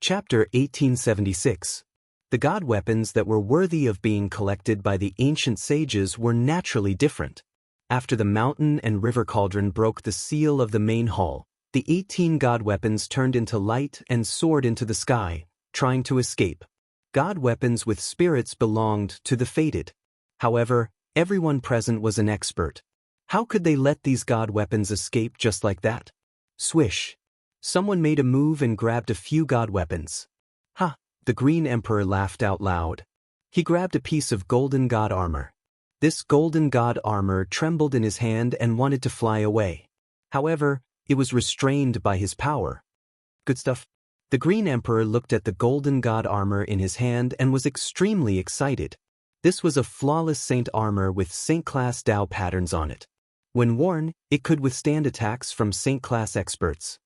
Chapter 1876. The god weapons that were worthy of being collected by the ancient sages were naturally different. After the mountain and river cauldron broke the seal of the main hall, the 18 god weapons turned into light and soared into the sky, trying to escape. God weapons with spirits belonged to the fated. However, everyone present was an expert. How could they let these god weapons escape just like that? Swish. Someone made a move and grabbed a few god weapons. Ha! The Green Emperor laughed out loud. He grabbed a piece of golden god armor. This golden god armor trembled in his hand and wanted to fly away. However, it was restrained by his power. Good stuff. The Green Emperor looked at the golden god armor in his hand and was extremely excited. This was a flawless saint armor with saint-class Tao patterns on it. When worn, it could withstand attacks from saint-class experts.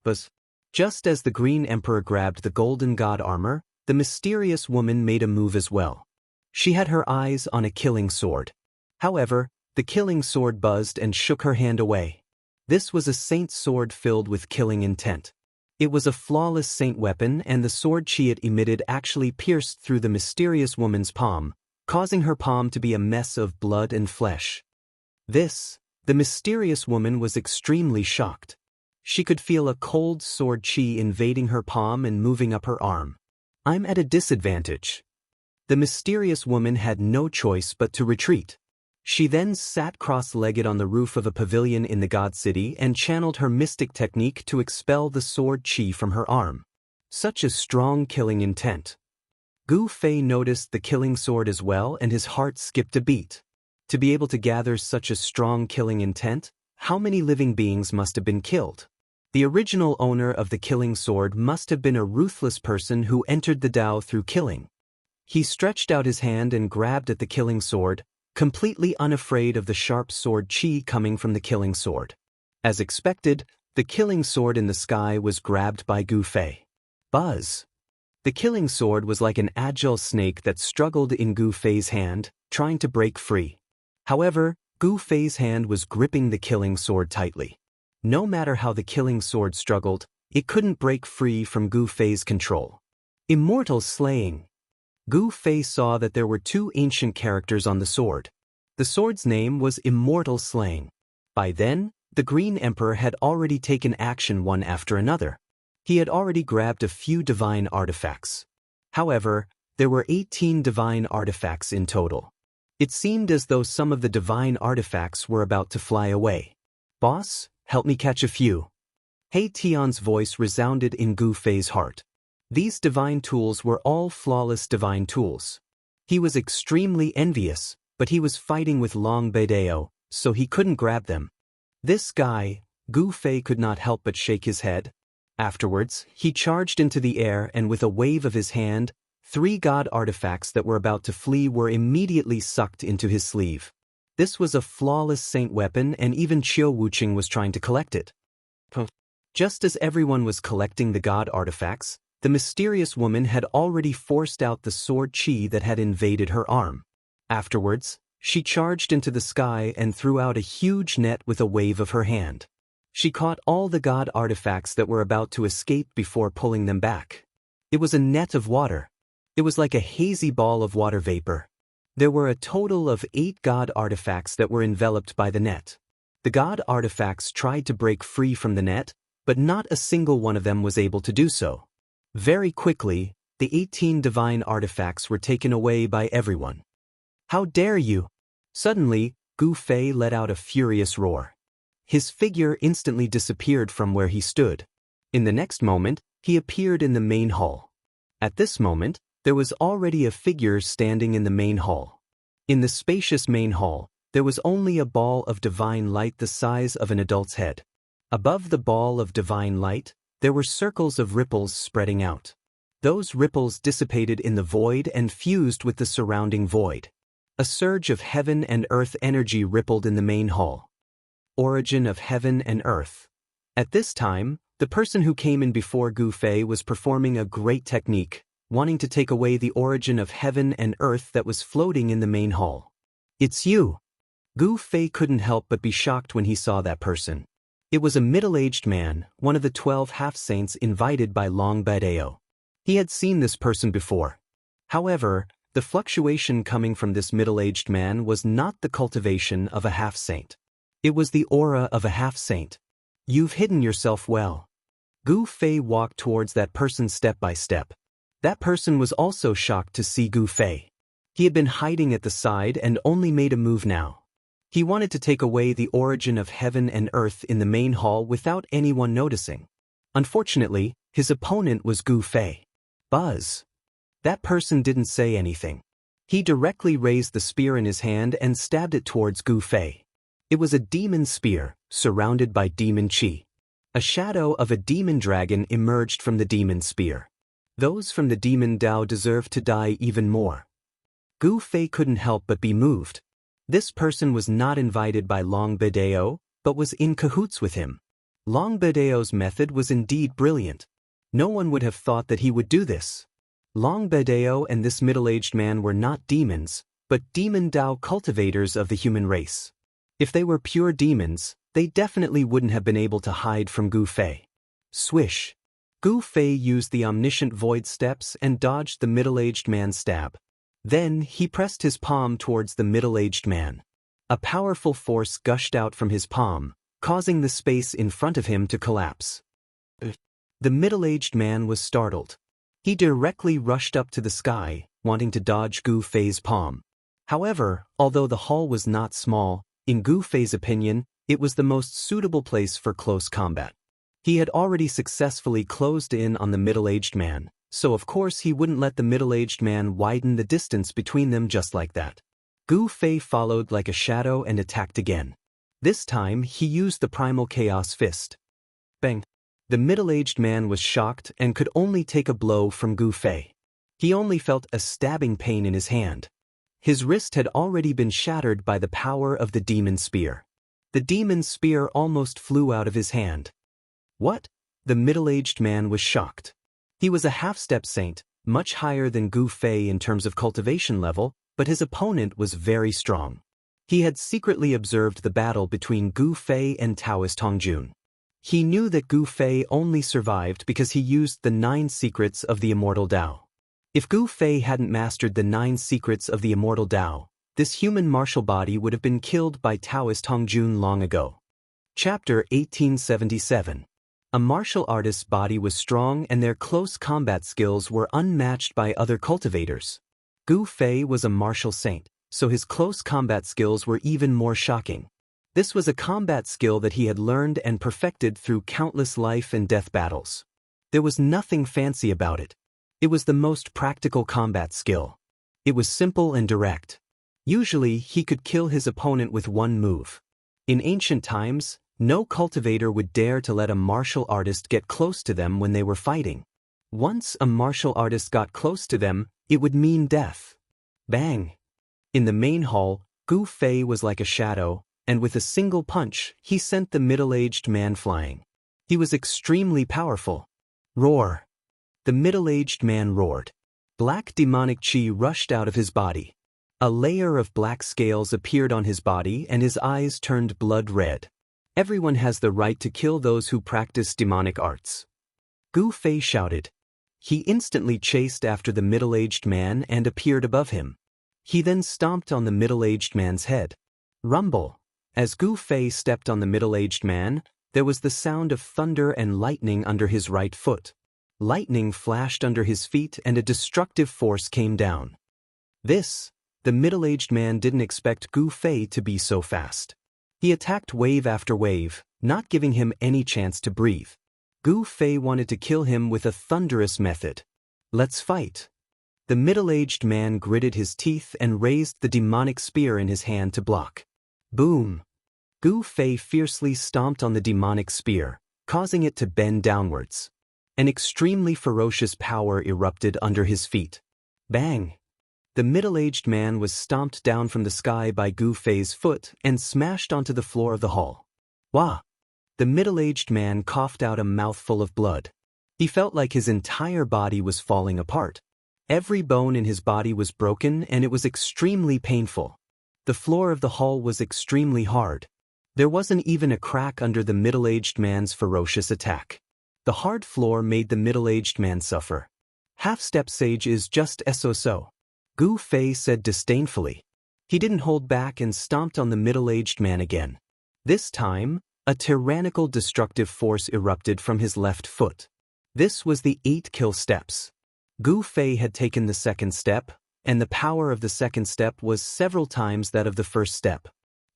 But just as the Green Emperor grabbed the golden god armor, the mysterious woman made a move as well. She had her eyes on a killing sword. However, the killing sword buzzed and shook her hand away. This was a saint sword filled with killing intent. It was a flawless saint weapon, and the sword chi it emitted actually pierced through the mysterious woman's palm, causing her palm to be a mess of blood and flesh. The mysterious woman was extremely shocked. She could feel a cold sword chi invading her palm and moving up her arm. I'm at a disadvantage. The mysterious woman had no choice but to retreat. She then sat cross-legged on the roof of a pavilion in the God City and channeled her mystic technique to expel the sword chi from her arm. Such a strong killing intent. Gu Fei noticed the killing sword as well, and his heart skipped a beat. To be able to gather such a strong killing intent, how many living beings must have been killed? The original owner of the killing sword must have been a ruthless person who entered the Tao through killing. He stretched out his hand and grabbed at the killing sword, completely unafraid of the sharp sword chi coming from the killing sword. As expected, the killing sword in the sky was grabbed by Gu Fei. Buzz! The killing sword was like an agile snake that struggled in Gu Fei's hand, trying to break free. However, Gu Fei's hand was gripping the killing sword tightly. No matter how the killing sword struggled, it couldn't break free from Gu Fei's control. Immortal slaying. Gu Fei saw that there were two ancient characters on the sword. The sword's name was Immortal Slaying. By then, the Green Emperor had already taken action one after another. He had already grabbed a few divine artifacts. However, there were 18 divine artifacts in total. It seemed as though some of the divine artifacts were about to fly away. Boss, help me catch a few. Hei Tian's voice resounded in Gu Fei's heart. These divine tools were all flawless divine tools. He was extremely envious, but he was fighting with Long Beidao, so he couldn't grab them. This guy, Gu Fei could not help but shake his head. Afterwards, he charged into the air, and with a wave of his hand, 3 god artifacts that were about to flee were immediately sucked into his sleeve. This was a flawless saint weapon, and even Qiu Wuqing was trying to collect it. Just as everyone was collecting the god artifacts, the mysterious woman had already forced out the sword chi that had invaded her arm. Afterwards, she charged into the sky and threw out a huge net with a wave of her hand. She caught all the god artifacts that were about to escape before pulling them back. It was a net of water. It was like a hazy ball of water vapor. There were a total of 8 god artifacts that were enveloped by the net. The god artifacts tried to break free from the net, but not a single one of them was able to do so. Very quickly, the 18 divine artifacts were taken away by everyone. How dare you! Suddenly, Gu Fei let out a furious roar. His figure instantly disappeared from where he stood. In the next moment, he appeared in the main hall. At this moment, there was already a figure standing in the main hall. In the spacious main hall, there was only a ball of divine light the size of an adult's head. Above the ball of divine light, there were circles of ripples spreading out. Those ripples dissipated in the void and fused with the surrounding void. A surge of heaven and earth energy rippled in the main hall. Origin of heaven and earth. At this time, the person who came in before Gu Fei was performing a great technique, wanting to take away the origin of heaven and earth that was floating in the main hall. It's you! Gu Fei couldn't help but be shocked when he saw that person. It was a middle-aged man, one of the 12 half-saints invited by Long Beidao. He had seen this person before. However, the fluctuation coming from this middle-aged man was not the cultivation of a half-saint. It was the aura of a half-saint. You've hidden yourself well. Gu Fei walked towards that person step by step. That person was also shocked to see Gu Fei. He had been hiding at the side and only made a move now. He wanted to take away the origin of heaven and earth in the main hall without anyone noticing. Unfortunately, his opponent was Gu Fei. Buzz. That person didn't say anything. He directly raised the spear in his hand and stabbed it towards Gu Fei. It was a demon spear, surrounded by demon qi. A shadow of a demon dragon emerged from the demon spear. Those from the demon Dao deserved to die even more. Gu Fei couldn't help but be moved. This person was not invited by Long Bedeo, but was in cahoots with him. Long Bedeo's method was indeed brilliant. No one would have thought that he would do this. Long Bedeo and this middle-aged man were not demons, but demon Dao cultivators of the human race. If they were pure demons, they definitely wouldn't have been able to hide from Gu Fei. Swish. Gu Fei used the omniscient void steps and dodged the middle-aged man's stab. Then he pressed his palm towards the middle-aged man. A powerful force gushed out from his palm, causing the space in front of him to collapse. The middle-aged man was startled. He directly rushed up to the sky, wanting to dodge Gu Fei's palm. However, although the hall was not small, in Gu Fei's opinion, it was the most suitable place for close combat. He had already successfully closed in on the middle-aged man, so of course he wouldn't let the middle-aged man widen the distance between them just like that. Gu Fei followed like a shadow and attacked again. This time he used the primal chaos fist. Bang! The middle-aged man was shocked and could only take a blow from Gu Fei. He only felt a stabbing pain in his hand. His wrist had already been shattered by the power of the demon spear. The demon spear almost flew out of his hand. What? The middle-aged man was shocked. He was a half-step saint, much higher than Gu Fei in terms of cultivation level, but his opponent was very strong. He had secretly observed the battle between Gu Fei and Taoist Hongjun. He knew that Gu Fei only survived because he used the 9 secrets of the immortal Dao. If Gu Fei hadn't mastered the 9 secrets of the immortal Dao, this human martial body would have been killed by Taoist Hongjun long ago. Chapter 1877. A martial artist's body was strong and their close combat skills were unmatched by other cultivators. Gu Fei was a martial saint, so his close combat skills were even more shocking. This was a combat skill that he had learned and perfected through countless life and death battles. There was nothing fancy about it. It was the most practical combat skill. It was simple and direct. Usually, he could kill his opponent with one move. In ancient times, no cultivator would dare to let a martial artist get close to them when they were fighting. Once a martial artist got close to them, it would mean death. Bang! In the main hall, Gu Fei was like a shadow, and with a single punch, he sent the middle-aged man flying. He was extremely powerful. Roar! The middle-aged man roared. Black demonic qi rushed out of his body. A layer of black scales appeared on his body and his eyes turned blood red. Everyone has the right to kill those who practice demonic arts. Gu Fei shouted. He instantly chased after the middle-aged man and appeared above him. He then stomped on the middle-aged man's head. Rumble! As Gu Fei stepped on the middle-aged man, there was the sound of thunder and lightning under his right foot. Lightning flashed under his feet and a destructive force came down. The middle-aged man didn't expect Gu Fei to be so fast. He attacked wave after wave, not giving him any chance to breathe. Gu Fei wanted to kill him with a thunderous method. Let's fight. The middle-aged man gritted his teeth and raised the demonic spear in his hand to block. Boom! Gu Fei fiercely stomped on the demonic spear, causing it to bend downwards. An extremely ferocious power erupted under his feet. Bang! The middle-aged man was stomped down from the sky by Gu Fei's foot and smashed onto the floor of the hall. Wah! The middle-aged man coughed out a mouthful of blood. He felt like his entire body was falling apart. Every bone in his body was broken and it was extremely painful. The floor of the hall was extremely hard. There wasn't even a crack under the middle-aged man's ferocious attack. The hard floor made the middle-aged man suffer. Half-step sage is just so. Gu Fei said disdainfully. He didn't hold back and stomped on the middle-aged man again. This time, a tyrannical destructive force erupted from his left foot. This was the 8 kill steps. Gu Fei had taken the second step, and the power of the second step was several times that of the first step.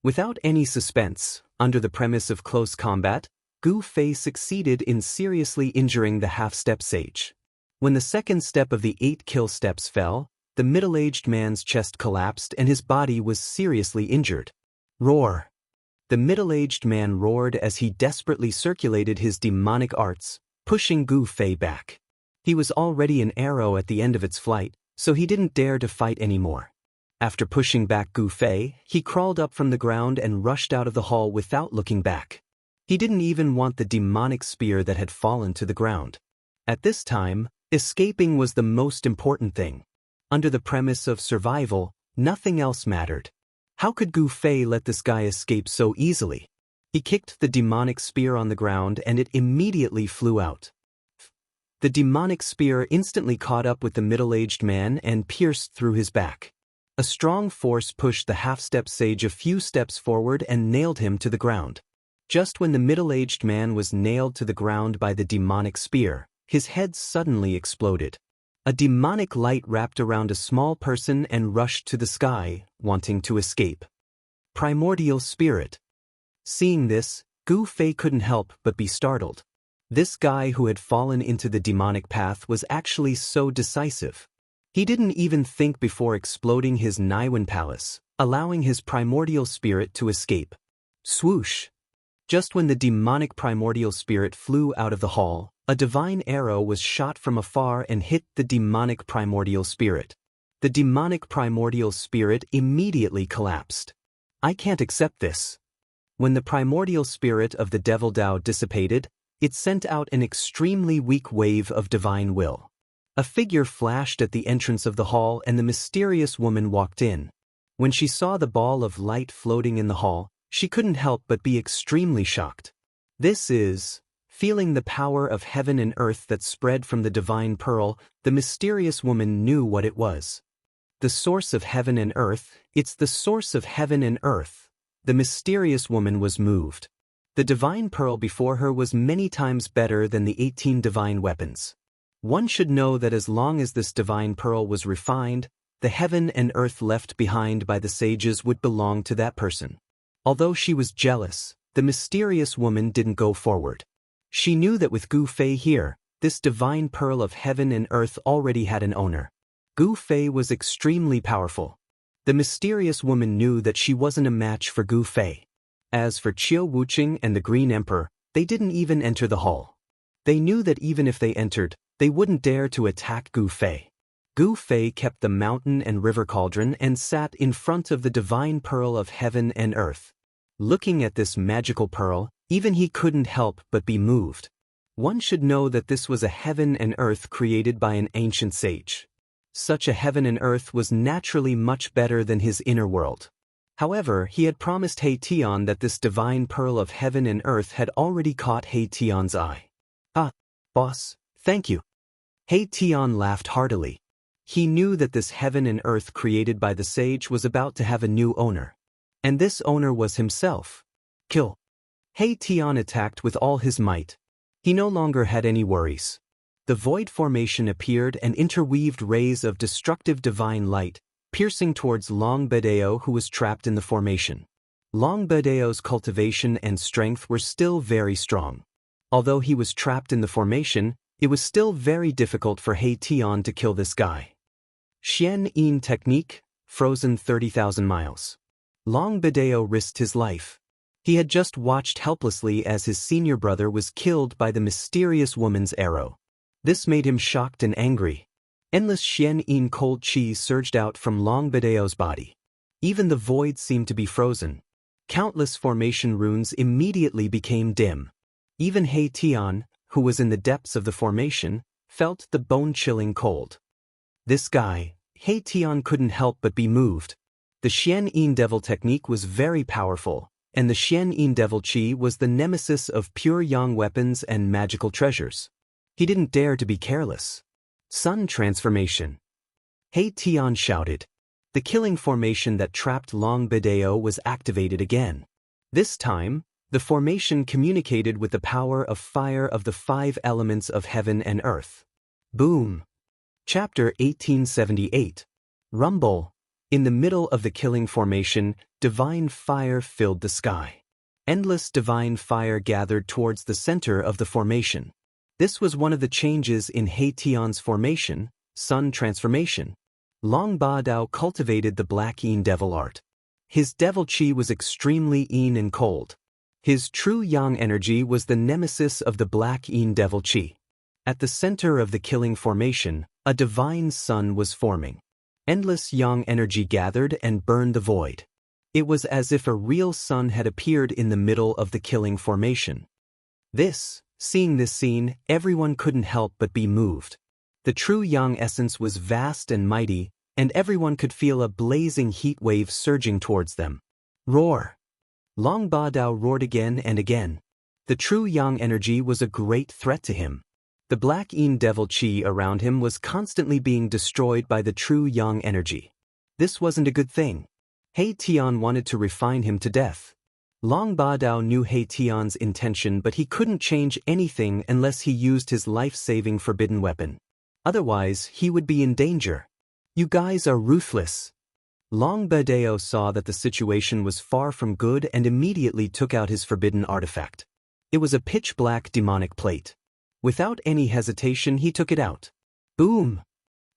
Without any suspense, under the premise of close combat, Gu Fei succeeded in seriously injuring the half-step sage. When the second step of the 8 kill steps fell, the middle-aged man's chest collapsed and his body was seriously injured. Roar! The middle-aged man roared as he desperately circulated his demonic arts, pushing Gu Fei back. He was already an arrow at the end of its flight, so he didn't dare to fight anymore. After pushing back Gu Fei, he crawled up from the ground and rushed out of the hall without looking back. He didn't even want the demonic spear that had fallen to the ground. At this time, escaping was the most important thing. Under the premise of survival, nothing else mattered. How could Gu Fei let this guy escape so easily? He kicked the demonic spear on the ground and it immediately flew out. The demonic spear instantly caught up with the middle-aged man and pierced through his back. A strong force pushed the half-step sage a few steps forward and nailed him to the ground. Just when the middle-aged man was nailed to the ground by the demonic spear, his head suddenly exploded. A demonic light wrapped around a small person and rushed to the sky, wanting to escape. Primordial spirit. Seeing this, Gu Fei couldn't help but be startled. This guy who had fallen into the demonic path was actually so decisive. He didn't even think before exploding his Naiwan palace, allowing his primordial spirit to escape. Swoosh! Just when the demonic primordial spirit flew out of the hall, a divine arrow was shot from afar and hit the demonic primordial spirit. The demonic primordial spirit immediately collapsed. I can't accept this. When the primordial spirit of the Devil Dao dissipated, it sent out an extremely weak wave of divine will. A figure flashed at the entrance of the hall and the mysterious woman walked in. When she saw the ball of light floating in the hall, she couldn't help but be extremely shocked. This is... Feeling the power of heaven and earth that spread from the divine pearl, the mysterious woman knew what it was. The source of heaven and earth, it's the source of heaven and earth. The mysterious woman was moved. The divine pearl before her was many times better than the 18 divine weapons. One should know that as long as this divine pearl was refined, the heaven and earth left behind by the sages would belong to that person. Although she was jealous, the mysterious woman didn't go forward. She knew that with Gu Fei here, this divine pearl of heaven and earth already had an owner. Gu Fei was extremely powerful. The mysterious woman knew that she wasn't a match for Gu Fei. As for Qiu Wuqing and the Green Emperor, they didn't even enter the hall. They knew that even if they entered, they wouldn't dare to attack Gu Fei. Gu Fei kept the mountain and river cauldron and sat in front of the divine pearl of heaven and earth. Looking at this magical pearl, even he couldn't help but be moved. One should know that this was a heaven and earth created by an ancient sage. Such a heaven and earth was naturally much better than his inner world. However, he had promised He Tian that this divine pearl of heaven and earth had already caught He Tian's eye. Ah, boss, thank you. He Tian laughed heartily. He knew that this heaven and earth created by the sage was about to have a new owner. And this owner was himself. Kill. He Tian attacked with all his might. He no longer had any worries. The void formation appeared and interweaved rays of destructive divine light, piercing towards Long Bedeo who was trapped in the formation. Long Bedeo's cultivation and strength were still very strong. Although he was trapped in the formation, it was still very difficult for He Tian to kill this guy. Xianxia technique, frozen 30,000 miles. Long Bedeo risked his life. He had just watched helplessly as his senior brother was killed by the mysterious woman's arrow. This made him shocked and angry. Endless Xianxia cold chi surged out from Long Bedeo's body. Even the void seemed to be frozen. Countless formation runes immediately became dim. Even He Tian, who was in the depths of the formation, felt the bone-chilling cold. This guy, He Tian couldn't help but be moved. The Xianxia Devil technique was very powerful, and the Xianxia Devil Chi was the nemesis of pure yang weapons and magical treasures. He didn't dare to be careless. Sun transformation. He Tian shouted. The killing formation that trapped Long Bideo was activated again. This time, the formation communicated with the power of fire of the 5 elements of heaven and earth. Boom. Chapter 1878. Rumble. In the middle of the killing formation, divine fire filled the sky. Endless divine fire gathered towards the center of the formation. This was one of the changes in He Tian's formation, sun transformation. Long Ba Dao cultivated the black Yin devil art. His devil chi was extremely yin and cold. His true yang energy was the nemesis of the black Yin devil chi. At the center of the killing formation, a divine sun was forming. Endless yang energy gathered and burned the void. It was as if a real sun had appeared in the middle of the killing formation. Seeing this scene, everyone couldn't help but be moved. The true yang essence was vast and mighty, and everyone could feel a blazing heat wave surging towards them. Roar! Long Ba Dao roared again and again. The true yang energy was a great threat to him. The black Yin devil chi around him was constantly being destroyed by the true yang energy. This wasn't a good thing. He Tian wanted to refine him to death. Long Ba Dao knew He Tian's intention, but he couldn't change anything unless he used his life-saving forbidden weapon. Otherwise, he would be in danger. You guys are ruthless. Long Ba Dao saw that the situation was far from good and immediately took out his forbidden artifact. It was a pitch-black demonic plate. Without any hesitation, he took it out. Boom!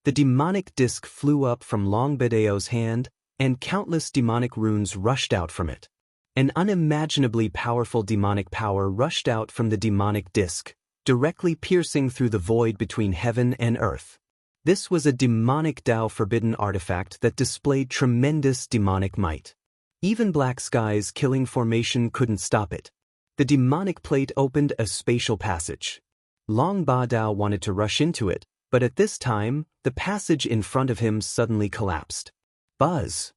The demonic disc flew up from Long Ba Dao's hand, and countless demonic runes rushed out from it. An unimaginably powerful demonic power rushed out from the demonic disc, directly piercing through the void between heaven and earth. This was a demonic Dao forbidden artifact that displayed tremendous demonic might. Even Black Sky's killing formation couldn't stop it. The demonic plate opened a spatial passage. Long Ba Dao wanted to rush into it, but at this time, the passage in front of him suddenly collapsed. Buzz!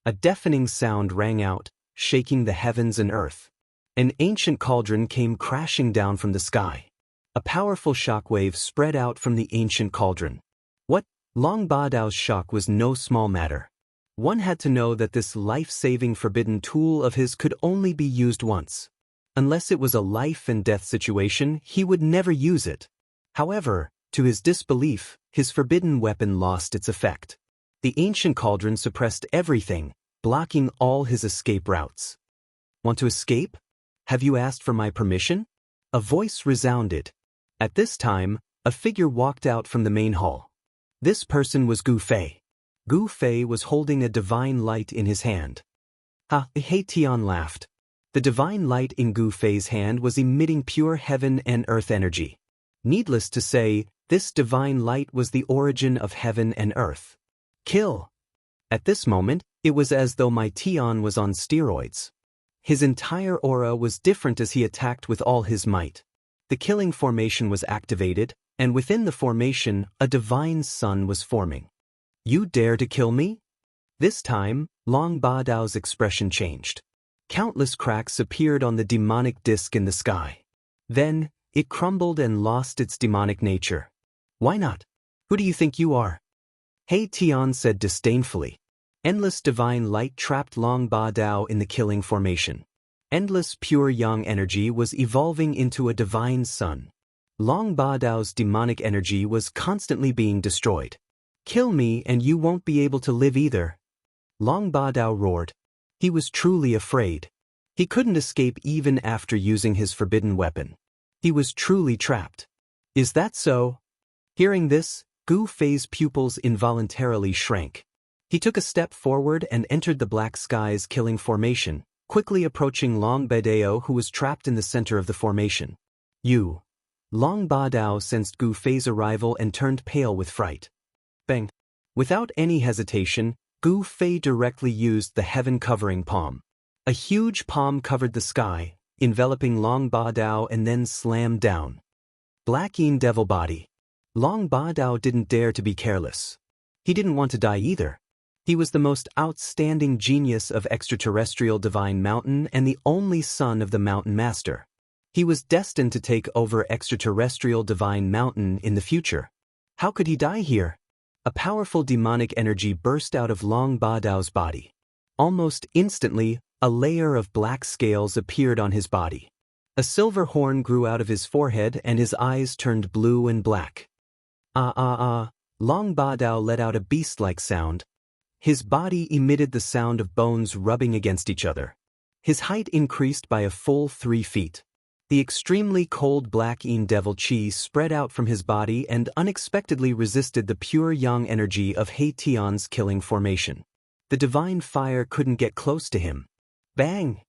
A deafening sound rang out, shaking the heavens and earth. An ancient cauldron came crashing down from the sky. A powerful shockwave spread out from the ancient cauldron. What? Long Ba Dao's shock was no small matter. One had to know that this life-saving forbidden tool of his could only be used once. Unless it was a life-and-death situation, he would never use it. However, to his disbelief, his forbidden weapon lost its effect. The ancient cauldron suppressed everything, blocking all his escape routes. Want to escape? Have you asked for my permission? A voice resounded. At this time, a figure walked out from the main hall. This person was Gu Fei. Gu Fei was holding a divine light in his hand. He Tian laughed. The divine light in Gu Fei's hand was emitting pure heaven and earth energy. Needless to say, this divine light was the origin of heaven and earth. Kill! At this moment, it was as though my Tian was on steroids. His entire aura was different as he attacked with all his might. The killing formation was activated, and within the formation, a divine sun was forming. You dare to kill me? This time, Long Ba Dao's expression changed. Countless cracks appeared on the demonic disc in the sky. Then, it crumbled and lost its demonic nature. Why not? Who do you think you are? He Tian said disdainfully. Endless divine light trapped Long Ba Dao in the killing formation. Endless pure yang energy was evolving into a divine sun. Long Ba Dao's demonic energy was constantly being destroyed. Kill me and you won't be able to live either. Long Ba Dao roared. He was truly afraid. He couldn't escape even after using his forbidden weapon. He was truly trapped. Is that so? Hearing this, Gu Fei's pupils involuntarily shrank. He took a step forward and entered the Black Sky's killing formation, quickly approaching Long Ba Dao, who was trapped in the center of the formation. You. Long Ba Dao sensed Gu Fei's arrival and turned pale with fright. Bang! Without any hesitation, Gu Fei directly used the heaven-covering palm. A huge palm covered the sky, enveloping Long Ba Dao and then slammed down. Black Yin Devil Body. Long Ba Dao didn't dare to be careless. He didn't want to die either. He was the most outstanding genius of extraterrestrial divine mountain and the only son of the mountain master. He was destined to take over extraterrestrial divine mountain in the future. How could he die here? A powerful demonic energy burst out of Long Ba Dao's body. Almost instantly, a layer of black scales appeared on his body. A silver horn grew out of his forehead and his eyes turned blue and black. Long Ba Dao let out a beast-like sound. His body emitted the sound of bones rubbing against each other. His height increased by a full 3 feet. The extremely cold black Yin Devil Chi spread out from his body and unexpectedly resisted the pure yang energy of He Tian's killing formation. The divine fire couldn't get close to him. Bang!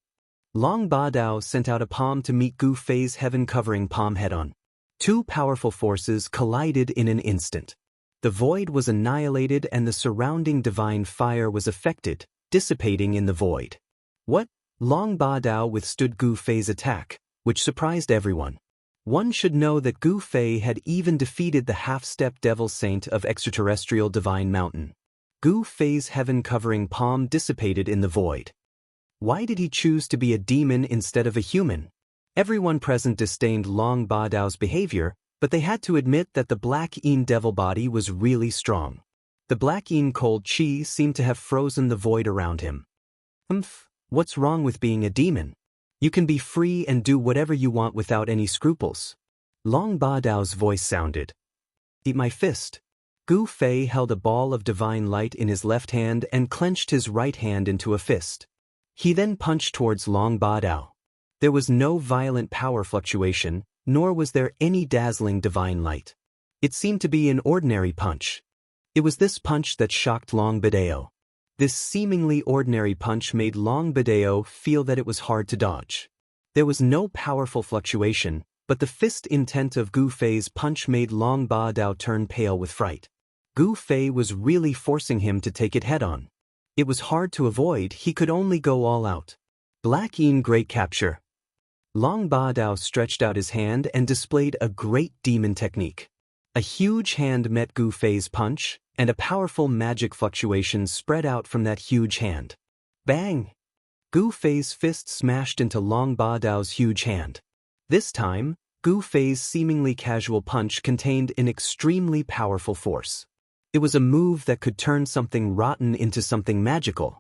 Long Ba Dao sent out a palm to meet Gu Fei's heaven-covering palm head-on. 2 powerful forces collided in an instant. The void was annihilated and the surrounding divine fire was affected, dissipating in the void. What? Long Ba Dao withstood Gu Fei's attack, which surprised everyone. One should know that Gu Fei had even defeated the half-step devil saint of extraterrestrial divine mountain. Gu Fei's heaven-covering palm dissipated in the void. Why did he choose to be a demon instead of a human? Everyone present disdained Long Ba Dao's behavior, but they had to admit that the black Yin devil body was really strong. The black Yin cold chi seemed to have frozen the void around him. What's wrong with being a demon? You can be free and do whatever you want without any scruples. Long Ba Dao's voice sounded. Eat my fist. Gu Fei held a ball of divine light in his left hand and clenched his right hand into a fist. He then punched towards Long Ba Dao. There was no violent power fluctuation, nor was there any dazzling divine light. It seemed to be an ordinary punch. It was this punch that shocked Long Ba Dao. This seemingly ordinary punch made Long Ba Dao feel that it was hard to dodge. There was no powerful fluctuation, but the fist intent of Gu Fei's punch made Long Ba Dao turn pale with fright. Gu Fei was really forcing him to take it head-on. It was hard to avoid, he could only go all out. Black Yin Great Capture. Long Ba Dao stretched out his hand and displayed a great demon technique. A huge hand met Gu Fei's punch, and a powerful magic fluctuation spread out from that huge hand. Bang! Gu Fei's fist smashed into Long Ba Dao's huge hand. This time, Gu Fei's seemingly casual punch contained an extremely powerful force. It was a move that could turn something rotten into something magical.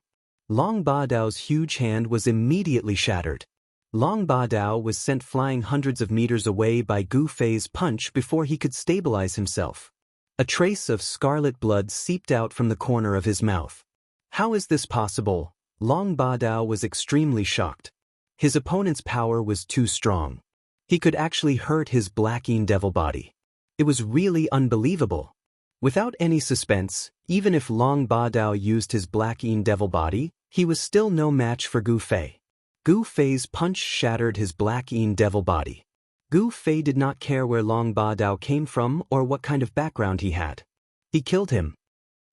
Long Ba Dao's huge hand was immediately shattered. Long Ba Dao was sent flying hundreds of meters away by Gu Fei's punch before he could stabilize himself. A trace of scarlet blood seeped out from the corner of his mouth. How is this possible? Long Ba Dao was extremely shocked. His opponent's power was too strong. He could actually hurt his black Yin devil body. It was really unbelievable. Without any suspense, even if Long Ba Dao used his black Yin devil body, he was still no match for Gu Fei. Gu Fei's punch shattered his black Yin devil body. Gu Fei did not care where Long Ba Dao came from or what kind of background he had. He killed him.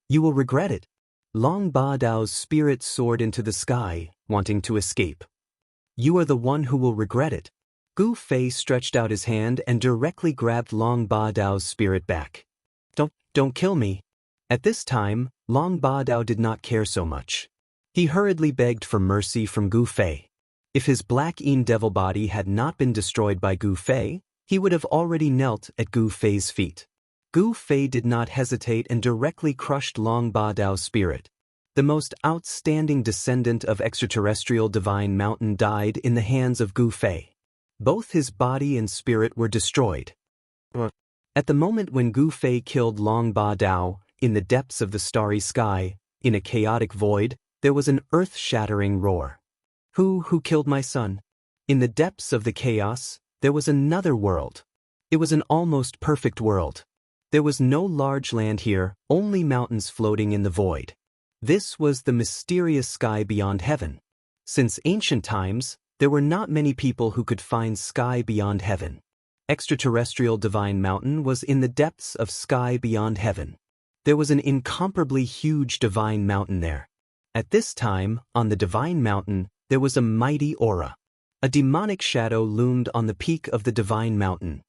You will regret it. Long Ba Dao's spirit soared into the sky, wanting to escape. You are the one who will regret it. Gu Fei stretched out his hand and directly grabbed Long Ba Dao's spirit back. Don't kill me. At this time, Long Ba Dao did not care so much. He hurriedly begged for mercy from Gu Fei. If his black Yin devil body had not been destroyed by Gu Fei, he would have already knelt at Gu Fei's feet. Gu Fei did not hesitate and directly crushed Long Ba Dao's spirit. The most outstanding descendant of extraterrestrial divine mountain died in the hands of Gu Fei. Both his body and spirit were destroyed. At the moment when Gu Fei killed Long Ba Dao, in the depths of the starry sky, in a chaotic void, there was an earth-shattering roar. Who killed my son? In the depths of the chaos, there was another world. It was an almost perfect world. There was no large land here, only mountains floating in the void. This was the mysterious sky beyond heaven. Since ancient times, there were not many people who could find sky beyond heaven. Extraterrestrial divine mountain was in the depths of sky beyond heaven. There was an incomparably huge divine mountain there. At this time, on the divine mountain, there was a mighty aura. A demonic shadow loomed on the peak of the divine mountain.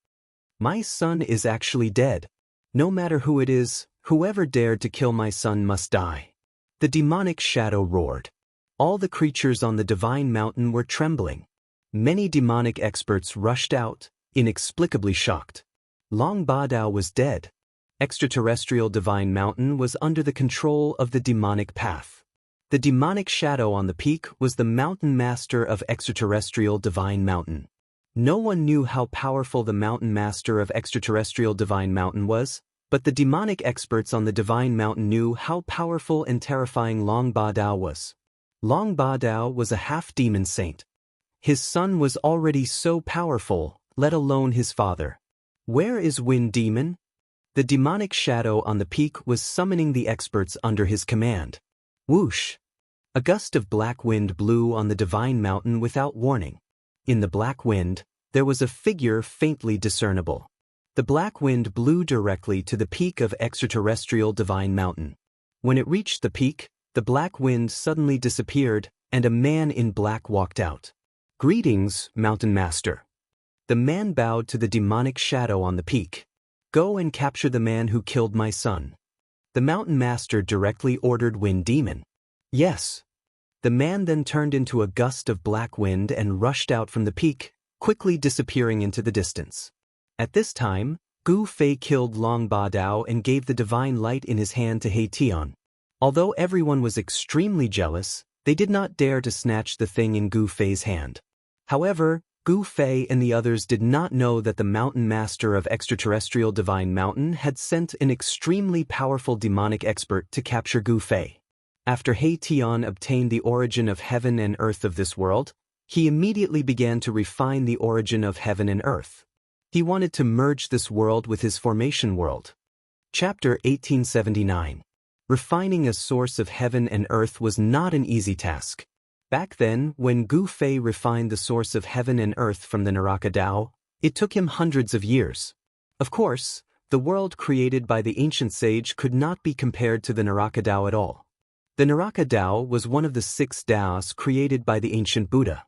My son is actually dead. No matter who it is, whoever dared to kill my son must die. The demonic shadow roared. All the creatures on the divine mountain were trembling. Many demonic experts rushed out, inexplicably shocked. Long Ba Dao was dead. Extraterrestrial Divine Mountain was under the control of the demonic path. The demonic shadow on the peak was the mountain master of Extraterrestrial Divine Mountain. No one knew how powerful the mountain master of Extraterrestrial Divine Mountain was, but the demonic experts on the Divine Mountain knew how powerful and terrifying Long Ba Dao was. Long Ba Dao was a half-demon saint. His son was already so powerful, let alone his father. Where is Wind Demon? The demonic shadow on the peak was summoning the experts under his command. Whoosh! A gust of black wind blew on the Divine Mountain without warning. In the black wind, there was a figure faintly discernible. The black wind blew directly to the peak of Extraterrestrial Divine Mountain. When it reached the peak, the black wind suddenly disappeared, and a man in black walked out. Greetings, Mountain Master. The man bowed to the demonic shadow on the peak. Go and capture the man who killed my son. The Mountain Master directly ordered Wind Demon. Yes. The man then turned into a gust of black wind and rushed out from the peak, quickly disappearing into the distance. At this time, Gu Fei killed Long Ba Dao and gave the divine light in his hand to He Tian. Although everyone was extremely jealous, they did not dare to snatch the thing in Gu Fei's hand. However, Gu Fei and the others did not know that the Mountain Master of Extraterrestrial Divine Mountain had sent an extremely powerful demonic expert to capture Gu Fei. After He Tian obtained the origin of heaven and earth of this world, he immediately began to refine the origin of heaven and earth. He wanted to merge this world with his formation world. Chapter 1879. Refining a source of heaven and earth was not an easy task. Back then, when Gu Fei refined the source of heaven and earth from the Naraka Dao, it took him hundreds of years. Of course, the world created by the ancient sage could not be compared to the Naraka Dao at all. The Naraka Dao was one of the 6 Daos created by the ancient Buddha.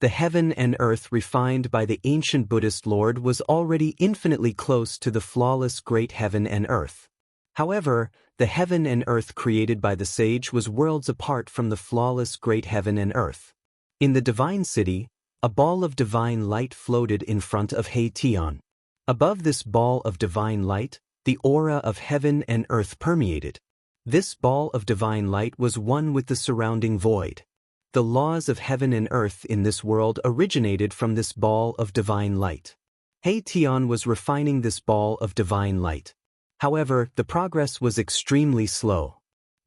The heaven and earth refined by the ancient Buddhist Lord was already infinitely close to the flawless great heaven and earth. However, the heaven and earth created by the sage was worlds apart from the flawless great heaven and earth. In the divine city, a ball of divine light floated in front of He Tian. Above this ball of divine light, the aura of heaven and earth permeated. This ball of divine light was one with the surrounding void. The laws of heaven and earth in this world originated from this ball of divine light. He Tian was refining this ball of divine light. However, the progress was extremely slow.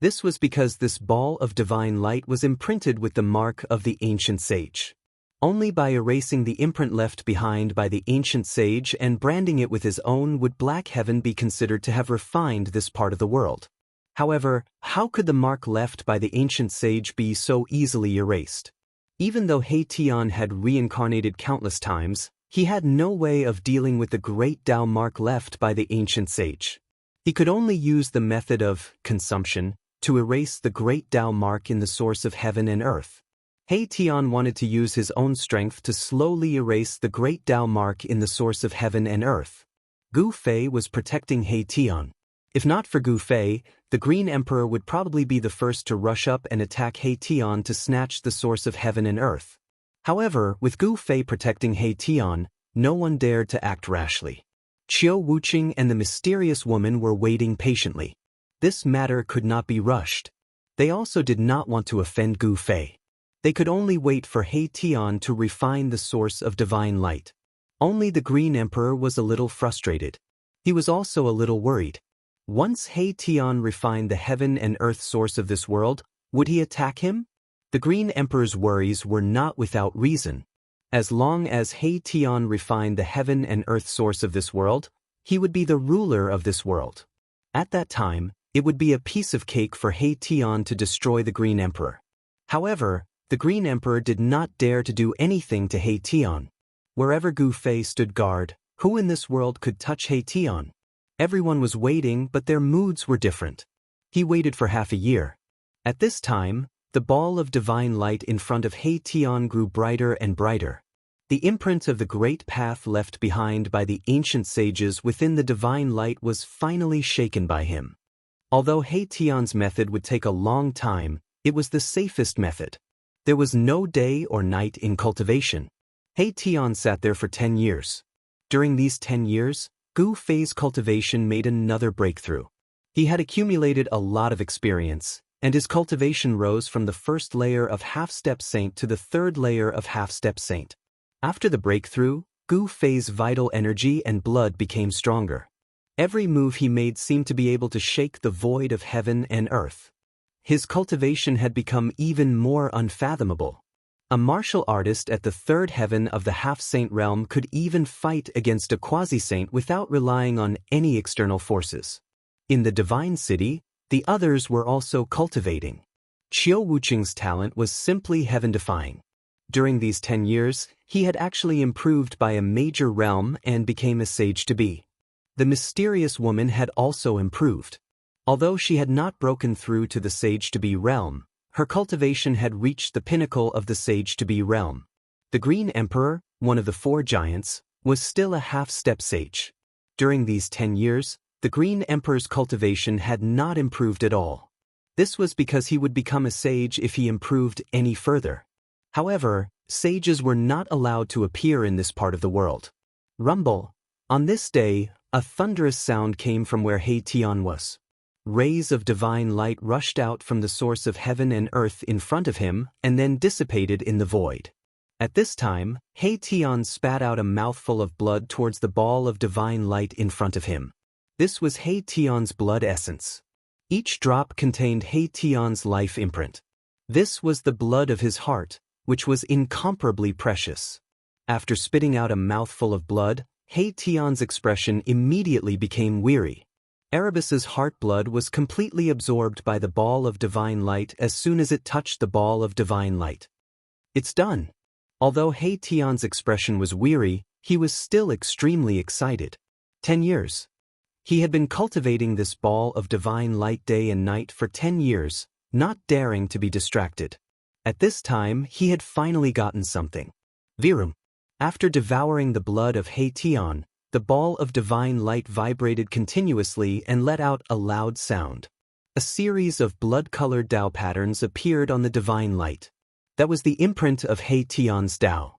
This was because this ball of divine light was imprinted with the mark of the ancient sage. Only by erasing the imprint left behind by the ancient sage and branding it with his own would Black Heaven be considered to have refined this part of the world. However, how could the mark left by the ancient sage be so easily erased? Even though He Tian had reincarnated countless times, he had no way of dealing with the great Tao mark left by the ancient sage. He could only use the method of consumption to erase the great Tao mark in the source of heaven and earth. He Tian wanted to use his own strength to slowly erase the great Tao mark in the source of heaven and earth. Gu Fei was protecting He Tian. If not for Gu Fei, the Green Emperor would probably be the first to rush up and attack He Tian to snatch the source of heaven and earth. However, with Gu Fei protecting He Tian, no one dared to act rashly. Qiu Wuqing and the mysterious woman were waiting patiently. This matter could not be rushed. They also did not want to offend Gu Fei. They could only wait for He Tian to refine the source of divine light. Only the Green Emperor was a little frustrated. He was also a little worried. Once He Tian refined the heaven and earth source of this world, would he attack him? The Green Emperor's worries were not without reason. As long as He Tian refined the heaven and earth source of this world, he would be the ruler of this world. At that time, it would be a piece of cake for He Tian to destroy the Green Emperor. However, the Green Emperor did not dare to do anything to He Tian. Wherever Gu Fei stood guard, who in this world could touch He Tian? Everyone was waiting, but their moods were different. He waited for half a year. At this time, the ball of divine light in front of He Tian grew brighter and brighter. The imprint of the great path left behind by the ancient sages within the divine light was finally shaken by him. Although He Tian's method would take a long time, it was the safest method. There was no day or night in cultivation. He Tian sat there for 10 years. During these 10 years, Gu Fei's cultivation made another breakthrough. He had accumulated a lot of experience, and his cultivation rose from the first layer of half-step saint to the third layer of half-step saint. After the breakthrough, Gu Fei's vital energy and blood became stronger. Every move he made seemed to be able to shake the void of heaven and earth. His cultivation had become even more unfathomable. A martial artist at the third heaven of the half-saint realm could even fight against a quasi-saint without relying on any external forces. In the divine city, the others were also cultivating. Qiu Wuqing's talent was simply heaven-defying. During these 10 years, he had actually improved by a major realm and became a sage-to-be. The mysterious woman had also improved. Although she had not broken through to the sage-to-be realm, her cultivation had reached the pinnacle of the sage-to-be realm. The Green Emperor, one of the 4 giants, was still a half-step sage. During these 10 years, the Green Emperor's cultivation had not improved at all. This was because he would become a sage if he improved any further. However, sages were not allowed to appear in this part of the world. Rumble. On this day, a thunderous sound came from where He Tian was. Rays of divine light rushed out from the source of heaven and earth in front of him and then dissipated in the void. At this time, He Tian spat out a mouthful of blood towards the ball of divine light in front of him. This was He Tian's blood essence. Each drop contained He Tian's life imprint. This was the blood of his heart, which was incomparably precious. After spitting out a mouthful of blood, He Tian's expression immediately became weary. Erebus's heart blood was completely absorbed by the ball of divine light as soon as it touched the ball of divine light. It's done. Although He Tian's expression was weary, he was still extremely excited. 10 years. He had been cultivating this ball of divine light day and night for 10 years, not daring to be distracted. At this time, he had finally gotten something. Virum. After devouring the blood of He Tian, the ball of divine light vibrated continuously and let out a loud sound. A series of blood-colored Dao patterns appeared on the divine light. That was the imprint of He Tian's Dao.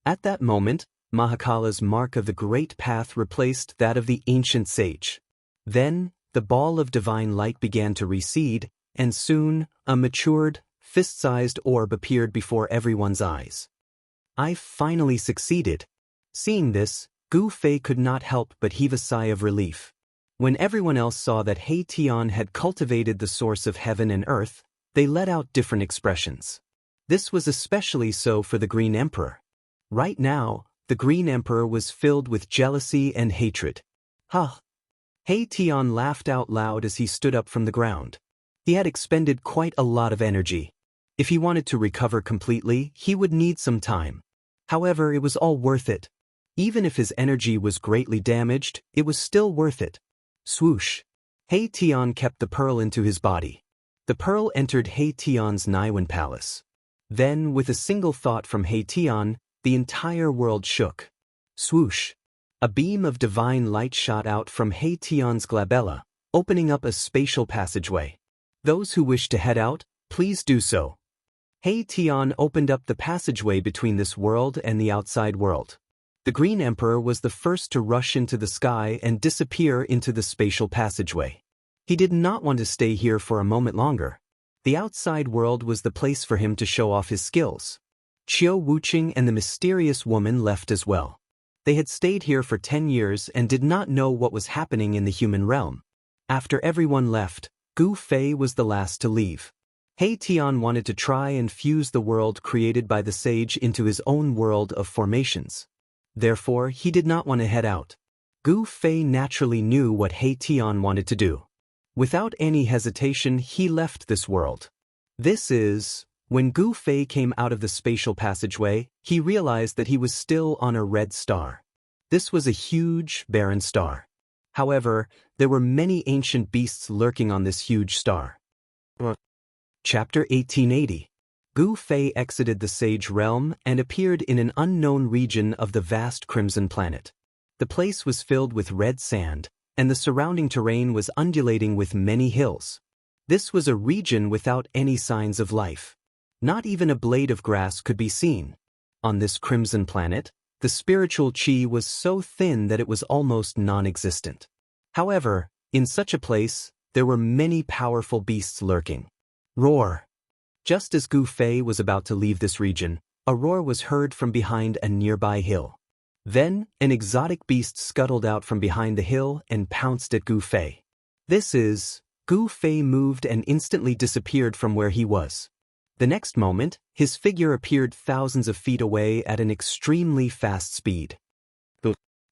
At that moment, Mahakala's mark of the Great Path replaced that of the ancient sage. Then, the ball of divine light began to recede, and soon, a matured, fist-sized orb appeared before everyone's eyes. I finally succeeded. Seeing this, Gu Fei could not help but heave a sigh of relief. When everyone else saw that He Tian had cultivated the source of heaven and earth, they let out different expressions. This was especially so for the Green Emperor. Right now, the Green Emperor was filled with jealousy and hatred. Ha! He Tian laughed out loud as he stood up from the ground. He had expended quite a lot of energy. If he wanted to recover completely, he would need some time. However, it was all worth it. Even if his energy was greatly damaged, it was still worth it. Swoosh! He Tian kept the pearl into his body. The pearl entered He Tian's Naiwan palace. Then, with a single thought from He Tian, the entire world shook. Swoosh! A beam of divine light shot out from He Tian's glabella, opening up a spatial passageway. Those who wish to head out, please do so. He Tian opened up the passageway between this world and the outside world. The Green Emperor was the first to rush into the sky and disappear into the spatial passageway. He did not want to stay here for a moment longer. The outside world was the place for him to show off his skills. Qiu Wuqing and the mysterious woman left as well. They had stayed here for 10 years and did not know what was happening in the human realm. After everyone left, Gu Fei was the last to leave. He Tian wanted to try and fuse the world created by the sage into his own world of formations. Therefore, he did not want to head out. Gu Fei naturally knew what He Tian wanted to do. Without any hesitation, he left this world. This is, when Gu Fei came out of the spatial passageway, he realized that he was still on a red star. This was a huge, barren star. However, there were many ancient beasts lurking on this huge star. Chapter 1880. Gu Fei exited the Sage Realm and appeared in an unknown region of the vast Crimson Planet. The place was filled with red sand, and the surrounding terrain was undulating with many hills. This was a region without any signs of life. Not even a blade of grass could be seen. On this Crimson Planet, The spiritual qi was so thin that it was almost non-existent. However, in such a place, there were many powerful beasts lurking. Roar! Just as Gu Fei was about to leave this region, a roar was heard from behind a nearby hill. Then, an exotic beast scuttled out from behind the hill and pounced at Gu Fei. Gu Fei moved and instantly disappeared from where he was. The next moment, his figure appeared thousands of feet away at an extremely fast speed.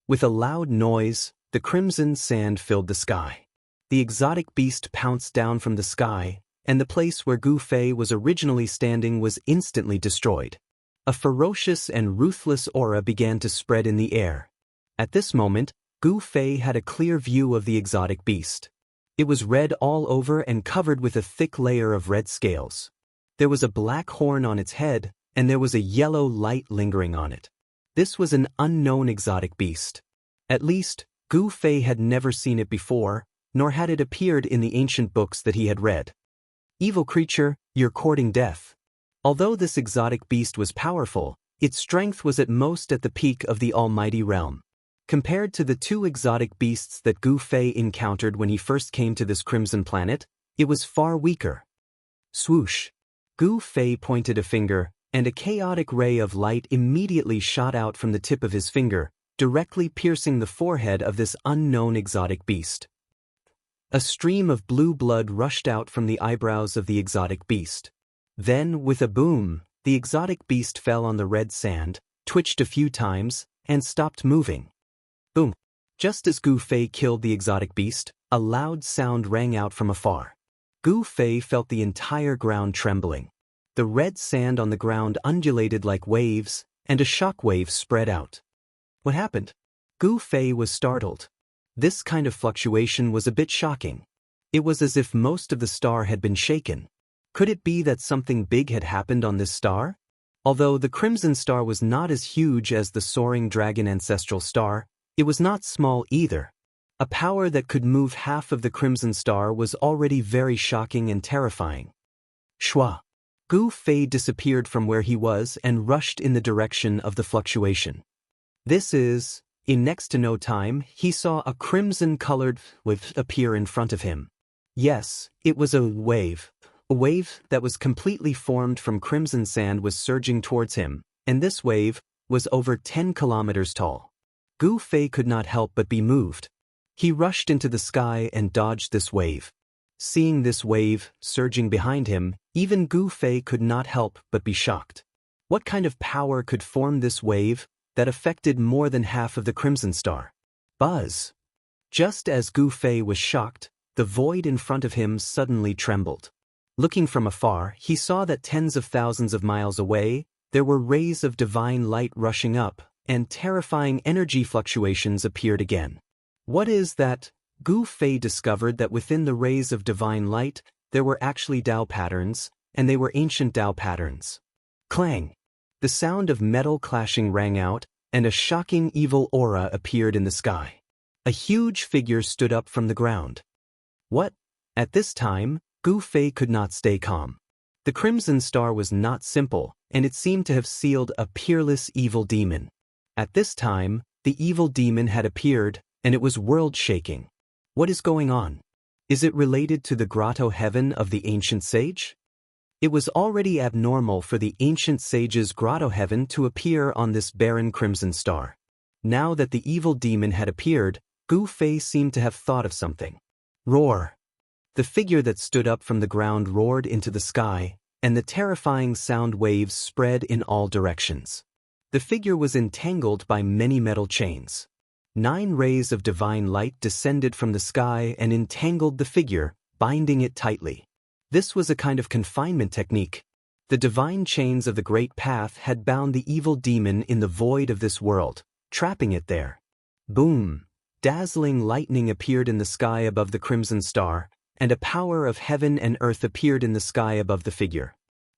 With a loud noise, the crimson sand filled the sky. The exotic beast pounced down from the sky, and the place where Gu Fei was originally standing was instantly destroyed. A ferocious and ruthless aura began to spread in the air. At this moment, Gu Fei had a clear view of the exotic beast. It was red all over and covered with a thick layer of red scales. There was a black horn on its head, and there was a yellow light lingering on it. This was an unknown exotic beast. At least, Gu Fei had never seen it before, nor had it appeared in the ancient books that he had read. Evil creature, you're courting death. Although this exotic beast was powerful, its strength was at most at the peak of the almighty realm. Compared to the two exotic beasts that Gu Fei encountered when he first came to this crimson planet, it was far weaker. Swoosh! Gu Fei pointed a finger, and a chaotic ray of light immediately shot out from the tip of his finger, directly piercing the forehead of this unknown exotic beast. A stream of blue blood rushed out from the eyebrows of the exotic beast. Then, with a boom, the exotic beast fell on the red sand, twitched a few times, and stopped moving. Boom! Just as Gu Fei killed the exotic beast, a loud sound rang out from afar. Gu Fei felt the entire ground trembling. The red sand on the ground undulated like waves, and a shock wave spread out. What happened? Gu Fei was startled. This kind of fluctuation was a bit shocking. It was as if most of the star had been shaken. Could it be that something big had happened on this star? Although the Crimson Star was not as huge as the soaring dragon ancestral star, it was not small either. A power that could move half of the Crimson Star was already very shocking and terrifying. Shua! Gu Fei disappeared from where he was and rushed in the direction of the fluctuation. In next to no time, he saw a crimson-colored wave appear in front of him. Yes, it was a wave. A wave that was completely formed from crimson sand was surging towards him, and this wave was over 10 kilometers tall. Gu Fei could not help but be moved. He rushed into the sky and dodged this wave. Seeing this wave surging behind him, even Gu Fei could not help but be shocked. What kind of power could form this wave that affected more than half of the Crimson Star? Buzz! Just as Gu Fei was shocked, the void in front of him suddenly trembled. Looking from afar, he saw that tens of thousands of miles away, there were rays of divine light rushing up, and terrifying energy fluctuations appeared again. What is that? Gu Fei discovered that within the rays of divine light, there were actually Dao patterns, and they were ancient Dao patterns. Clang! The sound of metal clashing rang out, and a shocking evil aura appeared in the sky. A huge figure stood up from the ground. What? At this time, Gu Fei could not stay calm. The Crimson Star was not simple, and it seemed to have sealed a peerless evil demon. At this time, the evil demon had appeared, and it was world-shaking. What is going on? Is it related to the grotto heaven of the ancient sage? It was already abnormal for the ancient sage's grotto heaven to appear on this barren Crimson Star. Now that the evil demon had appeared, Gu Fei seemed to have thought of something. Roar! The figure that stood up from the ground roared into the sky, and the terrifying sound waves spread in all directions. The figure was entangled by many metal chains. 9 rays of divine light descended from the sky and entangled the figure, binding it tightly. This was a kind of confinement technique. The divine chains of the Great Path had bound the evil demon in the void of this world, trapping it there. Boom! Dazzling lightning appeared in the sky above the Crimson Star, and a power of heaven and earth appeared in the sky above the figure.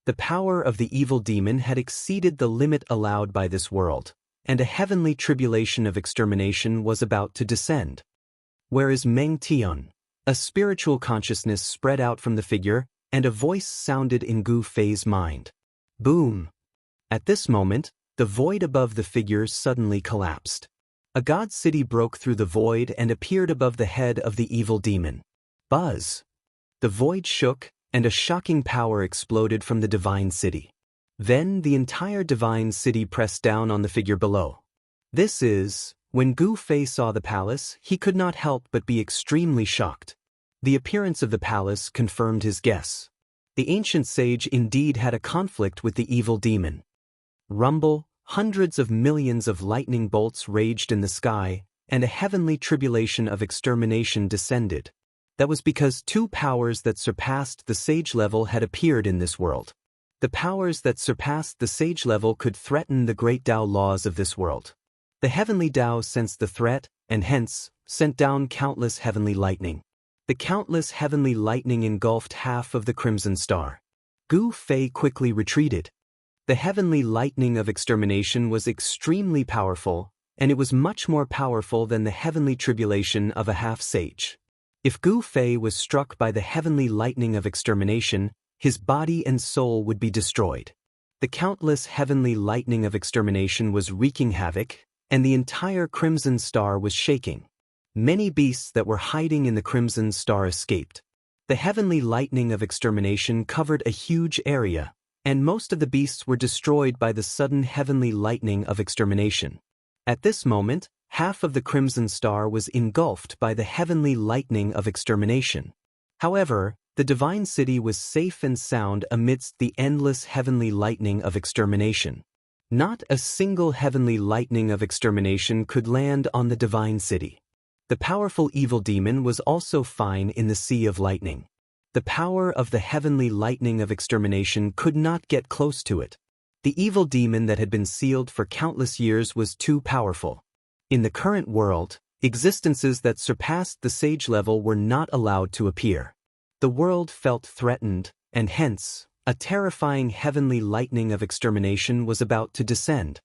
The power of the evil demon had exceeded the limit allowed by this world, and a heavenly tribulation of extermination was about to descend. Where is Meng Tian? A spiritual consciousness spread out from the figure, and a voice sounded in Gu Fei's mind. Boom! At this moment, the void above the figures suddenly collapsed. A god city broke through the void and appeared above the head of the evil demon. Buzz! The void shook, and a shocking power exploded from the divine city. Then the entire divine city pressed down on the figure below. When Gu Fei saw the palace, he could not help but be extremely shocked. The appearance of the palace confirmed his guess. The ancient sage indeed had a conflict with the evil demon. Rumble, hundreds of millions of lightning bolts raged in the sky, and a heavenly tribulation of extermination descended. That was because two powers that surpassed the sage level had appeared in this world. The powers that surpassed the sage level could threaten the great Tao laws of this world. The heavenly Tao sensed the threat, and hence, sent down countless heavenly lightning. The countless heavenly lightning engulfed half of the crimson star. Gu Fei quickly retreated. The heavenly lightning of extermination was extremely powerful, and it was much more powerful than the heavenly tribulation of a half-sage. If Gu Fei was struck by the heavenly lightning of extermination, his body and soul would be destroyed. The countless heavenly lightning of extermination was wreaking havoc, and the entire crimson star was shaking. Many beasts that were hiding in the crimson star escaped. The heavenly lightning of extermination covered a huge area, and most of the beasts were destroyed by the sudden heavenly lightning of extermination. At this moment, half of the crimson star was engulfed by the heavenly lightning of extermination. However, the divine city was safe and sound amidst the endless heavenly lightning of extermination. Not a single heavenly lightning of extermination could land on the divine city. The powerful evil demon was also fine in the sea of lightning. The power of the heavenly lightning of extermination could not get close to it. The evil demon that had been sealed for countless years was too powerful. In the current world, existences that surpassed the sage level were not allowed to appear. The world felt threatened, and hence, a terrifying heavenly lightning of extermination was about to descend.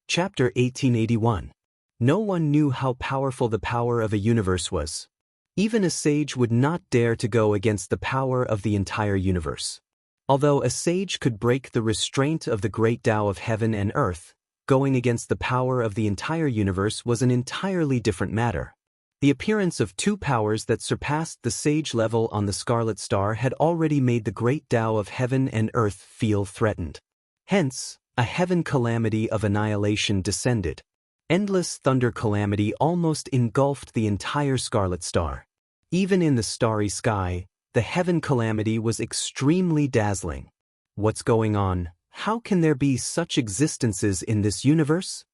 Chapter 1881. No one knew how powerful the power of a universe was. Even a sage would not dare to go against the power of the entire universe. Although a sage could break the restraint of the great Tao of heaven and earth, going against the power of the entire universe was an entirely different matter. The appearance of two powers that surpassed the sage level on the Scarlet Star had already made the great Tao of heaven and earth feel threatened. Hence, a heaven calamity of annihilation descended. Endless thunder calamity almost engulfed the entire Scarlet Star. Even in the starry sky, the heaven calamity was extremely dazzling. What's going on? How can there be such existences in this universe?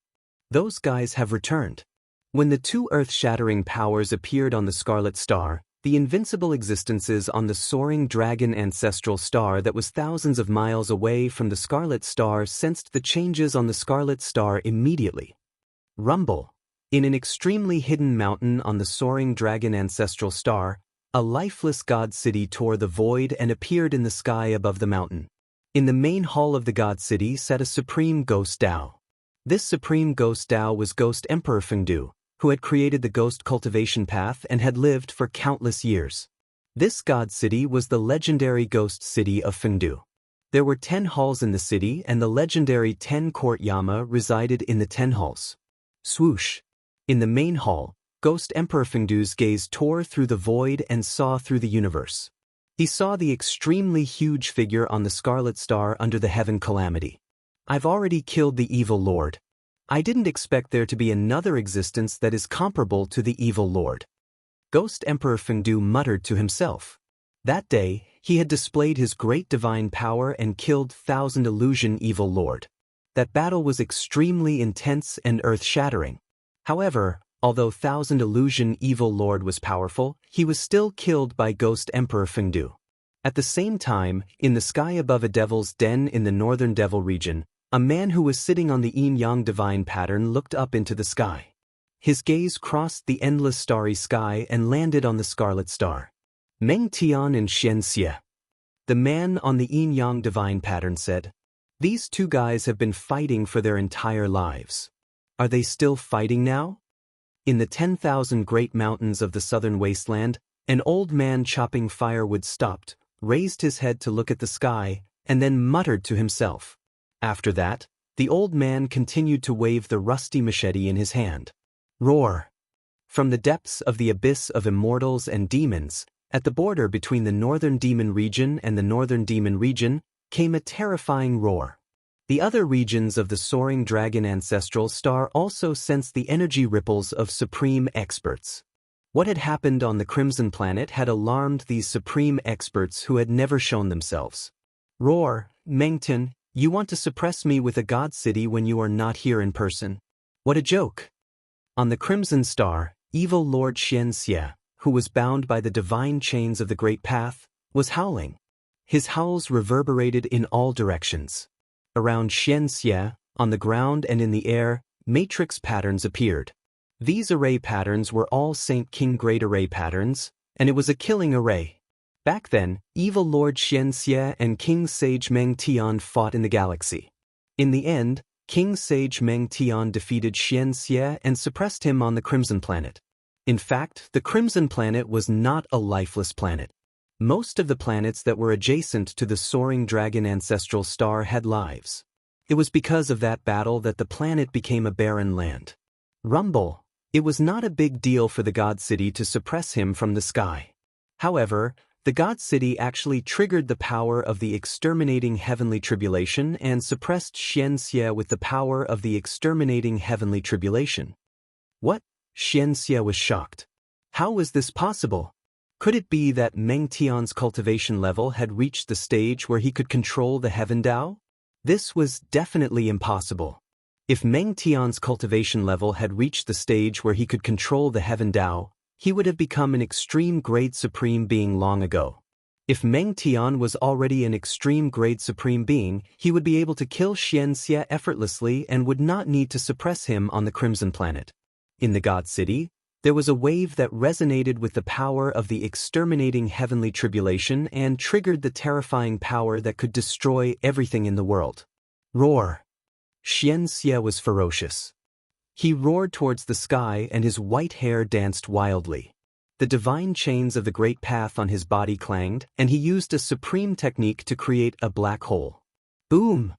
Those guys have returned. When the two earth-shattering powers appeared on the Scarlet Star, the invincible existences on the soaring dragon ancestral star that was thousands of miles away from the Scarlet Star sensed the changes on the Scarlet Star immediately. Rumble. In an extremely hidden mountain on the soaring dragon ancestral star, a lifeless god city tore the void and appeared in the sky above the mountain. In the main hall of the god city sat a supreme ghost Tao. This supreme ghost Tao was Ghost Emperor Fengdu, who had created the ghost cultivation path and had lived for countless years. This god city was the legendary ghost city of Fengdu. There were 10 halls in the city, and the legendary 10-court Yama resided in the 10 halls. Swoosh! In the main hall, Ghost Emperor Fengdu's gaze tore through the void and saw through the universe. He saw the extremely huge figure on the Scarlet Star under the heaven calamity. I've already killed the evil lord. I didn't expect there to be another existence that is comparable to the evil lord. Ghost Emperor Fengdu muttered to himself. That day, he had displayed his great divine power and killed Thousand Illusion Evil Lord. That battle was extremely intense and earth-shattering. However, although Thousand Illusion Evil Lord was powerful, he was still killed by Ghost Emperor Fengdu. At the same time, in the sky above a devil's den in the northern devil region, a man who was sitting on the yin-yang divine pattern looked up into the sky. His gaze crossed the endless starry sky and landed on the Scarlet Star. Meng Tian and Xianxia. The man on the yin-yang divine pattern said, "These two guys have been fighting for their entire lives. Are they still fighting now?" In the 10,000 great mountains of the southern wasteland, an old man chopping firewood stopped, raised his head to look at the sky, and then muttered to himself. After that, The old man continued to wave the rusty machete in his hand. Roar! From the depths of the abyss of immortals and demons, at the border between the northern demon region and the northern demon region, came a terrifying roar. The other regions of the soaring dragon ancestral star also sensed the energy ripples of supreme experts. What had happened on the Crimson Planet had alarmed these supreme experts who had never shown themselves. Roar, Mengtian, you want to suppress me with a god city when you are not here in person? What a joke! On the Crimson Star, evil Lord Xianxia, who was bound by the divine chains of the Great Path, was howling. His howls reverberated in all directions. Around Xianxia, on the ground and in the air, matrix patterns appeared. These array patterns were all Saint King Great Array patterns, and it was a killing array. Back then, evil Lord Xianxia and King Sage Meng Tian fought in the galaxy. In the end, King Sage Meng Tian defeated Xianxia and suppressed him on the Crimson Planet. In fact, the Crimson Planet was not a lifeless planet. Most of the planets that were adjacent to the soaring dragon ancestral star had lives. It was because of that battle that the planet became a barren land. Rumble. It was not a big deal for the God City to suppress him from the sky. However, the God City actually triggered the power of the exterminating heavenly tribulation and suppressed Xianxia with the power of the exterminating heavenly tribulation. What? Xianxia was shocked. How was this possible? Could it be that Meng Tian's cultivation level had reached the stage where he could control the Heaven Dao? This was definitely impossible. If Meng Tian's cultivation level had reached the stage where he could control the Heaven Dao, he would have become an extreme grade supreme being long ago. If Meng Tian was already an extreme grade supreme being, he would be able to kill Xianxia effortlessly and would not need to suppress him on the Crimson Planet. In the God City, there was a wave that resonated with the power of the exterminating heavenly tribulation and triggered the terrifying power that could destroy everything in the world. Roar! Xianxia was ferocious. He roared towards the sky and his white hair danced wildly. The divine chains of the Great Path on his body clanged, and he used a supreme technique to create a black hole. Boom!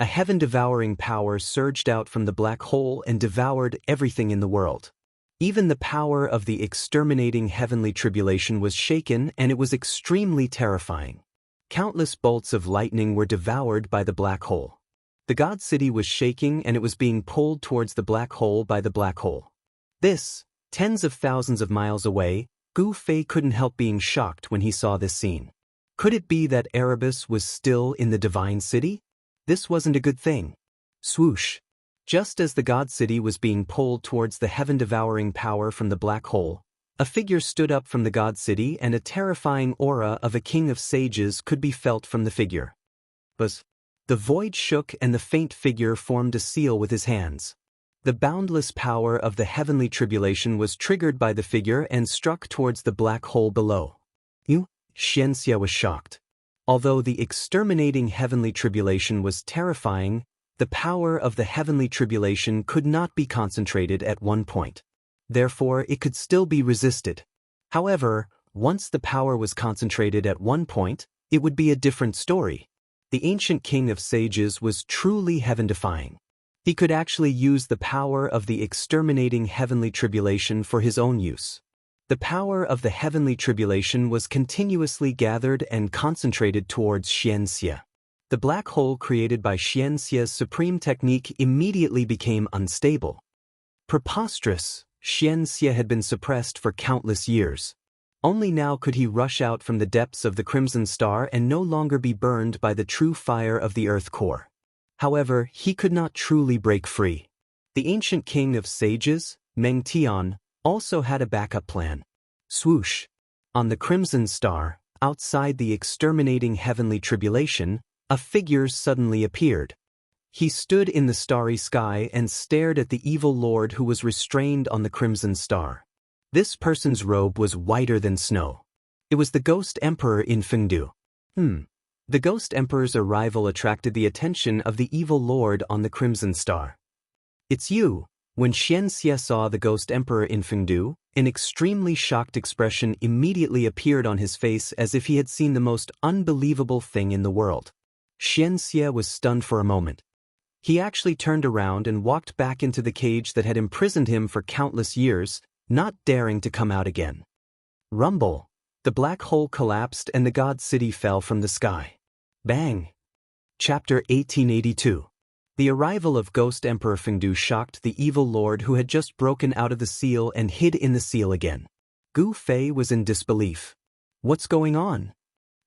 A heaven-devouring power surged out from the black hole and devoured everything in the world. Even the power of the exterminating heavenly tribulation was shaken, and it was extremely terrifying. Countless bolts of lightning were devoured by the black hole. The God City was shaking and it was being pulled towards the black hole by the black hole. This, tens of thousands of miles away, Gu Fei couldn't help being shocked when he saw this scene. Could it be that Erebus was still in the Divine City? This wasn't a good thing. Swoosh! Just as the God City was being pulled towards the heaven-devouring power from the black hole, a figure stood up from the God City and a terrifying aura of a king of sages could be felt from the figure. Buzz! The void shook and the faint figure formed a seal with his hands. The boundless power of the heavenly tribulation was triggered by the figure and struck towards the black hole below. Xianxia was shocked. Although the exterminating heavenly tribulation was terrifying, the power of the heavenly tribulation could not be concentrated at one point. Therefore, it could still be resisted. However, once the power was concentrated at one point, it would be a different story. The ancient king of sages was truly heaven-defying. He could actually use the power of the exterminating heavenly tribulation for his own use. The power of the heavenly tribulation was continuously gathered and concentrated towards Xianxia. The black hole created by Xianxia's supreme technique immediately became unstable. Preposterous! Xianxia had been suppressed for countless years. Only now could he rush out from the depths of the Crimson Star and no longer be burned by the true fire of the Earth core. However, he could not truly break free. The ancient king of sages, Meng Tian, also had a backup plan. Swoosh! On the Crimson Star, outside the exterminating heavenly tribulation, a figure suddenly appeared. He stood in the starry sky and stared at the evil lord who was restrained on the Crimson Star. This person's robe was whiter than snow. It was the Ghost Emperor in Fengdu. The Ghost Emperor's arrival attracted the attention of the evil lord on the Crimson Star. It's you! When Xianxia saw the Ghost Emperor in Fengdu, an extremely shocked expression immediately appeared on his face as if he had seen the most unbelievable thing in the world. Xianxia was stunned for a moment. He actually turned around and walked back into the cage that had imprisoned him for countless years, not daring to come out again. Rumble. The black hole collapsed and the god city fell from the sky. Bang. Chapter 1882. The arrival of Ghost Emperor Fengdu shocked the evil lord who had just broken out of the seal and hid in the seal again. Gu Fei was in disbelief. What's going on?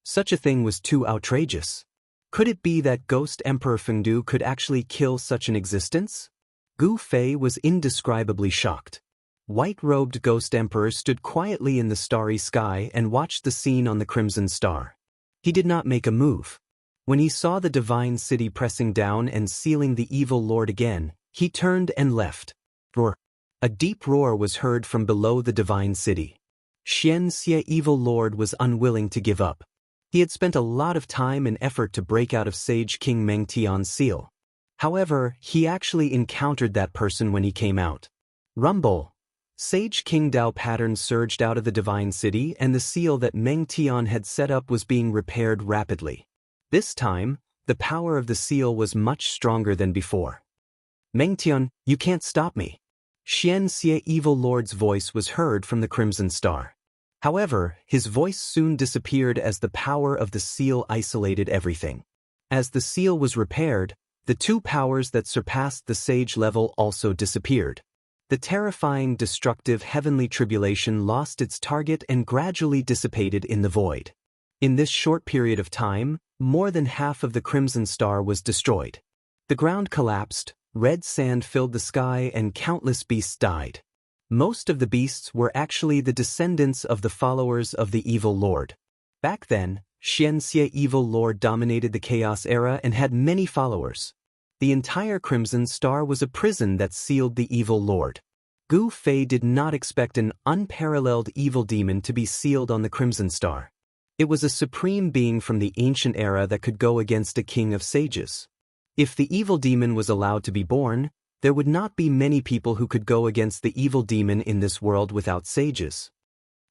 Such a thing was too outrageous. Could it be that Ghost Emperor Fengdu could actually kill such an existence? Gu Fei was indescribably shocked. White-robed Ghost Emperor stood quietly in the starry sky and watched the scene on the Crimson Star. He did not make a move. When he saw the divine city pressing down and sealing the evil lord again, he turned and left. Roar. A deep roar was heard from below the divine city. Xianxia evil lord was unwilling to give up. He had spent a lot of time and effort to break out of Sage King Meng Tian's seal. However, he actually encountered that person when he came out. Rumble. Sage King Dao pattern surged out of the divine city and the seal that Meng Tian had set up was being repaired rapidly. This time, the power of the seal was much stronger than before. Meng Tian, you can't stop me. Xianxia evil lord's voice was heard from the Crimson Star. However, his voice soon disappeared as the power of the seal isolated everything. As the seal was repaired, the two powers that surpassed the sage level also disappeared. The terrifying, destructive heavenly tribulation lost its target and gradually dissipated in the void. In this short period of time, more than half of the Crimson Star was destroyed. The ground collapsed, red sand filled the sky and countless beasts died. Most of the beasts were actually the descendants of the followers of the evil lord. Back then, Xianxia evil lord dominated the Chaos era and had many followers. The entire Crimson Star was a prison that sealed the evil lord. Gu Fei did not expect an unparalleled evil demon to be sealed on the Crimson Star. It was a supreme being from the ancient era that could go against a king of sages. If the evil demon was allowed to be born, there would not be many people who could go against the evil demon in this world without sages.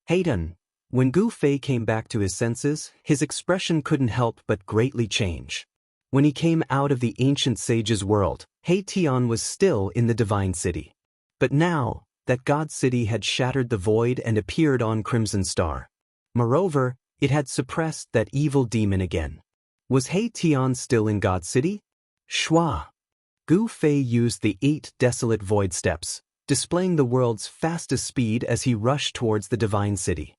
Hayden. When Gu Fei came back to his senses, his expression couldn't help but greatly change. When he came out of the ancient sage's world, He Tian was still in the divine city. But now, that god city had shattered the void and appeared on Crimson Star. Moreover, it had suppressed that evil demon again. Was He Tian still in God City? Shua. Gu Fei used the 8 desolate void steps, displaying the world's fastest speed as he rushed towards the divine city.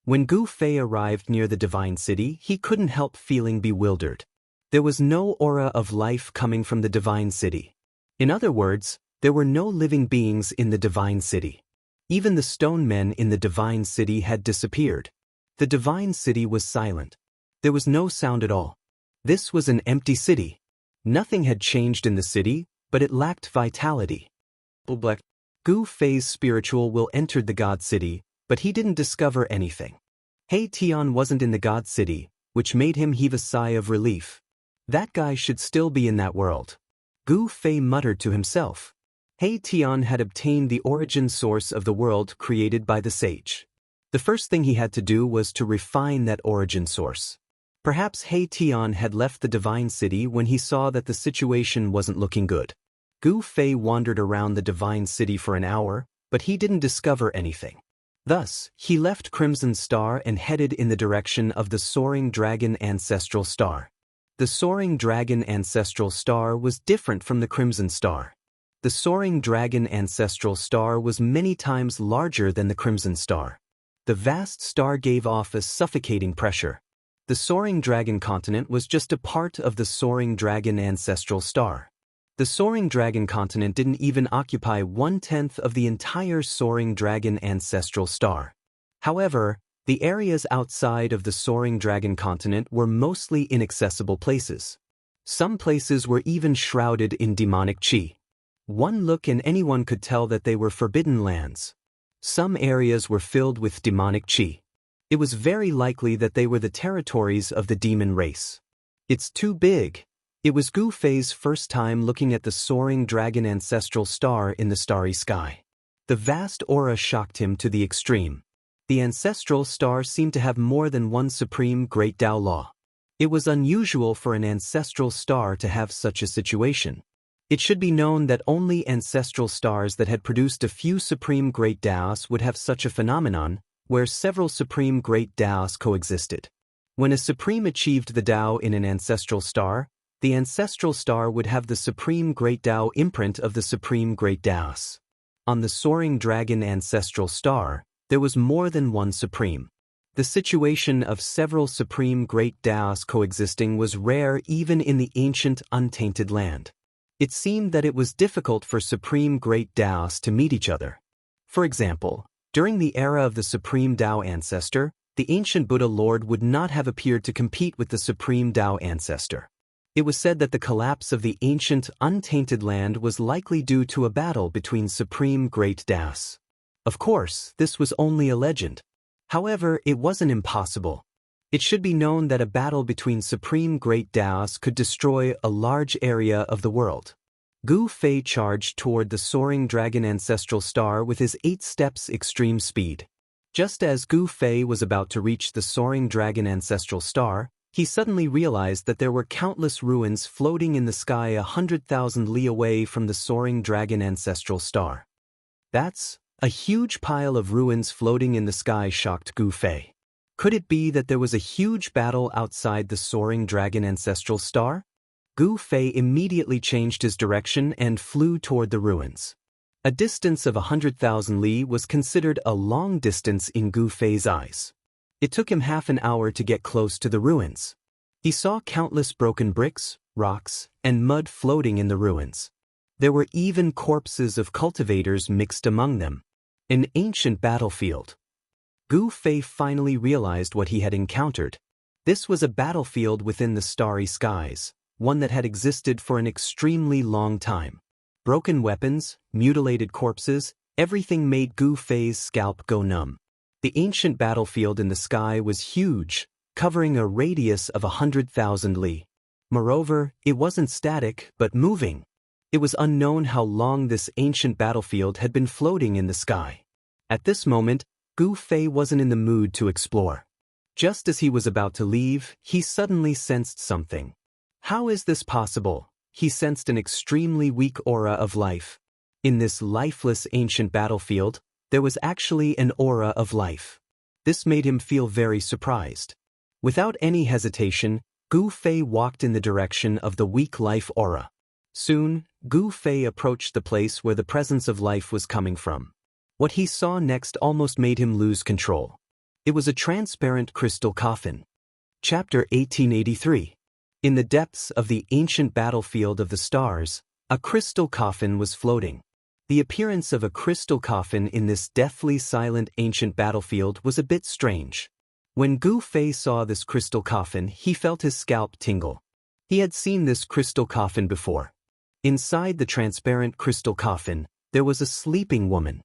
When Gu Fei arrived near the divine city, he couldn't help feeling bewildered. There was no aura of life coming from the divine city. In other words, there were no living beings in the divine city. Even the stone men in the divine city had disappeared. The divine city was silent. There was no sound at all. This was an empty city. Nothing had changed in the city, but it lacked vitality. Gu Fei's spiritual will entered the god city, but he didn't discover anything. He Tian wasn't in the god city, which made him heave a sigh of relief. That guy should still be in that world. Gu Fei muttered to himself. He Tian had obtained the origin source of the world created by the sage. The first thing he had to do was to refine that origin source. Perhaps He Tian had left the divine city when he saw that the situation wasn't looking good. Gu Fei wandered around the divine city for an hour, but he didn't discover anything. Thus, he left Crimson Star and headed in the direction of the Soaring Dragon Ancestral Star. The Soaring Dragon Ancestral Star was different from the Crimson Star. The Soaring Dragon Ancestral Star was many times larger than the Crimson Star. The vast star gave off a suffocating pressure. The Soaring Dragon continent was just a part of the Soaring Dragon Ancestral Star. The Soaring Dragon continent didn't even occupy 1/10 of the entire Soaring Dragon Ancestral Star. However, the areas outside of the Soaring Dragon continent were mostly inaccessible places. Some places were even shrouded in demonic qi. One look and anyone could tell that they were forbidden lands. Some areas were filled with demonic qi. It was very likely that they were the territories of the demon race. It's too big. It was Gu Fei's first time looking at the Soaring Dragon Ancestral Star in the starry sky. The vast aura shocked him to the extreme. The Ancestral Star seemed to have more than one supreme great Tao law. It was unusual for an ancestral star to have such a situation. It should be known that only ancestral stars that had produced a few supreme great Daos would have such a phenomenon, where several supreme great Daos coexisted. When a supreme achieved the Dao in an ancestral star, the ancestral star would have the supreme great Dao imprint of the supreme great Daos. On the soaring dragon ancestral star, there was more than one supreme. The situation of several supreme great Daos coexisting was rare even in the ancient untainted land. It seemed that it was difficult for supreme great Daos to meet each other. For example, during the era of the supreme Dao ancestor, the ancient Buddha Lord would not have appeared to compete with the supreme Dao ancestor. It was said that the collapse of the ancient untainted land was likely due to a battle between supreme great Daos. Of course, this was only a legend. However, it wasn't impossible. It should be known that a battle between supreme great Daos could destroy a large area of the world. Gu Fei charged toward the soaring dragon ancestral star with his 8 steps extreme speed. Just as Gu Fei was about to reach the soaring dragon ancestral star, he suddenly realized that there were countless ruins floating in the sky 100,000 li away from the soaring dragon ancestral star. That's a huge pile of ruins floating in the sky shocked Gu Fei. Could it be that there was a huge battle outside the soaring dragon ancestral star? Gu Fei immediately changed his direction and flew toward the ruins. A distance of 100,000 li was considered a long distance in Gu Fei's eyes. It took him half an hour to get close to the ruins. He saw countless broken bricks, rocks, and mud floating in the ruins. There were even corpses of cultivators mixed among them. An ancient battlefield. Gu Fei finally realized what he had encountered. This was a battlefield within the starry skies, one that had existed for an extremely long time. Broken weapons, mutilated corpses, everything made Gu Fei's scalp go numb. The ancient battlefield in the sky was huge, covering a radius of 100,000 li. Moreover, it wasn't static, but moving. It was unknown how long this ancient battlefield had been floating in the sky. At this moment, Gu Fei wasn't in the mood to explore. Just as he was about to leave, he suddenly sensed something. How is this possible? He sensed an extremely weak aura of life. In this lifeless ancient battlefield, there was actually an aura of life. This made him feel very surprised. Without any hesitation, Gu Fei walked in the direction of the weak life aura. Soon, Gu Fei approached the place where the presence of life was coming from. What he saw next almost made him lose control. It was a transparent crystal coffin. Chapter 1883. In the depths of the ancient battlefield of the stars, a crystal coffin was floating. The appearance of a crystal coffin in this deathly silent ancient battlefield was a bit strange. When Gu Fei saw this crystal coffin, he felt his scalp tingle. He had seen this crystal coffin before. Inside the transparent crystal coffin, there was a sleeping woman.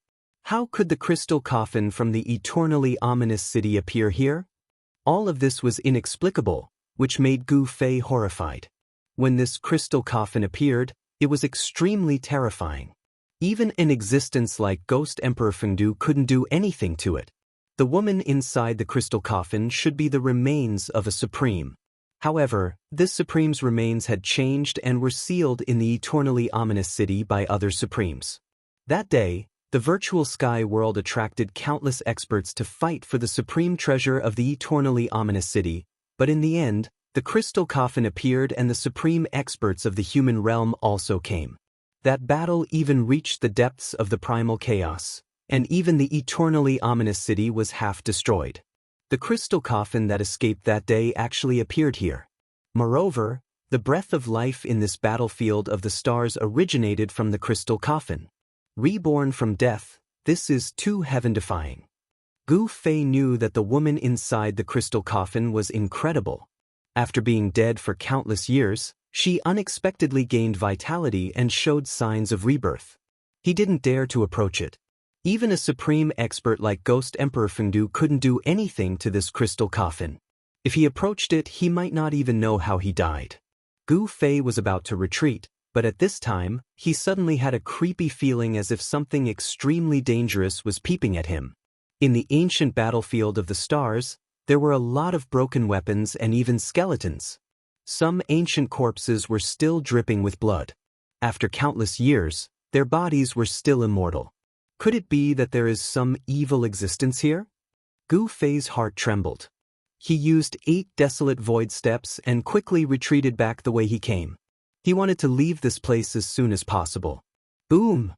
How could the crystal coffin from the eternally ominous city appear here? All of this was inexplicable, which made Gu Fei horrified. When this crystal coffin appeared, it was extremely terrifying. Even an existence like Ghost Emperor Fengdu couldn't do anything to it. The woman inside the crystal coffin should be the remains of a supreme. However, this supreme's remains had changed and were sealed in the eternally ominous city by other supremes. That day, the virtual sky world attracted countless experts to fight for the supreme treasure of the eternally ominous city, but in the end, the crystal coffin appeared and the supreme experts of the human realm also came. That battle even reached the depths of the primal chaos, and even the eternally ominous city was half destroyed. The crystal coffin that escaped that day actually appeared here. Moreover, the breath of life in this battlefield of the stars originated from the crystal coffin. Reborn from death, this is too heaven-defying. Gu Fei knew that the woman inside the crystal coffin was incredible. After being dead for countless years, she unexpectedly gained vitality and showed signs of rebirth. He didn't dare to approach it. Even a supreme expert like Ghost Emperor Fengdu couldn't do anything to this crystal coffin. If he approached it, he might not even know how he died. Gu Fei was about to retreat, but at this time, he suddenly had a creepy feeling as if something extremely dangerous was peeping at him. In the ancient battlefield of the stars, There were a lot of broken weapons and even skeletons. Some ancient corpses were still dripping with blood. After countless years, their bodies were still immortal. Could it be that there is some evil existence here? Gu Fei's heart trembled. He used 8 desolate void steps and quickly retreated back the way he came. He wanted to leave this place as soon as possible. Boom!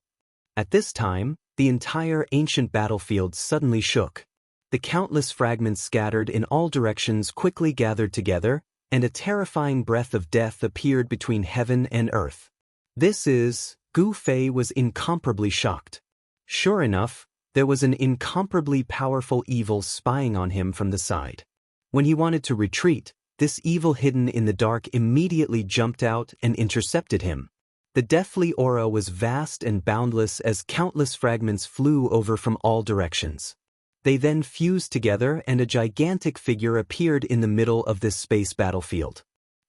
At this time, the entire ancient battlefield suddenly shook. The countless fragments scattered in all directions quickly gathered together, and a terrifying breath of death appeared between heaven and earth. Gu Fei was incomparably shocked. Sure enough, there was an incomparably powerful evil spying on him from the side. When he wanted to retreat, this evil hidden in the dark immediately jumped out and intercepted him. The deathly aura was vast and boundless as countless fragments flew over from all directions. They then fused together and a gigantic figure appeared in the middle of this space battlefield.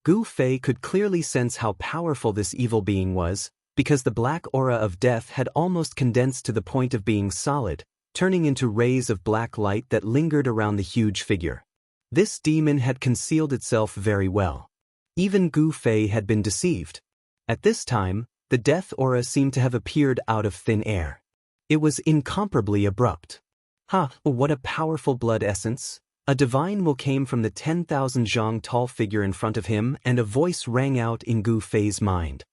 Gu Fei could clearly sense how powerful this evil being was, because the black aura of death had almost condensed to the point of being solid, turning into rays of black light that lingered around the huge figure. This demon had concealed itself very well. Even Gu Fei had been deceived. At this time, the death aura seemed to have appeared out of thin air. It was incomparably abrupt. What a powerful blood essence! A divine will came from the 10,000 zhang tall figure in front of him, and a voice rang out in Gu Fei's mind.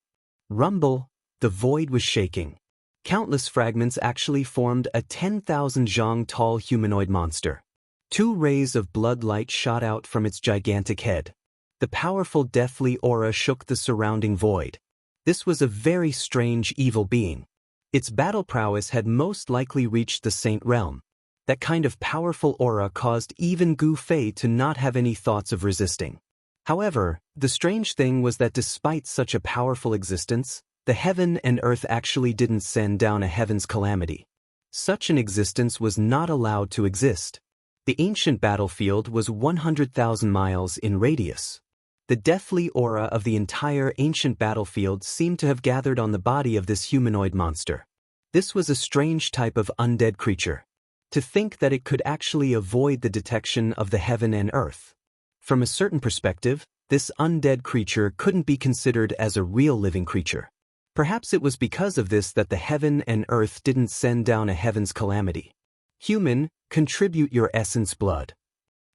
Rumble! The void was shaking. Countless fragments actually formed a 10,000 zhang tall humanoid monster. 2 rays of blood light shot out from its gigantic head. The powerful deathly aura shook the surrounding void. This was a very strange evil being. Its battle prowess had most likely reached the Saint realm. That kind of powerful aura caused even Gu Fei to not have any thoughts of resisting. However, the strange thing was that despite such a powerful existence, the heaven and earth actually didn't send down a heaven's calamity. Such an existence was not allowed to exist. The ancient battlefield was 100,000 miles in radius. The deathly aura of the entire ancient battlefield seemed to have gathered on the body of this humanoid monster. This was a strange type of undead creature. To think that it could actually avoid the detection of the heaven and earth. From a certain perspective, this undead creature couldn't be considered as a real living creature. Perhaps it was because of this that the heaven and earth didn't send down a heaven's calamity. Human, contribute your essence blood.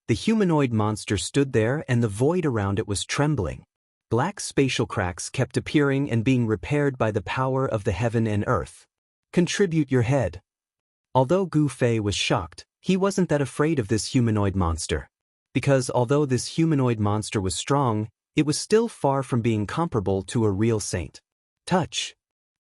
The humanoid monster stood there and the void around it was trembling. Black spatial cracks kept appearing and being repaired by the power of the heaven and earth. Contribute your head. Although Gu Fei was shocked, he wasn't that afraid of this humanoid monster. Because although this humanoid monster was strong, it was still far from being comparable to a real saint. Touch.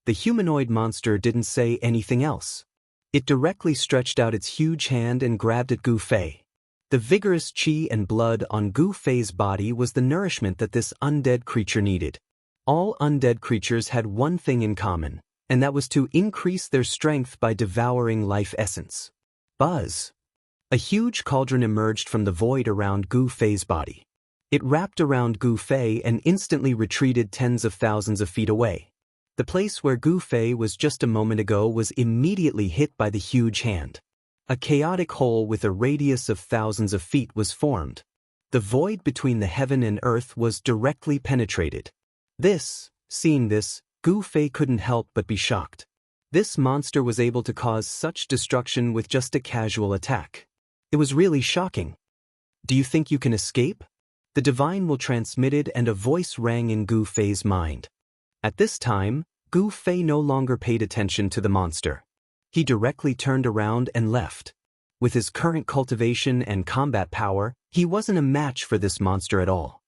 The humanoid monster didn't say anything else. It directly stretched out its huge hand and grabbed at Gu Fei. The vigorous qi and blood on Gu Fei's body was the nourishment that this undead creature needed. All undead creatures had one thing in common, and that was to increase their strength by devouring life essence. Buzz. A huge cauldron emerged from the void around Gu Fei's body. It wrapped around Gu Fei and instantly retreated tens of thousands of feet away. The place where Gu Fei was just a moment ago was immediately hit by the huge hand. A chaotic hole with a radius of thousands of feet was formed. The void between the heaven and earth was directly penetrated. Seeing this, Gu Fei couldn't help but be shocked. This monster was able to cause such destruction with just a casual attack. It was really shocking. Do you think you can escape? The divine will transmitted and a voice rang in Gu Fei's mind. At this time, Gu Fei no longer paid attention to the monster. He directly turned around and left. With his current cultivation and combat power, he wasn't a match for this monster at all.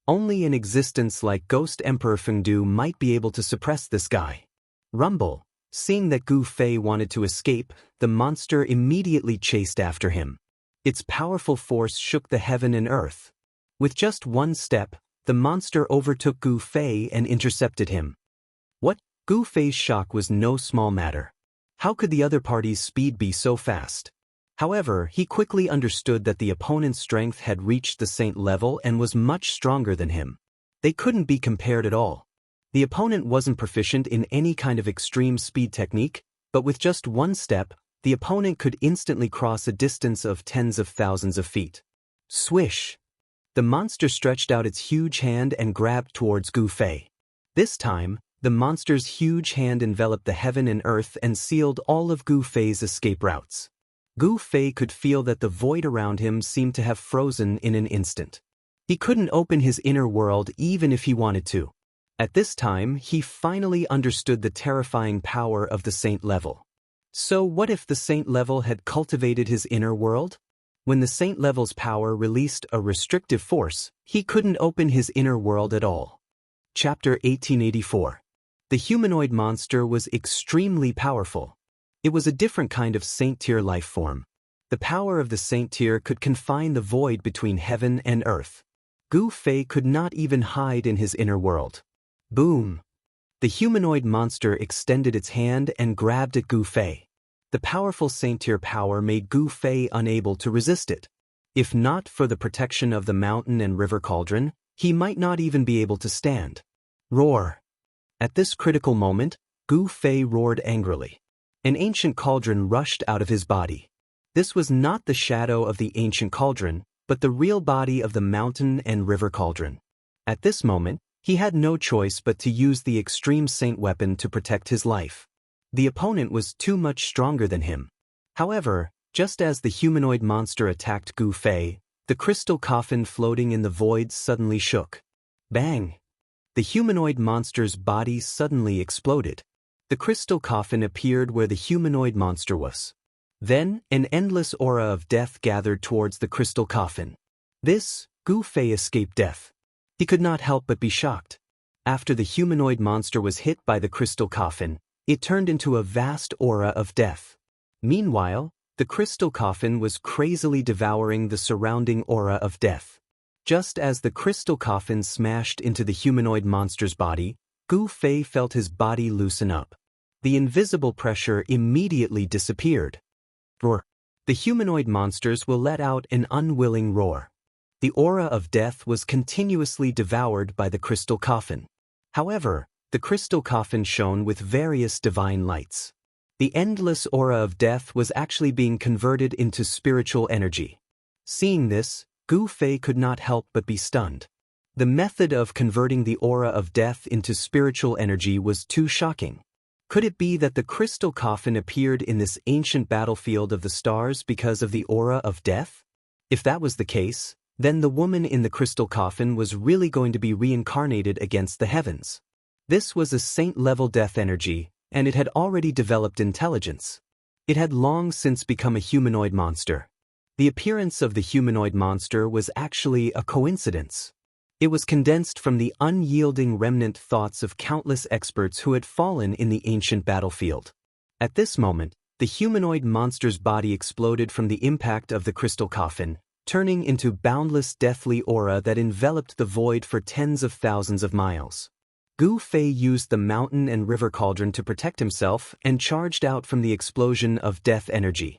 Only an existence like Ghost Emperor Fengdu might be able to suppress this guy. Rumble. Seeing that Gu Fei wanted to escape, the monster immediately chased after him. Its powerful force shook the heaven and earth. With just one step, the monster overtook Gu Fei and intercepted him. What? Gu Fei's shock was no small matter. How could the other party's speed be so fast? However, he quickly understood that the opponent's strength had reached the saint level and was much stronger than him. They couldn't be compared at all. The opponent wasn't proficient in any kind of extreme speed technique, but with just one step, the opponent could instantly cross a distance of tens of thousands of feet. Swish! The monster stretched out its huge hand and grabbed towards Gu Fei. This time, the monster's huge hand enveloped the heaven and earth and sealed all of Gu Fei's escape routes. Gu Fei could feel that the void around him seemed to have frozen in an instant. He couldn't open his inner world even if he wanted to. At this time, he finally understood the terrifying power of the saint level. So what if the saint level had cultivated his inner world? When the saint level's power released a restrictive force, he couldn't open his inner world at all. Chapter 1884. The humanoid monster was extremely powerful. It was a different kind of saint-tier life form. The power of the saint-tier could confine the void between heaven and earth. Gu Fei could not even hide in his inner world. Boom! The humanoid monster extended its hand and grabbed at Gu Fei. The powerful saint-tier power made Gu Fei unable to resist it. If not for the protection of the mountain and river cauldron, he might not even be able to stand. Roar! At this critical moment, Gu Fei roared angrily. An ancient cauldron rushed out of his body. This was not the shadow of the ancient cauldron, but the real body of the mountain and river cauldron. At this moment, he had no choice but to use the extreme saint weapon to protect his life. The opponent was too much stronger than him. However, just as the humanoid monster attacked Gu Fei, the crystal coffin floating in the void suddenly shook. Bang! The humanoid monster's body suddenly exploded. The crystal coffin appeared where the humanoid monster was. Then, an endless aura of death gathered towards the crystal coffin. This, Gu Fei escaped death. He could not help but be shocked. After the humanoid monster was hit by the crystal coffin, it turned into a vast aura of death. Meanwhile, the crystal coffin was crazily devouring the surrounding aura of death. Just as the crystal coffin smashed into the humanoid monster's body, Gu Fei felt his body loosen up. The invisible pressure immediately disappeared. Roar! The humanoid monsters will let out an unwilling roar. The aura of death was continuously devoured by the crystal coffin. However, the crystal coffin shone with various divine lights. The endless aura of death was actually being converted into spiritual energy. Seeing this, Gu Fei could not help but be stunned. The method of converting the aura of death into spiritual energy was too shocking. Could it be that the crystal coffin appeared in this ancient battlefield of the stars because of the aura of death? If that was the case, then the woman in the crystal coffin was really going to be reincarnated against the heavens. This was a saint-level death energy, and it had already developed intelligence. It had long since become a humanoid monster. The appearance of the humanoid monster was actually a coincidence. It was condensed from the unyielding remnant thoughts of countless experts who had fallen in the ancient battlefield. At this moment, the humanoid monster's body exploded from the impact of the crystal coffin, turning into boundless deathly aura that enveloped the void for tens of thousands of miles. Gu Fei used the mountain and river cauldron to protect himself and charged out from the explosion of death energy.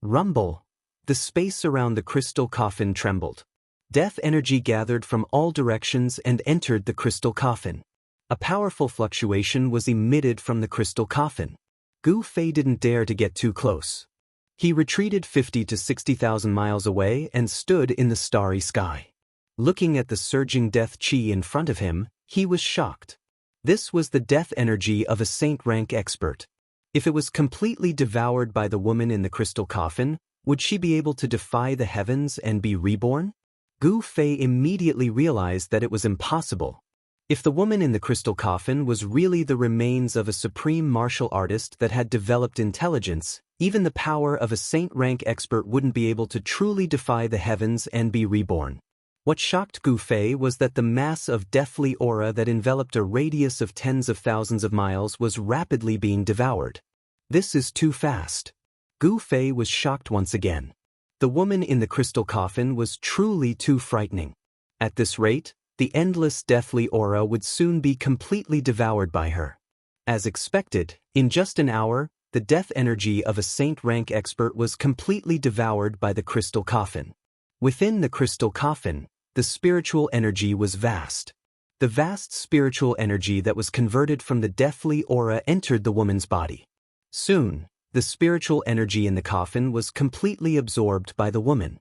Rumble! The space around the crystal coffin trembled. Death energy gathered from all directions and entered the crystal coffin. A powerful fluctuation was emitted from the crystal coffin. Gu Fei didn't dare to get too close. He retreated 50 to 60,000 miles away and stood in the starry sky. Looking at the surging death chi in front of him, he was shocked. This was the death energy of a saint-rank expert. If it was completely devoured by the woman in the crystal coffin, would she be able to defy the heavens and be reborn? Gu Fei immediately realized that it was impossible. If the woman in the crystal coffin was really the remains of a supreme martial artist that had developed intelligence, even the power of a saint-rank expert wouldn't be able to truly defy the heavens and be reborn. What shocked Gu Fei was that the mass of deathly aura that enveloped a radius of tens of thousands of miles was rapidly being devoured. This is too fast. Gu Fei was shocked once again. The woman in the crystal coffin was truly too frightening. At this rate, the endless deathly aura would soon be completely devoured by her. As expected, in just an hour, the death energy of a saint-rank expert was completely devoured by the crystal coffin. Within the crystal coffin, the spiritual energy was vast. The vast spiritual energy that was converted from the deathly aura entered the woman's body. Soon, the spiritual energy in the coffin was completely absorbed by the woman.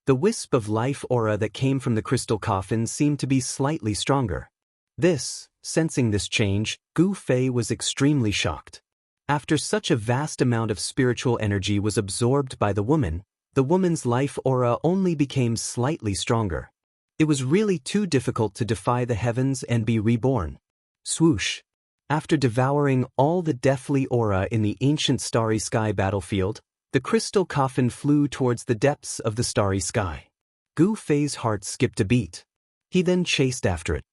The wisp of life aura that came from the crystal coffin seemed to be slightly stronger. Sensing this change, Gu Fei was extremely shocked. After such a vast amount of spiritual energy was absorbed by the woman's life aura only became slightly stronger. It was really too difficult to defy the heavens and be reborn. Swoosh! After devouring all the deathly aura in the ancient starry sky battlefield, the crystal coffin flew towards the depths of the starry sky. Gu Fei's heart skipped a beat. He then chased after it.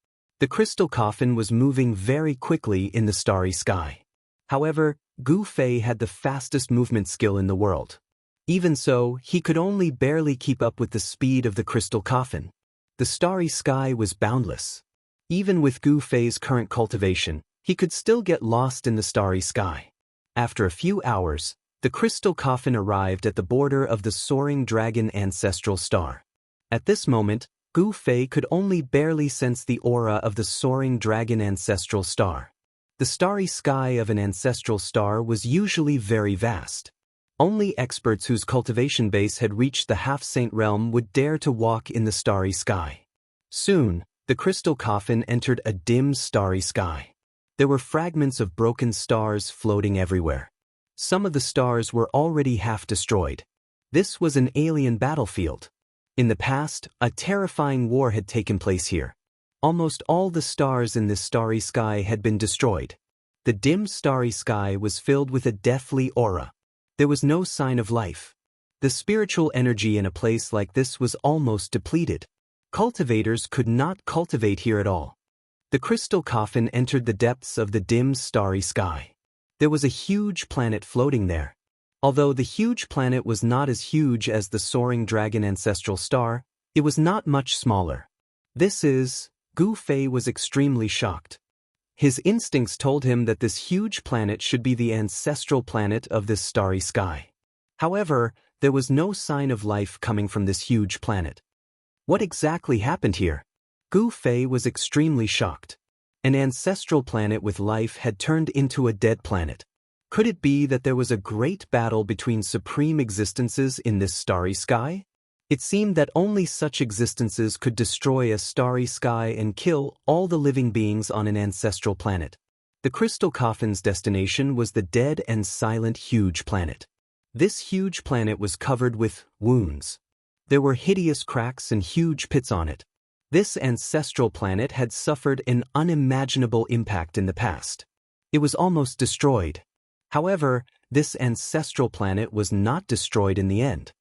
The crystal coffin was moving very quickly in the starry sky. However, Gu Fei had the fastest movement skill in the world. Even so, he could only barely keep up with the speed of the crystal coffin. The starry sky was boundless. Even with Gu Fei's current cultivation, he could still get lost in the starry sky. After a few hours, the crystal coffin arrived at the border of the soaring dragon ancestral star. At this moment, Gu Fei could only barely sense the aura of the soaring dragon ancestral star. The starry sky of an ancestral star was usually very vast. Only experts whose cultivation base had reached the half-saint realm would dare to walk in the starry sky. Soon, the crystal coffin entered a dim starry sky. There were fragments of broken stars floating everywhere. Some of the stars were already half destroyed. This was an alien battlefield. In the past, a terrifying war had taken place here. Almost all the stars in this starry sky had been destroyed. The dim starry sky was filled with a deathly aura. There was no sign of life. The spiritual energy in a place like this was almost depleted. Cultivators could not cultivate here at all. The crystal coffin entered the depths of the dim starry sky. There was a huge planet floating there. Although the huge planet was not as huge as the soaring dragon ancestral star, it was not much smaller. Gu Fei was extremely shocked. His instincts told him that this huge planet should be the ancestral planet of this starry sky. However, there was no sign of life coming from this huge planet. What exactly happened here? Gu Fei was extremely shocked. An ancestral planet with life had turned into a dead planet. Could it be that there was a great battle between supreme existences in this starry sky? It seemed that only such existences could destroy a starry sky and kill all the living beings on an ancestral planet. The crystal coffin's destination was the dead and silent huge planet. This huge planet was covered with wounds. There were hideous cracks and huge pits on it. This ancestral planet had suffered an unimaginable impact in the past. It was almost destroyed. However, this ancestral planet was not destroyed in the end.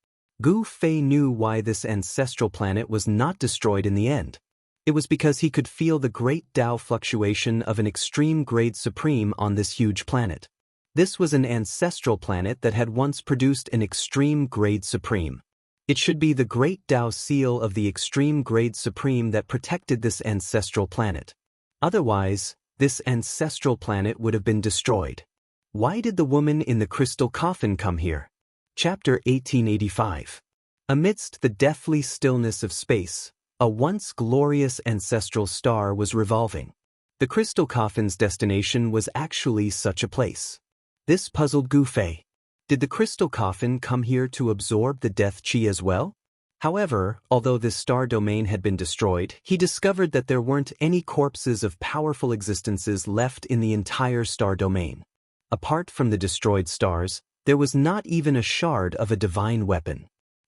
Gu Fei knew why this ancestral planet was not destroyed in the end. It was because he could feel the great Tao fluctuation of an extreme grade supreme on this huge planet. This was an ancestral planet that had once produced an extreme grade supreme. It should be the great Tao seal of the extreme grade supreme that protected this ancestral planet. Otherwise, this ancestral planet would have been destroyed. Why did the woman in the crystal coffin come here? Chapter 1885. Amidst the deathly stillness of space, a once glorious ancestral star was revolving. The crystal coffin's destination was actually such a place. This puzzled Gu Fei. Did the crystal coffin come here to absorb the death chi as well? However, although this star domain had been destroyed, he discovered that there weren't any corpses of powerful existences left in the entire star domain. Apart from the destroyed stars, there was not even a shard of a divine weapon.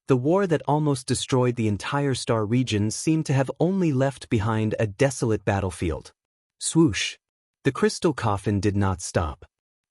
The war that almost destroyed the entire star region seemed to have only left behind a desolate battlefield. Swoosh! The crystal coffin did not stop.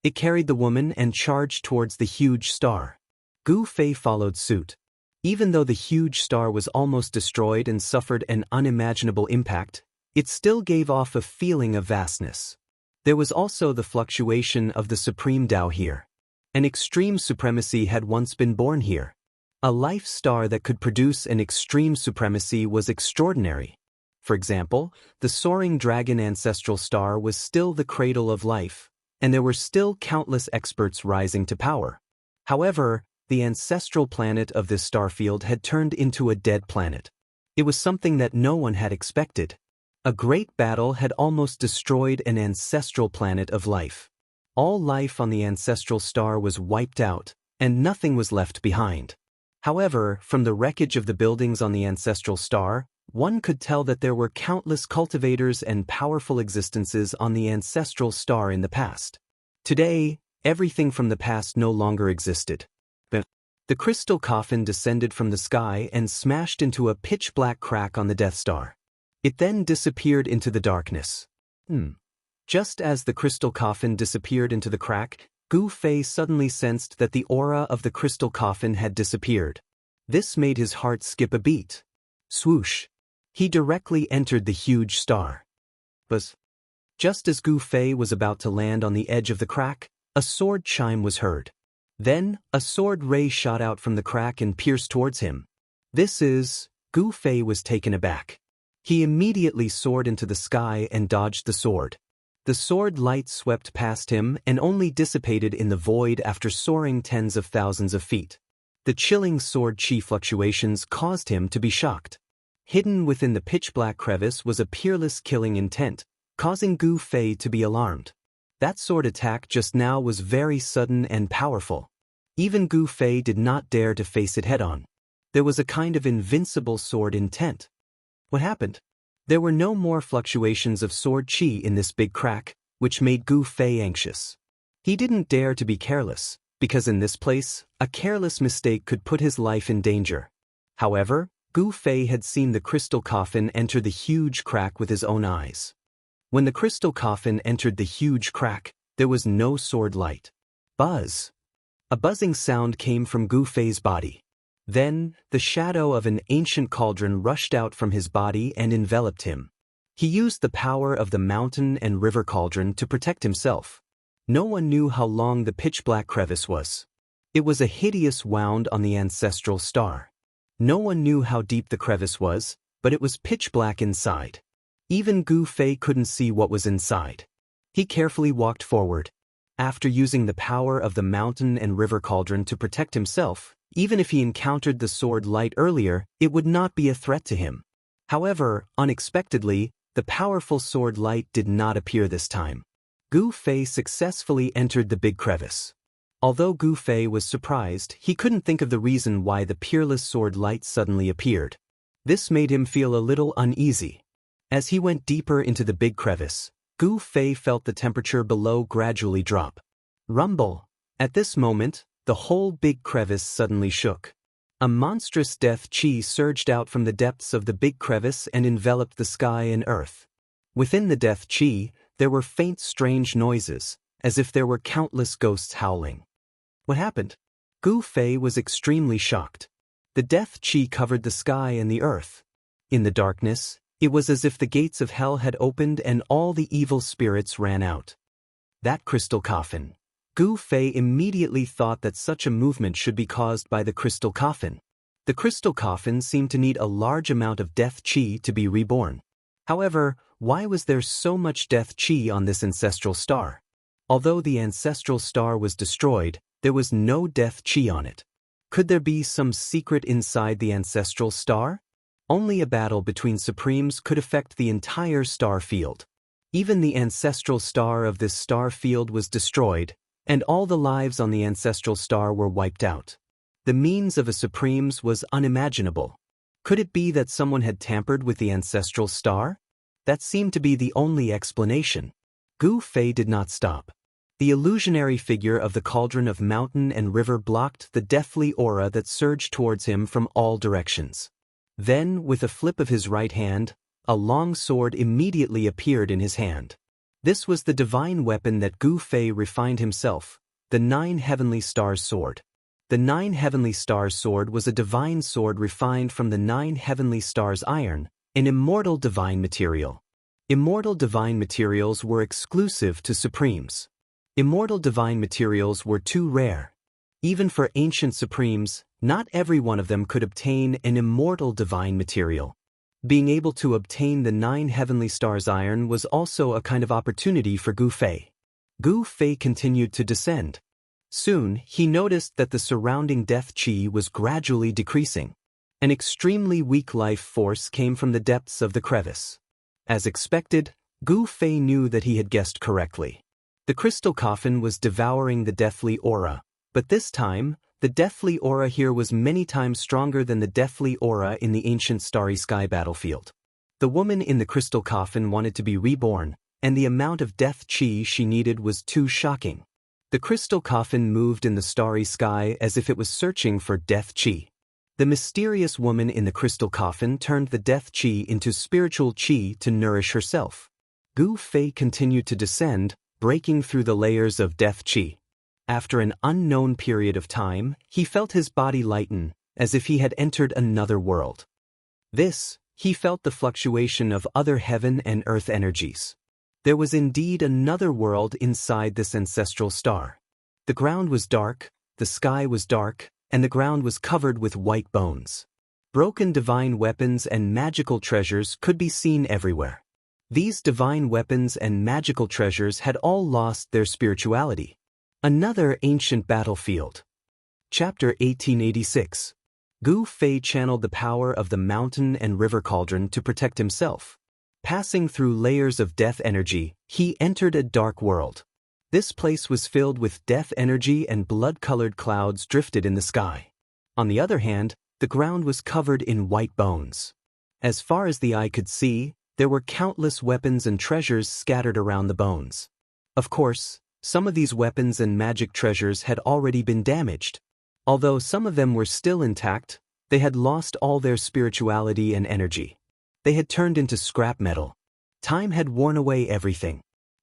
It carried the woman and charged towards the huge star. Gu Fei followed suit. Even though the huge star was almost destroyed and suffered an unimaginable impact, it still gave off a feeling of vastness. There was also the fluctuation of the supreme Tao here. An extreme supremacy had once been born here. A life star that could produce an extreme supremacy was extraordinary. For example, the soaring dragon ancestral star was still the cradle of life, and there were still countless experts rising to power. However, the ancestral planet of this starfield had turned into a dead planet. It was something that no one had expected. A great battle had almost destroyed an ancestral planet of life. All life on the ancestral star was wiped out, and nothing was left behind. However, from the wreckage of the buildings on the ancestral star, one could tell that there were countless cultivators and powerful existences on the ancestral star in the past. Today, everything from the past no longer existed. The crystal coffin descended from the sky and smashed into a pitch-black crack on the Death Star. It then disappeared into the darkness. Just as the crystal coffin disappeared into the crack, Gu Fei suddenly sensed that the aura of the crystal coffin had disappeared. This made his heart skip a beat. Swoosh! He directly entered the huge star. But just as Gu Fei was about to land on the edge of the crack, a sword chime was heard. Then, a sword ray shot out from the crack and pierced towards him. Gu Fei was taken aback. He immediately soared into the sky and dodged the sword. The sword light swept past him and only dissipated in the void after soaring tens of thousands of feet. The chilling sword chi fluctuations caused him to be shocked. Hidden within the pitch-black crevice was a peerless killing intent, causing Gu Fei to be alarmed. That sword attack just now was very sudden and powerful. Even Gu Fei did not dare to face it head-on. There was a kind of invincible sword intent. What happened? There were no more fluctuations of sword chi in this big crack, which made Gu Fei anxious. He didn't dare to be careless, because in this place, a careless mistake could put his life in danger. However, Gu Fei had seen the crystal coffin enter the huge crack with his own eyes. When the crystal coffin entered the huge crack, there was no sword light. Buzz! A buzzing sound came from Gu Fei's body. Then, the shadow of an ancient cauldron rushed out from his body and enveloped him. He used the power of the mountain and river cauldron to protect himself. No one knew how long the pitch-black crevice was. It was a hideous wound on the ancestral star. No one knew how deep the crevice was, but it was pitch-black inside. Even Gu Fei couldn't see what was inside. He carefully walked forward. After using the power of the mountain and river cauldron to protect himself, even if he encountered the sword light earlier, it would not be a threat to him. However, unexpectedly, the powerful sword light did not appear this time. Gu Fei successfully entered the big crevice. Although Gu Fei was surprised, he couldn't think of the reason why the peerless sword light suddenly appeared. This made him feel a little uneasy. As he went deeper into the big crevice, Gu Fei felt the temperature below gradually drop. Rumble! At this moment, the whole big crevice suddenly shook. A monstrous death chi surged out from the depths of the big crevice and enveloped the sky and earth. Within the death chi, there were faint strange noises, as if there were countless ghosts howling. What happened? Gu Fei was extremely shocked. The death chi covered the sky and the earth. In the darkness, it was as if the gates of hell had opened and all the evil spirits ran out. That crystal coffin. Gu Fei immediately thought that such a movement should be caused by the crystal coffin. The crystal coffin seemed to need a large amount of death chi to be reborn. However, why was there so much death chi on this ancestral star? Although the ancestral star was destroyed, there was no death chi on it. Could there be some secret inside the ancestral star? Only a battle between supremes could affect the entire star field. Even the ancestral star of this star field was destroyed, and all the lives on the ancestral star were wiped out. The means of a supremes was unimaginable. Could it be that someone had tampered with the ancestral star? That seemed to be the only explanation. Gu Fei did not stop. The illusionary figure of the cauldron of mountain and river blocked the deathly aura that surged towards him from all directions. Then, with a flip of his right hand, a long sword immediately appeared in his hand. This was the divine weapon that Gu Fei refined himself, the 9 Heavenly Stars sword. The 9 Heavenly Stars sword was a divine sword refined from the 9 Heavenly Stars iron, an immortal divine material. Immortal divine materials were exclusive to supremes. Immortal divine materials were too rare. Even for ancient supremes, not every one of them could obtain an immortal divine material. Being able to obtain the 9 Heavenly Stars iron was also a kind of opportunity for Gu Fei. Gu Fei continued to descend. Soon, he noticed that the surrounding death chi was gradually decreasing. An extremely weak life force came from the depths of the crevice. As expected, Gu Fei knew that he had guessed correctly. The crystal coffin was devouring the deathly aura, but this time, The deathly aura here was many times stronger than the deathly aura in the ancient Starry Sky battlefield. The woman in the crystal coffin wanted to be reborn, and the amount of death chi she needed was too shocking. The crystal coffin moved in the starry sky as if it was searching for death chi. The mysterious woman in the crystal coffin turned the death chi into spiritual chi to nourish herself. Gu Fei continued to descend, breaking through the layers of death chi. After an unknown period of time, he felt his body lighten, as if he had entered another world. He felt the fluctuation of other heaven and earth energies. There was indeed another world inside this ancestral star. The ground was dark, the sky was dark, and the ground was covered with white bones. Broken divine weapons and magical treasures could be seen everywhere. These divine weapons and magical treasures had all lost their spirituality. Another ancient battlefield. Chapter 1886. Gu Fei channeled the power of the mountain and river cauldron to protect himself. Passing through layers of death energy, he entered a dark world. This place was filled with death energy and blood-colored clouds drifted in the sky. On the other hand, the ground was covered in white bones. As far as the eye could see, there were countless weapons and treasures scattered around the bones. Of course, some of these weapons and magic treasures had already been damaged. Although some of them were still intact, they had lost all their spirituality and energy. They had turned into scrap metal. Time had worn away everything.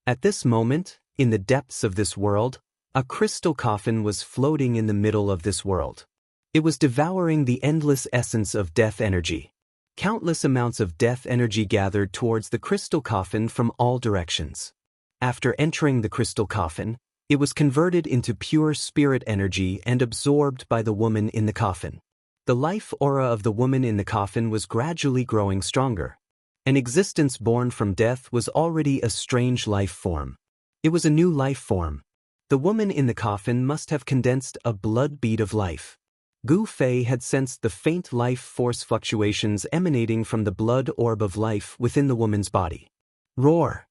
At this moment, in the depths of this world, a crystal coffin was floating in the middle of this world. It was devouring the endless essence of death energy. Countless amounts of death energy gathered towards the crystal coffin from all directions. After entering the crystal coffin, it was converted into pure spirit energy and absorbed by the woman in the coffin. The life aura of the woman in the coffin was gradually growing stronger. An existence born from death was already a strange life form. It was a new life form. The woman in the coffin must have condensed a blood bead of life. Gu Fei had sensed the faint life force fluctuations emanating from the blood orb of life within the woman's body. Roar!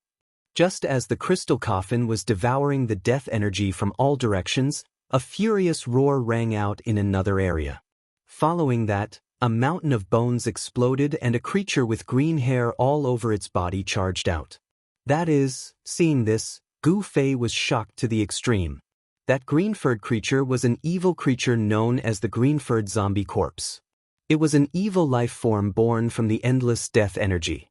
Just as the crystal coffin was devouring the death energy from all directions, a furious roar rang out in another area. Following that, a mountain of bones exploded and a creature with green hair all over its body charged out. That is, seeing this, Gu Fei was shocked to the extreme. That green-furred creature was an evil creature known as the green-furred zombie corpse. It was an evil life form born from the endless death energy.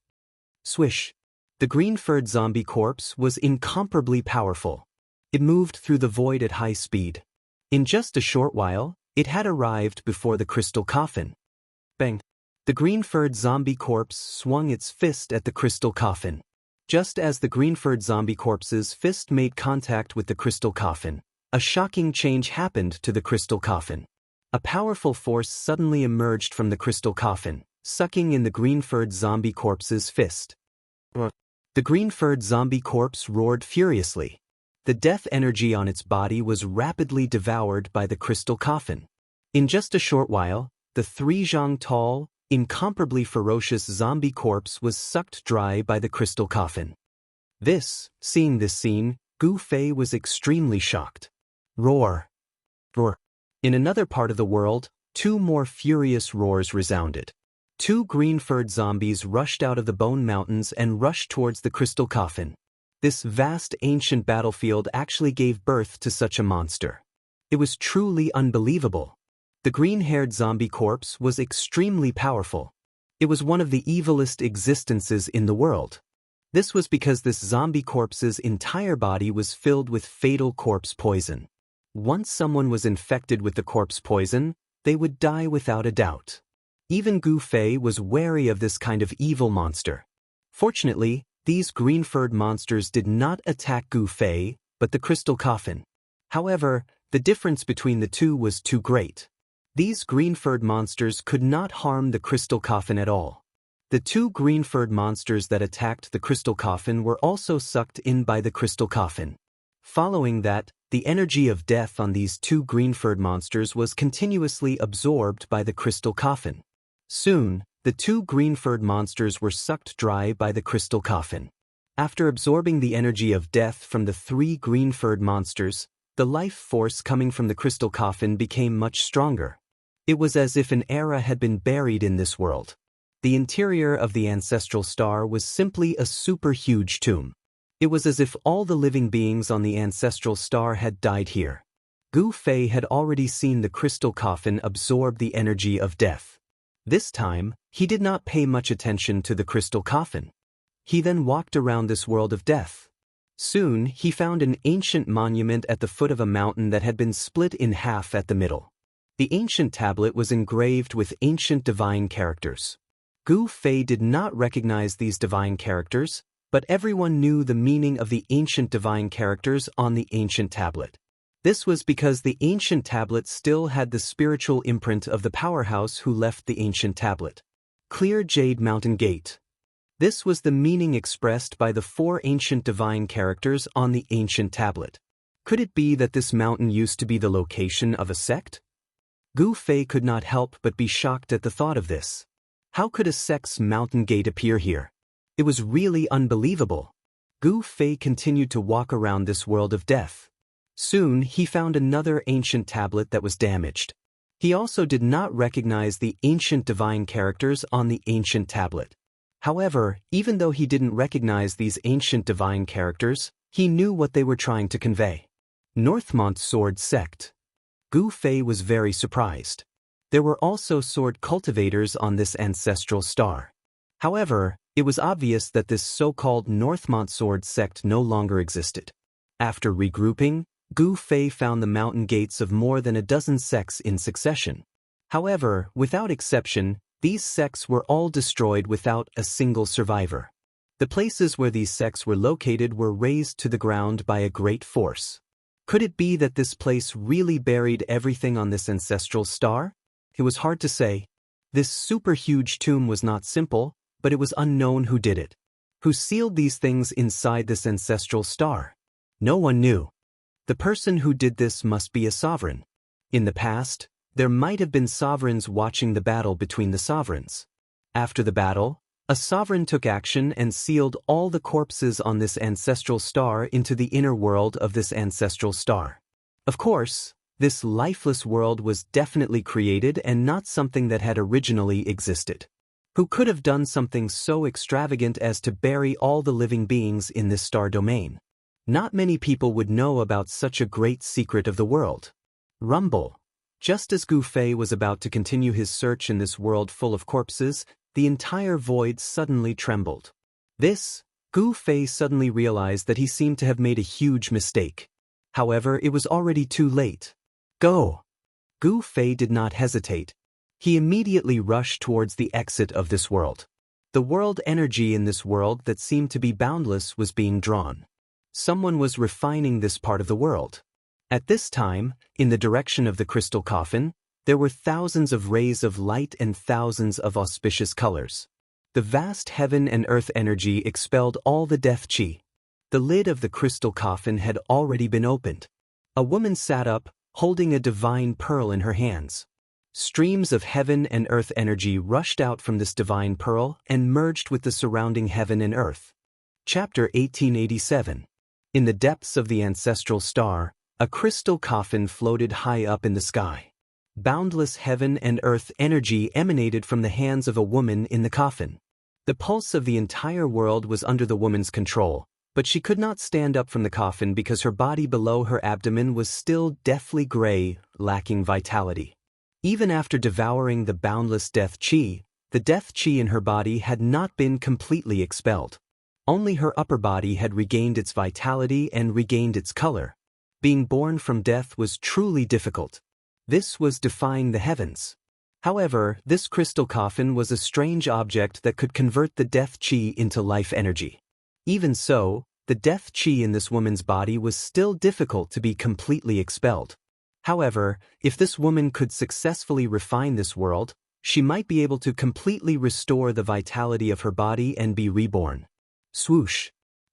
Swish! The green-furred zombie corpse was incomparably powerful. It moved through the void at high speed. In just a short while, it had arrived before the crystal coffin. Bang! The green-furred zombie corpse swung its fist at the crystal coffin. Just as the green-furred zombie corpse's fist made contact with the crystal coffin, a shocking change happened to the crystal coffin. A powerful force suddenly emerged from the crystal coffin, sucking in the green-furred zombie corpse's fist. The green-furred zombie corpse roared furiously. The death energy on its body was rapidly devoured by the crystal coffin. In just a short while, the 3 zhang tall, incomparably ferocious zombie corpse was sucked dry by the crystal coffin. Seeing this scene, Gu Fei was extremely shocked. Roar! Roar! In another part of the world, 2 more furious roars resounded. 2 green-furred zombies rushed out of the bone mountains and rushed towards the crystal coffin. This vast ancient battlefield actually gave birth to such a monster. It was truly unbelievable. The green-haired zombie corpse was extremely powerful. It was one of the evilest existences in the world. This was because this zombie corpse's entire body was filled with fatal corpse poison. Once someone was infected with the corpse poison, they would die without a doubt. Even Gu Fei was wary of this kind of evil monster. Fortunately, these green-furred monsters did not attack Gu Fei, but the crystal coffin. However, the difference between the two was too great. These green-furred monsters could not harm the crystal coffin at all. The 2 green-furred monsters that attacked the crystal coffin were also sucked in by the crystal coffin. Following that, the energy of death on these 2 green-furred monsters was continuously absorbed by the crystal coffin. Soon, the 2 green-furred monsters were sucked dry by the crystal coffin. After absorbing the energy of death from the 3 green-furred monsters, The life force coming from the crystal coffin became much stronger. It was as if an era had been buried in this world. The interior of the ancestral star was simply a super huge tomb. It was as if all the living beings on the ancestral star had died here. Gu Fei had already seen the crystal coffin absorb the energy of death. This time, he did not pay much attention to the crystal coffin. He then walked around this world of death. Soon, he found an ancient monument at the foot of a mountain that had been split in half at the middle. The ancient tablet was engraved with ancient divine characters. Gu Fei did not recognize these divine characters, but everyone knew the meaning of the ancient divine characters on the ancient tablet. This was because the ancient tablet still had the spiritual imprint of the powerhouse who left the ancient tablet. Clear Jade Mountain Gate. This was the meaning expressed by the 4 ancient divine characters on the ancient tablet. Could it be that this mountain used to be the location of a sect? Gu Fei could not help but be shocked at the thought of this. How could a sect's mountain gate appear here? It was really unbelievable. Gu Fei continued to walk around this world of death. Soon, he found another ancient tablet that was damaged. He also did not recognize the ancient divine characters on the ancient tablet. However, even though he didn't recognize these ancient divine characters, he knew what they were trying to convey. Northmont Sword Sect. Gu Fei was very surprised. There were also sword cultivators on this ancestral star. However, it was obvious that this so-called Northmont Sword sect no longer existed. After regrouping, Gu Fei found the mountain gates of more than a dozen sects in succession. However, without exception, these sects were all destroyed without a single survivor. The places where these sects were located were razed to the ground by a great force. Could it be that this place really buried everything on this ancestral star? It was hard to say. This super huge tomb was not simple, but it was unknown who did it. Who sealed these things inside this ancestral star? No one knew. The person who did this must be a sovereign. In the past, there might have been sovereigns watching the battle between the sovereigns. After the battle, a sovereign took action and sealed all the corpses on this ancestral star into the inner world of this ancestral star. Of course, this lifeless world was definitely created and not something that had originally existed. Who could have done something so extravagant as to bury all the living beings in this star domain? Not many people would know about such a great secret of the world. Rumble. Just as Gu Fei was about to continue his search in this world full of corpses, the entire void suddenly trembled. Gu Fei suddenly realized that he seemed to have made a huge mistake. However, it was already too late. Go! Gu Fei did not hesitate. He immediately rushed towards the exit of this world. The world energy in this world that seemed to be boundless was being drawn. Someone was refining this part of the world. At this time, in the direction of the crystal coffin, there were thousands of rays of light and thousands of auspicious colors. The vast heaven and earth energy expelled all the death chi. The lid of the crystal coffin had already been opened. A woman sat up, holding a divine pearl in her hands. Streams of heaven and earth energy rushed out from this divine pearl and merged with the surrounding heaven and earth. Chapter 1887. In the depths of the ancestral star, a crystal coffin floated high up in the sky. Boundless heaven and earth energy emanated from the hands of a woman in the coffin. The pulse of the entire world was under the woman's control, but she could not stand up from the coffin because her body below her abdomen was still deathly gray, lacking vitality. Even after devouring the boundless death chi, the death chi in her body had not been completely expelled. Only her upper body had regained its vitality and regained its color. Being born from death was truly difficult. This was defying the heavens. However, this crystal coffin was a strange object that could convert the death chi into life energy. Even so, the death chi in this woman's body was still difficult to be completely expelled. However, if this woman could successfully refine this world, she might be able to completely restore the vitality of her body and be reborn. Swoosh!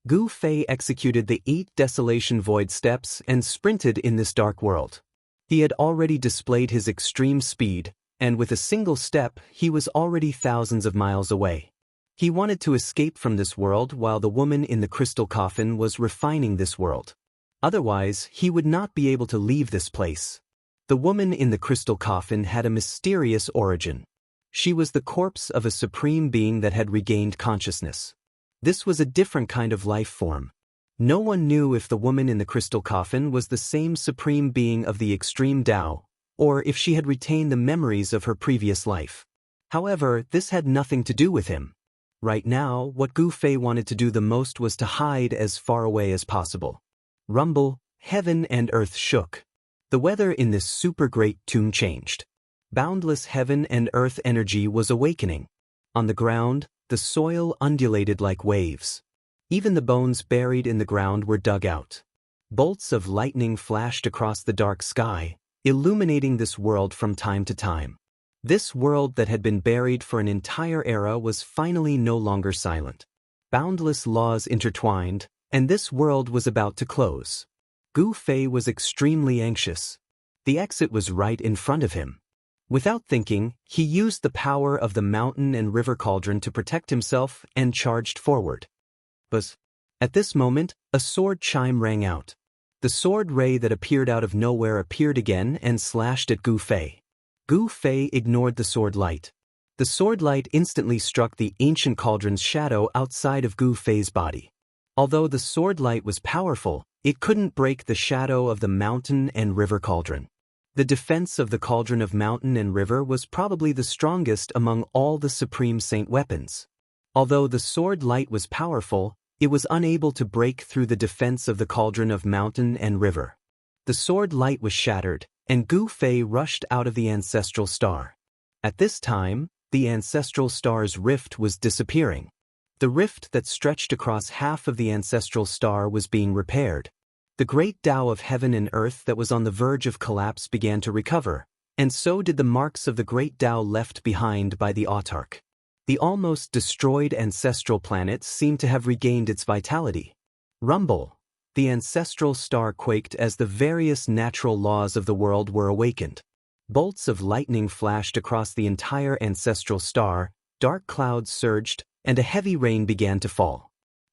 Gu Fei executed the 8 Desolation Void steps and sprinted in this dark world. He had already displayed his extreme speed, and with a single step, he was already thousands of miles away. He wanted to escape from this world while the woman in the crystal coffin was refining this world. Otherwise, he would not be able to leave this place. The woman in the crystal coffin had a mysterious origin. She was the corpse of a supreme being that had regained consciousness. This was a different kind of life form. No one knew if the woman in the crystal coffin was the same supreme being of the extreme Tao, or if she had retained the memories of her previous life. However, this had nothing to do with him. Right now, what Gu Fei wanted to do the most was to hide as far away as possible. Rumble, heaven and earth shook. The weather in this super great tomb changed. Boundless heaven and earth energy was awakening. On the ground, the soil undulated like waves. Even the bones buried in the ground were dug out. Bolts of lightning flashed across the dark sky, illuminating this world from time to time. This world that had been buried for an entire era was finally no longer silent. Boundless laws intertwined, and this world was about to close. Gu Fei was extremely anxious. The exit was right in front of him. Without thinking, he used the power of the mountain and river cauldron to protect himself and charged forward. But at this moment, a sword chime rang out. The sword ray that appeared out of nowhere appeared again and slashed at Gu Fei. Gu Fei ignored the sword light. The sword light instantly struck the ancient cauldron's shadow outside of Gu Fei's body. Although the sword light was powerful, it couldn't break the shadow of the mountain and river cauldron. The defense of the cauldron of mountain and river was probably the strongest among all the Supreme Saint weapons. Although the sword light was powerful, it was unable to break through the defense of the cauldron of mountain and river. The sword light was shattered, and Gu Fei rushed out of the ancestral star. At this time, the ancestral star's rift was disappearing. The rift that stretched across half of the ancestral star was being repaired. The great Tao of heaven and earth that was on the verge of collapse began to recover, and so did the marks of the great Tao left behind by the autarch. The almost destroyed ancestral planet seemed to have regained its vitality. Rumble. The ancestral star quaked as the various natural laws of the world were awakened. Bolts of lightning flashed across the entire ancestral star, dark clouds surged, and a heavy rain began to fall.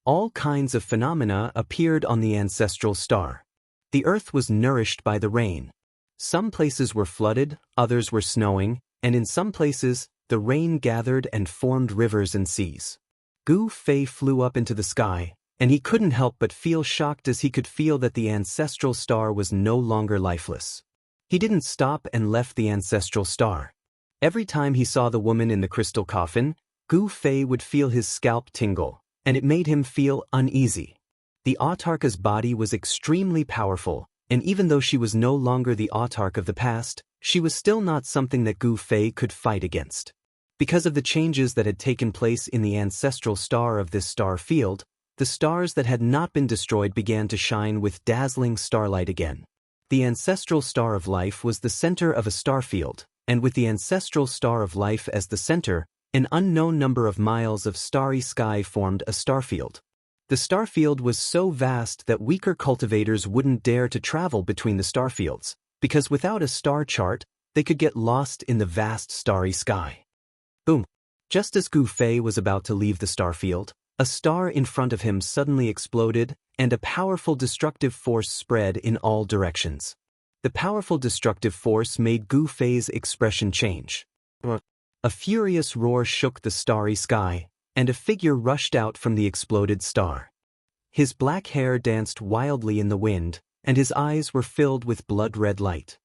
All kinds of phenomena appeared on the ancestral star. The earth was nourished by the rain. Some places were flooded, others were snowing, and in some places, the rain gathered and formed rivers and seas. Gu Fei flew up into the sky, and he couldn't help but feel shocked as he could feel that the ancestral star was no longer lifeless. He didn't stop and left the ancestral star. Every time he saw the woman in the crystal coffin, Gu Fei would feel his scalp tingle, and it made him feel uneasy. The autarch's body was extremely powerful, and even though she was no longer the autarch of the past, she was still not something that Gu Fei could fight against. Because of the changes that had taken place in the ancestral star of this star field, the stars that had not been destroyed began to shine with dazzling starlight again. The ancestral star of life was the center of a star field, and with the ancestral star of life as the center, an unknown number of miles of starry sky formed a starfield. The starfield was so vast that weaker cultivators wouldn't dare to travel between the starfields, because without a star chart, they could get lost in the vast starry sky. Boom! Just as Gu Fei was about to leave the starfield, a star in front of him suddenly exploded, and a powerful destructive force spread in all directions. The powerful destructive force made Gu Fei's expression change. A furious roar shook the starry sky, and a figure rushed out from the exploded star. His black hair danced wildly in the wind, and his eyes were filled with blood-red light.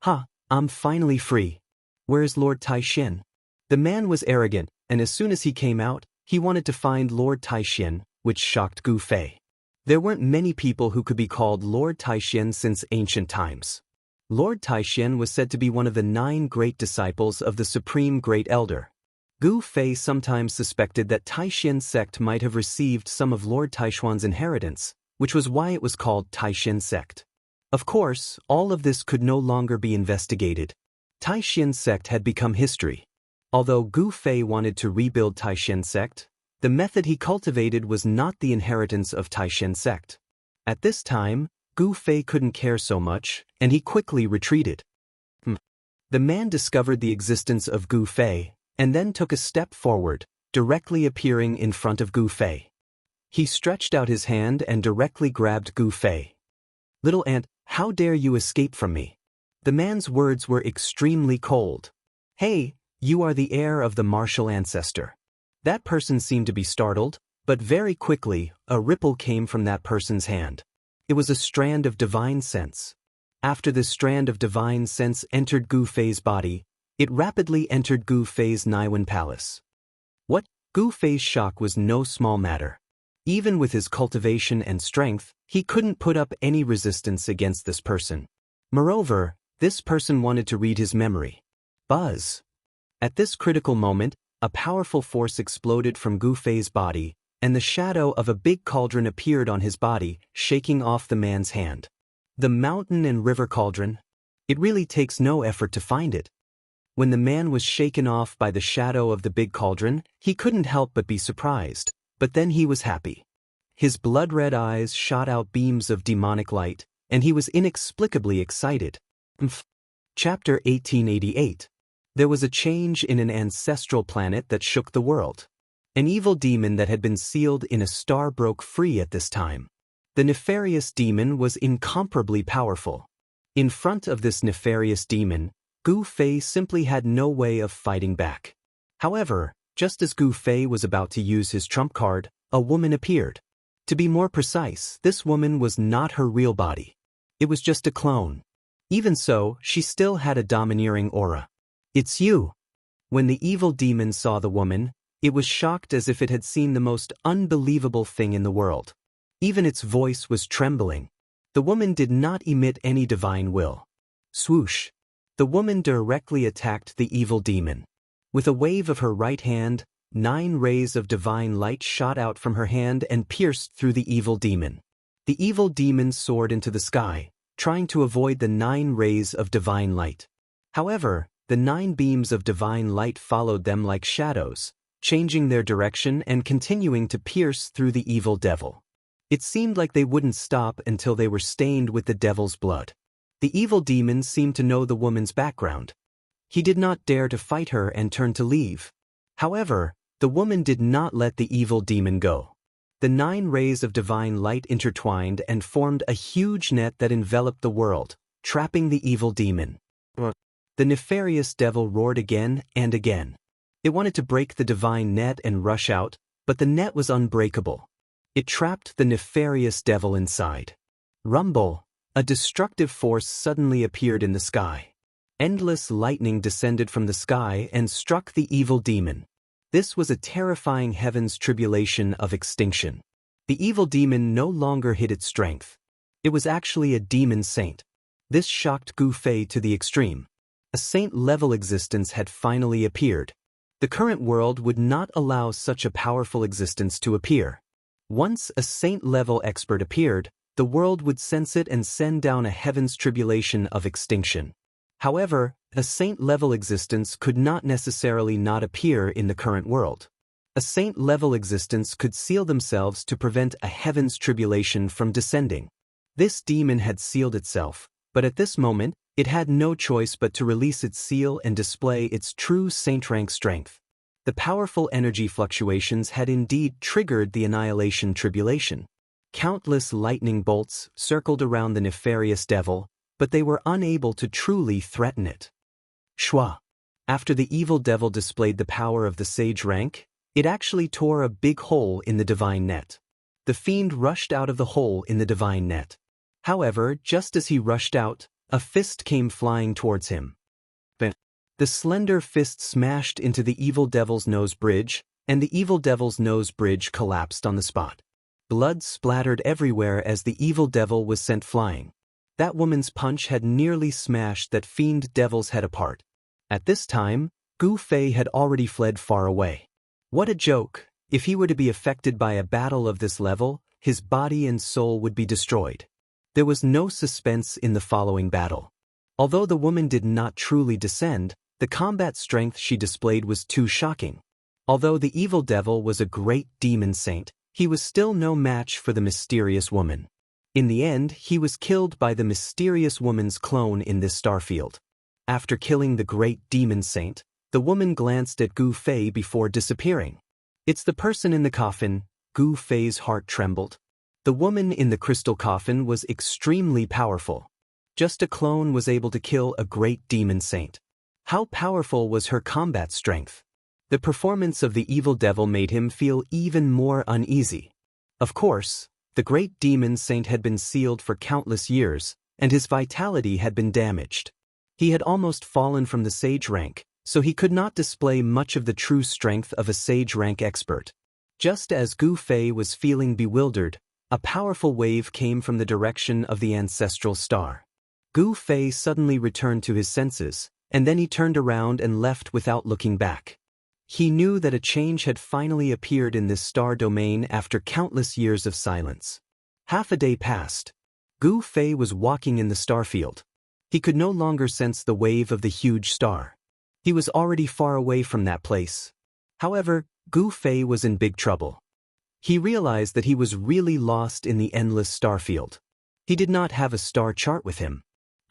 "Ha, I'm finally free. Where's Lord Taixin?" The man was arrogant, and as soon as he came out, he wanted to find Lord Taixin, which shocked Gu Fei. There weren't many people who could be called Lord Taixin since ancient times. Lord Taixin was said to be one of the 9 great disciples of the Supreme Great Elder. Gu Fei sometimes suspected that Taixin sect might have received some of Lord Taixuan's inheritance, which was why it was called Taixin sect. Of course, all of this could no longer be investigated. Taixin sect had become history. Although Gu Fei wanted to rebuild Taixin sect, the method he cultivated was not the inheritance of Taixin sect. At this time, Gu Fei couldn't care so much, and he quickly retreated. The man discovered the existence of Gu Fei, and then took a step forward, directly appearing in front of Gu Fei. He stretched out his hand and directly grabbed Gu Fei. Little ant, how dare you escape from me? The man's words were extremely cold. Hey, you are the heir of the martial ancestor. That person seemed to be startled, but very quickly, a ripple came from that person's hand. It was a strand of divine sense. After this strand of divine sense entered Gu Fei's body, it rapidly entered Gu Fei's Niwen palace. What? Gu Fei's shock was no small matter. Even with his cultivation and strength, he couldn't put up any resistance against this person. Moreover, this person wanted to read his memory. Buzz. At this critical moment, a powerful force exploded from Gu Fei's body, and the shadow of a big cauldron appeared on his body, shaking off the man's hand. The mountain and river cauldron? It really takes no effort to find it. When the man was shaken off by the shadow of the big cauldron, he couldn't help but be surprised, but then he was happy. His blood-red eyes shot out beams of demonic light, and he was inexplicably excited. Chapter 1888. There was a change in an ancestral planet that shook the world. An evil demon that had been sealed in a star broke free at this time. The nefarious demon was incomparably powerful. In front of this nefarious demon, Gu Fei simply had no way of fighting back. However, just as Gu Fei was about to use his trump card, a woman appeared. To be more precise, this woman was not her real body. It was just a clone. Even so, she still had a domineering aura. It's you. When the evil demon saw the woman, it was shocked as if it had seen the most unbelievable thing in the world. Even its voice was trembling. The woman did not emit any divine will. Swoosh. The woman directly attacked the evil demon. With a wave of her right hand, 9 rays of divine light shot out from her hand and pierced through the evil demon. The evil demon soared into the sky, trying to avoid the 9 rays of divine light. However, the 9 beams of divine light followed them like shadows, changing their direction and continuing to pierce through the evil devil. It seemed like they wouldn't stop until they were stained with the devil's blood. The evil demon seemed to know the woman's background. He did not dare to fight her and turned to leave. However, the woman did not let the evil demon go. The 9 rays of divine light intertwined and formed a huge net that enveloped the world, trapping the evil demon. The nefarious devil roared again and again. It wanted to break the divine net and rush out, but the net was unbreakable. It trapped the nefarious devil inside. Rumble! A destructive force suddenly appeared in the sky. Endless lightning descended from the sky and struck the evil demon. This was a terrifying heaven's tribulation of extinction. The evil demon no longer hid its strength. It was actually a demon saint. This shocked Gu Fei to the extreme. A saint-level existence had finally appeared. The current world would not allow such a powerful existence to appear. Once a saint-level expert appeared, the world would sense it and send down a heaven's tribulation of extinction. However, a saint-level existence could not necessarily not appear in the current world. A saint-level existence could seal themselves to prevent a heaven's tribulation from descending. This demon had sealed itself, but at this moment, it had no choice but to release its seal and display its true saint-rank strength. The powerful energy fluctuations had indeed triggered the annihilation tribulation. Countless lightning bolts circled around the nefarious devil, but they were unable to truly threaten it. Shwa. After the evil devil displayed the power of the sage rank, it actually tore a big hole in the divine net. The fiend rushed out of the hole in the divine net. However, just as he rushed out, a fist came flying towards him. The slender fist smashed into the evil devil's nose bridge, and the evil devil's nose bridge collapsed on the spot. Blood splattered everywhere as the evil devil was sent flying. That woman's punch had nearly smashed that fiend devil's head apart. At this time, Gu Fei had already fled far away. What a joke! If he were to be affected by a battle of this level, his body and soul would be destroyed. There was no suspense in the following battle. Although the woman did not truly descend, the combat strength she displayed was too shocking. Although the evil devil was a great demon saint, he was still no match for the mysterious woman. In the end, he was killed by the mysterious woman's clone in this starfield. After killing the great demon saint, the woman glanced at Gu Fei before disappearing. It's the person in the coffin. Gu Fei's heart trembled. The woman in the crystal coffin was extremely powerful. Just a clone was able to kill a great demon saint. How powerful was her combat strength? The performance of the evil devil made him feel even more uneasy. Of course, the great demon saint had been sealed for countless years, and his vitality had been damaged. He had almost fallen from the sage rank, so he could not display much of the true strength of a sage rank expert. Just as Gu Fei was feeling bewildered, a powerful wave came from the direction of the ancestral star. Gu Fei suddenly returned to his senses, and then he turned around and left without looking back. He knew that a change had finally appeared in this star domain after countless years of silence. Half a day passed. Gu Fei was walking in the starfield. He could no longer sense the wave of the huge star. He was already far away from that place. However, Gu Fei was in big trouble. He realized that he was really lost in the endless starfield. He did not have a star chart with him.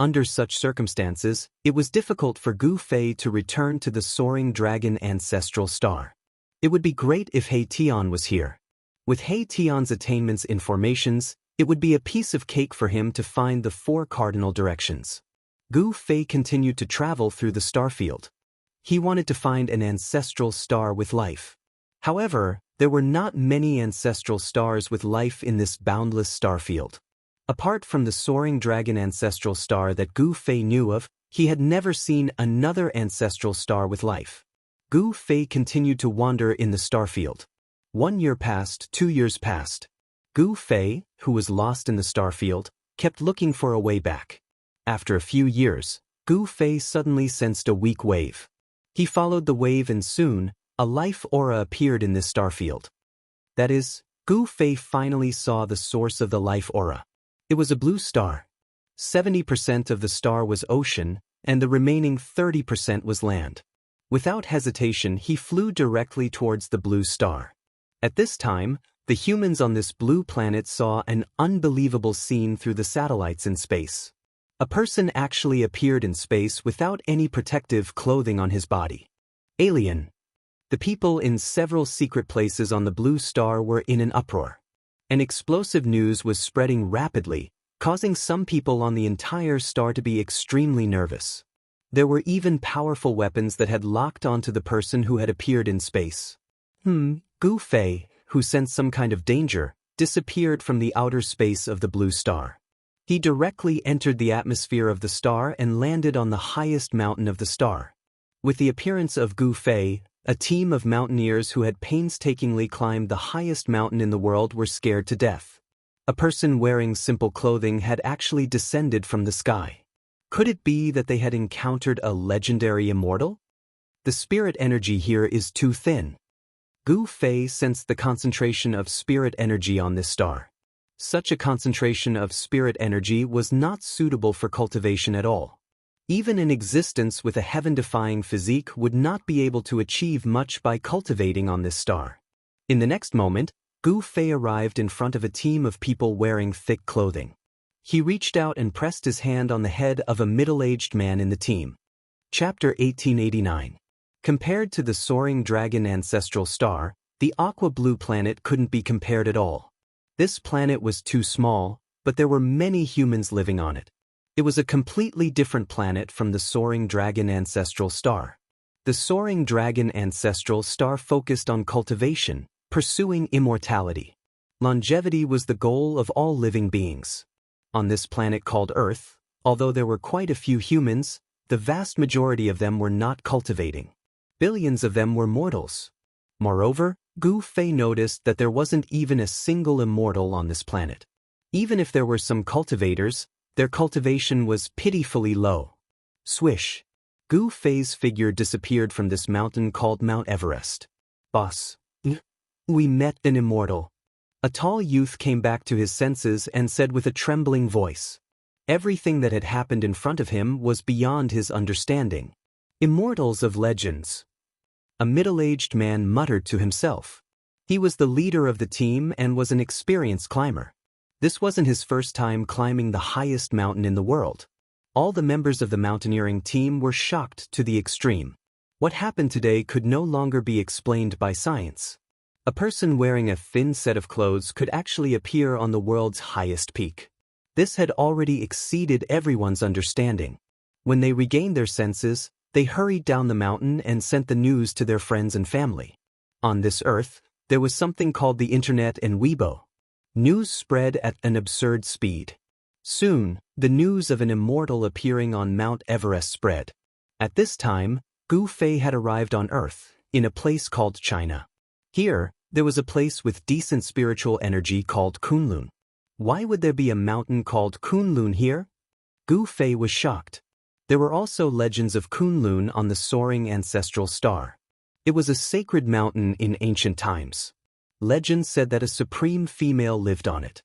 Under such circumstances, it was difficult for Gu Fei to return to the soaring dragon ancestral star. It would be great if He Tian was here. With He Tian's attainments in formations, it would be a piece of cake for him to find the 4 cardinal directions. Gu Fei continued to travel through the starfield. He wanted to find an ancestral star with life. However, there were not many ancestral stars with life in this boundless starfield. Apart from the soaring dragon ancestral star that Gu Fei knew of, he had never seen another ancestral star with life. Gu Fei continued to wander in the starfield. 1 year passed, 2 years passed. Gu Fei, who was lost in the starfield, kept looking for a way back. After a few years, Gu Fei suddenly sensed a weak wave. He followed the wave and soon, a life aura appeared in this starfield. That is, Gu Fei finally saw the source of the life aura. It was a blue star. 70% of the star was ocean, and the remaining 30% was land. Without hesitation, he flew directly towards the blue star. At this time, the humans on this blue planet saw an unbelievable scene through the satellites in space. A person actually appeared in space without any protective clothing on his body. Alien. The people in several secret places on the blue star were in an uproar. An explosive news was spreading rapidly, causing some people on the entire star to be extremely nervous. There were even powerful weapons that had locked onto the person who had appeared in space. Gu Fei, who sensed some kind of danger, disappeared from the outer space of the blue star. He directly entered the atmosphere of the star and landed on the highest mountain of the star. With the appearance of Gu Fei, a team of mountaineers who had painstakingly climbed the highest mountain in the world were scared to death. A person wearing simple clothing had actually descended from the sky. Could it be that they had encountered a legendary immortal? The spirit energy here is too thin. Gu Fei sensed the concentration of spirit energy on this star. Such a concentration of spirit energy was not suitable for cultivation at all. Even an existence with a heaven-defying physique would not be able to achieve much by cultivating on this star. In the next moment, Gu Fei arrived in front of a team of people wearing thick clothing. He reached out and pressed his hand on the head of a middle-aged man in the team. Chapter 1889. Compared to the soaring dragon ancestral star, the aqua-blue planet couldn't be compared at all. This planet was too small, but there were many humans living on it. It was a completely different planet from the soaring dragon ancestral star. The soaring dragon ancestral star focused on cultivation, pursuing immortality. Longevity was the goal of all living beings. On this planet called Earth, although there were quite a few humans, the vast majority of them were not cultivating. Billions of them were mortals. Moreover, Gu Fei noticed that there wasn't even a single immortal on this planet. Even if there were some cultivators, their cultivation was pitifully low. Swish. Gu Fei's figure disappeared from this mountain called Mount Everest. Boss. We met an immortal. A tall youth came back to his senses and said with a trembling voice. Everything that had happened in front of him was beyond his understanding. Immortals of legends. A middle-aged man muttered to himself. He was the leader of the team and was an experienced climber. This wasn't his first time climbing the highest mountain in the world. All the members of the mountaineering team were shocked to the extreme. What happened today could no longer be explained by science. A person wearing a thin set of clothes could actually appear on the world's highest peak. This had already exceeded everyone's understanding. When they regained their senses, they hurried down the mountain and sent the news to their friends and family. On this earth, there was something called the internet and Weibo. News spread at an absurd speed. Soon, the news of an immortal appearing on Mount Everest spread. At this time, Gu Fei had arrived on Earth, in a place called China. Here, there was a place with decent spiritual energy called Kunlun. Why would there be a mountain called Kunlun here? Gu Fei was shocked. There were also legends of Kunlun on the soaring ancestral star. It was a sacred mountain in ancient times. Legends said that a supreme female lived on it.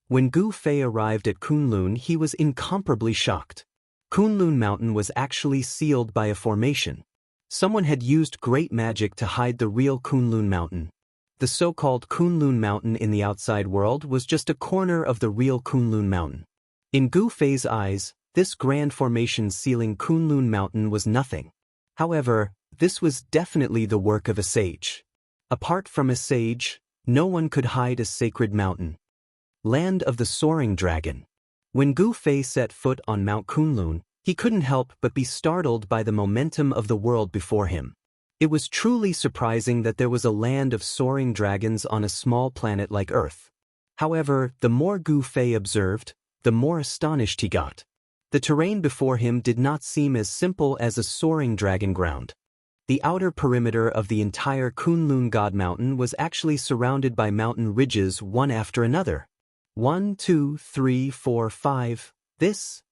When Gu Fei arrived at Kunlun, he was incomparably shocked. Kunlun Mountain was actually sealed by a formation. Someone had used great magic to hide the real Kunlun Mountain. The so-called Kunlun Mountain in the outside world was just a corner of the real Kunlun Mountain. In Gu Fei's eyes, this grand formation sealing Kunlun Mountain was nothing. However, this was definitely the work of a sage. Apart from a sage, no one could hide a sacred mountain. Land of the Soaring Dragon. When Gu Fei set foot on Mount Kunlun, he couldn't help but be startled by the momentum of the world before him. It was truly surprising that there was a land of soaring dragons on a small planet like Earth. However, the more Gu Fei observed, the more astonished he got. The terrain before him did not seem as simple as a soaring dragon ground. The outer perimeter of the entire Kunlun God Mountain was actually surrounded by mountain ridges one after another. 1, 2, 3, 4, 5. This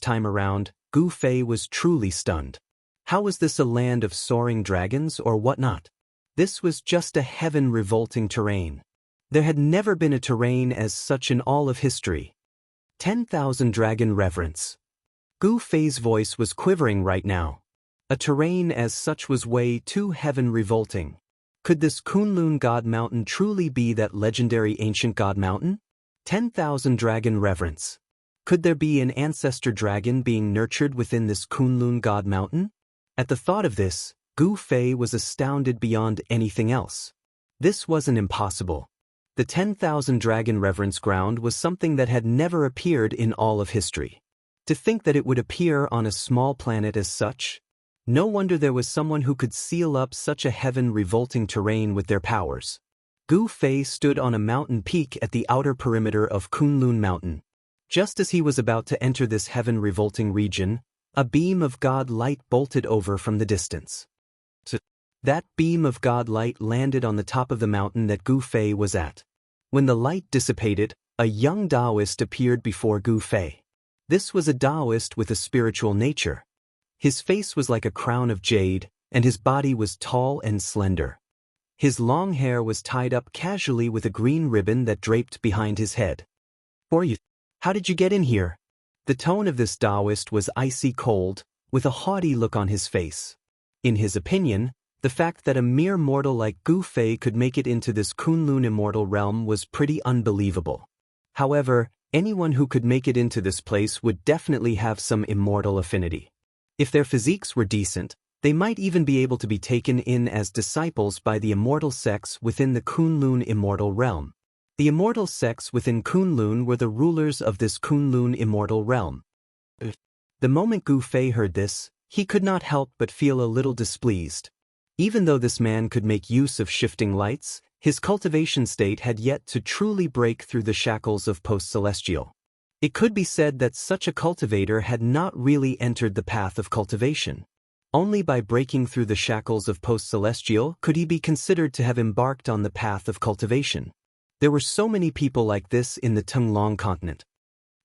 time around, Gu Fei was truly stunned. How was this a land of soaring dragons or whatnot? This was just a heaven-revolting terrain. There had never been a terrain as such in all of history. 10,000 Dragon Reverence. Gu Fei's voice was quivering right now. A terrain as such was way too heaven-revolting. Could this Kunlun God Mountain truly be that legendary ancient God Mountain? 10,000 Dragon Reverence. Could there be an ancestor dragon being nurtured within this Kunlun God Mountain? At the thought of this, Gu Fei was astounded beyond anything else. This wasn't impossible. The 10,000 Dragon Reverence ground was something that had never appeared in all of history. To think that it would appear on a small planet as such? No wonder there was someone who could seal up such a heaven-revolting terrain with their powers. Gu Fei stood on a mountain peak at the outer perimeter of Kunlun Mountain. Just as he was about to enter this heaven-revolting region, a beam of God light bolted over from the distance. That beam of God light landed on the top of the mountain that Gu Fei was at. When the light dissipated, a young Taoist appeared before Gu Fei. This was a Taoist with a spiritual nature. His face was like a crown of jade, and his body was tall and slender. His long hair was tied up casually with a green ribbon that draped behind his head. How did you get in here? The tone of this Taoist was icy cold, with a haughty look on his face. In his opinion, the fact that a mere mortal like Gu Fei could make it into this Kunlun immortal realm was pretty unbelievable. However, anyone who could make it into this place would definitely have some immortal affinity. If their physiques were decent, they might even be able to be taken in as disciples by the immortal sects within the Kunlun immortal realm. The immortal sects within Kunlun were the rulers of this Kunlun immortal realm. The moment Gu Fei heard this, he could not help but feel a little displeased. Even though this man could make use of shifting lights, his cultivation state had yet to truly break through the shackles of post-celestial. It could be said that such a cultivator had not really entered the path of cultivation. Only by breaking through the shackles of post-celestial could he be considered to have embarked on the path of cultivation. There were so many people like this in the Tenglong continent.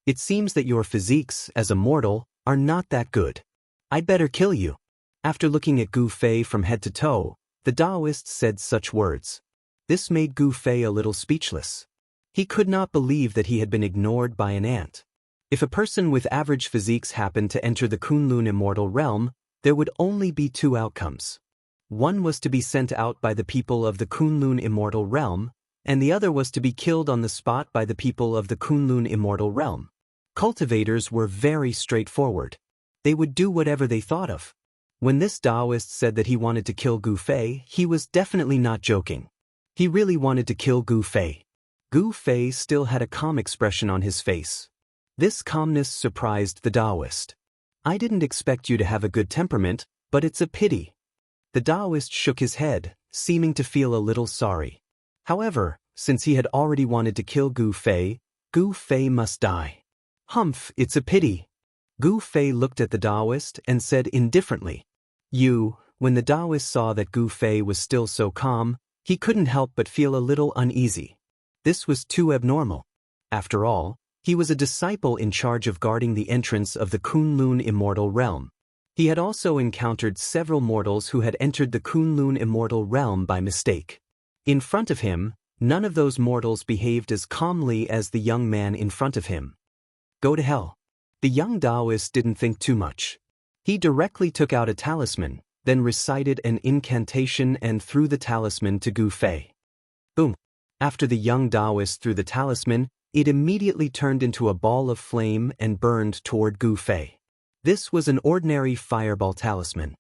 It seems that your physiques, as a mortal, are not that good. I'd better kill you. After looking at Gu Fei from head to toe, the Taoist said such words. This made Gu Fei a little speechless. He could not believe that he had been ignored by an ant. If a person with average physiques happened to enter the Kunlun immortal realm, there would only be two outcomes. One was to be sent out by the people of the Kunlun immortal realm, and the other was to be killed on the spot by the people of the Kunlun immortal realm. Cultivators were very straightforward. They would do whatever they thought of. When this Taoist said that he wanted to kill Gu Fei, he was definitely not joking. He really wanted to kill Gu Fei. Gu Fei still had a calm expression on his face. This calmness surprised the Taoist. "I didn't expect you to have a good temperament, but it's a pity." The Taoist shook his head, seeming to feel a little sorry. However, since he had already wanted to kill Gu Fei must die. "Humph, it's a pity." Gu Fei looked at the Taoist and said indifferently. When the Taoist saw that Gu Fei was still so calm, he couldn't help but feel a little uneasy. This was too abnormal. After all, he was a disciple in charge of guarding the entrance of the Kunlun immortal realm. He had also encountered several mortals who had entered the Kunlun immortal realm by mistake. In front of him, none of those mortals behaved as calmly as the young man in front of him. "Go to hell." The young Taoist didn't think too much. He directly took out a talisman, then recited an incantation and threw the talisman to Gu Fei. Boom! After the young Taoist threw the talisman, it immediately turned into a ball of flame and burned toward Gu Fei. This was an ordinary fireball talisman.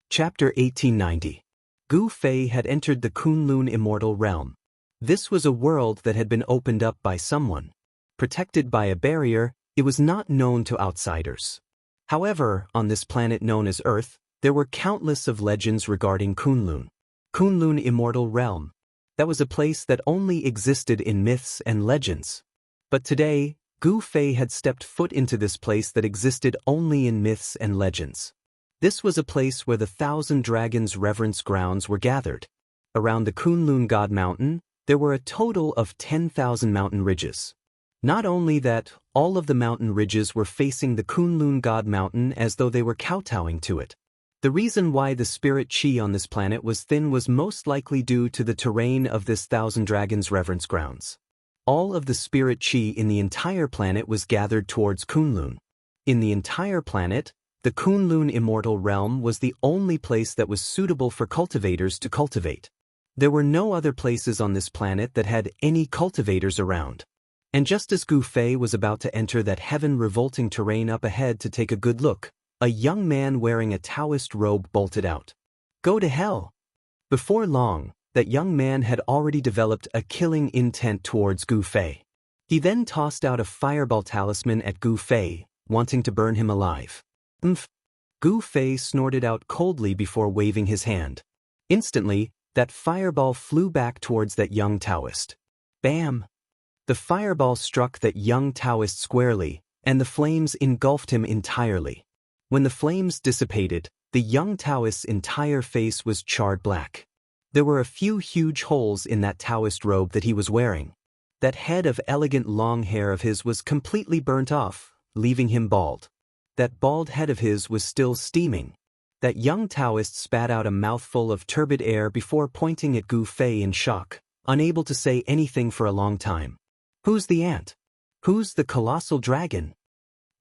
Chapter 1890. Gu Fei had entered the Kunlun immortal realm. This was a world that had been opened up by someone. Protected by a barrier, it was not known to outsiders. However, on this planet known as Earth, there were countless of legends regarding Kunlun. Kunlun immortal realm. That was a place that only existed in myths and legends. But today, Gu Fei had stepped foot into this place that existed only in myths and legends. This was a place where the 1,000 Dragons' reverence grounds were gathered. Around the Kunlun God Mountain, there were a total of 10,000 mountain ridges. Not only that, all of the mountain ridges were facing the Kunlun God Mountain as though they were kowtowing to it. The reason why the spirit chi on this planet was thin was most likely due to the terrain of this 1,000 Dragons' reverence grounds. All of the spirit chi in the entire planet was gathered towards Kunlun. In the entire planet, the Kunlun immortal realm was the only place that was suitable for cultivators to cultivate. There were no other places on this planet that had any cultivators around. And just as Gu Fei was about to enter that heaven-revolting terrain up ahead to take a good look, a young man wearing a Taoist robe bolted out. "Go to hell!" Before long, that young man had already developed a killing intent towards Gu Fei. He then tossed out a fireball talisman at Gu Fei, wanting to burn him alive. Gu Fei snorted out coldly before waving his hand. Instantly, that fireball flew back towards that young Taoist. Bam! The fireball struck that young Taoist squarely, and the flames engulfed him entirely. When the flames dissipated, the young Taoist's entire face was charred black. There were a few huge holes in that Taoist robe that he was wearing. That head of elegant long hair of his was completely burnt off, leaving him bald. That bald head of his was still steaming. That young Taoist spat out a mouthful of turbid air before pointing at Gu Fei in shock, unable to say anything for a long time. "Who's the ant? Who's the colossal dragon?"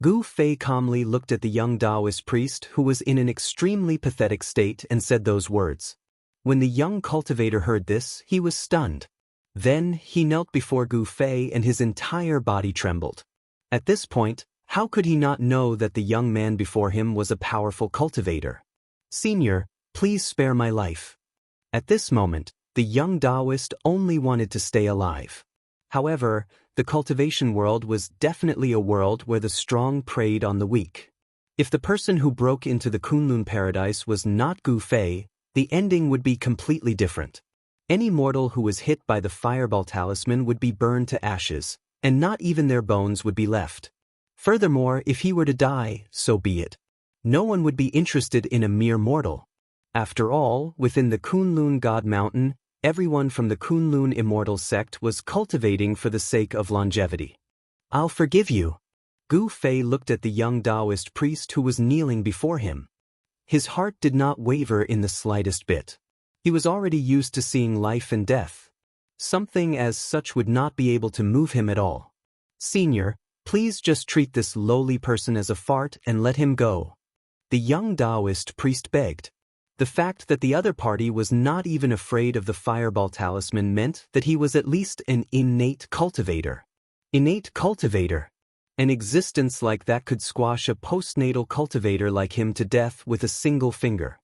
Gu Fei calmly looked at the young Taoist priest who was in an extremely pathetic state and said those words. When the young cultivator heard this, he was stunned. Then he knelt before Gu Fei and his entire body trembled. At this point, how could he not know that the young man before him was a powerful cultivator? "Senior, please spare my life." At this moment, the young Taoist only wanted to stay alive. However, the cultivation world was definitely a world where the strong preyed on the weak. If the person who broke into the Kunlun paradise was not Gu Fei, the ending would be completely different. Any mortal who was hit by the fireball talisman would be burned to ashes, and not even their bones would be left. Furthermore, if he were to die, so be it. No one would be interested in a mere mortal. After all, within the Kunlun God Mountain, everyone from the Kunlun immortal sect was cultivating for the sake of longevity. "I'll forgive you." Gu Fei looked at the young Taoist priest who was kneeling before him. His heart did not waver in the slightest bit. He was already used to seeing life and death. Something as such would not be able to move him at all. "Senior, please just treat this lowly person as a fart and let him go." The young Taoist priest begged. The fact that the other party was not even afraid of the fireball talisman meant that he was at least an innate cultivator. Innate cultivator. An existence like that could squash a postnatal cultivator like him to death with a single finger.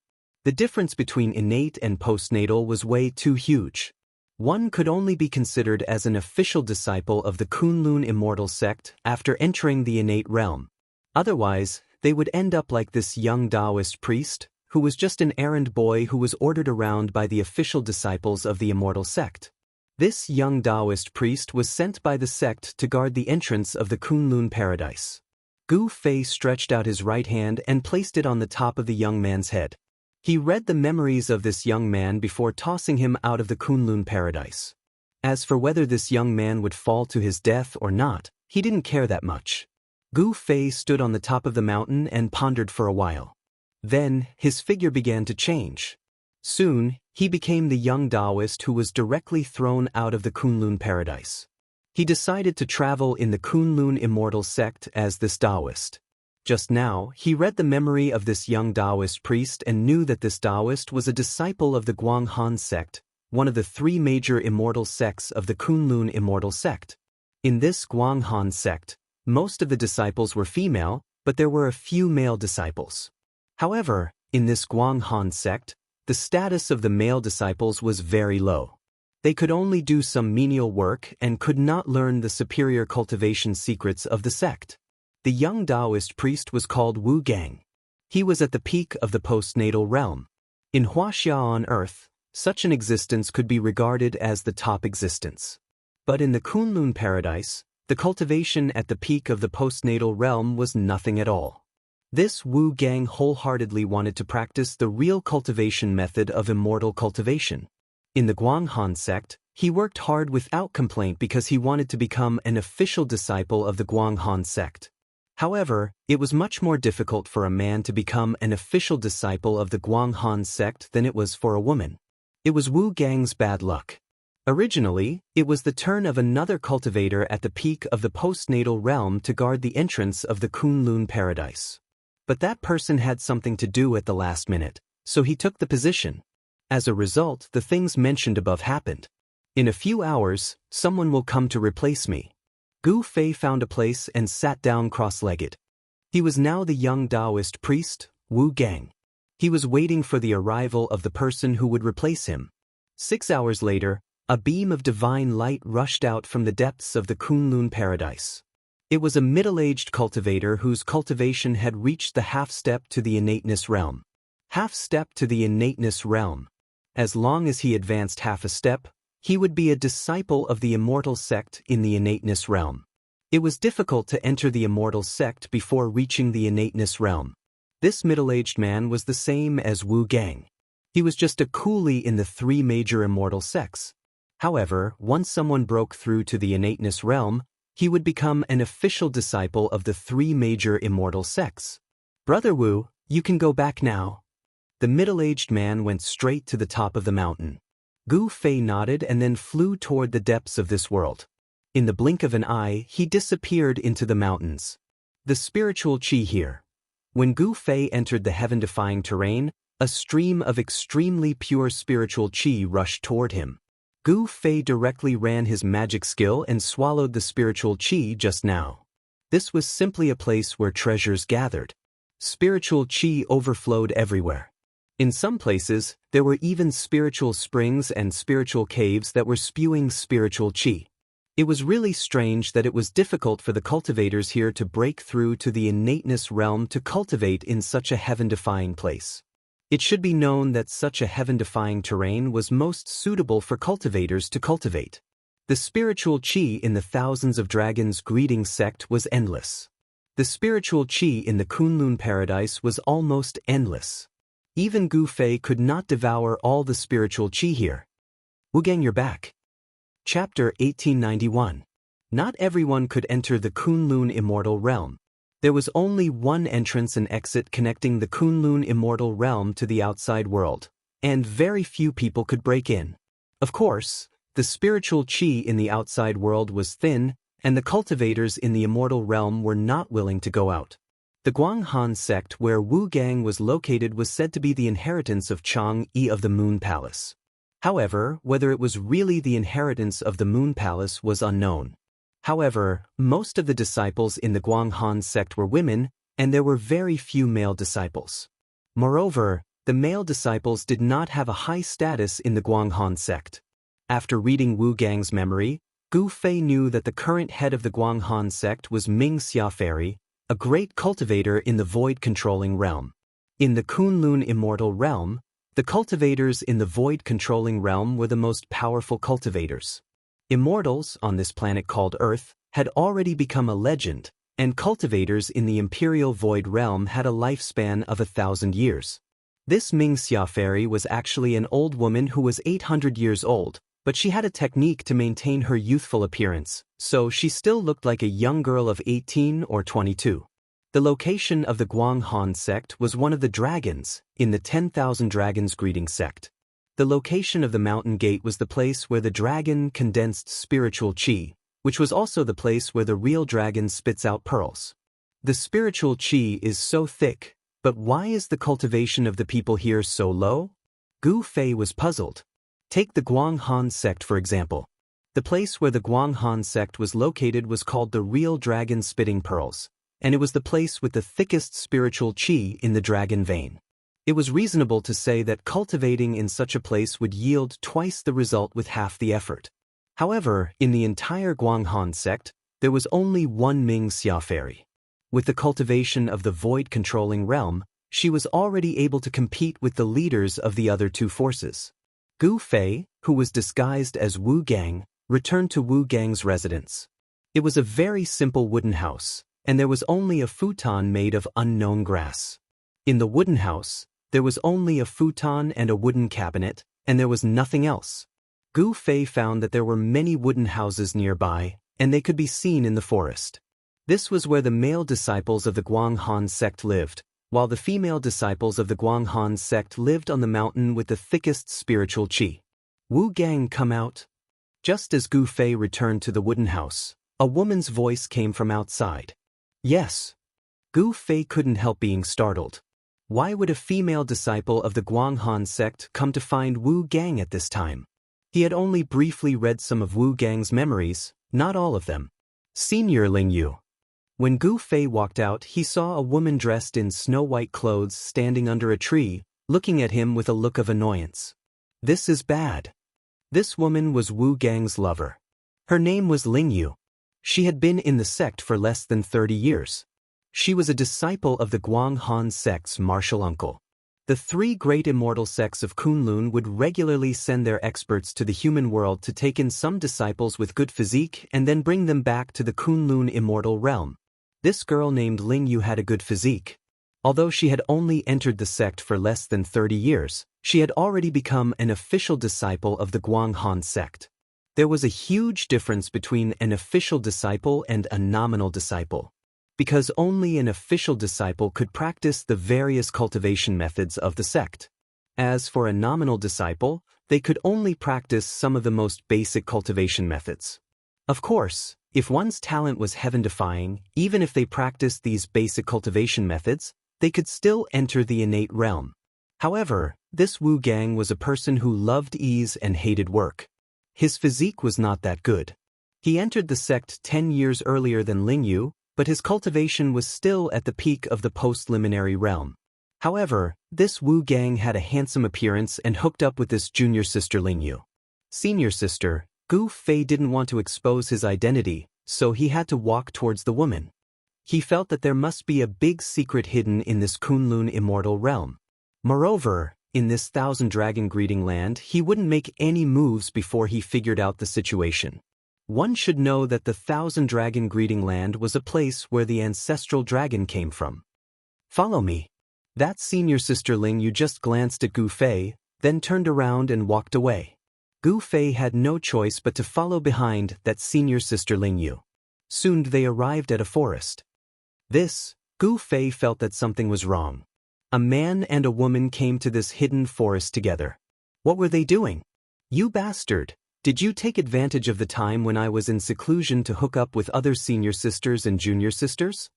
The difference between innate and postnatal was way too huge. One could only be considered as an official disciple of the Kunlun immortal sect after entering the innate realm. Otherwise, they would end up like this young Taoist priest, who was just an errand boy who was ordered around by the official disciples of the immortal sect. This young Taoist priest was sent by the sect to guard the entrance of the Kunlun paradise. Gu Fei stretched out his right hand and placed it on the top of the young man's head. He read the memories of this young man before tossing him out of the Kunlun paradise. As for whether this young man would fall to his death or not, he didn't care that much. Gu Fei stood on the top of the mountain and pondered for a while. Then, his figure began to change. Soon, he became the young Taoist who was directly thrown out of the Kunlun paradise. He decided to travel in the Kunlun immortal sect as this Taoist. Just now, he read the memory of this young Taoist priest and knew that this Taoist was a disciple of the Guanghan sect, one of the three major immortal sects of the Kunlun immortal sect. In this Guanghan sect, most of the disciples were female, but there were a few male disciples. However, in this Guanghan sect, the status of the male disciples was very low. They could only do some menial work and could not learn the superior cultivation secrets of the sect. The young Taoist priest was called Wu Gang. He was at the peak of the postnatal realm. In Wuxia on Earth, such an existence could be regarded as the top existence. But in the Kunlun paradise, the cultivation at the peak of the postnatal realm was nothing at all. This Wu Gang wholeheartedly wanted to practice the real cultivation method of immortal cultivation. In the Guanghan sect, he worked hard without complaint because he wanted to become an official disciple of the Guanghan sect. However, it was much more difficult for a man to become an official disciple of the Guanghan sect than it was for a woman. It was Wu Gang's bad luck. Originally, it was the turn of another cultivator at the peak of the postnatal realm to guard the entrance of the Kunlun paradise. But that person had something to do at the last minute, so he took the position. As a result, the things mentioned above happened. In a few hours, someone will come to replace me. Gu Fei found a place and sat down cross-legged. He was now the young Taoist priest, Wu Gang. He was waiting for the arrival of the person who would replace him. 6 hours later, a beam of divine light rushed out from the depths of the Kunlun paradise. It was a middle-aged cultivator whose cultivation had reached the half-step to the innateness realm. Half-step to the innateness realm. As long as he advanced half a step, he would be a disciple of the immortal sect in the innateness realm. It was difficult to enter the immortal sect before reaching the innateness realm. This middle-aged man was the same as Wu Gang. He was just a coolie in the three major immortal sects. However, once someone broke through to the innateness realm, he would become an official disciple of the three major immortal sects. Brother Wu, you can go back now. The middle-aged man went straight to the top of the mountain. Gu Fei nodded and then flew toward the depths of this world. In the blink of an eye, he disappeared into the mountains. The spiritual qi here. When Gu Fei entered the heaven-defying terrain, a stream of extremely pure spiritual qi rushed toward him. Gu Fei directly ran his magic skill and swallowed the spiritual qi just now. This was simply a place where treasures gathered. Spiritual qi overflowed everywhere. In some places, there were even spiritual springs and spiritual caves that were spewing spiritual qi. It was really strange that it was difficult for the cultivators here to break through to the innateness realm to cultivate in such a heaven-defying place. It should be known that such a heaven-defying terrain was most suitable for cultivators to cultivate. The spiritual qi in the thousands of dragons greeting sect was endless. The spiritual qi in the Kunlun paradise was almost endless. Even Gu Fei could not devour all the spiritual qi here. Wu Gang, you're back. Chapter 1891. Not everyone could enter the Kunlun immortal realm. There was only one entrance and exit connecting the Kunlun immortal realm to the outside world, and very few people could break in. Of course, the spiritual qi in the outside world was thin, and the cultivators in the immortal realm were not willing to go out. The Guanghan sect where Wu Gang was located was said to be the inheritance of Chang'e of the Moon Palace. However, whether it was really the inheritance of the Moon Palace was unknown. However, most of the disciples in the Guanghan sect were women, and there were very few male disciples. Moreover, the male disciples did not have a high status in the Guanghan sect. After reading Wu Gang's memory, Gu Fei knew that the current head of the Guanghan sect was Ming Xiaferi, a great cultivator in the void-controlling realm. In the Kunlun immortal realm, the cultivators in the void-controlling realm were the most powerful cultivators. Immortals, on this planet called Earth, had already become a legend, and cultivators in the imperial void realm had a lifespan of 1,000 years. This Ming Xiaferi was actually an old woman who was 800 years old, but she had a technique to maintain her youthful appearance, so she still looked like a young girl of 18 or 22. The location of the Guanghan sect was one of the dragons, in the 10,000 Dragons greeting sect. The location of the mountain gate was the place where the dragon condensed spiritual qi, which was also the place where the real dragon spits out pearls. The spiritual qi is so thick, but why is the cultivation of the people here so low? Gu Fei was puzzled. Take the Guanghan sect for example. The place where the Guanghan sect was located was called the real dragon spitting pearls, and it was the place with the thickest spiritual qi in the dragon vein. It was reasonable to say that cultivating in such a place would yield twice the result with half the effort. However, in the entire Guanghan sect, there was only one Ming Xiaferi. With the cultivation of the void-controlling realm, she was already able to compete with the leaders of the other two forces. Gu Fei, who was disguised as Wu Gang, returned to Wu Gang's residence. It was a very simple wooden house, and there was only a futon made of unknown grass. In the wooden house, there was only a futon and a wooden cabinet, and there was nothing else. Gu Fei found that there were many wooden houses nearby, and they could be seen in the forest. This was where the male disciples of the Guanghan sect lived, while the female disciples of the Guanghan sect lived on the mountain with the thickest spiritual qi. Wu Gang come out? Just as Gu Fei returned to the wooden house, a woman's voice came from outside. Yes. Gu Fei couldn't help being startled. Why would a female disciple of the Guanghan sect come to find Wu Gang at this time? He had only briefly read some of Wu Gang's memories, not all of them. Senior Ling Yu. When Gu Fei walked out, he saw a woman dressed in snow-white clothes standing under a tree, looking at him with a look of annoyance. This is bad. This woman was Wu Gang's lover. Her name was Ling Yu. She had been in the sect for less than 30 years. She was a disciple of the Guanghan sect's martial uncle. The three great immortal sects of Kunlun would regularly send their experts to the human world to take in some disciples with good physique and then bring them back to the Kunlun immortal realm. This girl named Ling Yu had a good physique. Although she had only entered the sect for less than 30 years, she had already become an official disciple of the Guanghan sect. There was a huge difference between an official disciple and a nominal disciple, because only an official disciple could practice the various cultivation methods of the sect. As for a nominal disciple, they could only practice some of the most basic cultivation methods. Of course, if one's talent was heaven-defying, even if they practiced these basic cultivation methods, they could still enter the innate realm. However, this Wu Gang was a person who loved ease and hated work. His physique was not that good. He entered the sect 10 years earlier than Ling Yu, but his cultivation was still at the peak of the post-liminary realm. However, this Wu Gang had a handsome appearance and hooked up with this junior sister Ling Yu. Senior sister, Gu Fei didn't want to expose his identity, so he had to walk towards the woman. He felt that there must be a big secret hidden in this Kunlun immortal realm. Moreover, in this 1,000 Dragon greeting land, he wouldn't make any moves before he figured out the situation. One should know that the 1,000 Dragon greeting land was a place where the ancestral dragon came from. Follow me. That senior sister Ling Yu just glanced at Gu Fei, then turned around and walked away. Gu Fei had no choice but to follow behind that senior sister Ling Yu. Soon they arrived at a forest. Gu Fei felt that something was wrong. A man and a woman came to this hidden forest together. What were they doing? You bastard! Did you take advantage of the time when I was in seclusion to hook up with other senior sisters and junior sisters?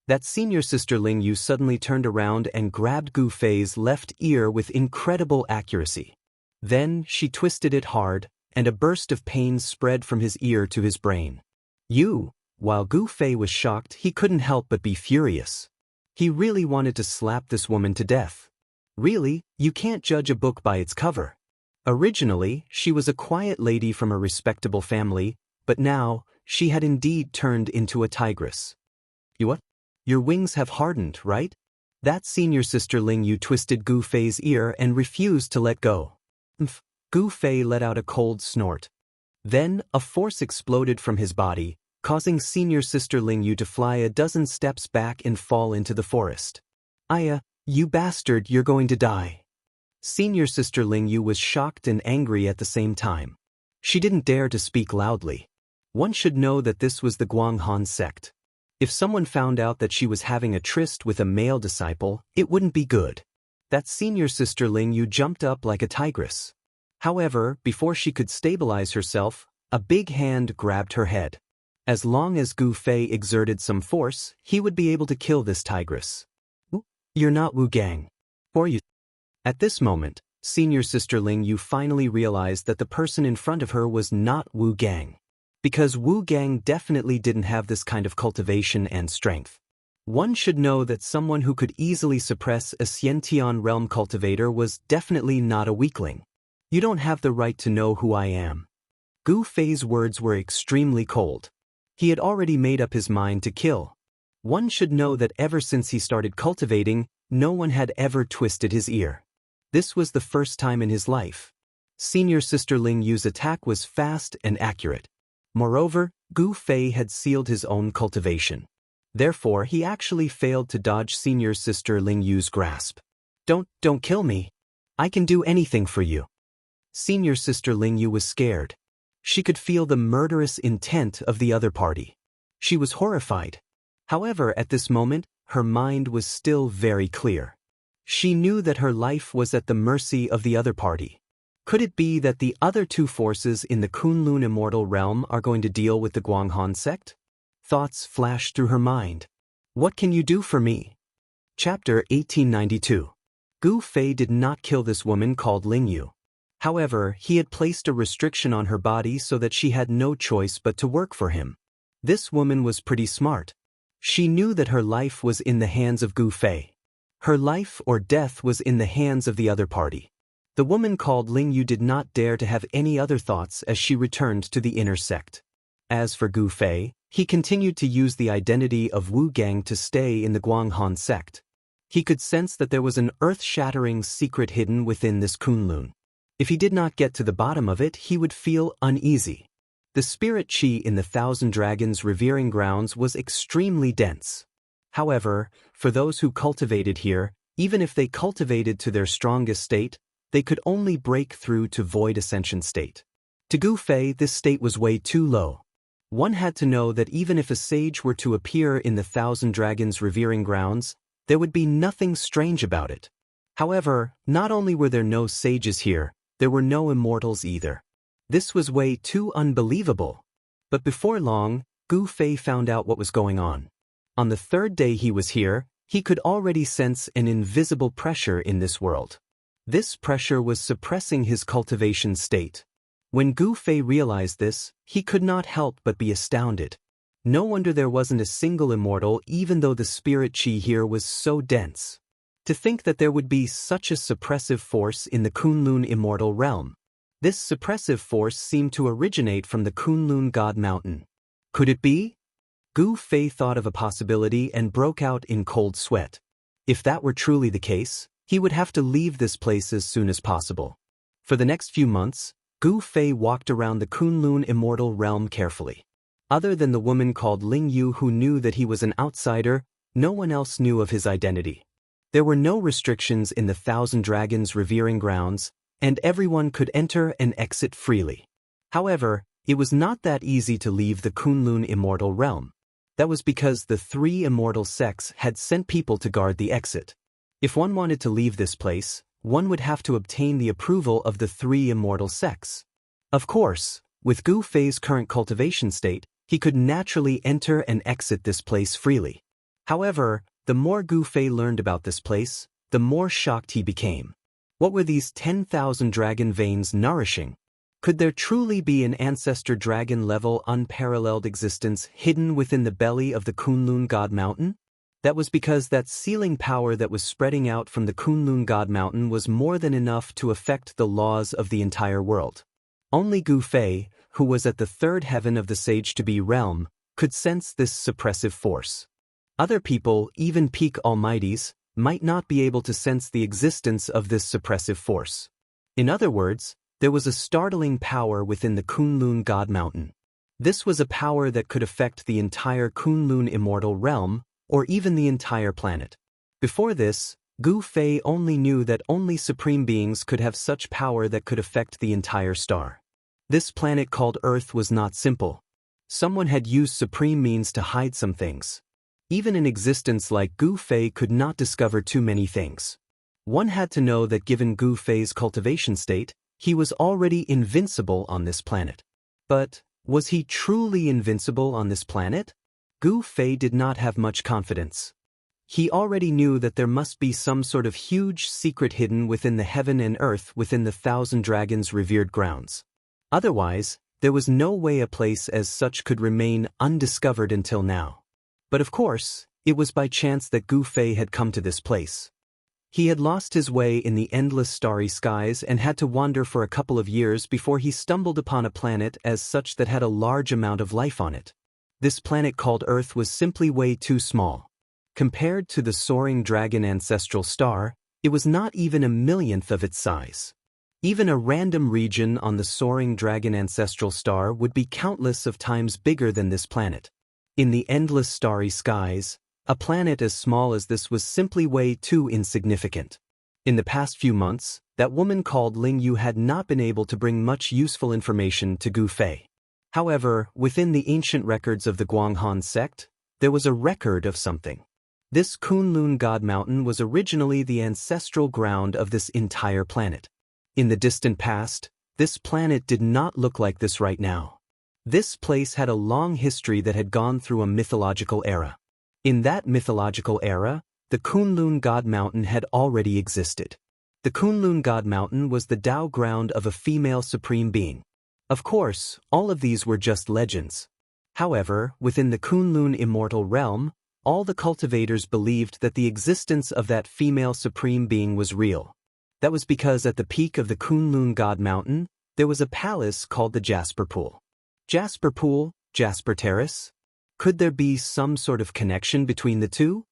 That senior sister Ling Yu suddenly turned around and grabbed Gu Fei's left ear with incredible accuracy. Then she twisted it hard, and a burst of pain spread from his ear to his brain. You. While Gu Fei was shocked, he couldn't help but be furious. He really wanted to slap this woman to death. Really, you can't judge a book by its cover. Originally, she was a quiet lady from a respectable family, but now, she had indeed turned into a tigress. You what? Your wings have hardened, right? That senior sister Ling Yu twisted Gu Fei's ear and refused to let go. Gu Fei let out a cold snort. Then, a force exploded from his body, causing senior sister Ling Yu to fly a dozen steps back and fall into the forest. Aya, you bastard, you're going to die. Senior sister Ling Yu was shocked and angry at the same time. She didn't dare to speak loudly. One should know that this was the Guanghan sect. If someone found out that she was having a tryst with a male disciple, it wouldn't be good. That senior sister Ling Yu jumped up like a tigress. However, before she could stabilize herself, a big hand grabbed her head. As long as Gu Fei exerted some force, he would be able to kill this tigress. You're not Wu Gang. Or you. At this moment, senior sister Ling Yu finally realized that the person in front of her was not Wu Gang. Because Wu Gang definitely didn't have this kind of cultivation and strength. One should know that someone who could easily suppress a Xianxia realm cultivator was definitely not a weakling. You don't have the right to know who I am. Gu Fei's words were extremely cold. He had already made up his mind to kill. One should know that ever since he started cultivating, no one had ever twisted his ear. This was the first time in his life. Senior sister Ling Yu's attack was fast and accurate. Moreover, Gu Fei had sealed his own cultivation. Therefore, he actually failed to dodge senior sister Ling Yu's grasp. Don't kill me. I can do anything for you. Senior sister Ling Yu was scared. She could feel the murderous intent of the other party. She was horrified. However, at this moment, her mind was still very clear. She knew that her life was at the mercy of the other party. Could it be that the other two forces in the Kunlun immortal realm are going to deal with the Guanghan sect? Thoughts flashed through her mind. What can you do for me? Chapter 1892. Gu Fei did not kill this woman called Ling Yu. However, he had placed a restriction on her body so that she had no choice but to work for him. This woman was pretty smart. She knew that her life was in the hands of Gu Fei. Her life or death was in the hands of the other party. The woman called Ling Yu did not dare to have any other thoughts as she returned to the inner sect. As for Gu Fei, he continued to use the identity of Wu Gang to stay in the Guanghan sect. He could sense that there was an earth-shattering secret hidden within this Kunlun. If he did not get to the bottom of it, he would feel uneasy. The spirit chi in the Thousand Dragons' revering grounds was extremely dense. However, for those who cultivated here, even if they cultivated to their strongest state, they could only break through to void ascension state. To Gu Fei, this state was way too low. One had to know that even if a sage were to appear in the Thousand Dragons' revering grounds, there would be nothing strange about it. However, not only were there no sages here, there were no immortals either. This was way too unbelievable. But before long, Gu Fei found out what was going on. On the third day he was here, he could already sense an invisible pressure in this world. This pressure was suppressing his cultivation state. When Gu Fei realized this, he could not help but be astounded. No wonder there wasn't a single immortal even though the spirit chi here was so dense. To think that there would be such a suppressive force in the Kunlun immortal realm. This suppressive force seemed to originate from the Kunlun God Mountain. Could it be? Gu Fei thought of a possibility and broke out in cold sweat. If that were truly the case, he would have to leave this place as soon as possible. For the next few months, Gu Fei walked around the Kunlun immortal realm carefully. Other than the woman called Ling Yu who knew that he was an outsider, no one else knew of his identity. There were no restrictions in the Thousand Dragons' revering grounds, and everyone could enter and exit freely. However, it was not that easy to leave the Kunlun immortal realm. That was because the three immortal sects had sent people to guard the exit. If one wanted to leave this place, one would have to obtain the approval of the three immortal sects. Of course, with Gu Fei's current cultivation state, he could naturally enter and exit this place freely. However, the more Gu Fei learned about this place, the more shocked he became. What were these 10,000 dragon veins nourishing? Could there truly be an ancestor dragon-level unparalleled existence hidden within the belly of the Kunlun God Mountain? That was because that sealing power that was spreading out from the Kunlun God Mountain was more than enough to affect the laws of the entire world. Only Gu Fei, who was at the third heaven of the Sage-to-Be realm, could sense this suppressive force. Other people, even peak almighties, might not be able to sense the existence of this suppressive force. In other words, there was a startling power within the Kunlun God Mountain. This was a power that could affect the entire Kunlun immortal realm, or even the entire planet. Before this, Gu Fei only knew that only supreme beings could have such power that could affect the entire star. This planet called Earth was not simple. Someone had used supreme means to hide some things. Even an existence like Gu Fei could not discover too many things. One had to know that given Gu Fei's cultivation state, he was already invincible on this planet. But, was he truly invincible on this planet? Gu Fei did not have much confidence. He already knew that there must be some sort of huge secret hidden within the heaven and earth within the Thousand Dragons' revered grounds. Otherwise, there was no way a place as such could remain undiscovered until now. But of course, it was by chance that Gu Fei had come to this place. He had lost his way in the endless starry skies and had to wander for a couple of years before he stumbled upon a planet as such that had a large amount of life on it. This planet called Earth was simply way too small. Compared to the soaring dragon ancestral star, it was not even a millionth of its size. Even a random region on the soaring dragon ancestral star would be countless of times bigger than this planet. In the endless starry skies, a planet as small as this was simply way too insignificant. In the past few months, that woman called Ling Yu had not been able to bring much useful information to Gu Fei. However, within the ancient records of the Guanghan sect, there was a record of something. This Kunlun God Mountain was originally the ancestral ground of this entire planet. In the distant past, this planet did not look like this right now. This place had a long history that had gone through a mythological era. In that mythological era, the Kunlun God Mountain had already existed. The Kunlun God Mountain was the Tao ground of a female supreme being. Of course, all of these were just legends. However, within the Kunlun immortal realm, all the cultivators believed that the existence of that female supreme being was real. That was because at the peak of the Kunlun God Mountain, there was a palace called the Jasper Pool. Jasper Pool, Jasper Terrace? Could there be some sort of connection between the two?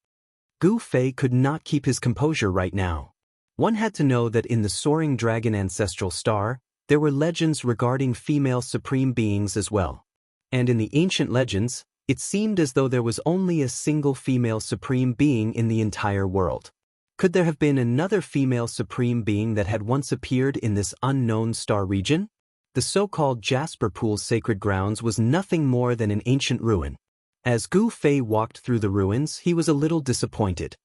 Gu Fei could not keep his composure right now. One had to know that in the soaring dragon ancestral star, there were legends regarding female supreme beings as well. And in the ancient legends, it seemed as though there was only a single female supreme being in the entire world. Could there have been another female supreme being that had once appeared in this unknown star region? The so-called Jasper Pool's sacred grounds was nothing more than an ancient ruin. As Gu Fei walked through the ruins, he was a little disappointed.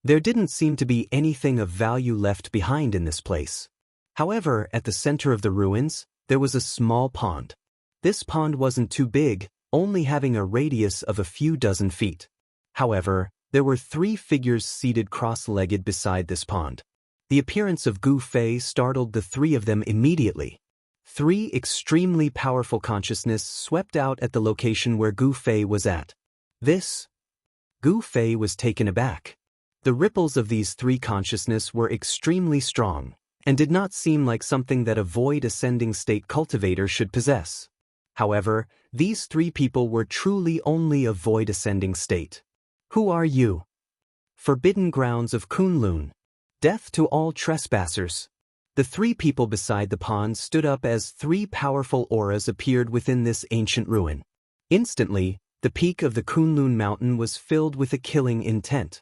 There didn't seem to be anything of value left behind in this place. However, at the center of the ruins, there was a small pond. This pond wasn't too big, only having a radius of a few dozen feet. However, there were 3 figures seated cross-legged beside this pond. The appearance of Gu Fei startled the 3 of them immediately. 3 extremely powerful consciousness swept out at the location where Gu Fei was at. Gu Fei was taken aback. The ripples of these 3 consciousness were extremely strong, and did not seem like something that a void ascending state cultivator should possess. However, these 3 people were truly only a void ascending state. Who are you? Forbidden grounds of Kunlun. Death to all trespassers. The 3 people beside the pond stood up as 3 powerful auras appeared within this ancient ruin. Instantly, the peak of the Kunlun mountain was filled with a killing intent.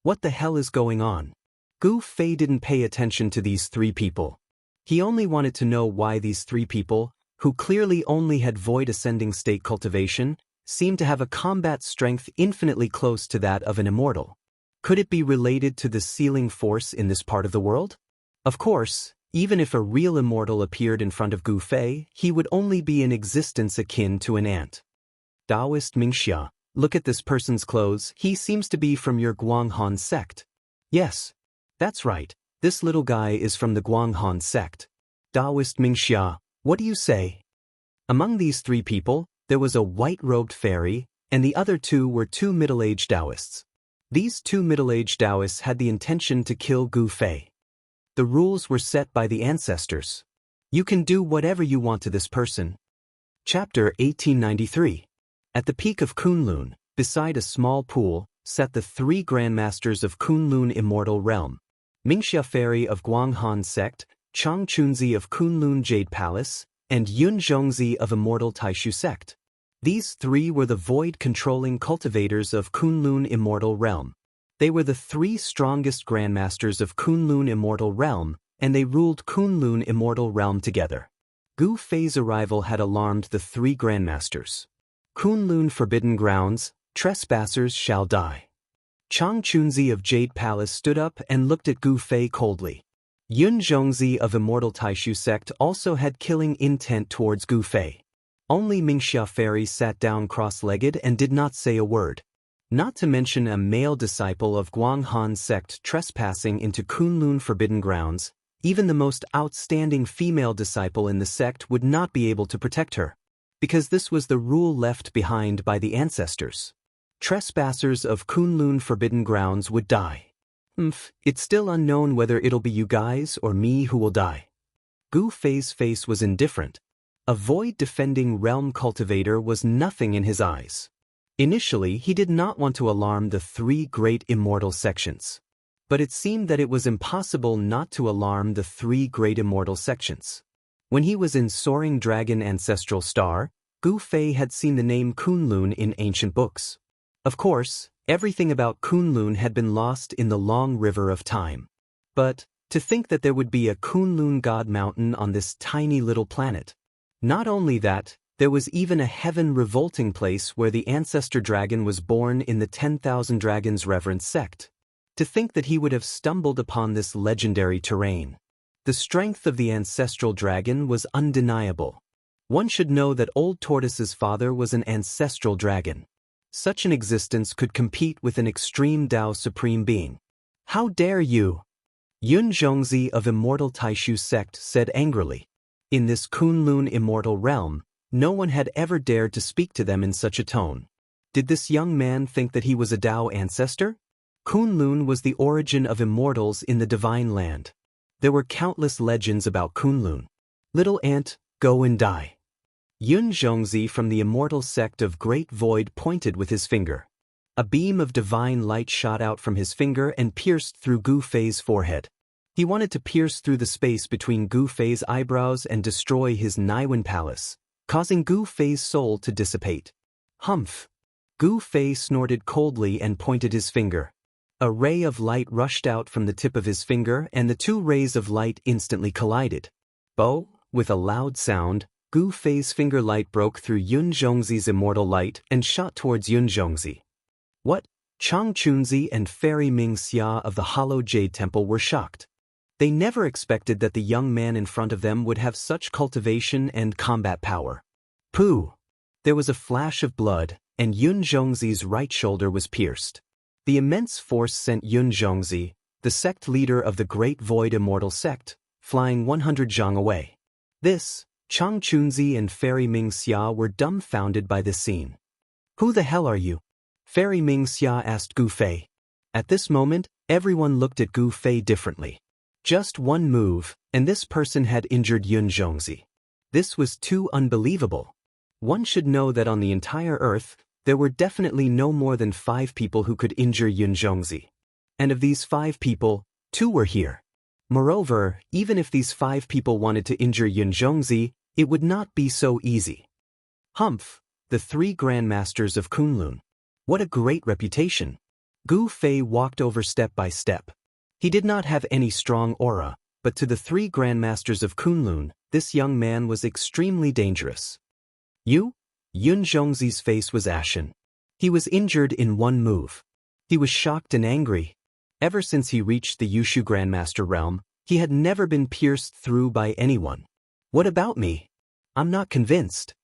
What the hell is going on? Gu Fei didn't pay attention to these 3 people. He only wanted to know why these 3 people, who clearly only had void ascending state cultivation, seemed to have a combat strength infinitely close to that of an immortal. Could it be related to the sealing force in this part of the world? Of course, even if a real immortal appeared in front of Gu Fei, he would only be in existence akin to an ant. Taoist Xianxia, look at this person's clothes, he seems to be from your Guanghan sect. Yes, that's right, this little guy is from the Guanghan sect. Taoist Xianxia, What do you say? Among these 3 people, there was a white-robed fairy, and the other 2 were 2 middle-aged Taoists. These 2 middle-aged Taoists had the intention to kill Gu Fei. The rules were set by the ancestors. You can do whatever you want to this person. Chapter 1893. At the peak of Kunlun, beside a small pool, sat the 3 grandmasters of Kunlun Immortal Realm. Xianxia Fairy of Guanghan Sect, Chang Chunzi of Kunlun Jade Palace, and Yun Zhongzi of Immortal Taishu Sect. These 3 were the void-controlling cultivators of Kunlun Immortal Realm. They were the 3 strongest grandmasters of Kunlun Immortal Realm, and they ruled Kunlun Immortal Realm together. Gu Fei's arrival had alarmed the 3 grandmasters. Kunlun Forbidden Grounds, trespassers shall die. Chang Chunzi of Jade Palace stood up and looked at Gu Fei coldly. Yun Zhongzi of Immortal Taishu Sect also had killing intent towards Gu Fei. Only Xianxia Fairy sat down cross-legged and did not say a word. Not to mention a male disciple of Guanghan Sect trespassing into Kunlun Forbidden Grounds, even the most outstanding female disciple in the sect would not be able to protect her, because this was the rule left behind by the ancestors. Trespassers of Kunlun Forbidden Grounds would die. It's still unknown whether it'll be you guys or me who will die. Gu Fei's face was indifferent. A void-defending realm cultivator was nothing in his eyes. Initially, he did not want to alarm the 3 great immortal sections. But it seemed that it was impossible not to alarm the 3 great immortal sections. When he was in Soaring Dragon Ancestral Star, Gu Fei had seen the name Kunlun in ancient books. Of course, everything about Kunlun had been lost in the long river of time. But, to think that there would be a Kunlun God Mountain on this tiny little planet. Not only that, there was even a heaven-revolting place where the ancestor dragon was born in the 10,000 Dragons Reverence sect. To think that he would have stumbled upon this legendary terrain. The strength of the ancestral dragon was undeniable. One should know that Old Tortoise's father was an ancestral dragon. Such an existence could compete with an extreme Tao Supreme Being. How dare you? Yun Zhongzi of Immortal Taishu Sect said angrily. In this Kunlun Immortal Realm, no one had ever dared to speak to them in such a tone. Did this young man think that he was a Tao ancestor? Kunlun was the origin of immortals in the Divine Land. There were countless legends about Kunlun. Little ant, go and die. Yun Zhongzi from the Immortal Sect of Great Void pointed with his finger. A beam of divine light shot out from his finger and pierced through Gu Fei's forehead. He wanted to pierce through the space between Gu Fei's eyebrows and destroy his Naiwen Palace, causing Gu Fei's soul to dissipate. Humph! Gu Fei snorted coldly and pointed his finger. A ray of light rushed out from the tip of his finger and the 2 rays of light instantly collided. Bo! With a loud sound, Gu Fei's finger light broke through Yun Zhongzi's immortal light and shot towards Yun Zhongzi. What? Chang Chunzi and Fairy Mingxia of the Hollow Jade Temple were shocked. They never expected that the young man in front of them would have such cultivation and combat power. Pooh! There was a flash of blood, and Yun Zhongzi's right shoulder was pierced. The immense force sent Yun Zhongzi, the sect leader of the Great Void Immortal Sect, flying 100 zhang away. This, Chang Chunzi and Fairy Mingxia were dumbfounded by this scene. Who the hell are you? Fairy Mingxia asked Gu Fei. At this moment, everyone looked at Gu Fei differently. Just one move, and this person had injured Yun Zhongzi. This was too unbelievable. One should know that on the entire Earth, there were definitely no more than 5 people who could injure Yun Zhongzi. And of these 5 people, 2 were here. Moreover, even if these 5 people wanted to injure Yun Zhongzi, it would not be so easy. Humph! The 3 grandmasters of Kunlun. What a great reputation. Gu Fei walked over step by step. He did not have any strong aura, but to the 3 grandmasters of Kunlun, this young man was extremely dangerous. You? Yun Zhongzi's face was ashen. He was injured in one move. He was shocked and angry. Ever since he reached the Yushu Grandmaster realm, he had never been pierced through by anyone. What about me? I'm not convinced.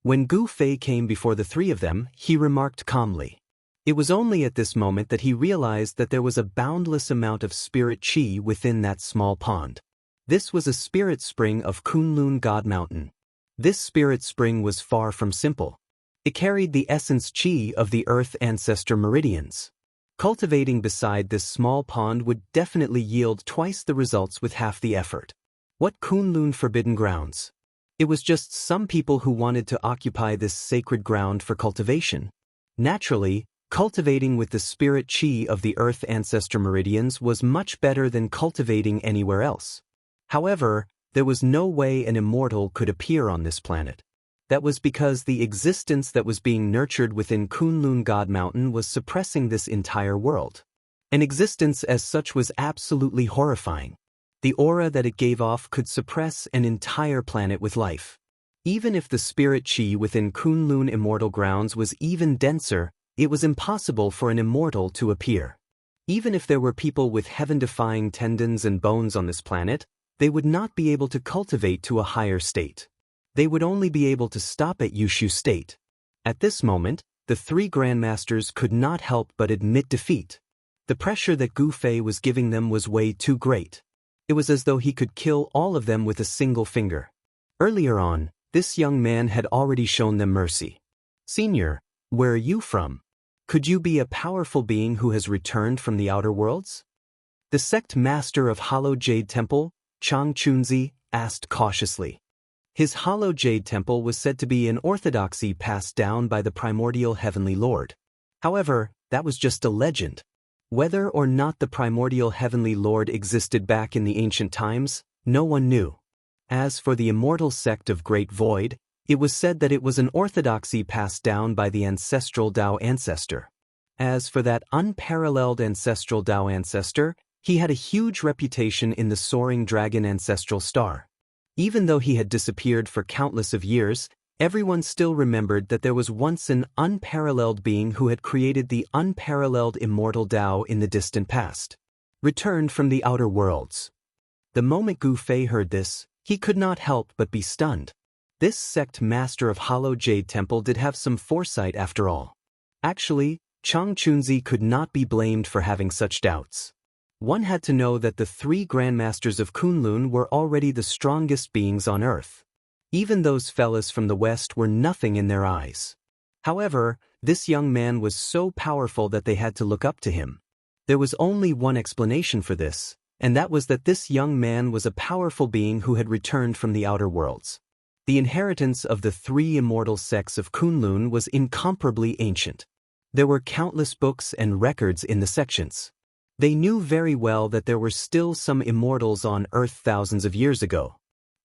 When Gu Fei came before the 3 of them, he remarked calmly. It was only at this moment that he realized that there was a boundless amount of spirit qi within that small pond. This was a spirit spring of Kunlun God Mountain. This spirit spring was far from simple. It carried the essence qi of the earth ancestor meridians. Cultivating beside this small pond would definitely yield twice the results with half the effort. What Kunlun forbidden grounds? It was just some people who wanted to occupy this sacred ground for cultivation. Naturally, cultivating with the spirit qi of the earth ancestor meridians was much better than cultivating anywhere else. However, there was no way an immortal could appear on this planet. That was because the existence that was being nurtured within Kunlun God Mountain was suppressing this entire world. An existence as such was absolutely horrifying. The aura that it gave off could suppress an entire planet with life. Even if the spirit qi within Kunlun immortal grounds was even denser, it was impossible for an immortal to appear. Even if there were people with heaven-defying tendons and bones on this planet, they would not be able to cultivate to a higher state. They would only be able to stop at Yushu state. At this moment, the three grandmasters could not help but admit defeat. The pressure that Gu Fei was giving them was way too great. It was as though he could kill all of them with a single finger. Earlier on, this young man had already shown them mercy. "Senior, where are you from? Could you be a powerful being who has returned from the outer worlds?" The sect master of Hollow Jade Temple, Chang Chunzi, asked cautiously. His Hollow Jade Temple was said to be an orthodoxy passed down by the primordial Heavenly Lord. However, that was just a legend. Whether or not the primordial Heavenly Lord existed back in the ancient times, no one knew. As for the immortal sect of Great Void, it was said that it was an orthodoxy passed down by the ancestral Tao ancestor. As for that unparalleled ancestral Tao ancestor, he had a huge reputation in the soaring dragon ancestral star. Even though he had disappeared for countless of years, everyone still remembered that there was once an unparalleled being who had created the unparalleled immortal Tao in the distant past, returned from the outer worlds. The moment Gu Fei heard this, he could not help but be stunned. This sect master of Hollow Jade Temple did have some foresight after all. Actually, Chang Chunzi could not be blamed for having such doubts. One had to know that the three grandmasters of Kunlun were already the strongest beings on earth. Even those fellas from the west were nothing in their eyes. However, this young man was so powerful that they had to look up to him. There was only one explanation for this, and that was that this young man was a powerful being who had returned from the outer worlds. The inheritance of the three immortal sects of Kunlun was incomparably ancient. There were countless books and records in the sections. They knew very well that there were still some immortals on Earth thousands of years ago.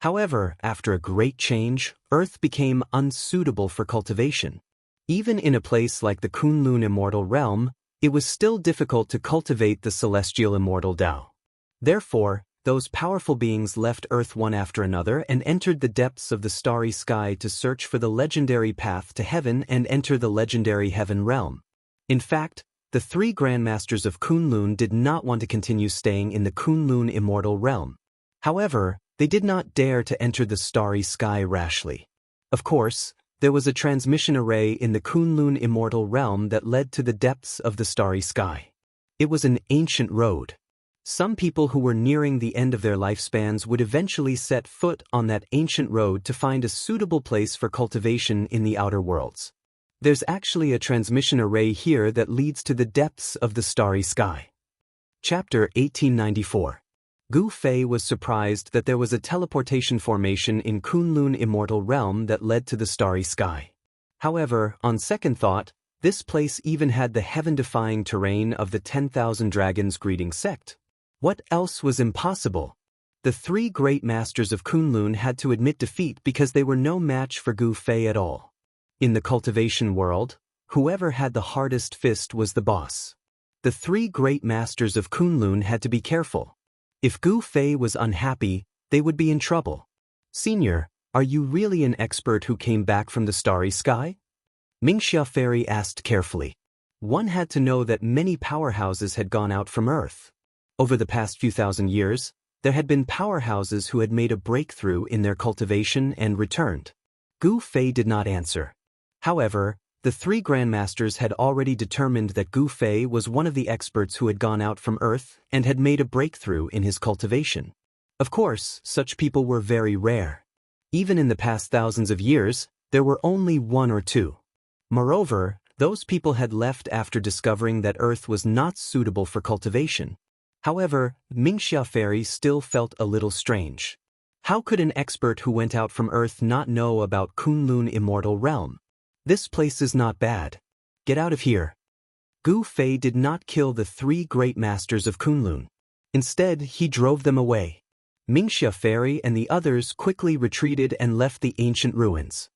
However, after a great change, Earth became unsuitable for cultivation. Even in a place like the Kunlun immortal realm, it was still difficult to cultivate the celestial immortal Tao. Therefore, those powerful beings left Earth one after another and entered the depths of the starry sky to search for the legendary path to heaven and enter the legendary heaven realm. In fact, the three grandmasters of Kunlun did not want to continue staying in the Kunlun immortal realm. However, they did not dare to enter the starry sky rashly. Of course, there was a transmission array in the Kunlun immortal realm that led to the depths of the starry sky. It was an ancient road. Some people who were nearing the end of their lifespans would eventually set foot on that ancient road to find a suitable place for cultivation in the outer worlds. There's actually a transmission array here that leads to the depths of the starry sky. Chapter 1894. Gu Fei was surprised that there was a teleportation formation in Kunlun immortal realm that led to the starry sky. However, on second thought, this place even had the heaven-defying terrain of the 10,000 Dragons Greeting sect. What else was impossible? The three great masters of Kunlun had to admit defeat because they were no match for Gu Fei at all. In the cultivation world, whoever had the hardest fist was the boss. The three great masters of Kunlun had to be careful. If Gu Fei was unhappy, they would be in trouble. "Senior, are you really an expert who came back from the starry sky?" Mingxia Fairy asked carefully. One had to know that many powerhouses had gone out from Earth. Over the past few thousand years, there had been powerhouses who had made a breakthrough in their cultivation and returned. Gu Fei did not answer. However, the three grandmasters had already determined that Gu Fei was one of the experts who had gone out from Earth and had made a breakthrough in his cultivation. Of course, such people were very rare. Even in the past thousands of years, there were only one or two. Moreover, those people had left after discovering that Earth was not suitable for cultivation. However, Xianxia Fairy still felt a little strange. How could an expert who went out from Earth not know about Kunlun Immortal Realm? This place is not bad. Get out of here. Gu Fei did not kill the 3 great masters of Kunlun. Instead, he drove them away. Xianxia Fairy and the others quickly retreated and left the ancient ruins.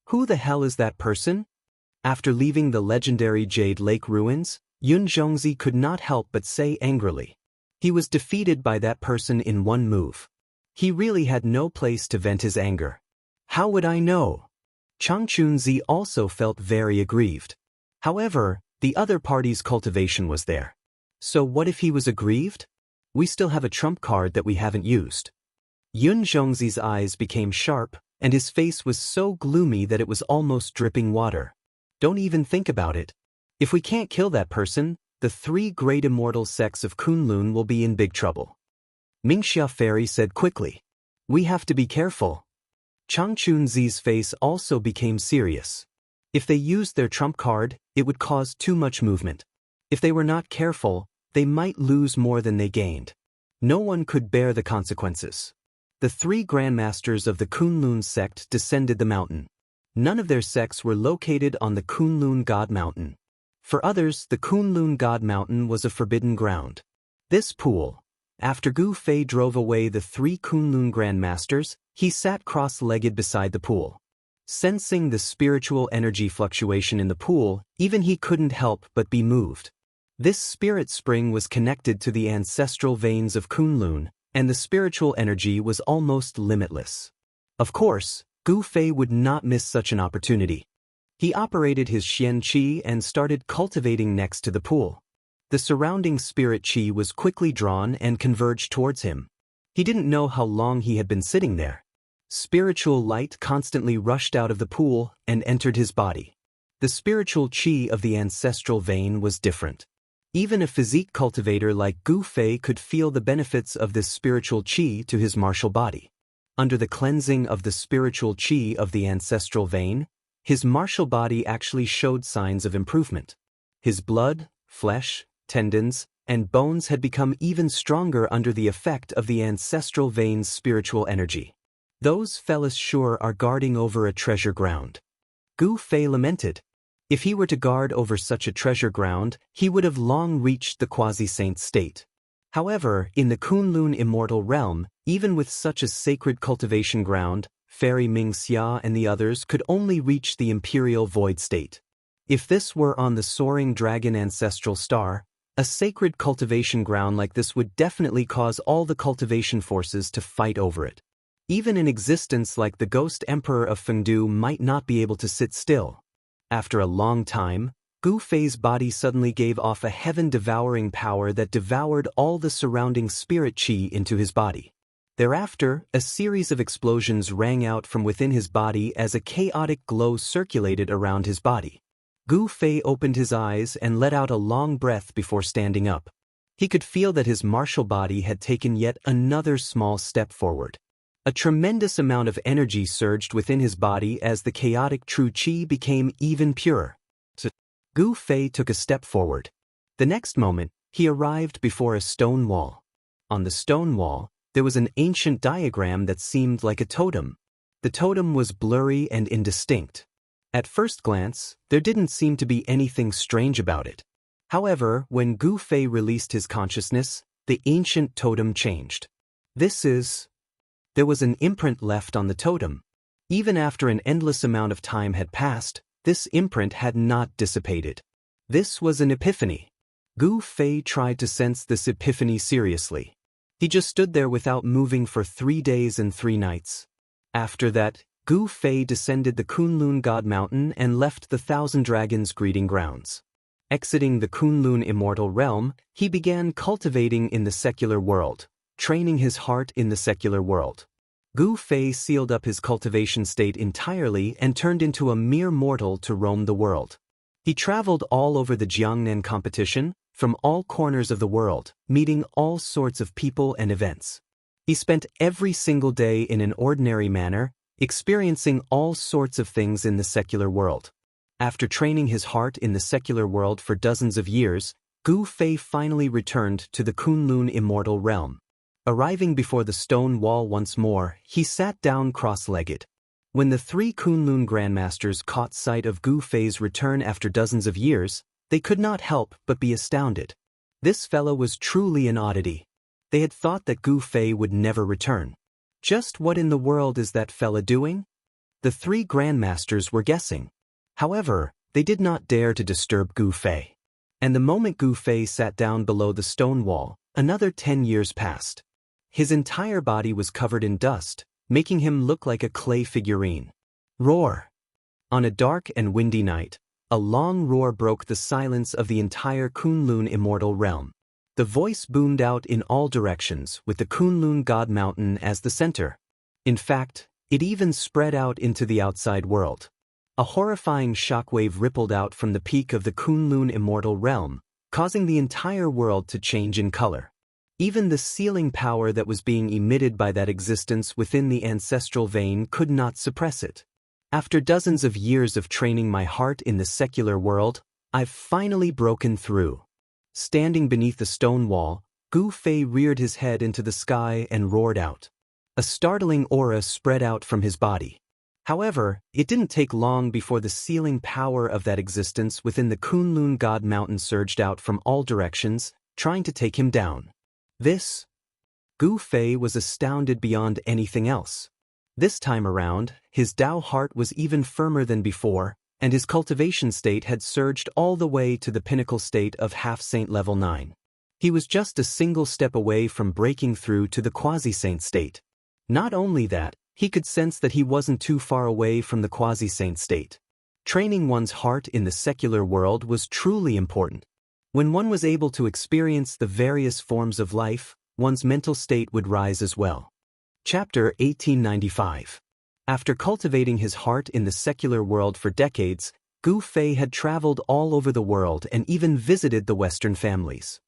Who the hell is that person? After leaving the legendary Jade Lake ruins, Yun Zhongzi could not help but say angrily. He was defeated by that person in one move. He really had no place to vent his anger. How would I know? Chang Chunzi also felt very aggrieved. However, the other party's cultivation was there. So what if he was aggrieved? We still have a trump card that we haven't used. Yun Zhongzi's eyes became sharp, and his face was so gloomy that it was almost dripping water. Don't even think about it. If we can't kill that person, the 3 great immortal sects of Kunlun will be in big trouble. Xianxia Fairy said quickly. We have to be careful. Chang Chunzi's face also became serious. If they used their trump card, it would cause too much movement. If they were not careful, they might lose more than they gained. No one could bear the consequences. The 3 grandmasters of the Kunlun sect descended the mountain. None of their sects were located on the Kunlun God Mountain. For others, the Kunlun God Mountain was a forbidden ground. This pool. After Gu Fei drove away the 3 Kunlun grandmasters, he sat cross-legged beside the pool. Sensing the spiritual energy fluctuation in the pool, even he couldn't help but be moved. This spirit spring was connected to the ancestral veins of Kunlun, and the spiritual energy was almost limitless. Of course, Gu Fei would not miss such an opportunity. He operated his Xianxia and started cultivating next to the pool. The surrounding spirit qi was quickly drawn and converged towards him. He didn't know how long he had been sitting there. Spiritual light constantly rushed out of the pool and entered his body. The spiritual qi of the ancestral vein was different. Even a physique cultivator like Gu Fei could feel the benefits of this spiritual qi to his martial body. Under the cleansing of the spiritual qi of the ancestral vein, his martial body actually showed signs of improvement. His blood, flesh, tendons, and bones had become even stronger under the effect of the ancestral vein's spiritual energy. Those fellas sure are guarding over a treasure ground. Gu Fei lamented. If he were to guard over such a treasure ground, he would have long reached the quasi-saint state. However, in the Kunlun Immortal Realm, even with such a sacred cultivation ground, Fairy Mingxia and the others could only reach the Imperial Void state. If this were on the Soaring Dragon Ancestral Star, a sacred cultivation ground like this would definitely cause all the cultivation forces to fight over it. Even an existence like the Ghost Emperor of Fengdu might not be able to sit still. After a long time, Gu Fei's body suddenly gave off a heaven-devouring power that devoured all the surrounding spirit qi into his body. Thereafter, a series of explosions rang out from within his body as a chaotic glow circulated around his body. Gu Fei opened his eyes and let out a long breath before standing up. He could feel that his martial body had taken yet another small step forward. A tremendous amount of energy surged within his body as the chaotic true qi became even purer. Gu Fei took a step forward. The next moment, he arrived before a stone wall. On the stone wall, there was an ancient diagram that seemed like a totem. The totem was blurry and indistinct. At first glance, there didn't seem to be anything strange about it. However, when Gu Fei released his consciousness, the ancient totem changed. There was an imprint left on the totem. Even after an endless amount of time had passed, this imprint had not dissipated. This was an epiphany. Gu Fei tried to sense this epiphany seriously. He just stood there without moving for 3 days and 3 nights. After that, Gu Fei descended the Kunlun God Mountain and left the Thousand Dragons' Greeting Grounds. Exiting the Kunlun Immortal Realm, he began cultivating in the secular world, training his heart in the secular world. Gu Fei sealed up his cultivation state entirely and turned into a mere mortal to roam the world. He traveled all over the Jiangnan competition, from all corners of the world, meeting all sorts of people and events. He spent every single day in an ordinary manner, experiencing all sorts of things in the secular world. After training his heart in the secular world for dozens of years, Gu Fei finally returned to the Kunlun immortal realm. Arriving before the stone wall once more, he sat down cross-legged. When the three Kunlun grandmasters caught sight of Gu Fei's return after dozens of years, they could not help but be astounded. This fellow was truly an oddity. They had thought that Gu Fei would never return. Just what in the world is that fella doing? The three grandmasters were guessing. However, they did not dare to disturb Gu Fei. And the moment Gu Fei sat down below the stone wall, another 10 years passed. His entire body was covered in dust, making him look like a clay figurine. Roar! On a dark and windy night, a long roar broke the silence of the entire Kunlun immortal realm. The voice boomed out in all directions, with the Kunlun God Mountain as the center. In fact, it even spread out into the outside world. A horrifying shockwave rippled out from the peak of the Kunlun immortal realm, causing the entire world to change in color. Even the sealing power that was being emitted by that existence within the ancestral vein could not suppress it. After dozens of years of training my heart in the secular world, I've finally broken through. Standing beneath the stone wall, Gu Fei reared his head into the sky and roared out. A startling aura spread out from his body. However, it didn't take long before the sealing power of that existence within the Kunlun God Mountain surged out from all directions, trying to take him down. Gu Fei was astounded beyond anything else. This time around, his Tao heart was even firmer than before, and his cultivation state had surged all the way to the pinnacle state of half-saint level 9. He was just a single step away from breaking through to the quasi-saint state. Not only that, he could sense that he wasn't too far away from the quasi-saint state. Training one's heart in the secular world was truly important. When one was able to experience the various forms of life, one's mental state would rise as well. Chapter 1895. After cultivating his heart in the secular world for decades, Gu Fei had traveled all over the world and even visited the Western families.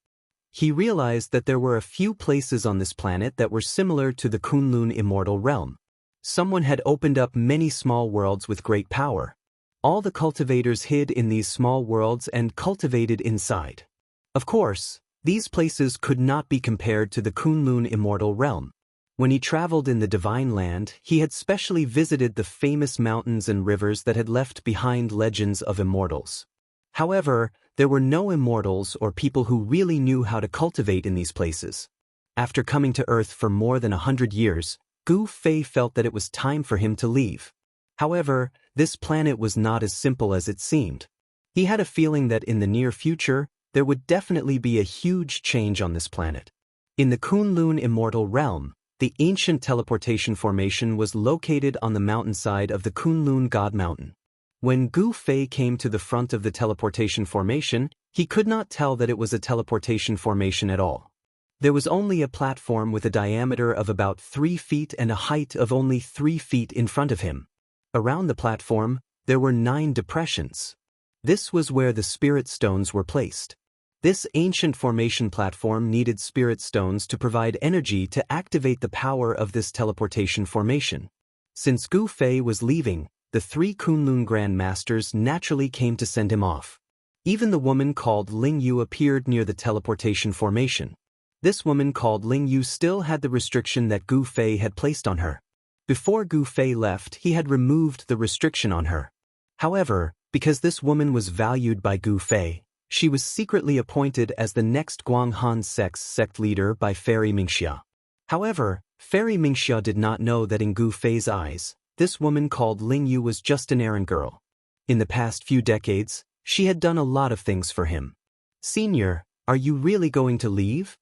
He realized that there were a few places on this planet that were similar to the Kunlun immortal realm. Someone had opened up many small worlds with great power. All the cultivators hid in these small worlds and cultivated inside. Of course, these places could not be compared to the Kunlun immortal realm. When he traveled in the Divine Land, he had specially visited the famous mountains and rivers that had left behind legends of immortals. However, there were no immortals or people who really knew how to cultivate in these places. After coming to Earth for more than 100 years, Gu Fei felt that it was time for him to leave. However, this planet was not as simple as it seemed. He had a feeling that in the near future, there would definitely be a huge change on this planet. In the Kunlun immortal realm, the ancient teleportation formation was located on the mountainside of the Kunlun God Mountain. When Gu Fei came to the front of the teleportation formation, he could not tell that it was a teleportation formation at all. There was only a platform with a diameter of about 3 feet and a height of only 3 feet in front of him. Around the platform, there were 9 depressions. This was where the spirit stones were placed. This ancient formation platform needed spirit stones to provide energy to activate the power of this teleportation formation. Since Gu Fei was leaving, the 3 Kunlun Grand Masters naturally came to send him off. Even the woman called Ling Yu appeared near the teleportation formation. This woman called Ling Yu still had the restriction that Gu Fei had placed on her. Before Gu Fei left, he had removed the restriction on her. However, because this woman was valued by Gu Fei, she was secretly appointed as the next Guanghan sect's sect leader by Fairy Mingxia. However, Fairy Mingxia did not know that in Gu Fei's eyes, this woman called Ling Yu was just an errand girl. In the past few decades, she had done a lot of things for him. "Senior, are you really going to leave?"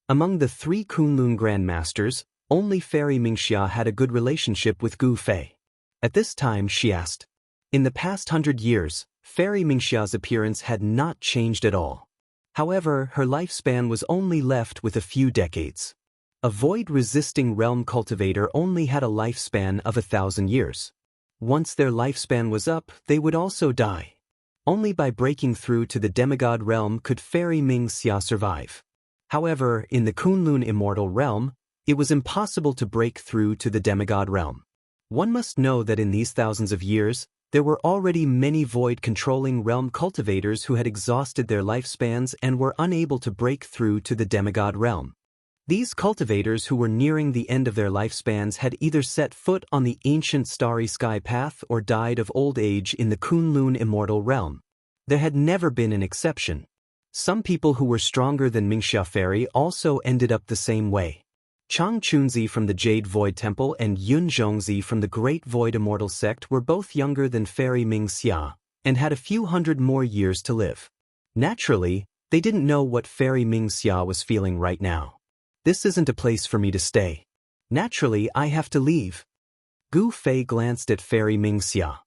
Among the 3 Kunlun Grand Masters, only Fairy Mingxia had a good relationship with Gu Fei. At this time she asked. In the past 100 years, Fairy Mingxia's appearance had not changed at all. However, her lifespan was only left with a few decades. A void-resisting realm cultivator only had a lifespan of 1,000 years. Once their lifespan was up, they would also die. Only by breaking through to the demigod realm could Fairy Mingxia survive. However, in the Kunlun immortal realm, It was impossible to break through to the demigod realm. One must know that in these thousands of years, there were already many void-controlling realm cultivators who had exhausted their lifespans and were unable to break through to the demigod realm. These cultivators who were nearing the end of their lifespans had either set foot on the ancient starry sky path or died of old age in the Kunlun immortal realm. There had never been an exception. Some people who were stronger than Mingxia Fairy also ended up the same way. Chang Chunzi from the Jade Void Temple and Yun Zhongzi from the Great Void Immortal Sect were both younger than Fairy Mingxia and had a few hundred more years to live. Naturally, they didn't know what Fairy Mingxia was feeling right now. This isn't a place for me to stay. Naturally, I have to leave. Gu Fei glanced at Fairy Mingxia.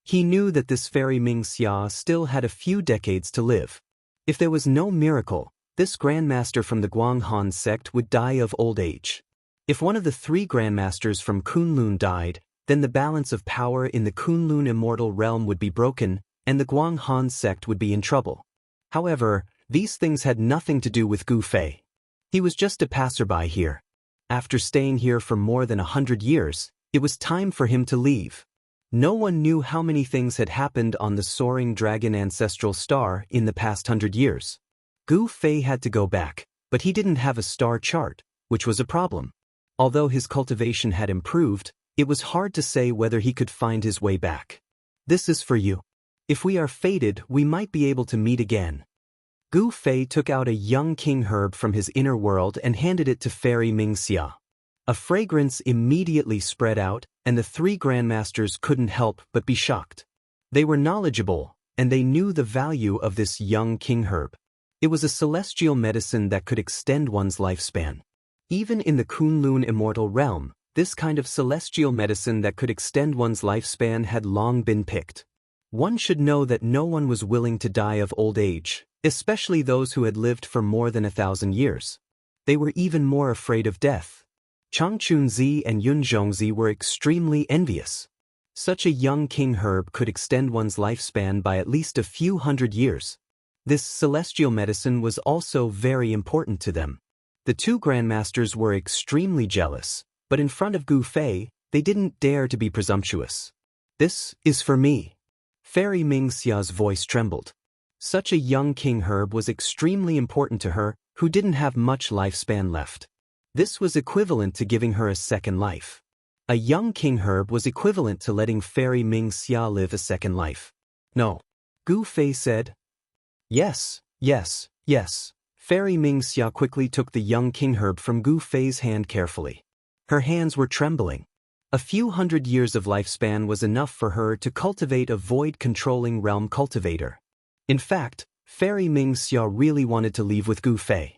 He knew that this Fairy Mingxia still had a few decades to live. If there was no miracle, this Grandmaster from the Guanghan sect would die of old age. If one of the 3 Grandmasters from Kunlun died, then the balance of power in the Kunlun immortal realm would be broken, and the Guanghan sect would be in trouble. However, these things had nothing to do with Gu Fei. He was just a passerby here. After staying here for more than 100 years, it was time for him to leave. No one knew how many things had happened on the soaring dragon ancestral star in the past 100 years. Gu Fei had to go back, but he didn't have a star chart, which was a problem. Although his cultivation had improved, it was hard to say whether he could find his way back. This is for you. If we are fated, we might be able to meet again. Gu Fei took out a young king herb from his inner world and handed it to Fairy Mingxia. A fragrance immediately spread out, and the 3 Grandmasters couldn't help but be shocked. They were knowledgeable, and they knew the value of this young king herb. It was a celestial medicine that could extend one's lifespan. Even in the Kunlun immortal realm, this kind of celestial medicine that could extend one's lifespan had long been picked. One should know that no one was willing to die of old age, especially those who had lived for more than 1,000 years. They were even more afraid of death. Chang Chunzi and Yun Zhongzi were extremely envious. Such a young king herb could extend one's lifespan by at least a few hundred years. This celestial medicine was also very important to them. The 2 Grandmasters were extremely jealous, but in front of Gu Fei, they didn't dare to be presumptuous. This is for me. Fairy Mingxia's voice trembled. Such a young king herb was extremely important to her, who didn't have much lifespan left. This was equivalent to giving her a second life. A young king herb was equivalent to letting Fairy Mingxia live a second life. No. Gu Fei said. Yes, yes, yes. Fairy Mingxia quickly took the young king herb from Gu Fei's hand carefully. Her hands were trembling. A few hundred years of lifespan was enough for her to cultivate a void-controlling realm cultivator. In fact, Fairy Mingxia really wanted to leave with Gu Fei.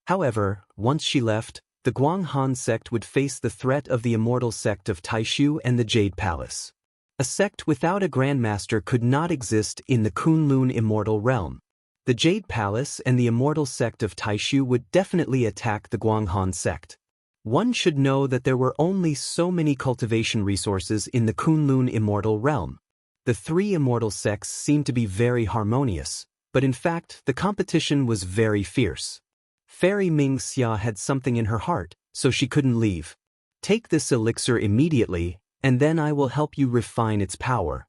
However, once she left, the Guanghan sect would face the threat of the immortal sect of Taishu and the Jade Palace. A sect without a Grandmaster could not exist in the Kunlun immortal realm. The Jade Palace and the immortal sect of Taishu would definitely attack the Guanghan sect. One should know that there were only so many cultivation resources in the Kunlun immortal realm. The 3 immortal sects seemed to be very harmonious, but in fact the competition was very fierce. Fairy Mingxia had something in her heart, so she couldn't leave. Take this elixir immediately, and then I will help you refine its power.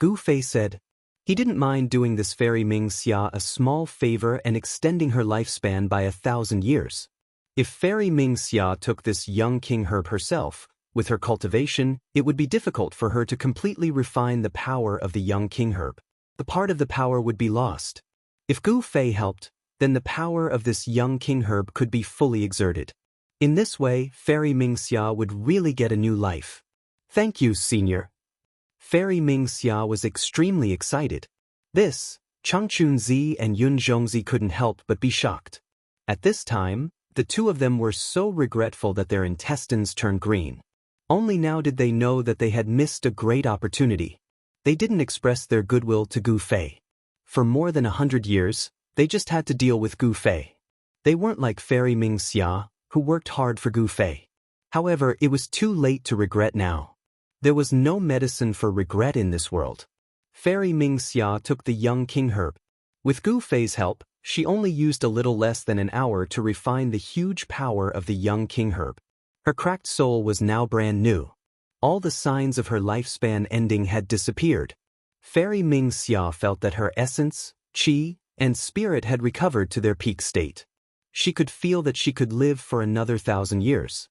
Gu Fei said. He didn't mind doing this Fairy Mingxia a small favor and extending her lifespan by 1,000 years. If Fairy Mingxia took this young king herb herself, with her cultivation, it would be difficult for her to completely refine the power of the young king herb. The part of the power would be lost. If Gu Fei helped, then the power of this young king herb could be fully exerted. In this way, Fairy Mingxia would really get a new life. Thank you, Senior. Fairy Mingxia was extremely excited. This, Chang Chunzi and Yun Zhongzi couldn't help but be shocked. At this time, the 2 of them were so regretful that their intestines turned green. Only now did they know that they had missed a great opportunity. They didn't express their goodwill to Gu Fei. For more than 100 years, they just had to deal with Gu Fei. They weren't like Fairy Mingxia, who worked hard for Gu Fei. However, it was too late to regret now. There was no medicine for regret in this world. Fairy Mingxia took the young king herb. With Gu Fei's help, She only used a little less than an hour to refine the huge power of the young king herb. Her cracked soul was now brand new. All the signs of her lifespan ending had disappeared. Fairy Mingxia felt that her essence, qi, and spirit had recovered to their peak state. She could feel that she could live for another 1,000 years.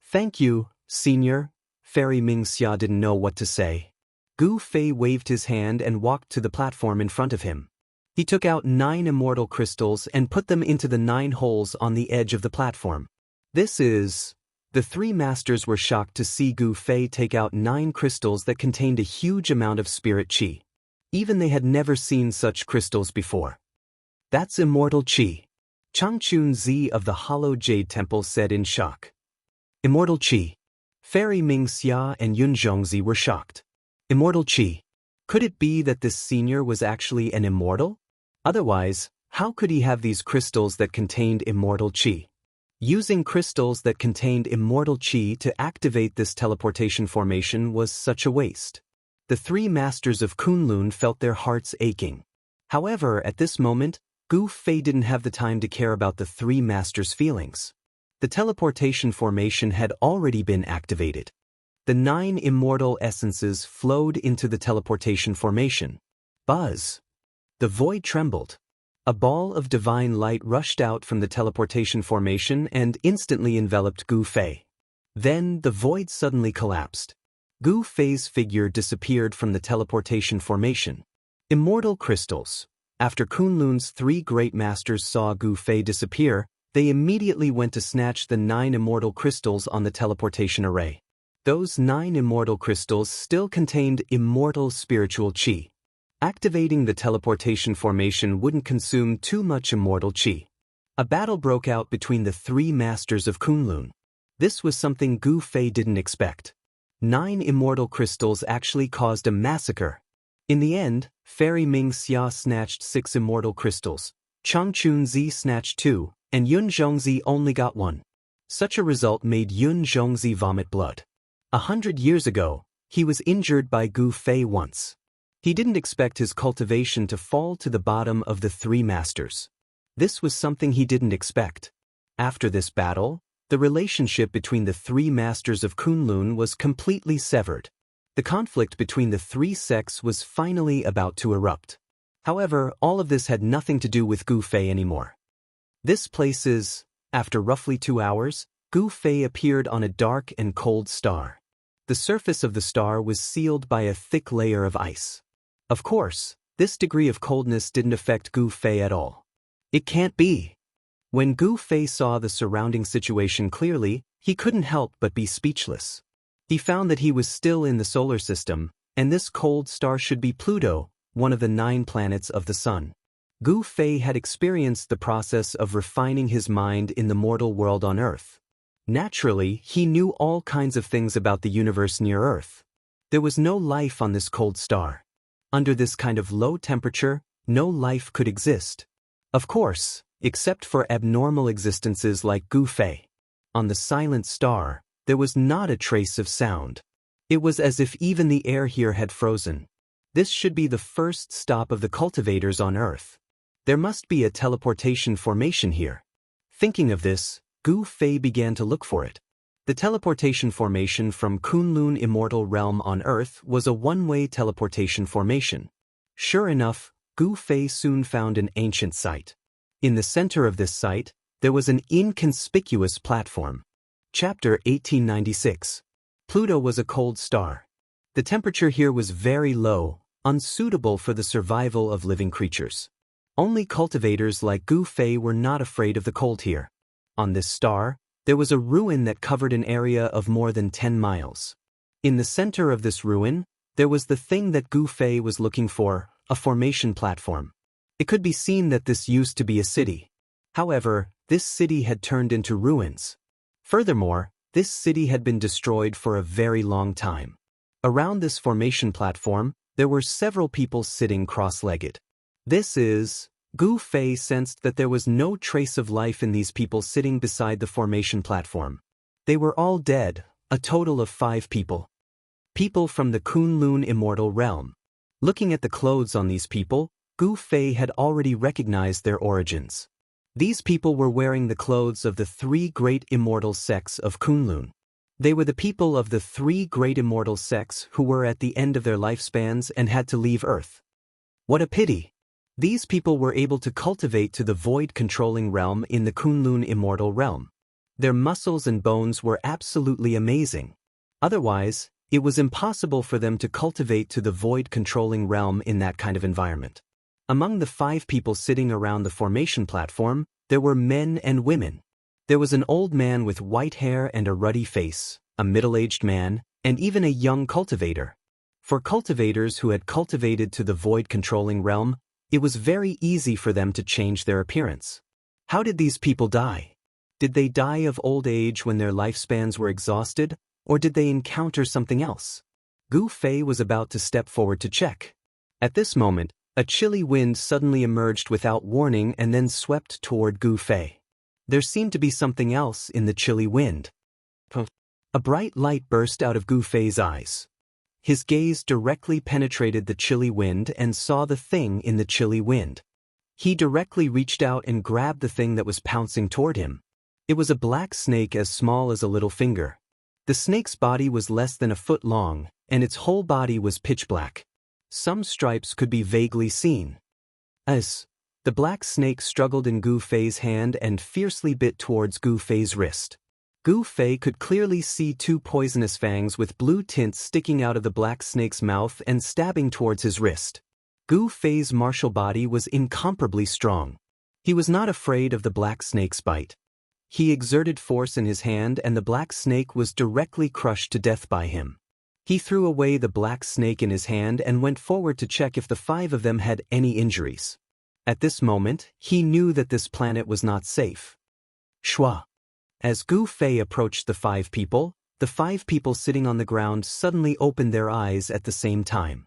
"Thank you, Senior." Fairy Mingxia didn't know what to say. Gu Fei waved his hand and walked to the platform in front of him. He took out 9 immortal crystals and put them into the 9 holes on the edge of the platform. This is... The 3 masters were shocked to see Gu Fei take out 9 crystals that contained a huge amount of spirit qi. Even they had never seen such crystals before. "That's immortal qi," Changchun Zi of the Hollow Jade Temple said in shock. "Immortal qi." Fairy Mingxia and Yun Zhongzi were shocked. Immortal qi. Could it be that this senior was actually an immortal? Otherwise, how could he have these crystals that contained immortal qi? Using crystals that contained immortal qi to activate this teleportation formation was such a waste. The 3 masters of Kunlun felt their hearts aching. However, at this moment, Gu Fei didn't have the time to care about the 3 masters' feelings. The teleportation formation had already been activated. The 9 immortal essences flowed into the teleportation formation. Buzz! The void trembled. A ball of divine light rushed out from the teleportation formation and instantly enveloped Gu Fei. Then the void suddenly collapsed. Gu Fei's figure disappeared from the teleportation formation. Immortal crystals. After Kunlun's 3 great masters saw Gu Fei disappear, they immediately went to snatch the 9 immortal crystals on the teleportation array. Those 9 immortal crystals still contained immortal spiritual qi. Activating the teleportation formation wouldn't consume too much immortal qi. A battle broke out between the 3 masters of Kunlun. This was something Gu Fei didn't expect. 9 immortal crystals actually caused a massacre. In the end, Fairy Mingxia snatched 6 immortal crystals, Changchun Zi snatched 2, and Yun Zhongzi only got 1. Such a result made Yun Zhongzi vomit blood. 100 years ago, he was injured by Gu Fei once. He didn't expect his cultivation to fall to the bottom of the 3 masters. This was something he didn't expect. After this battle, the relationship between the 3 masters of Kunlun was completely severed. The conflict between the 3 sects was finally about to erupt. However, all of this had nothing to do with Gu Fei anymore. This place is... After roughly 2 hours, Gu Fei appeared on a dark and cold star. The surface of the star was sealed by a thick layer of ice. Of course, this degree of coldness didn't affect Gu Fei at all. It can't be. When Gu Fei saw the surrounding situation clearly, he couldn't help but be speechless. He found that he was still in the solar system, and this cold star should be Pluto, one of the 9 planets of the Sun. Gu Fei had experienced the process of refining his mind in the mortal world on Earth. Naturally, he knew all kinds of things about the universe near Earth. There was no life on this cold star. Under this kind of low temperature, no life could exist. Of course, except for abnormal existences like Gu Fei. On the silent star, there was not a trace of sound. It was as if even the air here had frozen. This should be the first stop of the cultivators on Earth. There must be a teleportation formation here. Thinking of this, Gu Fei began to look for it. The teleportation formation from Kunlun Immortal Realm on Earth was a one-way teleportation formation. Sure enough, Gu Fei soon found an ancient site. In the center of this site, there was an inconspicuous platform. Chapter 1896. Pluto was a cold star. The temperature here was very low, unsuitable for the survival of living creatures. Only cultivators like Gu Fei were not afraid of the cold here. On this star, there was a ruin that covered an area of more than 10 miles. In the center of this ruin, there was the thing that Gu Fei was looking for, a formation platform. It could be seen that this used to be a city. However, this city had turned into ruins. Furthermore, this city had been destroyed for a very long time. Around this formation platform, there were several people sitting cross-legged. Gu Fei sensed that there was no trace of life in these people sitting beside the formation platform. They were all dead, a total of 5 people. People from the Kunlun Immortal Realm. Looking at the clothes on these people, Gu Fei had already recognized their origins. These people were wearing the clothes of the three great immortal sects of Kunlun. They were the people of the three great immortal sects who were at the end of their lifespans and had to leave Earth. What a pity! These people were able to cultivate to the void-controlling realm in the Kunlun immortal realm. Their muscles and bones were absolutely amazing. Otherwise, it was impossible for them to cultivate to the void-controlling realm in that kind of environment. Among the 5 people sitting around the formation platform, there were men and women. There was an old man with white hair and a ruddy face, a middle-aged man, and even a young cultivator. For cultivators who had cultivated to the void-controlling realm, it was very easy for them to change their appearance. How did these people die? Did they die of old age when their lifespans were exhausted, or did they encounter something else? Gu Fei was about to step forward to check. At this moment, a chilly wind suddenly emerged without warning and then swept toward Gu Fei. There seemed to be something else in the chilly wind. A bright light burst out of Gu Fei's eyes. His gaze directly penetrated the chilly wind and saw the thing in the chilly wind. He directly reached out and grabbed the thing that was pouncing toward him. It was a black snake as small as a little finger. The snake's body was less than a foot long, and its whole body was pitch black. Some stripes could be vaguely seen. As the black snake struggled in Gu Fei's hand and fiercely bit towards Gu Fei's wrist. Gu Fei could clearly see 2 poisonous fangs with blue tints sticking out of the black snake's mouth and stabbing towards his wrist. Gu Fei's martial body was incomparably strong. He was not afraid of the black snake's bite. He exerted force in his hand and the black snake was directly crushed to death by him. He threw away the black snake in his hand and went forward to check if the 5 of them had any injuries. At this moment, he knew that this planet was not safe. Shua. As Gu Fei approached the 5 people, the 5 people sitting on the ground suddenly opened their eyes at the same time.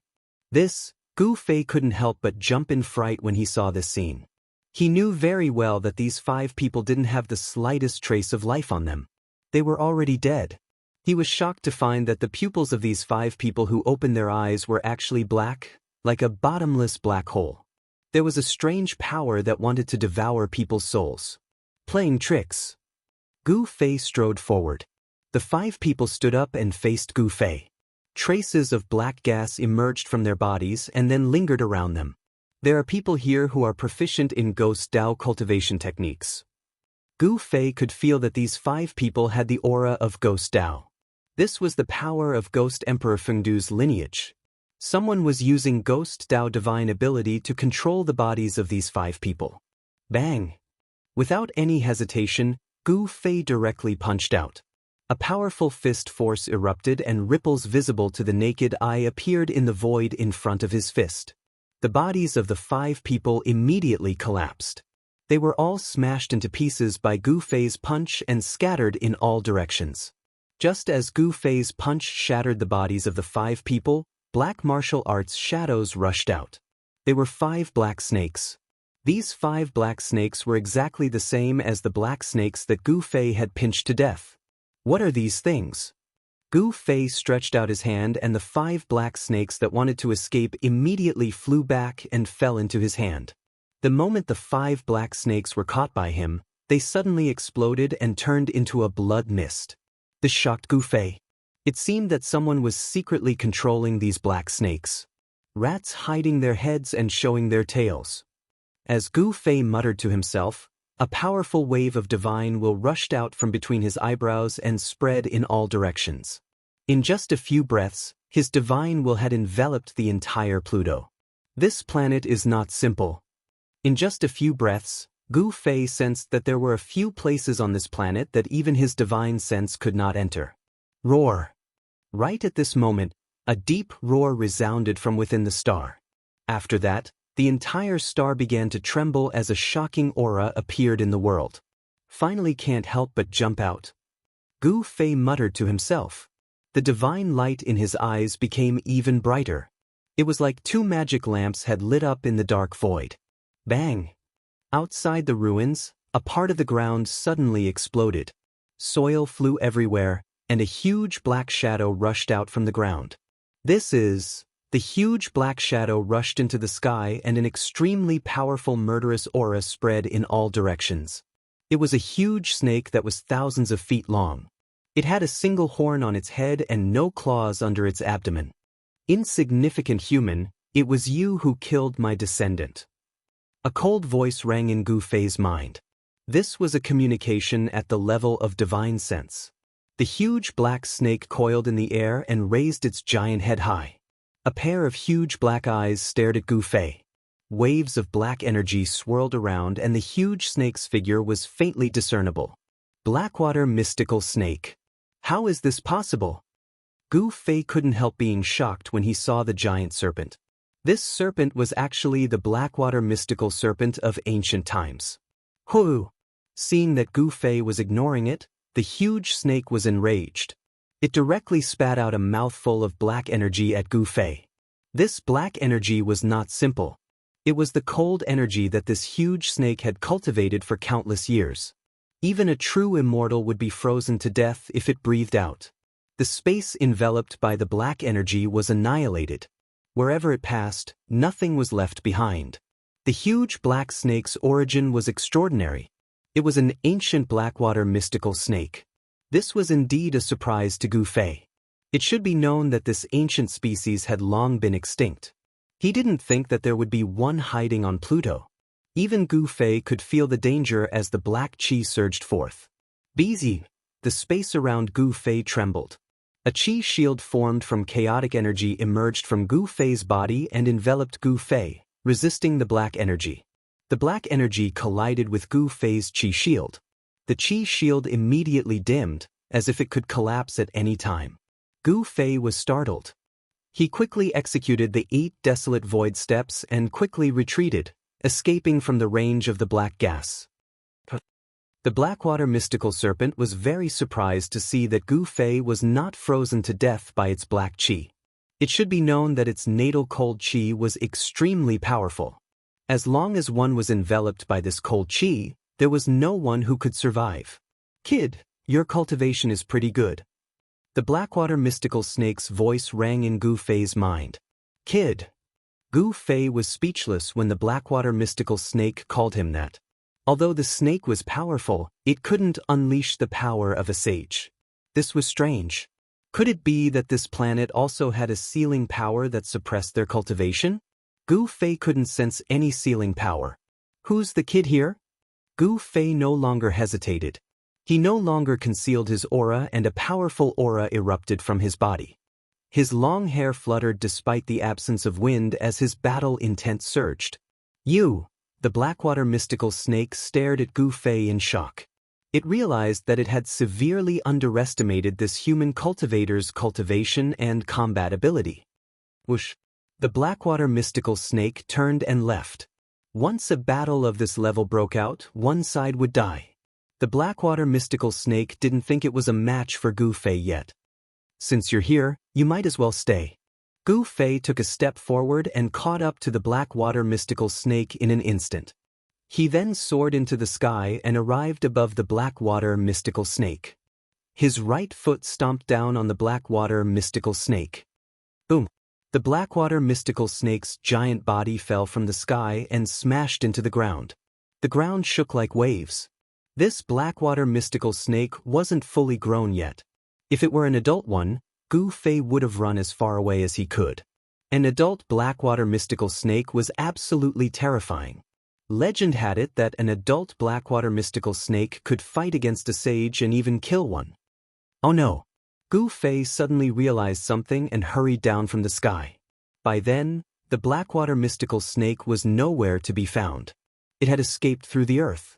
Gu Fei couldn't help but jump in fright when he saw this scene. He knew very well that these 5 people didn't have the slightest trace of life on them. They were already dead. He was shocked to find that the pupils of these 5 people who opened their eyes were actually black, like a bottomless black hole. There was a strange power that wanted to devour people's souls. Playing tricks. Gu Fei strode forward. The 5 people stood up and faced Gu Fei. Traces of black gas emerged from their bodies and then lingered around them. There are people here who are proficient in ghost Dao cultivation techniques. Gu Fei could feel that these 5 people had the aura of ghost Dao. This was the power of Ghost Emperor Fengdu's lineage. Someone was using Ghost Dao divine ability to control the bodies of these 5 people. Bang! Without any hesitation, Gu Fei directly punched out. A powerful fist force erupted and ripples visible to the naked eye appeared in the void in front of his fist. The bodies of the 5 people immediately collapsed. They were all smashed into pieces by Gu Fei's punch and scattered in all directions. Just as Gu Fei's punch shattered the bodies of the 5 people, black martial arts shadows rushed out. They were 5 black snakes. These 5 black snakes were exactly the same as the black snakes that Gu Fei had pinched to death. What are these things? Gu Fei stretched out his hand and the 5 black snakes that wanted to escape immediately flew back and fell into his hand. The moment the 5 black snakes were caught by him, they suddenly exploded and turned into a blood mist. This shocked Gu Fei. It seemed that someone was secretly controlling these black snakes. Rats hiding their heads and showing their tails. As Gu Fei muttered to himself, a powerful wave of divine will rushed out from between his eyebrows and spread in all directions. In just a few breaths, his divine will had enveloped the entire Pluto. This planet is not simple. In just a few breaths, Gu Fei sensed that there were a few places on this planet that even his divine sense could not enter. Roar! Right at this moment, a deep roar resounded from within the star. After that, the entire star began to tremble as a shocking aura appeared in the world. Finally can't help but jump out. Gu Fei muttered to himself. The divine light in his eyes became even brighter. It was like 2 magic lamps had lit up in the dark void. Bang! Outside the ruins, a part of the ground suddenly exploded. Soil flew everywhere, and a huge black shadow rushed out from the ground. This is The huge black shadow rushed into the sky and an extremely powerful murderous aura spread in all directions. It was a huge snake that was thousands of feet long. It had a single horn on its head and no claws under its abdomen. Insignificant human, it was you who killed my descendant. A cold voice rang in Gu Fei's mind. This was a communication at the level of divine sense. The huge black snake coiled in the air and raised its giant head high. A pair of huge black eyes stared at Gu Fei. Waves of black energy swirled around and the huge snake's figure was faintly discernible. Blackwater mystical snake. How is this possible? Gu Fei couldn't help being shocked when he saw the giant serpent. This serpent was actually the Blackwater mystical serpent of ancient times. Hoo! Seeing that Gu Fei was ignoring it, the huge snake was enraged. It directly spat out a mouthful of black energy at Gu Fei. This black energy was not simple. It was the cold energy that this huge snake had cultivated for countless years. Even a true immortal would be frozen to death if it breathed out. The space enveloped by the black energy was annihilated. Wherever it passed, nothing was left behind. The huge black snake's origin was extraordinary. It was an ancient Blackwater mystical snake. This was indeed a surprise to Gu Fei. It should be known that this ancient species had long been extinct. He didn't think that there would be one hiding on Pluto. Even Gu Fei could feel the danger as the black chi surged forth. Busy, the space around Gu Fei trembled. A chi shield formed from chaotic energy emerged from Gu Fei's body and enveloped Gu Fei, resisting the black energy. The black energy collided with Gu Fei's chi shield. The chi shield immediately dimmed, as if it could collapse at any time. Gu Fei was startled. He quickly executed the 8 desolate void steps and quickly retreated, escaping from the range of the black gas. The Blackwater mystical serpent was very surprised to see that Gu Fei was not frozen to death by its black chi. It should be known that its natal cold chi was extremely powerful. As long as one was enveloped by this cold chi, there was no one who could survive. Kid, your cultivation is pretty good. The Blackwater mystical snake's voice rang in Gu Fei's mind. Kid. Gu Fei was speechless when the Blackwater mystical snake called him that. Although the snake was powerful, it couldn't unleash the power of a sage. This was strange. Could it be that this planet also had a sealing power that suppressed their cultivation? Gu Fei couldn't sense any sealing power. Who's the kid here? Gu Fei no longer hesitated. He no longer concealed his aura and a powerful aura erupted from his body. His long hair fluttered despite the absence of wind as his battle intent surged. You! The Blackwater mystical snake stared at Gu Fei in shock. It realized that it had severely underestimated this human cultivator's cultivation and combat ability. Whoosh! The Blackwater mystical snake turned and left. Once a battle of this level broke out, one side would die. The Blackwater mystical snake didn't think it was a match for Gu Fei yet. Since you're here, you might as well stay. Gu Fei took a step forward and caught up to the Blackwater mystical snake in an instant. He then soared into the sky and arrived above the Blackwater mystical snake. His right foot stomped down on the Blackwater mystical snake. Boom! The Blackwater mystical snake's giant body fell from the sky and smashed into the ground. The ground shook like waves. This Blackwater mystical snake wasn't fully grown yet. If it were an adult one, Gu Fei would have run as far away as he could. An adult Blackwater mystical snake was absolutely terrifying. Legend had it that an adult Blackwater mystical snake could fight against a sage and even kill one. Oh no! Gu Fei suddenly realized something and hurried down from the sky. By then, the Blackwater mystical snake was nowhere to be found. It had escaped through the earth.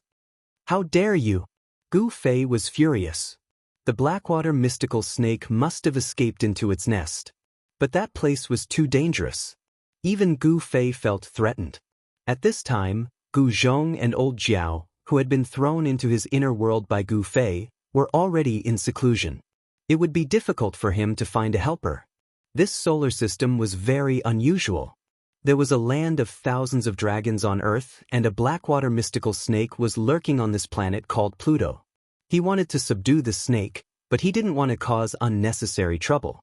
How dare you! Gu Fei was furious. The Blackwater mystical snake must have escaped into its nest. But that place was too dangerous. Even Gu Fei felt threatened. At this time, Gu Zhong and Old Jiao, who had been thrown into his inner world by Gu Fei, were already in seclusion. It would be difficult for him to find a helper. This solar system was very unusual. There was a land of thousands of dragons on Earth, and a Blackwater mystical snake was lurking on this planet called Pluto. He wanted to subdue the snake, but he didn't want to cause unnecessary trouble.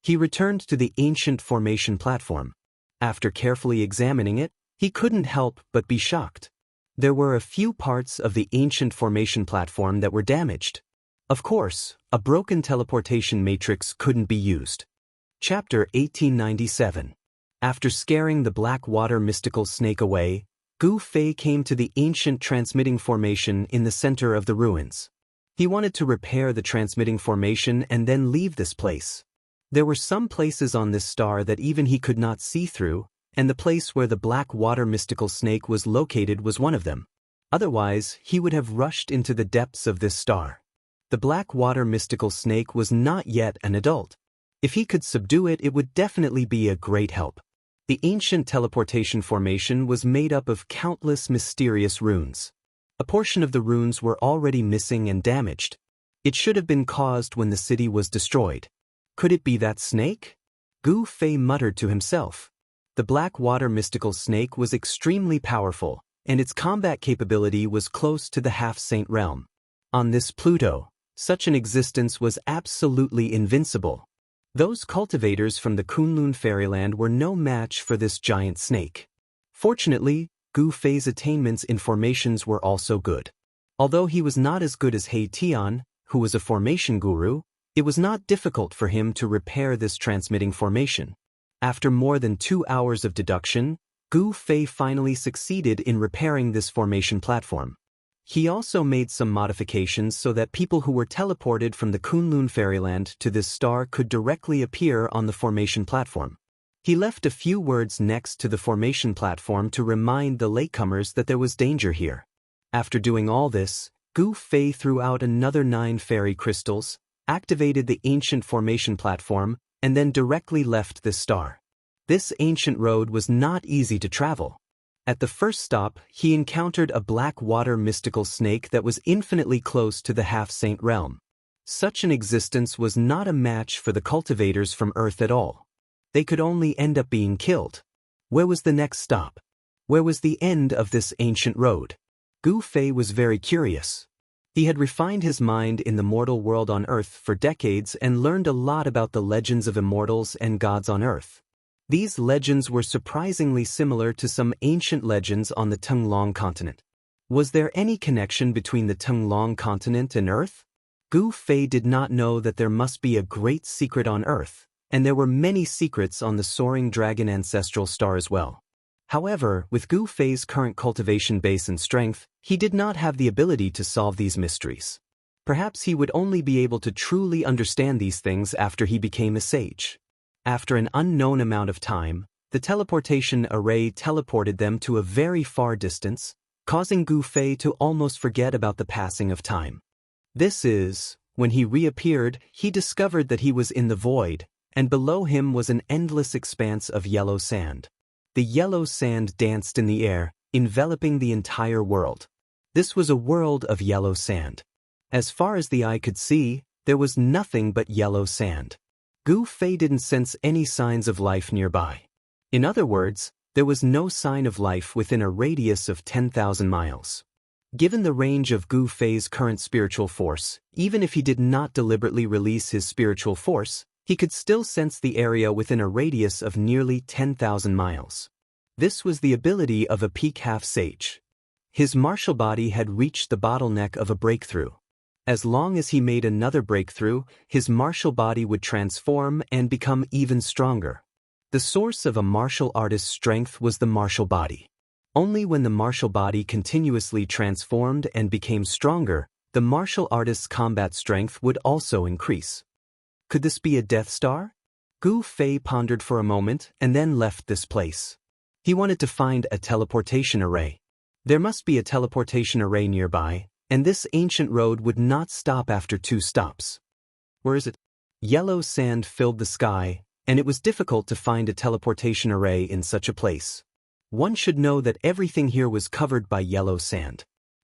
He returned to the ancient formation platform. After carefully examining it, he couldn't help but be shocked. There were a few parts of the ancient formation platform that were damaged. Of course, a broken teleportation matrix couldn't be used. Chapter 1897. After scaring the black water mystical snake away, Gu Fei came to the ancient transmitting formation in the center of the ruins. He wanted to repair the transmitting formation and then leave this place. There were some places on this star that even he could not see through, and the place where the black water mystical snake was located was one of them. Otherwise, he would have rushed into the depths of this star. The black water mystical snake was not yet an adult. If he could subdue it, it would definitely be a great help. The ancient teleportation formation was made up of countless mysterious runes. A portion of the runes were already missing and damaged. It should have been caused when the city was destroyed. Could it be that snake? Gu Fei muttered to himself. The black water mystical snake was extremely powerful, and its combat capability was close to the half-saint realm. On this Pluto, such an existence was absolutely invincible. Those cultivators from the Kunlun fairyland were no match for this giant snake. Fortunately, Gu Fei's attainments in formations were also good. Although he was not as good as He Tian, who was a formation guru, it was not difficult for him to repair this transmitting formation. After more than 2 hours of deduction, Gu Fei finally succeeded in repairing this formation platform. He also made some modifications so that people who were teleported from the Kunlun fairyland to this star could directly appear on the formation platform. He left a few words next to the formation platform to remind the latecomers that there was danger here. After doing all this, Gu Fei threw out another 9 fairy crystals, activated the ancient formation platform, and then directly left this star. This ancient road was not easy to travel. At the first stop, he encountered a black water mystical snake that was infinitely close to the half-saint realm. Such an existence was not a match for the cultivators from Earth at all. They could only end up being killed. Where was the next stop? Where was the end of this ancient road? Gu Fei was very curious. He had refined his mind in the mortal world on Earth for decades and learned a lot about the legends of immortals and gods on Earth. These legends were surprisingly similar to some ancient legends on the Tenglong continent. Was there any connection between the Tenglong continent and Earth? Gu Fei did not know that there must be a great secret on Earth, and there were many secrets on the soaring dragon ancestral star as well. However, with Gu Fei's current cultivation base and strength, he did not have the ability to solve these mysteries. Perhaps he would only be able to truly understand these things after he became a sage. After an unknown amount of time, the teleportation array teleported them to a very far distance, causing Gu Fei to almost forget about the passing of time. When he reappeared, he discovered that he was in the void, and below him was an endless expanse of yellow sand. The yellow sand danced in the air, enveloping the entire world. This was a world of yellow sand. As far as the eye could see, there was nothing but yellow sand. Gu Fei didn't sense any signs of life nearby. In other words, there was no sign of life within a radius of 10,000 miles. Given the range of Gu Fei's current spiritual force, even if he did not deliberately release his spiritual force, he could still sense the area within a radius of nearly 10,000 miles. This was the ability of a peak half-sage. His martial body had reached the bottleneck of a breakthrough. As long as he made another breakthrough, his martial body would transform and become even stronger. The source of a martial artist's strength was the martial body. Only when the martial body continuously transformed and became stronger, the martial artist's combat strength would also increase. Could this be a Death Star? Gu Fei pondered for a moment and then left this place. He wanted to find a teleportation array. There must be a teleportation array nearby, and this ancient road would not stop after 2 stops. Where is it? Yellow sand filled the sky, and it was difficult to find a teleportation array in such a place. One should know that everything here was covered by yellow sand.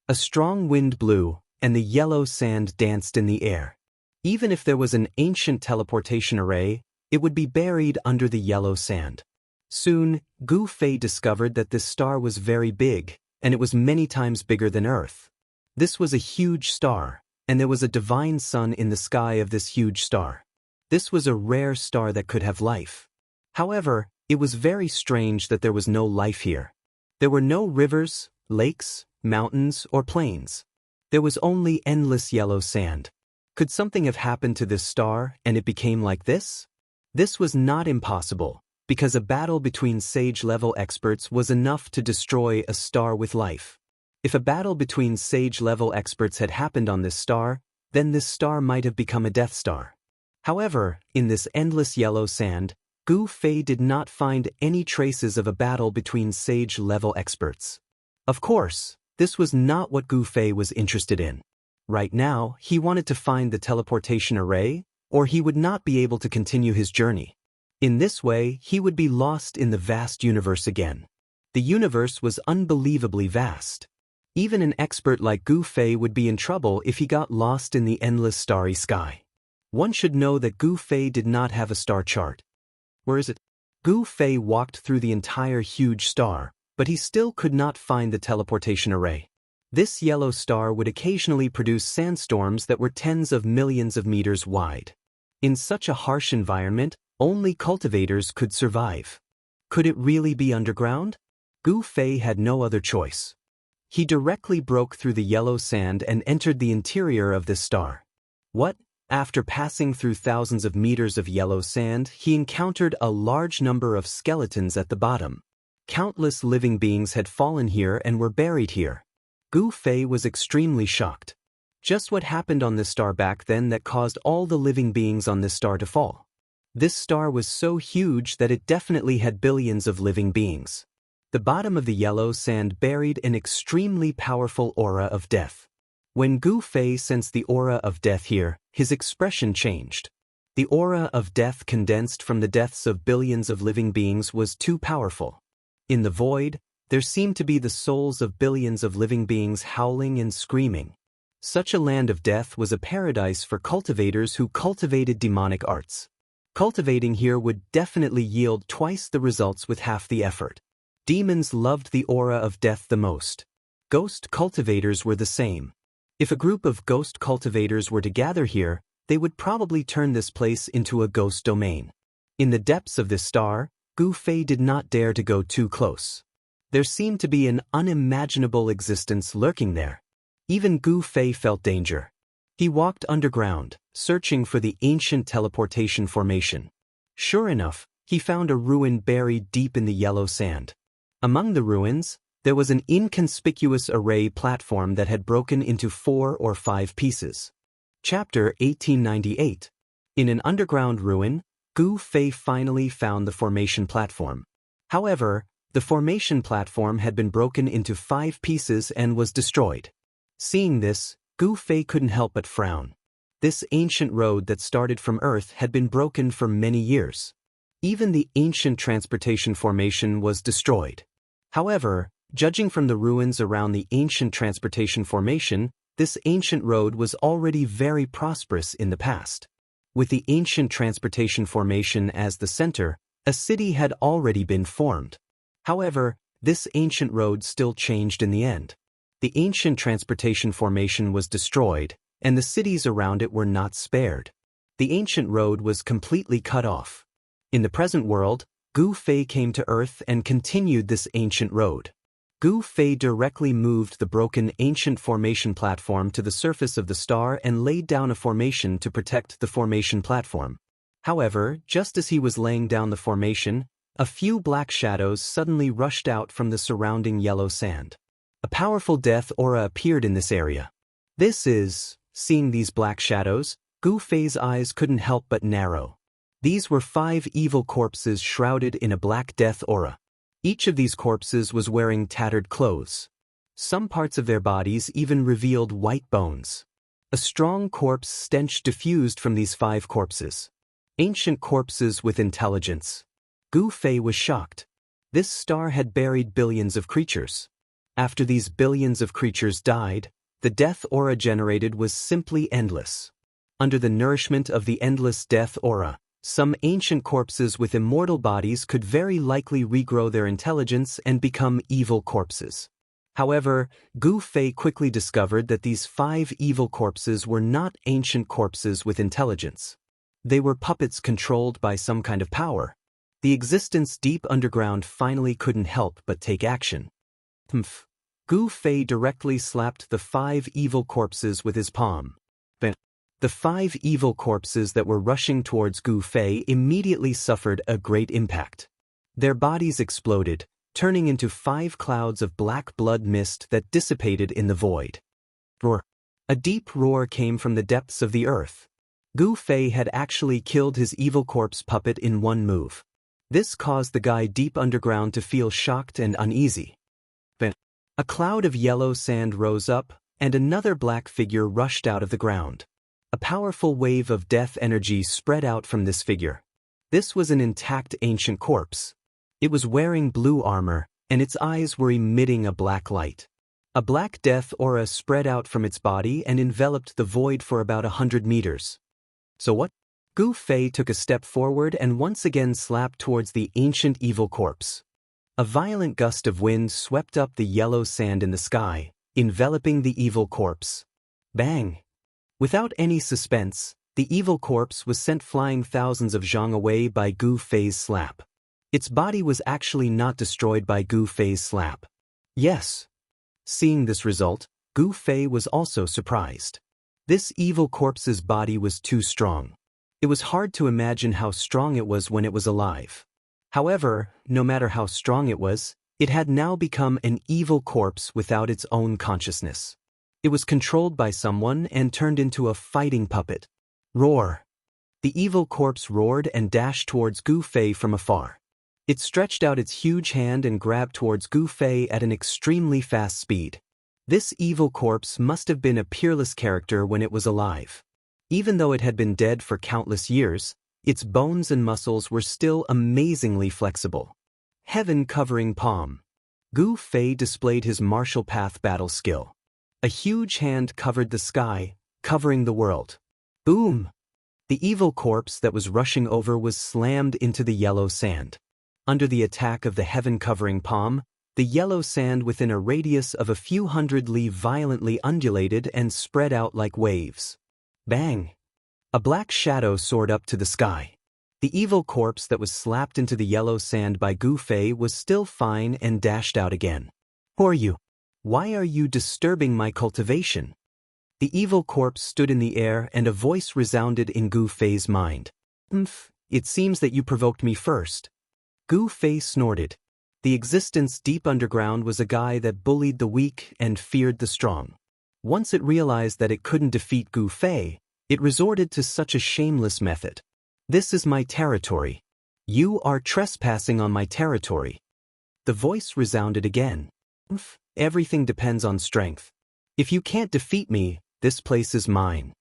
A strong wind blew, and the yellow sand danced in the air. Even if there was an ancient teleportation array, it would be buried under the yellow sand. Soon, Gu Fei discovered that this star was very big, and it was many times bigger than Earth. This was a huge star, and there was a divine sun in the sky of this huge star. This was a rare star that could have life. However, it was very strange that there was no life here. There were no rivers, lakes, mountains, or plains. There was only endless yellow sand. Could something have happened to this star and it became like this? This was not impossible, because a battle between sage-level experts was enough to destroy a star with life. If a battle between sage-level experts had happened on this star, then this star might have become a Death Star. However, in this endless yellow sand, Gu Fei did not find any traces of a battle between sage-level experts. Of course, this was not what Gu Fei was interested in. Right now, he wanted to find the teleportation array, or he would not be able to continue his journey. In this way, he would be lost in the vast universe again. The universe was unbelievably vast. Even an expert like Gu Fei would be in trouble if he got lost in the endless starry sky. One should know that Gu Fei did not have a star chart. Where is it? Gu Fei walked through the entire huge star, but he still could not find the teleportation array. This yellow star would occasionally produce sandstorms that were tens of millions of meters wide. In such a harsh environment, only cultivators could survive. Could it really be underground? Gu Fei had no other choice. He directly broke through the yellow sand and entered the interior of this star. What? After passing through thousands of meters of yellow sand, he encountered a large number of skeletons at the bottom. Countless living beings had fallen here and were buried here. Gu Fei was extremely shocked. Just what happened on this star back then that caused all the living beings on this star to fall? This star was so huge that it definitely had billions of living beings. The bottom of the yellow sand buried an extremely powerful aura of death. When Gu Fei sensed the aura of death here, his expression changed. The aura of death condensed from the deaths of billions of living beings was too powerful. In the void, there seemed to be the souls of billions of living beings howling and screaming. Such a land of death was a paradise for cultivators who cultivated demonic arts. Cultivating here would definitely yield twice the results with half the effort. Demons loved the aura of death the most. Ghost cultivators were the same. If a group of ghost cultivators were to gather here, they would probably turn this place into a ghost domain. In the depths of this star, Gu Fei did not dare to go too close. There seemed to be an unimaginable existence lurking there. Even Gu Fei felt danger. He walked underground, searching for the ancient teleportation formation. Sure enough, he found a ruin buried deep in the yellow sand. Among the ruins, there was an inconspicuous array platform that had broken into 4 or 5 pieces. Chapter 1898. In an underground ruin, Gu Fei finally found the formation platform. However, the formation platform had been broken into 5 pieces and was destroyed. Seeing this, Gu Fei couldn't help but frown. This ancient road that started from Earth had been broken for many years. Even the ancient transportation formation was destroyed. However, judging from the ruins around the ancient transportation formation, this ancient road was already very prosperous in the past. With the ancient transportation formation as the center, a city had already been formed. However, this ancient road still changed in the end. The ancient transportation formation was destroyed, and the cities around it were not spared. The ancient road was completely cut off. In the present world, Gu Fei came to Earth and continued this ancient road. Gu Fei directly moved the broken ancient formation platform to the surface of the star and laid down a formation to protect the formation platform. However, just as he was laying down the formation, a few black shadows suddenly rushed out from the surrounding yellow sand. A powerful death aura appeared in this area. Seeing these black shadows, Gu Fei's eyes couldn't help but narrow. These were 5 evil corpses shrouded in a black death aura. Each of these corpses was wearing tattered clothes. Some parts of their bodies even revealed white bones. A strong corpse stench diffused from these 5 corpses. Ancient corpses with intelligence. Gu Fei was shocked. This star had buried billions of creatures. After these billions of creatures died, the death aura generated was simply endless. Under the nourishment of the endless death aura, some ancient corpses with immortal bodies could very likely regrow their intelligence and become evil corpses. However, Gu Fei quickly discovered that these 5 evil corpses were not ancient corpses with intelligence. They were puppets controlled by some kind of power. The existence deep underground finally couldn't help but take action. Humph. Gu Fei directly slapped the 5 evil corpses with his palm. The 5 evil corpses that were rushing towards Gu Fei immediately suffered a great impact. Their bodies exploded, turning into 5 clouds of black blood mist that dissipated in the void. Roar. A deep roar came from the depths of the earth. Gu Fei had actually killed his evil corpse puppet in one move. This caused the guy deep underground to feel shocked and uneasy. A cloud of yellow sand rose up, and another black figure rushed out of the ground. A powerful wave of death energy spread out from this figure. This was an intact ancient corpse. It was wearing blue armor, and its eyes were emitting a black light. A black death aura spread out from its body and enveloped the void for about 100 meters. So what? Gu Fei took a step forward and once again slapped towards the ancient evil corpse. A violent gust of wind swept up the yellow sand in the sky, enveloping the evil corpse. Bang! Without any suspense, the evil corpse was sent flying thousands of zhang away by Gu Fei's slap. Its body was actually not destroyed by Gu Fei's slap. Yes. Seeing this result, Gu Fei was also surprised. This evil corpse's body was too strong. It was hard to imagine how strong it was when it was alive. However, no matter how strong it had now become an evil corpse without its own consciousness. It was controlled by someone and turned into a fighting puppet. Roar! The evil corpse roared and dashed towards Gu Fei from afar. It stretched out its huge hand and grabbed towards Gu Fei at an extremely fast speed. This evil corpse must have been a peerless character when it was alive. Even though it had been dead for countless years, its bones and muscles were still amazingly flexible. Heaven-covering palm. Gu Fei displayed his martial path battle skill. A huge hand covered the sky, covering the world. Boom! The evil corpse that was rushing over was slammed into the yellow sand. Under the attack of the heaven-covering palm, the yellow sand within a radius of a few hundred li violently undulated and spread out like waves. Bang! A black shadow soared up to the sky. The evil corpse that was slapped into the yellow sand by Gu Fei was still fine and dashed out again. Who are you? Why are you disturbing my cultivation? The evil corpse stood in the air and a voice resounded in Gu Fei's mind. It seems that you provoked me first. Gu Fei snorted. The existence deep underground was a guy that bullied the weak and feared the strong. Once it realized that it couldn't defeat Gu Fei, it resorted to such a shameless method. This is my territory. You are trespassing on my territory. The voice resounded again. Everything depends on strength. If you can't defeat me, this place is mine.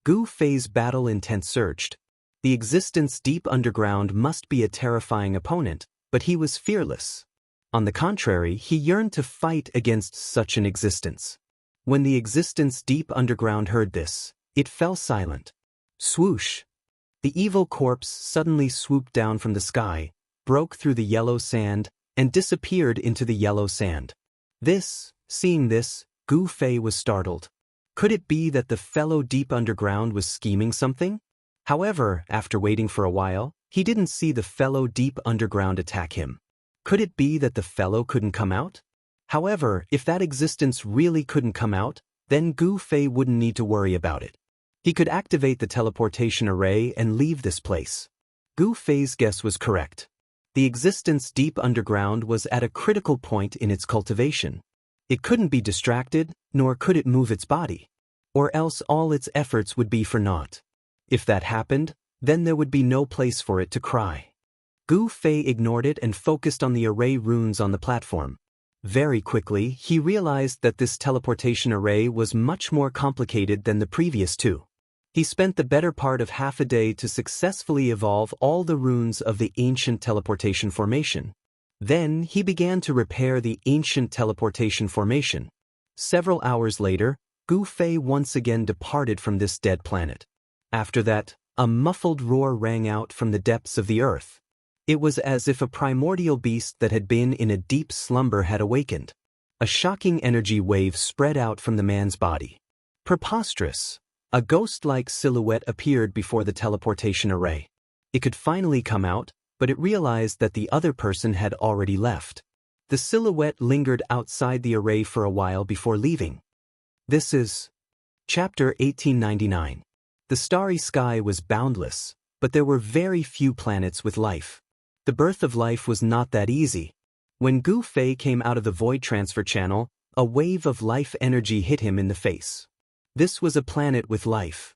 Gu Fei's battle intent surged. The existence deep underground must be a terrifying opponent, but he was fearless. On the contrary, he yearned to fight against such an existence. When the existence deep underground heard this, it fell silent. Swoosh! The evil corpse suddenly swooped down from the sky, broke through the yellow sand, and disappeared into the yellow sand. Seeing this, Gu Fei was startled. Could it be that the fellow deep underground was scheming something? However, after waiting for a while, he didn't see the fellow deep underground attack him. Could it be that the fellow couldn't come out? However, if that existence really couldn't come out, then Gu Fei wouldn't need to worry about it. He could activate the teleportation array and leave this place. Gu Fei's guess was correct. The existence deep underground was at a critical point in its cultivation. It couldn't be distracted, nor could it move its body. Or else all its efforts would be for naught. If that happened, then there would be no place for it to cry. Gu Fei ignored it and focused on the array runes on the platform. Very quickly, he realized that this teleportation array was much more complicated than the previous two. He spent the better part of half a day to successfully evolve all the runes of the ancient teleportation formation. Then he began to repair the ancient teleportation formation. Several hours later, Gu Fei once again departed from this dead planet. After that, a muffled roar rang out from the depths of the earth. It was as if a primordial beast that had been in a deep slumber had awakened. A shocking energy wave spread out from the man's body. Preposterous! A ghost-like silhouette appeared before the teleportation array. It could finally come out, but it realized that the other person had already left. The silhouette lingered outside the array for a while before leaving. This is Chapter 1899. The starry sky was boundless, but there were very few planets with life. The birth of life was not that easy. When Gu Fei came out of the void transfer channel, a wave of life energy hit him in the face. This was a planet with life.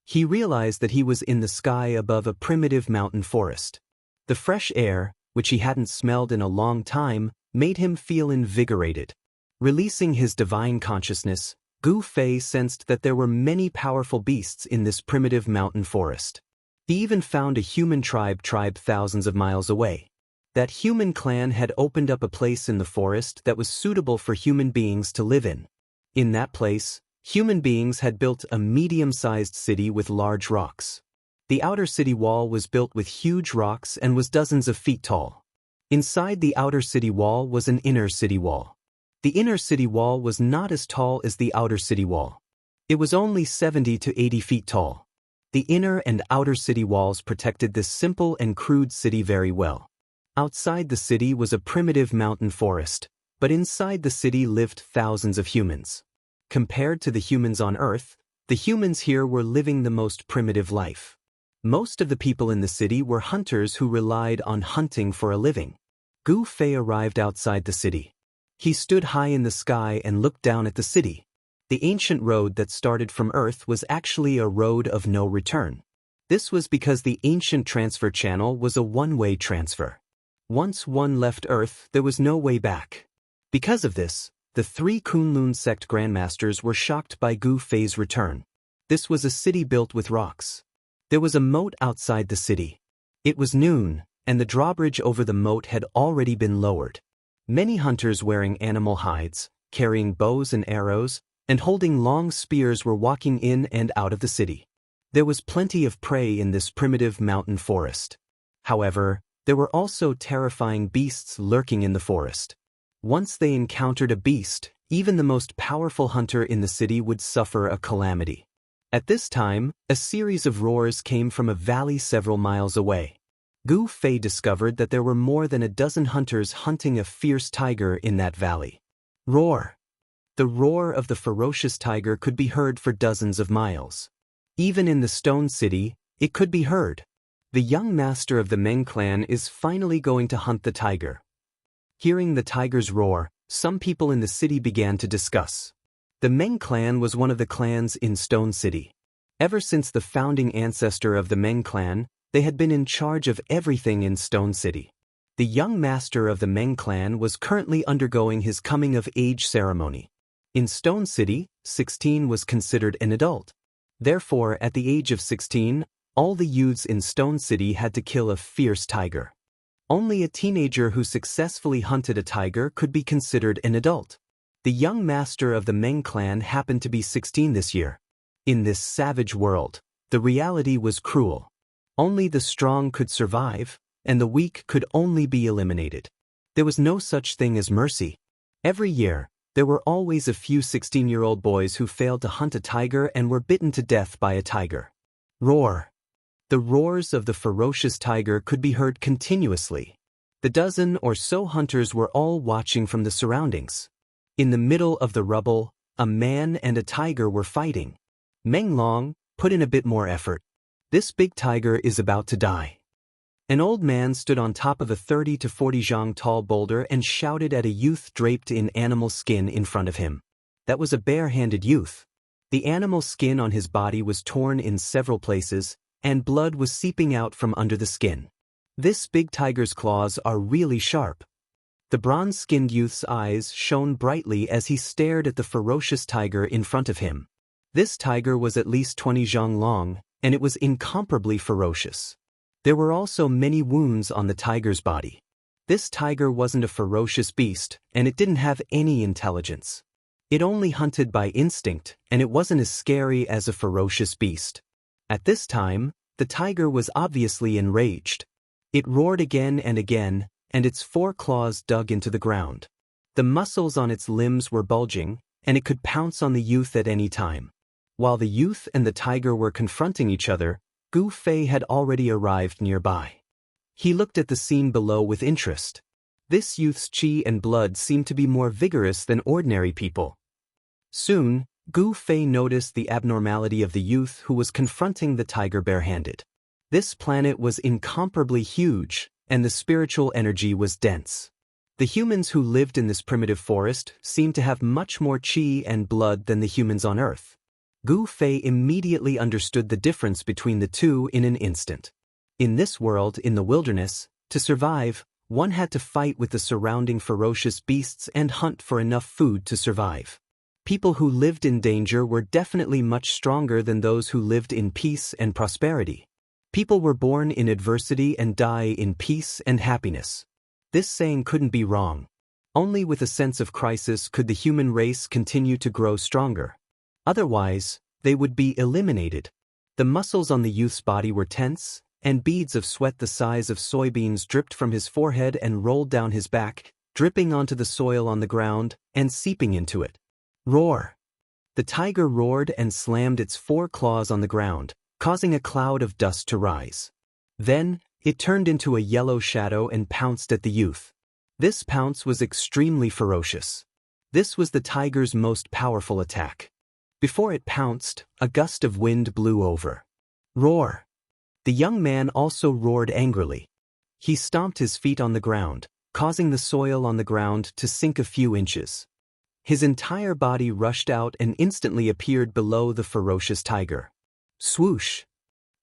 He realized that he was in the sky above a primitive mountain forest. The fresh air, which he hadn't smelled in a long time, made him feel invigorated. Releasing his divine consciousness, Gu Fei sensed that there were many powerful beasts in this primitive mountain forest. He even found a human tribe thousands of miles away. That human clan had opened up a place in the forest that was suitable for human beings to live in. In that place, human beings had built a medium-sized city with large rocks. The outer city wall was built with huge rocks and was dozens of feet tall. Inside the outer city wall was an inner city wall. The inner city wall was not as tall as the outer city wall. It was only 70 to 80 feet tall. The inner and outer city walls protected this simple and crude city very well. Outside the city was a primitive mountain forest, but inside the city lived thousands of humans. Compared to the humans on Earth, the humans here were living the most primitive life. Most of the people in the city were hunters who relied on hunting for a living. Gu Fei arrived outside the city. He stood high in the sky and looked down at the city. The ancient road that started from Earth was actually a road of no return. This was because the ancient transfer channel was a one-way transfer. Once one left Earth, there was no way back. Because of this, the 3 Kunlun sect grandmasters were shocked by Gu Fei's return. This was a city built with rocks. There was a moat outside the city. It was noon, and the drawbridge over the moat had already been lowered. Many hunters wearing animal hides, carrying bows and arrows, and holding long spears were walking in and out of the city. There was plenty of prey in this primitive mountain forest. However, there were also terrifying beasts lurking in the forest. Once they encountered a beast, even the most powerful hunter in the city would suffer a calamity. At this time, a series of roars came from a valley several miles away. Gu Fei discovered that there were more than a dozen hunters hunting a fierce tiger in that valley. Roar! The roar of the ferocious tiger could be heard for dozens of miles. Even in the stone city, it could be heard. The young master of the Meng clan is finally going to hunt the tiger. Hearing the tiger's roar, some people in the city began to discuss. The Meng clan was one of the clans in Stone City. Ever since the founding ancestor of the Meng clan, they had been in charge of everything in Stone City. The young master of the Meng clan was currently undergoing his coming-of-age ceremony. In Stone City, 16 was considered an adult. Therefore, at the age of 16, all the youths in Stone City had to kill a fierce tiger. Only a teenager who successfully hunted a tiger could be considered an adult. The young master of the Meng clan happened to be 16 this year. In this savage world, the reality was cruel. Only the strong could survive, and the weak could only be eliminated. There was no such thing as mercy. Every year, there were always a few 16-year-old boys who failed to hunt a tiger and were bitten to death by a tiger. Roar! The roars of the ferocious tiger could be heard continuously. The dozen or so hunters were all watching from the surroundings. In the middle of the rubble, a man and a tiger were fighting. Meng Long, put in a bit more effort. This big tiger is about to die. An old man stood on top of a 30 to 40 zhang tall boulder and shouted at a youth draped in animal skin in front of him. That was a bare-handed youth. The animal skin on his body was torn in several places, and blood was seeping out from under the skin. This big tiger's claws are really sharp. The bronze-skinned youth's eyes shone brightly as he stared at the ferocious tiger in front of him. This tiger was at least 20 zhang long, and it was incomparably ferocious. There were also many wounds on the tiger's body. This tiger wasn't a ferocious beast, and it didn't have any intelligence. It only hunted by instinct, and it wasn't as scary as a ferocious beast. At this time, the tiger was obviously enraged. It roared again, and its 4 claws dug into the ground. The muscles on its limbs were bulging, and it could pounce on the youth at any time. While the youth and the tiger were confronting each other, Gu Fei had already arrived nearby. He looked at the scene below with interest. This youth's qi and blood seemed to be more vigorous than ordinary people. Soon, Gu Fei noticed the abnormality of the youth who was confronting the tiger barehanded. This planet was incomparably huge, and the spiritual energy was dense. The humans who lived in this primitive forest seemed to have much more qi and blood than the humans on Earth. Gu Fei immediately understood the difference between the two in an instant. In this world, in the wilderness, to survive, one had to fight with the surrounding ferocious beasts and hunt for enough food to survive. People who lived in danger were definitely much stronger than those who lived in peace and prosperity. People were born in adversity and die in peace and happiness. This saying couldn't be wrong. Only with a sense of crisis could the human race continue to grow stronger. Otherwise, they would be eliminated. The muscles on the youth's body were tense, and beads of sweat the size of soybeans dripped from his forehead and rolled down his back, dripping onto the soil on the ground and seeping into it. Roar! The tiger roared and slammed its 4 claws on the ground, causing a cloud of dust to rise. Then, it turned into a yellow shadow and pounced at the youth. This pounce was extremely ferocious. This was the tiger's most powerful attack. Before it pounced, a gust of wind blew over. Roar! The young man also roared angrily. He stomped his feet on the ground, causing the soil on the ground to sink a few inches. His entire body rushed out and instantly appeared below the ferocious tiger. Swoosh!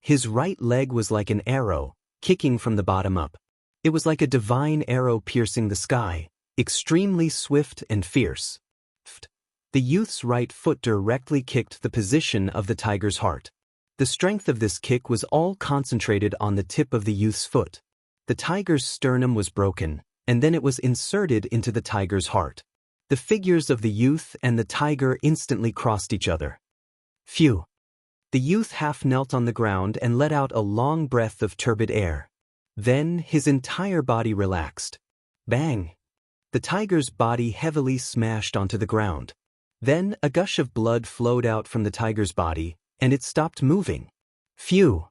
His right leg was like an arrow, kicking from the bottom up. It was like a divine arrow piercing the sky, extremely swift and fierce. The youth's right foot directly kicked the position of the tiger's heart. The strength of this kick was all concentrated on the tip of the youth's foot. The tiger's sternum was broken, and then it was inserted into the tiger's heart. The figures of the youth and the tiger instantly crossed each other. Phew! The youth half knelt on the ground and let out a long breath of turbid air. Then his entire body relaxed. Bang! The tiger's body heavily smashed onto the ground. Then a gush of blood flowed out from the tiger's body, and it stopped moving. Phew!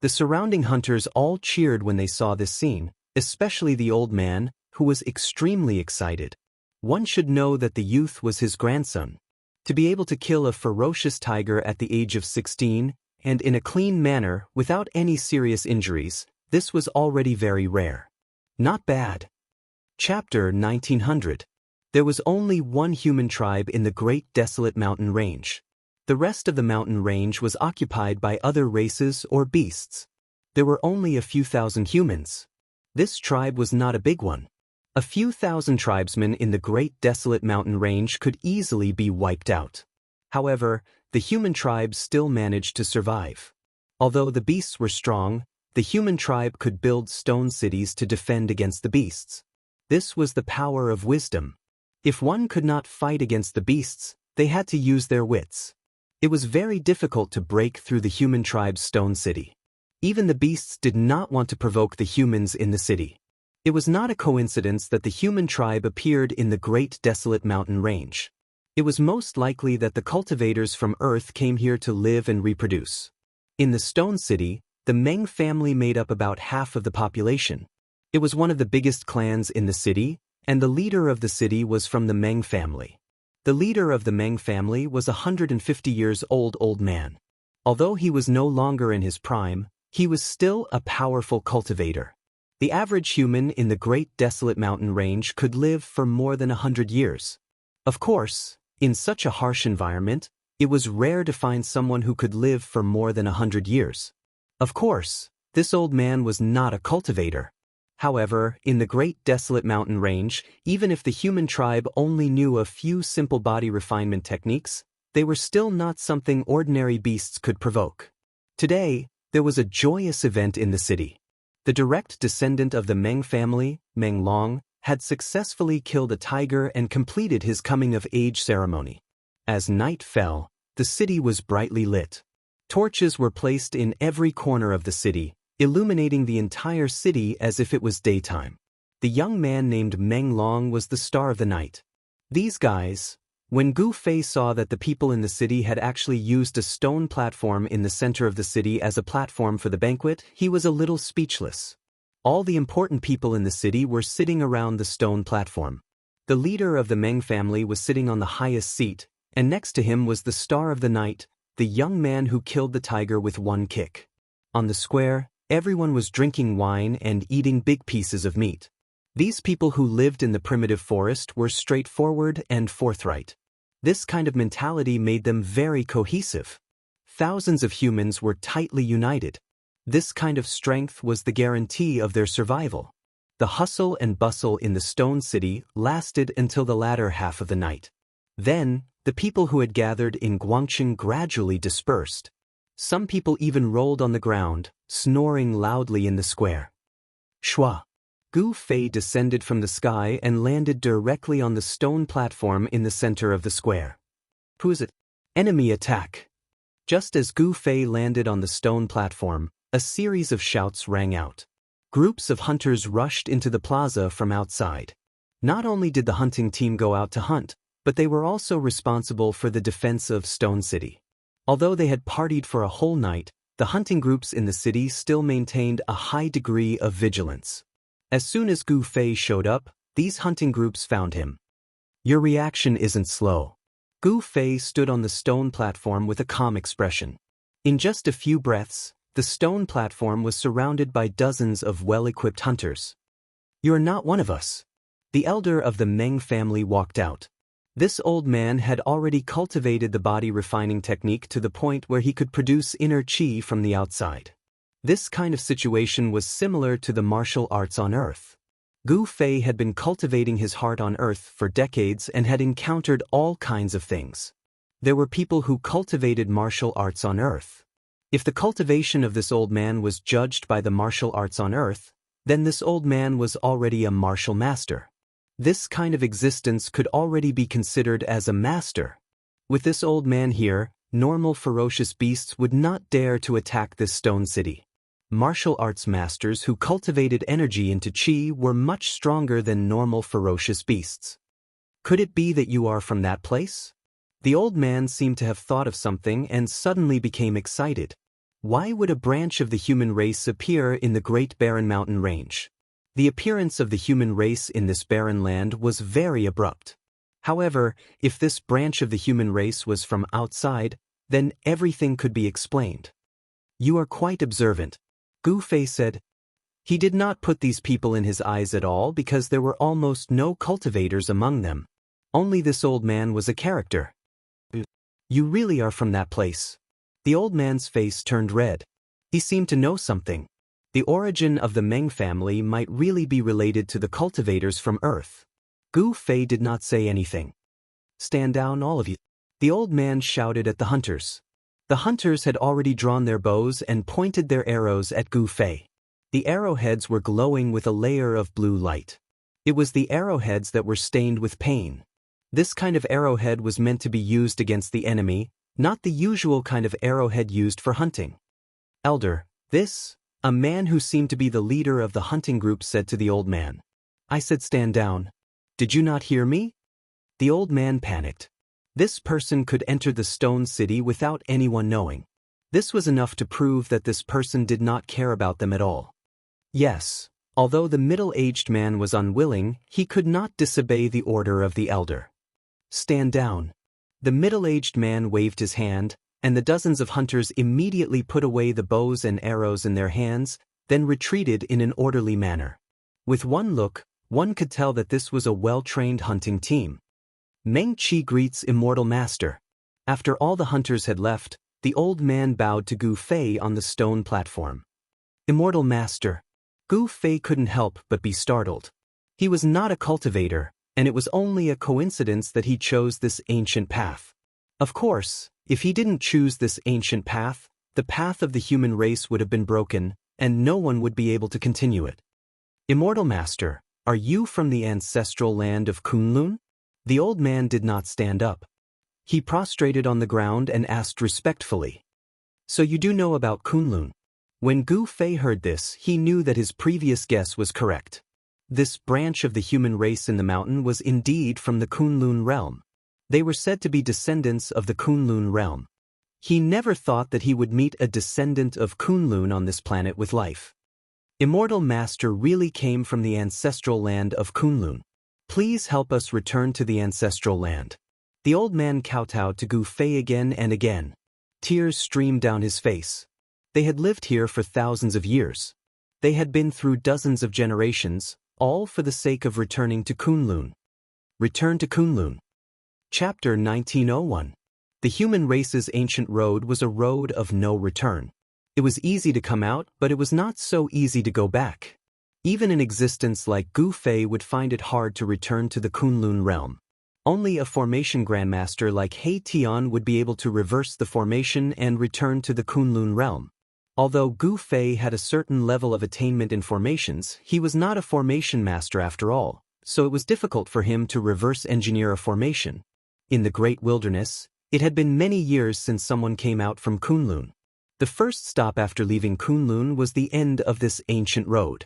The surrounding hunters all cheered when they saw this scene, especially the old man, who was extremely excited. One should know that the youth was his grandson. To be able to kill a ferocious tiger at the age of 16, and in a clean manner without any serious injuries, this was already very rare. Not bad. Chapter 1900. There was only one human tribe in the Great Desolate Mountain Range. The rest of the mountain range was occupied by other races or beasts. There were only a few thousand humans. This tribe was not a big one. A few thousand tribesmen in the Great Desolate Mountain Range could easily be wiped out. However, the human tribe still managed to survive. Although the beasts were strong, the human tribe could build stone cities to defend against the beasts. This was the power of wisdom. If one could not fight against the beasts, they had to use their wits. It was very difficult to break through the human tribe's stone city. Even the beasts did not want to provoke the humans in the city. It was not a coincidence that the human tribe appeared in the Great Desolate Mountain Range. It was most likely that the cultivators from Earth came here to live and reproduce. In the Stone City, the Meng family made up about half of the population. It was one of the biggest clans in the city, and the leader of the city was from the Meng family. The leader of the Meng family was a 150 years old man. Although he was no longer in his prime, he was still a powerful cultivator. The average human in the Great Desolate Mountain Range could live for more than 100 years. Of course, in such a harsh environment, it was rare to find someone who could live for more than 100 years. Of course, this old man was not a cultivator. However, in the Great Desolate Mountain Range, even if the human tribe only knew a few simple body refinement techniques, they were still not something ordinary beasts could provoke. Today, there was a joyous event in the city. The direct descendant of the Meng family, Meng Long, had successfully killed a tiger and completed his coming-of-age ceremony. As night fell, the city was brightly lit. Torches were placed in every corner of the city, illuminating the entire city as if it was daytime. The young man named Meng Long was the star of the night. These guys, When Gu Fei saw that the people in the city had actually used a stone platform in the center of the city as a platform for the banquet, he was a little speechless. All the important people in the city were sitting around the stone platform. The leader of the Meng family was sitting on the highest seat, and next to him was the star of the night, the young man who killed the tiger with one kick. On the square, everyone was drinking wine and eating big pieces of meat. These people who lived in the primitive forest were straightforward and forthright. This kind of mentality made them very cohesive. Thousands of humans were tightly united. This kind of strength was the guarantee of their survival. The hustle and bustle in the stone city lasted until the latter half of the night. Then, the people who had gathered in Guangcheng gradually dispersed. Some people even rolled on the ground, snoring loudly in the square. Shua. Gu Fei descended from the sky and landed directly on the stone platform in the center of the square. Who is it? Enemy attack. Just as Gu Fei landed on the stone platform, a series of shouts rang out. Groups of hunters rushed into the plaza from outside. Not only did the hunting team go out to hunt, but they were also responsible for the defense of Stone City. Although they had partied for a whole night, the hunting groups in the city still maintained a high degree of vigilance. As soon as Gu Fei showed up, these hunting groups found him. Your reaction isn't slow. Gu Fei stood on the stone platform with a calm expression. In just a few breaths, the stone platform was surrounded by dozens of well-equipped hunters. You're not one of us. The elder of the Meng family walked out. This old man had already cultivated the body refining technique to the point where he could produce inner qi from the outside. This kind of situation was similar to the martial arts on Earth. Gu Fei had been cultivating his heart on Earth for decades and had encountered all kinds of things. There were people who cultivated martial arts on Earth. If the cultivation of this old man was judged by the martial arts on Earth, then this old man was already a martial master. This kind of existence could already be considered as a master. With this old man here, normal ferocious beasts would not dare to attack this stone city. Martial arts masters who cultivated energy into qi were much stronger than normal ferocious beasts. Could it be that you are from that place? The old man seemed to have thought of something and suddenly became excited. Why would a branch of the human race appear in the Great Barren Mountain Range? The appearance of the human race in this barren land was very abrupt. However, if this branch of the human race was from outside, then everything could be explained. You are quite observant, Gu Fei said. He did not put these people in his eyes at all because there were almost no cultivators among them. Only this old man was a character. You really are from that place. The old man's face turned red. He seemed to know something. The origin of the Meng family might really be related to the cultivators from Earth. Gu Fei did not say anything. Stand down, all of you. The old man shouted at the hunters. The hunters had already drawn their bows and pointed their arrows at Gu Fei. The arrowheads were glowing with a layer of blue light. It was the arrowheads that were stained with pain. This kind of arrowhead was meant to be used against the enemy, not the usual kind of arrowhead used for hunting. Elder, a man who seemed to be the leader of the hunting group said to the old man. I said stand down. Did you not hear me? The old man panicked. This person could enter the stone city without anyone knowing. This was enough to prove that this person did not care about them at all. Yes, although the middle-aged man was unwilling, he could not disobey the order of the elder. Stand down. The middle-aged man waved his hand, and the dozens of hunters immediately put away the bows and arrows in their hands, then retreated in an orderly manner. With one look, one could tell that this was a well-trained hunting team. Meng Qi greets Immortal Master. After all the hunters had left, the old man bowed to Gu Fei on the stone platform. Immortal Master. Gu Fei couldn't help but be startled. He was not a cultivator, and it was only a coincidence that he chose this ancient path. Of course, if he didn't choose this ancient path, the path of the human race would have been broken, and no one would be able to continue it. Immortal Master, are you from the ancestral land of Kunlun? The old man did not stand up. He prostrated on the ground and asked respectfully. So you do know about Kunlun? When Gu Fei heard this, he knew that his previous guess was correct. This branch of the human race in the mountain was indeed from the Kunlun realm. They were said to be descendants of the Kunlun realm. He never thought that he would meet a descendant of Kunlun on this planet with life. Immortal Master really came from the ancestral land of Kunlun. Please help us return to the ancestral land. The old man kowtowed to Gu Fei again and again. Tears streamed down his face. They had lived here for thousands of years. They had been through dozens of generations, all for the sake of returning to Kunlun. Return to Kunlun. Chapter 1901. The human race's ancient road was a road of no return. It was easy to come out, but it was not so easy to go back. Even an existence like Gu Fei would find it hard to return to the Kunlun realm. Only a formation grandmaster like He Tian would be able to reverse the formation and return to the Kunlun realm. Although Gu Fei had a certain level of attainment in formations, he was not a formation master after all, so it was difficult for him to reverse engineer a formation. In the Great Wilderness, it had been many years since someone came out from Kunlun. The first stop after leaving Kunlun was the end of this ancient road.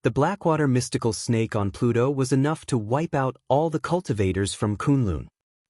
The Blackwater mystical snake on Pluto was enough to wipe out all the cultivators from Kunlun.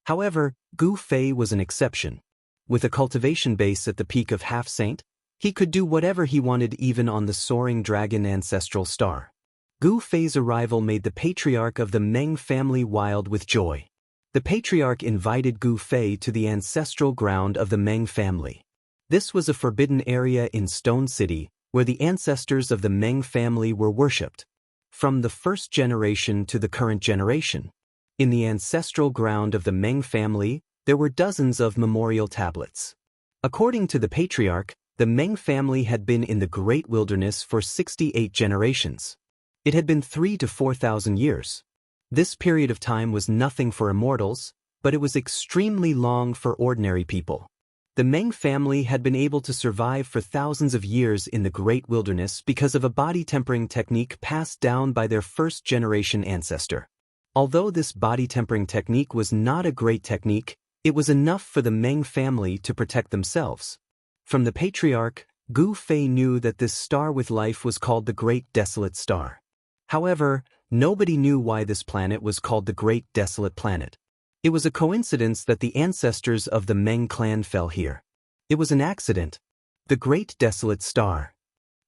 However, Gu Fei was an exception. With a cultivation base at the peak of Half-Saint, he could do whatever he wanted even on the soaring dragon ancestral star. Gu Fei's arrival made the patriarch of the Meng family wild with joy. The patriarch invited Gu Fei to the ancestral ground of the Meng family. This was a forbidden area in Stone City, where the ancestors of the Meng family were worshipped, from the first generation to the current generation. In the ancestral ground of the Meng family, there were dozens of memorial tablets. According to the patriarch, the Meng family had been in the Great Wilderness for 68 generations. It had been 3,000 to 4,000 years. This period of time was nothing for immortals, but it was extremely long for ordinary people. The Meng family had been able to survive for thousands of years in the Great Wilderness because of a body tempering technique passed down by their first-generation ancestor. Although this body tempering technique was not a great technique, it was enough for the Meng family to protect themselves. From the patriarch, Gu Fei knew that this star with life was called the Great Desolate Star. However, nobody knew why this planet was called the Great Desolate Planet. It was a coincidence that the ancestors of the Meng clan fell here. It was an accident. The Great Desolate Star.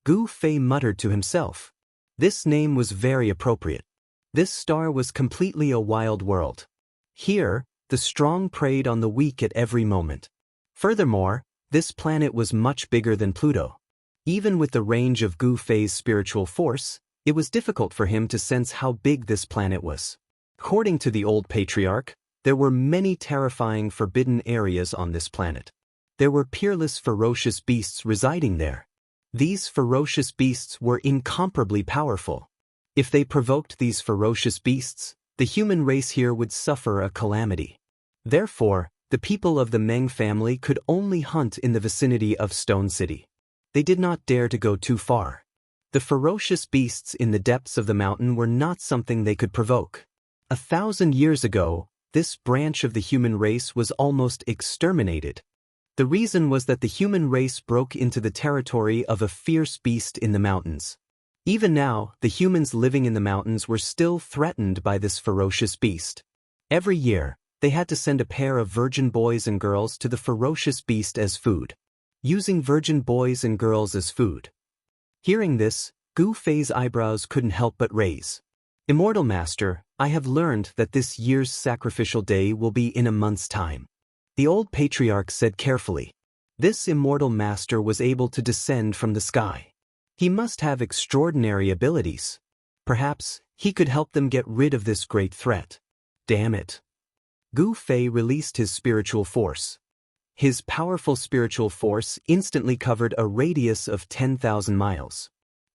Gu Fei muttered to himself. This name was very appropriate. This star was completely a wild world. Here, the strong preyed on the weak at every moment. Furthermore, this planet was much bigger than Pluto. Even with the range of Gu Fei's spiritual force, it was difficult for him to sense how big this planet was. According to the old patriarch, there were many terrifying forbidden areas on this planet. There were peerless ferocious beasts residing there. These ferocious beasts were incomparably powerful. If they provoked these ferocious beasts, the human race here would suffer a calamity. Therefore, the people of the Meng family could only hunt in the vicinity of Stone City. They did not dare to go too far. The ferocious beasts in the depths of the mountain were not something they could provoke. 1,000 years ago, this branch of the human race was almost exterminated. The reason was that the human race broke into the territory of a fierce beast in the mountains. Even now, the humans living in the mountains were still threatened by this ferocious beast. Every year, they had to send a pair of virgin boys and girls to the ferocious beast as food. Using virgin boys and girls as food. Hearing this, Gu Fei's eyebrows couldn't help but raise. Immortal Master, I have learned that this year's sacrificial day will be in a month's time. The old patriarch said carefully. This immortal master was able to descend from the sky. He must have extraordinary abilities. Perhaps he could help them get rid of this great threat. Damn it. Gu Fei released his spiritual force. His powerful spiritual force instantly covered a radius of 10,000 miles.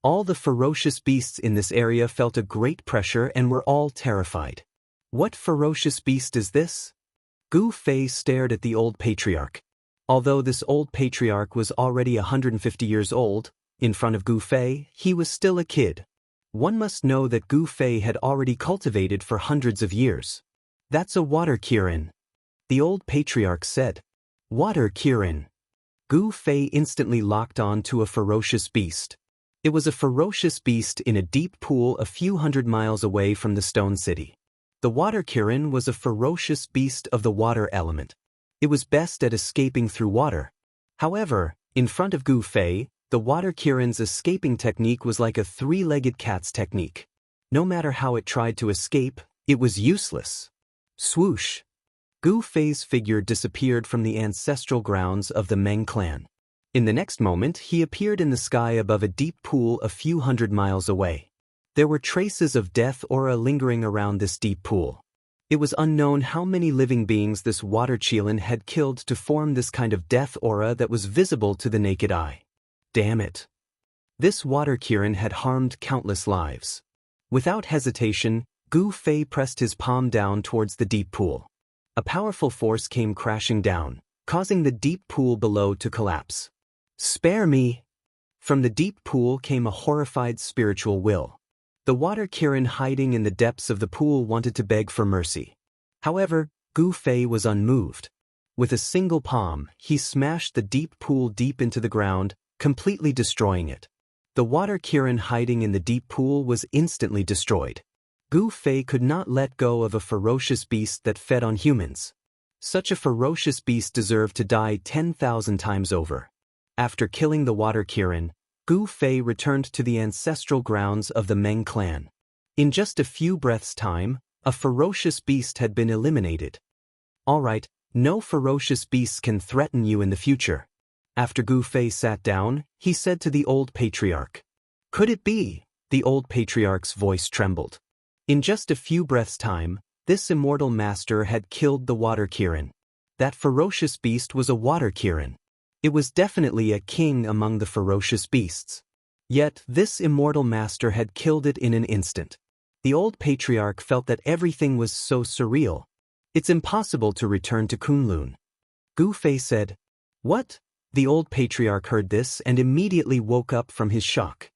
All the ferocious beasts in this area felt a great pressure and were all terrified. What ferocious beast is this? Gu Fei stared at the old patriarch. Although this old patriarch was already 150 years old, in front of Gu Fei, he was still a kid. One must know that Gu Fei had already cultivated for hundreds of years. That's a water Kirin. The old patriarch said. Water Kirin. Gu Fei instantly locked on to a ferocious beast. It was a ferocious beast in a deep pool a few hundred miles away from the Stone City. The water Kirin was a ferocious beast of the water element. It was best at escaping through water. However, in front of Gu Fei, the water Kirin's escaping technique was like a three-legged cat's technique. No matter how it tried to escape, it was useless. Swoosh! Gu Fei's figure disappeared from the ancestral grounds of the Meng clan. In the next moment, he appeared in the sky above a deep pool a few hundred miles away. There were traces of death aura lingering around this deep pool. It was unknown how many living beings this water Qilin had killed to form this kind of death aura that was visible to the naked eye. Damn it! This water Kirin had harmed countless lives. Without hesitation, Gu Fei pressed his palm down towards the deep pool. A powerful force came crashing down, causing the deep pool below to collapse. Spare me! From the deep pool came a horrified spiritual will. The water Kirin hiding in the depths of the pool wanted to beg for mercy. However, Gu Fei was unmoved. With a single palm, he smashed the deep pool deep into the ground, completely destroying it. The water Kirin hiding in the deep pool was instantly destroyed. Gu Fei could not let go of a ferocious beast that fed on humans. Such a ferocious beast deserved to die 10,000 times over. After killing the water Kirin, Gu Fei returned to the ancestral grounds of the Meng clan. In just a few breaths' time, a ferocious beast had been eliminated. Alright, no ferocious beasts can threaten you in the future. After Gu Fei sat down, he said to the old patriarch. Could it be? The old patriarch's voice trembled. In just a few breaths' time, this immortal master had killed the water Kirin. That ferocious beast was a water Kirin. It was definitely a king among the ferocious beasts. Yet, this immortal master had killed it in an instant. The old patriarch felt that everything was so surreal. It's impossible to return to Kunlun. Gu Fei said, What? The old patriarch heard this and immediately woke up from his shock.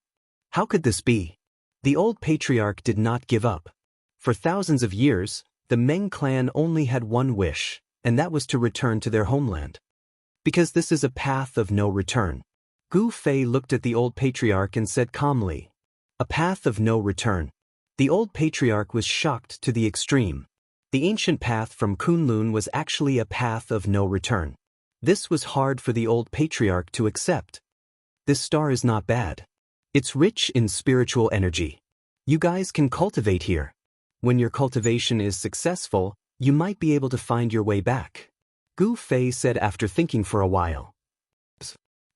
How could this be? The old patriarch did not give up. For thousands of years, the Meng clan only had one wish, and that was to return to their homeland. Because this is a path of no return. Gu Fei looked at the old patriarch and said calmly, A path of no return. The old patriarch was shocked to the extreme. The ancient path from Kunlun was actually a path of no return. This was hard for the old patriarch to accept. This star is not bad. It's rich in spiritual energy. You guys can cultivate here. When your cultivation is successful, you might be able to find your way back. Gu Fei said after thinking for a while.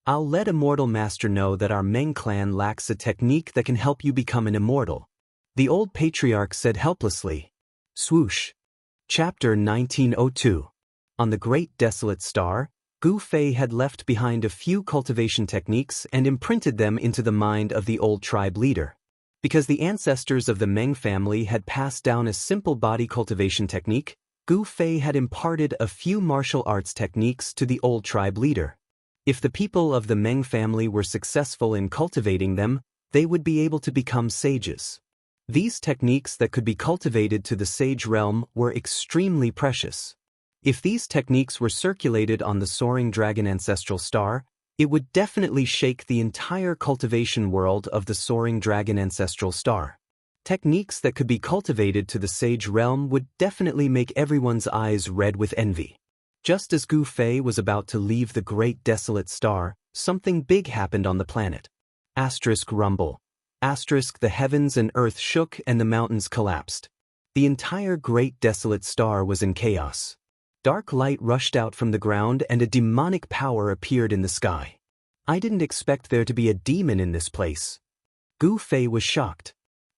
I'll let Immortal Master know that our Meng clan lacks a technique that can help you become an immortal. The old patriarch said helplessly. Swoosh. Chapter 1902. On the Great Desolate Star, Gu Fei had left behind a few cultivation techniques and imprinted them into the mind of the old tribe leader. Because the ancestors of the Meng family had passed down a simple body cultivation technique, Gu Fei had imparted a few martial arts techniques to the old tribe leader. If the people of the Meng family were successful in cultivating them, they would be able to become sages. These techniques that could be cultivated to the sage realm were extremely precious. If these techniques were circulated on the soaring dragon ancestral star, it would definitely shake the entire cultivation world of the soaring dragon ancestral star. Techniques that could be cultivated to the sage realm would definitely make everyone's eyes red with envy. Just as Gu Fei was about to leave the Great Desolate Star, something big happened on the planet. Rumble. The heavens and earth shook and the mountains collapsed. The entire Great Desolate Star was in chaos. Dark light rushed out from the ground and a demonic power appeared in the sky. I didn't expect there to be a demon in this place. Gu Fei was shocked.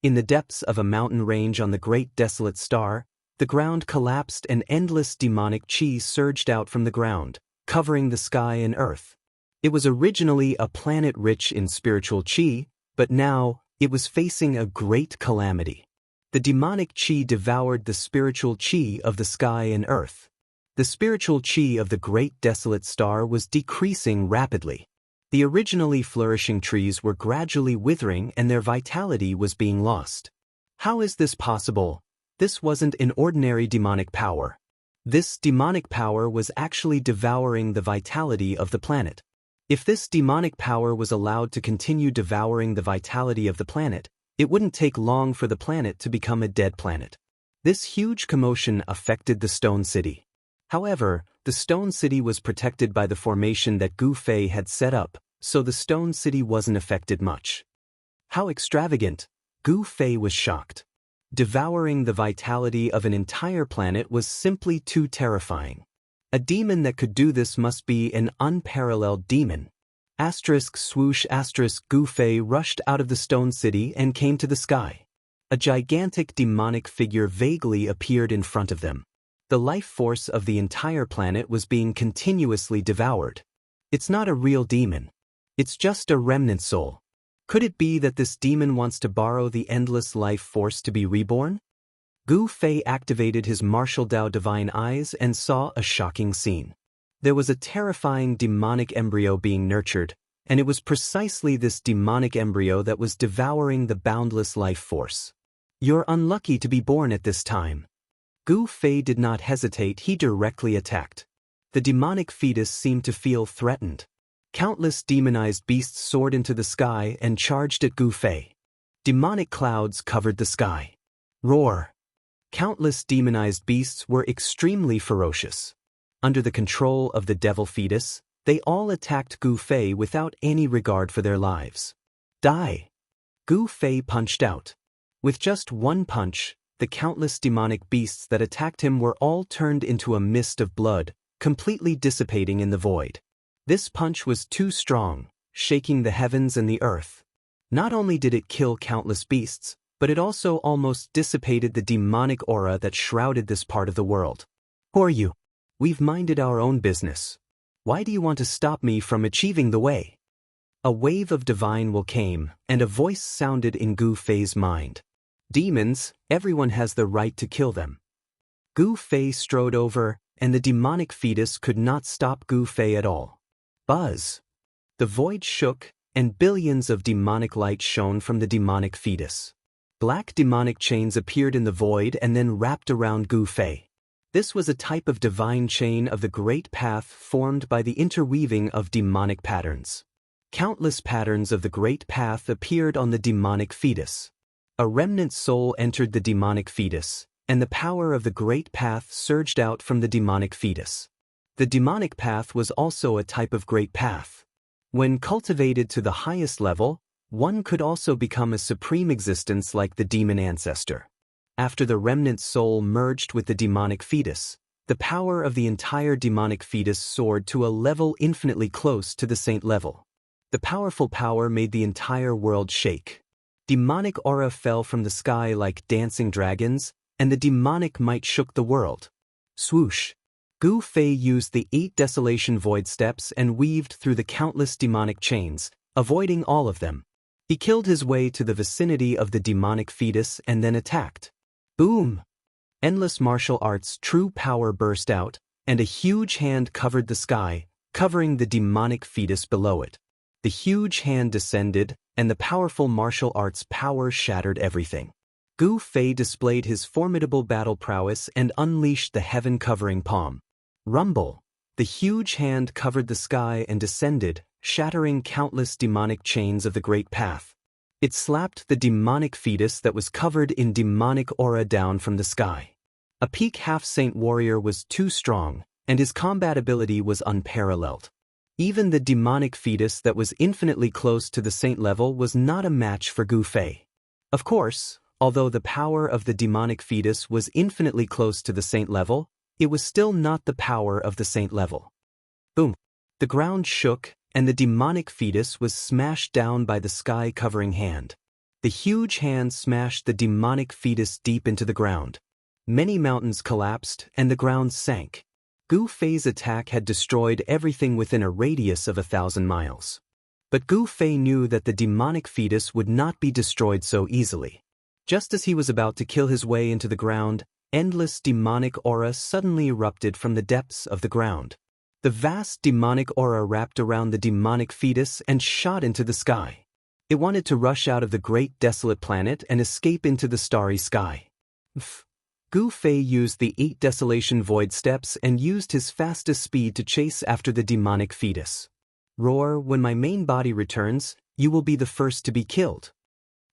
In the depths of a mountain range on the Great Desolate Star, the ground collapsed and endless demonic chi surged out from the ground, covering the sky and earth. It was originally a planet rich in spiritual chi, but now it was facing a great calamity. The demonic chi devoured the spiritual chi of the sky and earth. The spiritual chi of the Great Desolate Star was decreasing rapidly. The originally flourishing trees were gradually withering and their vitality was being lost. How is this possible? This wasn't an ordinary demonic power. This demonic power was actually devouring the vitality of the planet. If this demonic power was allowed to continue devouring the vitality of the planet, it wouldn't take long for the planet to become a dead planet. This huge commotion affected the Stone City. However, the Stone City was protected by the formation that Gu Fei had set up, so the Stone City wasn't affected much. How extravagant! Gu Fei was shocked. Devouring the vitality of an entire planet was simply too terrifying. A demon that could do this must be an unparalleled demon. Asterisk swoosh asterisk Gu Fei rushed out of the Stone City and came to the sky. A gigantic demonic figure vaguely appeared in front of them. The life force of the entire planet was being continuously devoured. It's not a real demon. It's just a remnant soul. Could it be that this demon wants to borrow the endless life force to be reborn? Gu Fei activated his martial Dao divine eyes and saw a shocking scene. There was a terrifying demonic embryo being nurtured, and it was precisely this demonic embryo that was devouring the boundless life force. You're unlucky to be born at this time. Gu Fei did not hesitate, he directly attacked. The demonic fetus seemed to feel threatened. Countless demonized beasts soared into the sky and charged at Gu Fei. Demonic clouds covered the sky. Roar! Countless demonized beasts were extremely ferocious. Under the control of the devil fetus, they all attacked Gu Fei without any regard for their lives. Die! Gu Fei punched out. With just one punch, the countless demonic beasts that attacked him were all turned into a mist of blood, completely dissipating in the void. This punch was too strong, shaking the heavens and the earth. Not only did it kill countless beasts, but it also almost dissipated the demonic aura that shrouded this part of the world. Who are you? We've minded our own business. Why do you want to stop me from achieving the way? A wave of divine will came, and a voice sounded in Gu Fei's mind. Demons, everyone has the right to kill them. Gu Fei strode over, and the demonic fetus could not stop Gu Fei at all. Buzz! The void shook, and billions of demonic light shone from the demonic fetus. Black demonic chains appeared in the void and then wrapped around Gu Fei. This was a type of divine chain of the Great Path formed by the interweaving of demonic patterns. Countless patterns of the Great Path appeared on the demonic fetus. A remnant soul entered the demonic fetus, and the power of the Great Path surged out from the demonic fetus. The demonic path was also a type of Great Path. When cultivated to the highest level, one could also become a supreme existence like the demon ancestor. After the remnant soul merged with the demonic fetus, the power of the entire demonic fetus soared to a level infinitely close to the saint level. The powerful power made the entire world shake. Demonic aura fell from the sky like dancing dragons, and the demonic might shook the world. Swoosh! Gu Fei used the 8 desolation void steps and weaved through the countless demonic chains, avoiding all of them. He killed his way to the vicinity of the demonic fetus and then attacked. Boom! Endless martial arts true power burst out, and a huge hand covered the sky, covering the demonic fetus below it. The huge hand descended, and the powerful martial arts power shattered everything. Gu Fei displayed his formidable battle prowess and unleashed the heaven-covering palm. Rumble! The huge hand covered the sky and descended, shattering countless demonic chains of the Great Path. It slapped the demonic fetus that was covered in demonic aura down from the sky. A peak half-saint warrior was too strong, and his combat ability was unparalleled. Even the demonic fetus that was infinitely close to the saint level was not a match for Gu Fei. Of course, although the power of the demonic fetus was infinitely close to the saint level, it was still not the power of the saint level. Boom! The ground shook, and the demonic fetus was smashed down by the sky-covering hand. The huge hand smashed the demonic fetus deep into the ground. Many mountains collapsed, and the ground sank. Gu Fei's attack had destroyed everything within a radius of 1,000 miles. But Gu Fei knew that the demonic fetus would not be destroyed so easily. Just as he was about to kill his way into the ground, endless demonic aura suddenly erupted from the depths of the ground. The vast demonic aura wrapped around the demonic fetus and shot into the sky. It wanted to rush out of the great desolate planet and escape into the starry sky. Gu Fei used the 8 desolation void steps and used his fastest speed to chase after the demonic fetus. Roar! When my main body returns, you will be the first to be killed.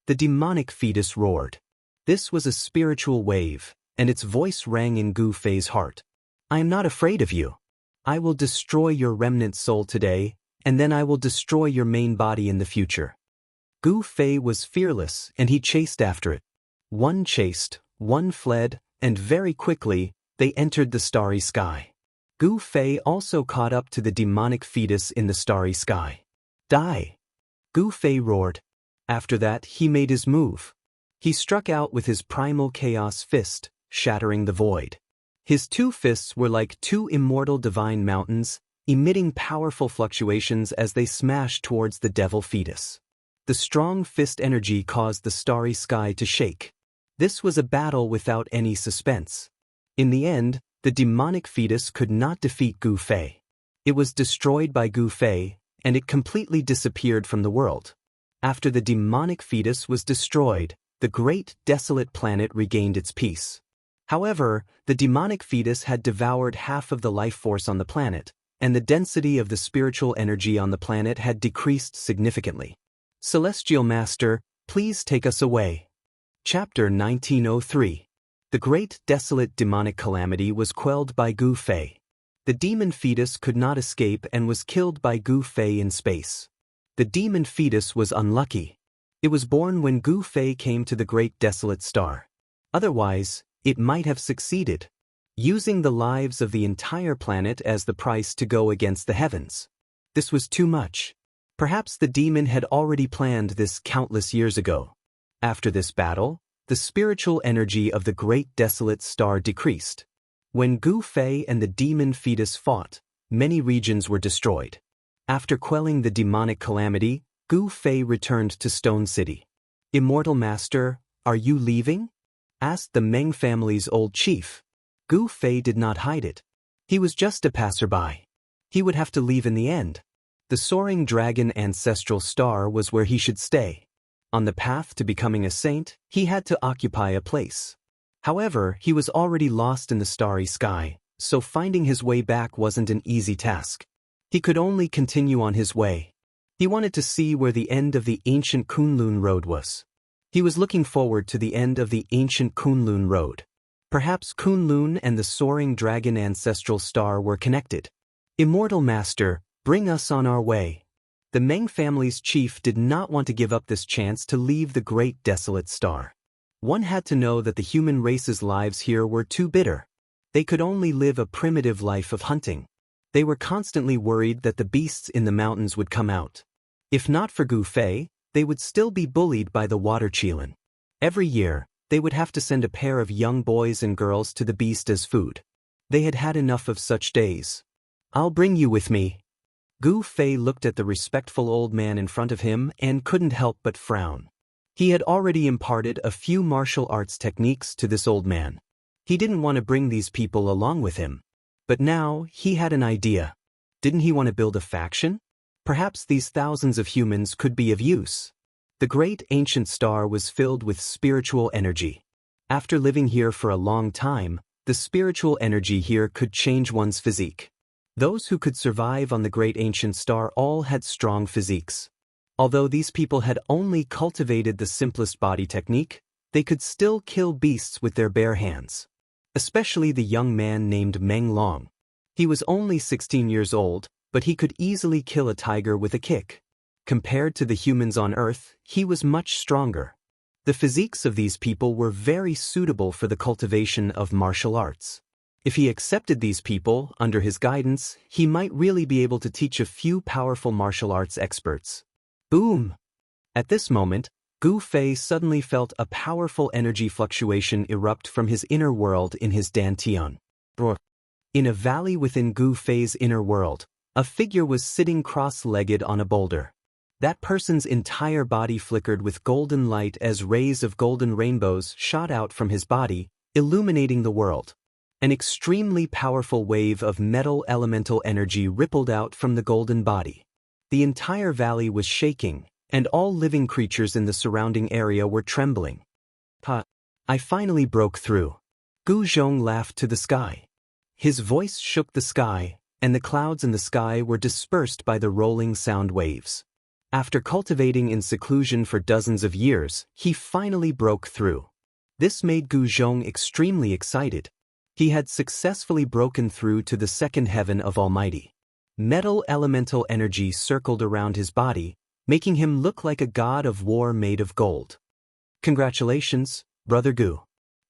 The demonic fetus roared. This was a spiritual wave, and its voice rang in Gu Fei's heart. I am not afraid of you. I will destroy your remnant soul today, and then I will destroy your main body in the future. Gu Fei was fearless, and he chased after it. One chased, one fled, and very quickly, they entered the starry sky. Gu Fei also caught up to the demonic fetus in the starry sky. Die! Gu Fei roared. After that, he made his move. He struck out with his primal chaos fist, shattering the void. His two fists were like two immortal divine mountains, emitting powerful fluctuations as they smashed towards the devil fetus. The strong fist energy caused the starry sky to shake. This was a battle without any suspense. In the end, the demonic fetus could not defeat Gu Fei. It was destroyed by Gu Fei, and it completely disappeared from the world. After the demonic fetus was destroyed, the great desolate planet regained its peace. However, the demonic fetus had devoured half of the life force on the planet, and the density of the spiritual energy on the planet had decreased significantly. Celestial Master, please take us away. Chapter 1903. The great desolate demonic calamity was quelled by Gu Fei. The demon fetus could not escape and was killed by Gu Fei in space. The demon fetus was unlucky. It was born when Gu Fei came to the great desolate star. Otherwise, it might have succeeded, using the lives of the entire planet as the price to go against the heavens. This was too much. Perhaps the demon had already planned this countless years ago. After this battle, the spiritual energy of the great desolate star decreased. When Gu Fei and the demon fetus fought, many regions were destroyed. After quelling the demonic calamity, Gu Fei returned to Stone City. Immortal Master, are you leaving? Asked the Meng family's old chief. Gu Fei did not hide it. He was just a passerby. He would have to leave in the end. The soaring dragon ancestral star was where he should stay. On the path to becoming a saint, he had to occupy a place. However, he was already lost in the starry sky, so finding his way back wasn't an easy task. He could only continue on his way. He wanted to see where the end of the ancient Kunlun Road was. He was looking forward to the end of the ancient Kunlun Road. Perhaps Kunlun and the soaring dragon ancestral star were connected. Immortal Master, bring us on our way. The Meng family's chief did not want to give up this chance to leave the great desolate star. One had to know that the human race's lives here were too bitter. They could only live a primitive life of hunting. They were constantly worried that the beasts in the mountains would come out. If not for Gu Fei, they would still be bullied by the water Qilin. Every year, they would have to send a pair of young boys and girls to the beast as food. They had had enough of such days. I'll bring you with me. Gu Fei looked at the respectful old man in front of him and couldn't help but frown. He had already imparted a few martial arts techniques to this old man. He didn't want to bring these people along with him. But now, he had an idea. Didn't he want to build a faction? Perhaps these thousands of humans could be of use. The great ancient star was filled with spiritual energy. After living here for a long time, the spiritual energy here could change one's physique. Those who could survive on the great ancient star all had strong physiques. Although these people had only cultivated the simplest body technique, they could still kill beasts with their bare hands. Especially the young man named Meng Long. He was only 16 years old, but he could easily kill a tiger with a kick. Compared to the humans on Earth, he was much stronger. The physiques of these people were very suitable for the cultivation of martial arts. If he accepted these people under his guidance, he might really be able to teach a few powerful martial arts experts. Boom! At this moment, Gu Fei suddenly felt a powerful energy fluctuation erupt from his inner world in his dantian. In a valley within Gu Fei's inner world, a figure was sitting cross-legged on a boulder. That person's entire body flickered with golden light as rays of golden rainbows shot out from his body, illuminating the world. An extremely powerful wave of metal elemental energy rippled out from the golden body. The entire valley was shaking, and all living creatures in the surrounding area were trembling. I finally broke through. Gu Zhong laughed to the sky. His voice shook the sky, and the clouds in the sky were dispersed by the rolling sound waves. After cultivating in seclusion for dozens of years, he finally broke through. This made Gu Zhong extremely excited. He had successfully broken through to the second heaven of Almighty. Metal elemental energy circled around his body, making him look like a god of war made of gold. Congratulations, Brother Gu.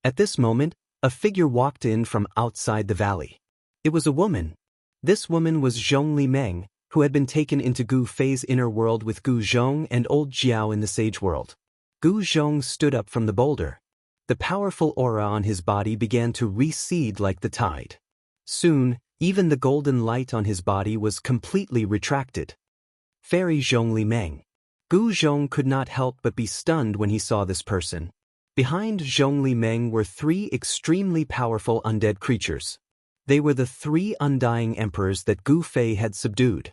At this moment, a figure walked in from outside the valley. It was a woman. This woman was Zhongli Meng, who had been taken into Gu Fei's inner world with Gu Zhong and old Jiao in the sage world. Gu Zhong stood up from the boulder. The powerful aura on his body began to recede like the tide. Soon, even the golden light on his body was completely retracted. Fairy Zhongli Meng. Gu Zhong could not help but be stunned when he saw this person. Behind Zhongli Meng were three extremely powerful undead creatures. They were the three Undying emperors that Gu Fei had subdued.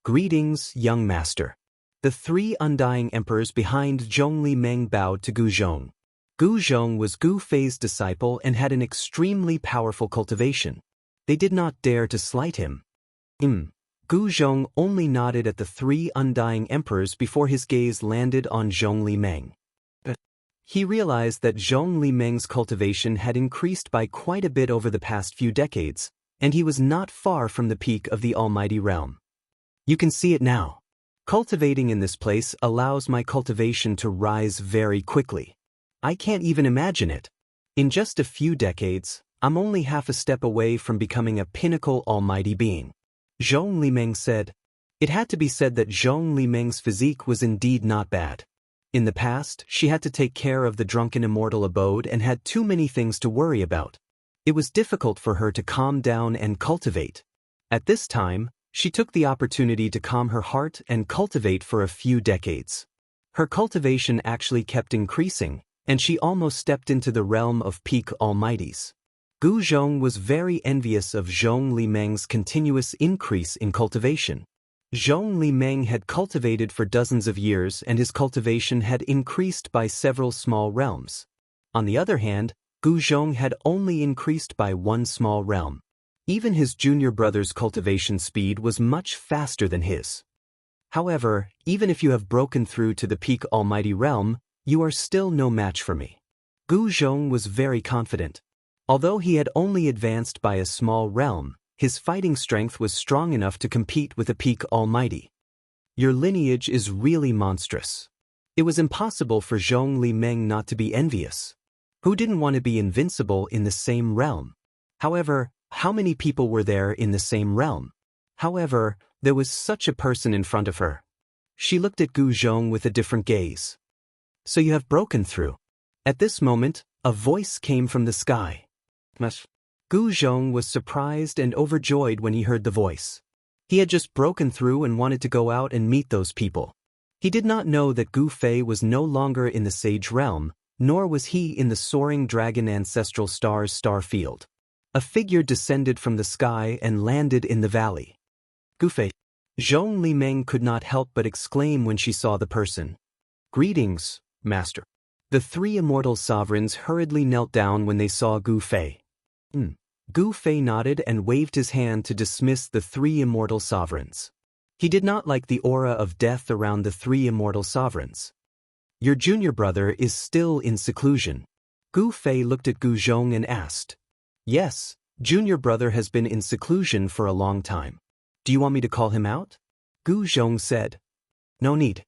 Greetings, young master. The three Undying emperors behind Zhongli Meng bowed to Gu Zhong. Gu Zhong was Gu Fei's disciple and had an extremely powerful cultivation. They did not dare to slight him. Gu Zhong only nodded at the three Undying emperors before his gaze landed on Zhongli Meng. He realized that Zhongli Meng's cultivation had increased by quite a bit over the past few decades, and he was not far from the peak of the Almighty Realm. You can see it now. Cultivating in this place allows my cultivation to rise very quickly. I can't even imagine it. In just a few decades, I'm only half a step away from becoming a pinnacle almighty being. Zhongli Meng said. It had to be said that Zhongli Meng's physique was indeed not bad. In the past, she had to take care of the drunken immortal abode and had too many things to worry about. It was difficult for her to calm down and cultivate. At this time, she took the opportunity to calm her heart and cultivate for a few decades. Her cultivation actually kept increasing, and she almost stepped into the realm of peak almighties. Gu Zhong was very envious of Zhongli Meng's continuous increase in cultivation. Zhongli Meng had cultivated for dozens of years and his cultivation had increased by several small realms. On the other hand, Gu Zhong had only increased by one small realm. Even his junior brother's cultivation speed was much faster than his. However, even if you have broken through to the peak almighty realm, you are still no match for me. Gu Zhong was very confident. Although he had only advanced by a small realm, his fighting strength was strong enough to compete with a peak almighty. Your lineage is really monstrous. It was impossible for Zhongli Meng not to be envious. Who didn't want to be invincible in the same realm? However, how many people were there in the same realm? However, there was such a person in front of her. She looked at Gu Zhong with a different gaze. So you have broken through. At this moment, a voice came from the sky. Gu Zhong was surprised and overjoyed when he heard the voice. He had just broken through and wanted to go out and meet those people. He did not know that Gu Fei was no longer in the sage realm, nor was he in the soaring dragon ancestral star's star field. A figure descended from the sky and landed in the valley. Gu Fei. Zhongli Meng could not help but exclaim when she saw the person. Greetings, Master. The three immortal sovereigns hurriedly knelt down when they saw Gu Fei. Gu Fei nodded and waved his hand to dismiss the three immortal sovereigns. He did not like the aura of death around the three immortal sovereigns. Your junior brother is still in seclusion. Gu Fei looked at Gu Zhong and asked. Yes, junior brother has been in seclusion for a long time. Do you want me to call him out? Gu Zhong said. No need.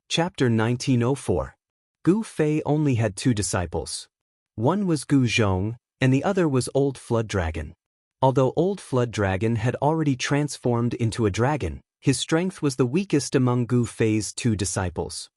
Chapter 1904. Gu Fei only had two disciples. One was Gu Zhong, and the other was Old Flood Dragon. Although Old Flood Dragon had already transformed into a dragon, his strength was the weakest among Gu Fei's two disciples.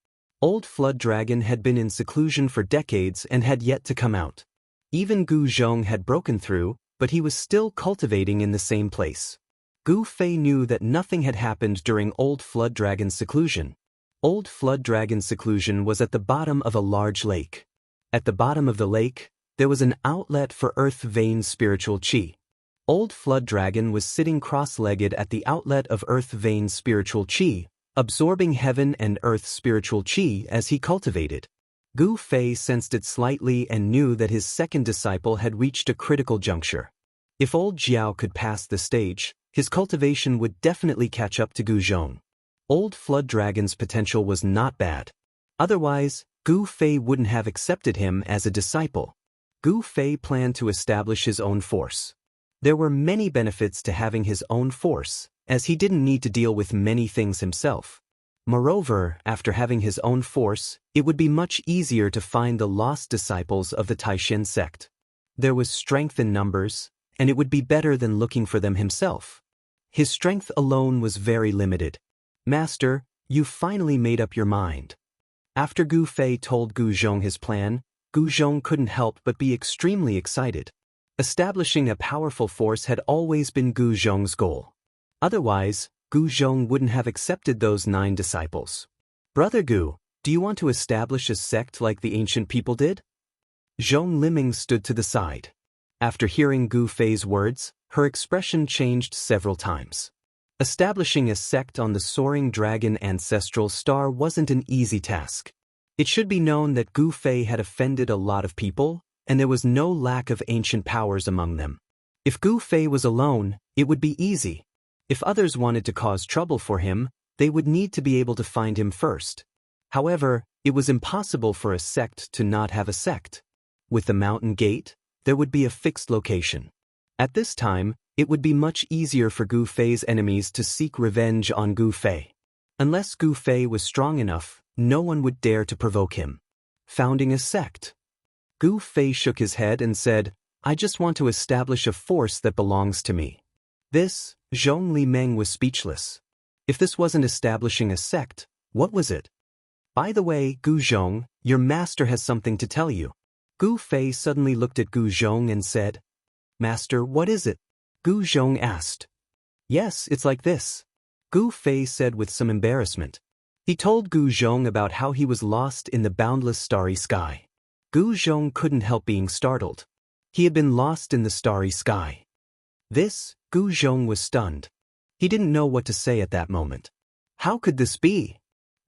Old Flood Dragon had been in seclusion for decades and had yet to come out. Even Gu Zhong had broken through, but he was still cultivating in the same place. Gu Fei knew that nothing had happened during Old Flood Dragon's seclusion. Old Flood Dragon's seclusion was at the bottom of a large lake. At the bottom of the lake, there was an outlet for Earth Vein spiritual chi. Old Flood Dragon was sitting cross-legged at the outlet of Earth Vein spiritual chi, absorbing heaven and earth spiritual chi as he cultivated. Gu Fei sensed it slightly and knew that his second disciple had reached a critical juncture. If old Jiao could pass the stage, his cultivation would definitely catch up to Gu Zhong. Old Flood Dragon's potential was not bad. Otherwise, Gu Fei wouldn't have accepted him as a disciple. Gu Fei planned to establish his own force. There were many benefits to having his own force, as he didn't need to deal with many things himself. Moreover, after having his own force, it would be much easier to find the lost disciples of the Taishan sect. There was strength in numbers, and it would be better than looking for them himself. His strength alone was very limited. Master, you finally made up your mind. After Gu Fei told Gu Zhong his plan, Gu Zhong couldn't help but be extremely excited. Establishing a powerful force had always been Gu Zhong's goal. Otherwise, Gu Zhong wouldn't have accepted those 9 disciples. Brother Gu, do you want to establish a sect like the ancient people did? Zhong Liming stood to the side. After hearing Gu Fei's words, her expression changed several times. Establishing a sect on the soaring dragon ancestral star wasn't an easy task. It should be known that Gu Fei had offended a lot of people, and there was no lack of ancient powers among them. If Gu Fei was alone, it would be easy. If others wanted to cause trouble for him, they would need to be able to find him first. However, it was impossible for a sect to not have a sect. With the mountain gate, there would be a fixed location. At this time, it would be much easier for Gu Fei's enemies to seek revenge on Gu Fei. Unless Gu Fei was strong enough, no one would dare to provoke him. Founding a sect. Gu Fei shook his head and said, I just want to establish a force that belongs to me. This, Zhong Liming was speechless. If this wasn't establishing a sect, what was it? By the way, Gu Zhong, your master has something to tell you. Gu Fei suddenly looked at Gu Zhong and said, Master, what is it? Gu Zhong asked. Yes, it's like this. Gu Fei said with some embarrassment. He told Gu Zhong about how he was lost in the boundless starry sky. Gu Zhong couldn't help being startled. He had been lost in the starry sky. This, Gu Zhong was stunned. He didn't know what to say at that moment. How could this be?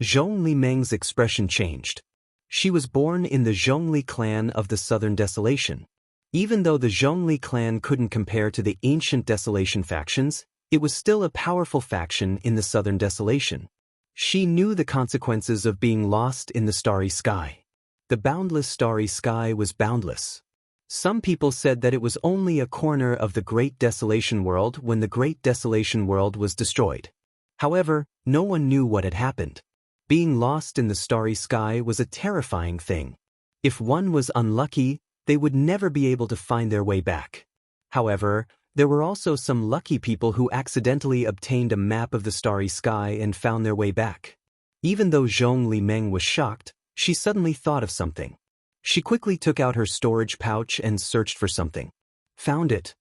Zhong Liming's expression changed. She was born in the Zhongli clan of the Southern Desolation. Even though the Zhongli clan couldn't compare to the ancient Desolation factions, it was still a powerful faction in the Southern Desolation. She knew the consequences of being lost in the starry sky. The boundless starry sky was boundless. Some people said that it was only a corner of the Great Desolation World when the Great Desolation World was destroyed. However, no one knew what had happened. Being lost in the starry sky was a terrifying thing. If one was unlucky, they would never be able to find their way back. However, there were also some lucky people who accidentally obtained a map of the starry sky and found their way back. Even though Zhong Liming was shocked, she suddenly thought of something. She quickly took out her storage pouch and searched for something. Found it.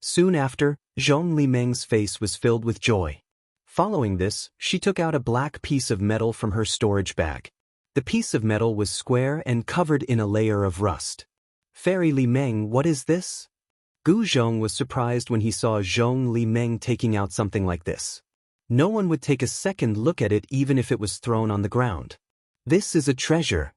Soon after, Zhong Liming's face was filled with joy. Following this, she took out a black piece of metal from her storage bag. The piece of metal was square and covered in a layer of rust. Fairy Liming, what is this? Gu Zhong was surprised when he saw Zhong Liming taking out something like this. No one would take a second look at it even if it was thrown on the ground. This is a treasure.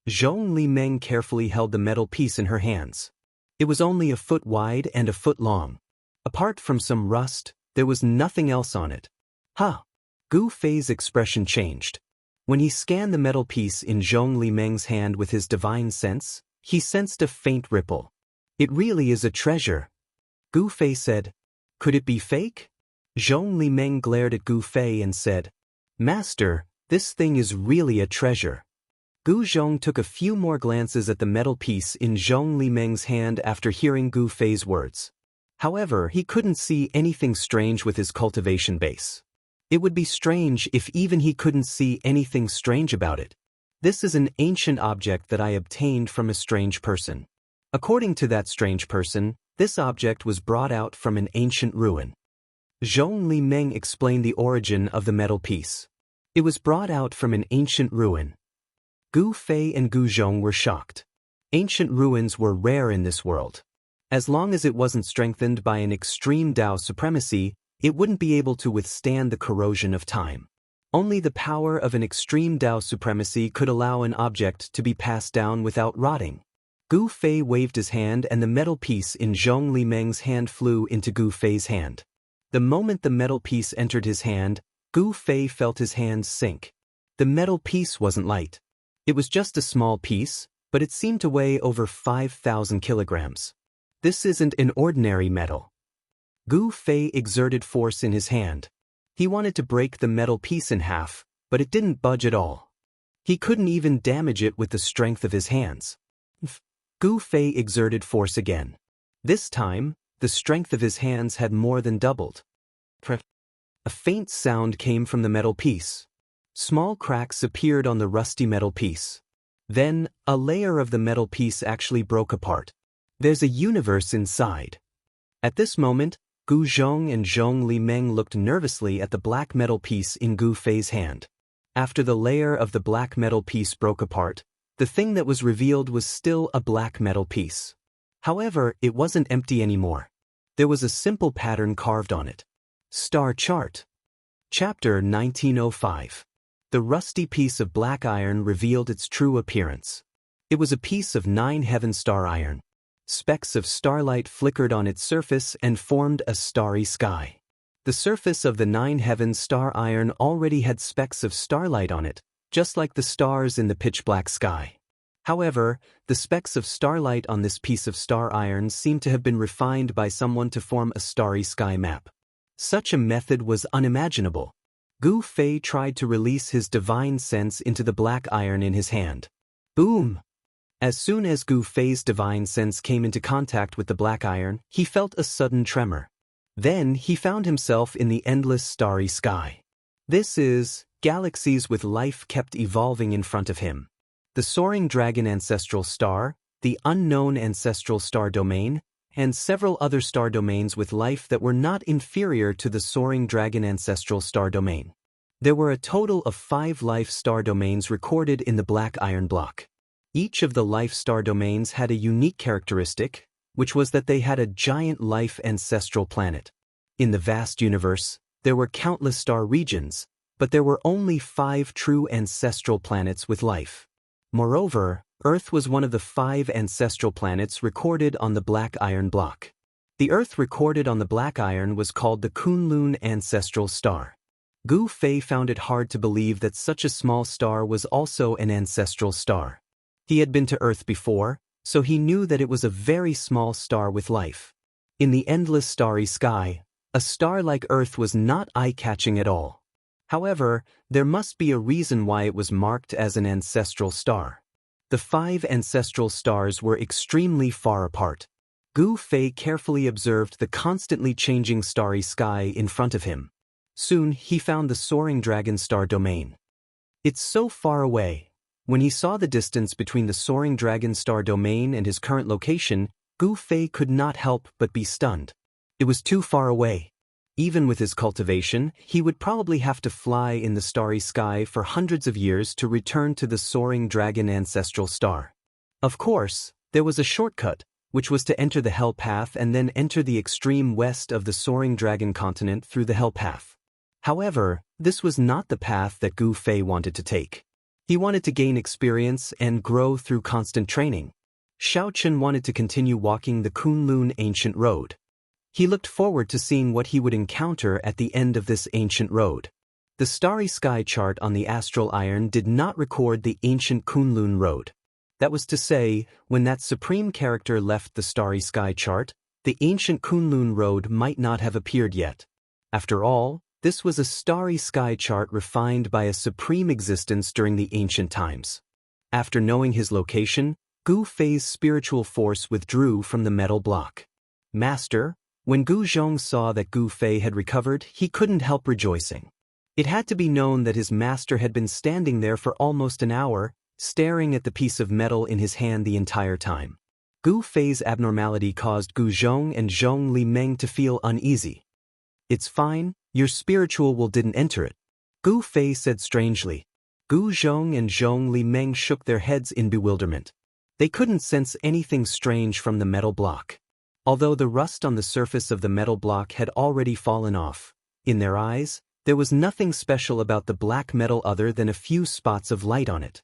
Zhong Liming carefully held the metal piece in her hands. It was only a foot wide and a foot long. Apart from some rust, there was nothing else on it. Huh! Gu Fei's expression changed. When he scanned the metal piece in Zhong Liming's hand with his divine sense, he sensed a faint ripple. It really is a treasure. Gu Fei said, Could it be fake? Zhong Liming glared at Gu Fei and said, Master, this thing is really a treasure. Gu Zhong took a few more glances at the metal piece in Zhong Liming's hand after hearing Gu Fei's words. However, he couldn't see anything strange with his cultivation base. It would be strange if even he couldn't see anything strange about it. This is an ancient object that I obtained from a strange person. According to that strange person, this object was brought out from an ancient ruin. Zhong Liming explained the origin of the metal piece. It was brought out from an ancient ruin. Gu Fei and Gu Zhong were shocked. Ancient ruins were rare in this world. As long as it wasn't strengthened by an extreme Dao supremacy, it wouldn't be able to withstand the corrosion of time. Only the power of an extreme Dao supremacy could allow an object to be passed down without rotting. Gu Fei waved his hand and the metal piece in Zhong Liming's hand flew into Gu Fei's hand. The moment the metal piece entered his hand, Gu Fei felt his hands sink. The metal piece wasn't light. It was just a small piece, but it seemed to weigh over 5,000 kilograms. This isn't an ordinary metal. Gu Fei exerted force in his hand. He wanted to break the metal piece in half, but it didn't budge at all. He couldn't even damage it with the strength of his hands. Gu Fei exerted force again. This time, the strength of his hands had more than doubled. A faint sound came from the metal piece. Small cracks appeared on the rusty metal piece. Then, a layer of the metal piece actually broke apart. There's a universe inside. At this moment, Gu Zhong and Zhong Limeng looked nervously at the black metal piece in Gu Fei's hand. After the layer of the black metal piece broke apart, the thing that was revealed was still a black metal piece. However, it wasn't empty anymore. There was a simple pattern carved on it. Star Chart. Chapter 1905. The rusty piece of black iron revealed its true appearance. It was a piece of 9 heaven star iron. Specks of starlight flickered on its surface and formed a starry sky. The surface of the 9 heaven star iron already had specks of starlight on it, just like the stars in the pitch-black sky. However, the specks of starlight on this piece of star iron seemed to have been refined by someone to form a starry sky map. Such a method was unimaginable. Gu Fei tried to release his divine sense into the black iron in his hand. Boom! As soon as Gu Fei's divine sense came into contact with the black iron, he felt a sudden tremor. Then he found himself in the endless starry sky. This is, galaxies with life kept evolving in front of him. The soaring dragon ancestral star, the unknown ancestral star domain, and several other star domains with life that were not inferior to the soaring dragon ancestral star domain. There were a total of 5 life star domains recorded in the black iron block. Each of the life star domains had a unique characteristic, which was that they had a giant life ancestral planet. In the vast universe, there were countless star regions, but there were only 5 true ancestral planets with life. Moreover, Earth was one of the 5 ancestral planets recorded on the black iron block. The Earth recorded on the black iron was called the Kunlun ancestral star. Gu Fei found it hard to believe that such a small star was also an ancestral star. He had been to Earth before, so he knew that it was a very small star with life. In the endless starry sky, a star like Earth was not eye-catching at all. However, there must be a reason why it was marked as an ancestral star. The 5 ancestral stars were extremely far apart. Gu Fei carefully observed the constantly changing starry sky in front of him. Soon he found the soaring dragon star domain. It's so far away. When he saw the distance between the soaring dragon star domain and his current location, Gu Fei could not help but be stunned. It was too far away. Even with his cultivation, he would probably have to fly in the starry sky for hundreds of years to return to the soaring dragon ancestral star. Of course, there was a shortcut, which was to enter the Hell Path and then enter the extreme west of the soaring dragon continent through the Hell Path. However, this was not the path that Gu Fei wanted to take. He wanted to gain experience and grow through constant training. Xiaochen wanted to continue walking the Kunlun ancient road. He looked forward to seeing what he would encounter at the end of this ancient road. The starry sky chart on the astral iron did not record the ancient Kunlun road. That was to say, when that supreme character left the starry sky chart, the ancient Kunlun road might not have appeared yet. After all, this was a starry sky chart refined by a supreme existence during the ancient times. After knowing his location, Gu Fei's spiritual force withdrew from the metal block. Master, when Gu Zhong saw that Gu Fei had recovered, he couldn't help rejoicing. It had to be known that his master had been standing there for almost an hour, staring at the piece of metal in his hand the entire time. Gu Fei's abnormality caused Gu Zhong and Zhong Limeng to feel uneasy. "It's fine, your spiritual will didn't enter it," Gu Fei said strangely. Gu Zhong and Zhong Limeng shook their heads in bewilderment. They couldn't sense anything strange from the metal block. Although the rust on the surface of the metal block had already fallen off, in their eyes, there was nothing special about the black metal other than a few spots of light on it.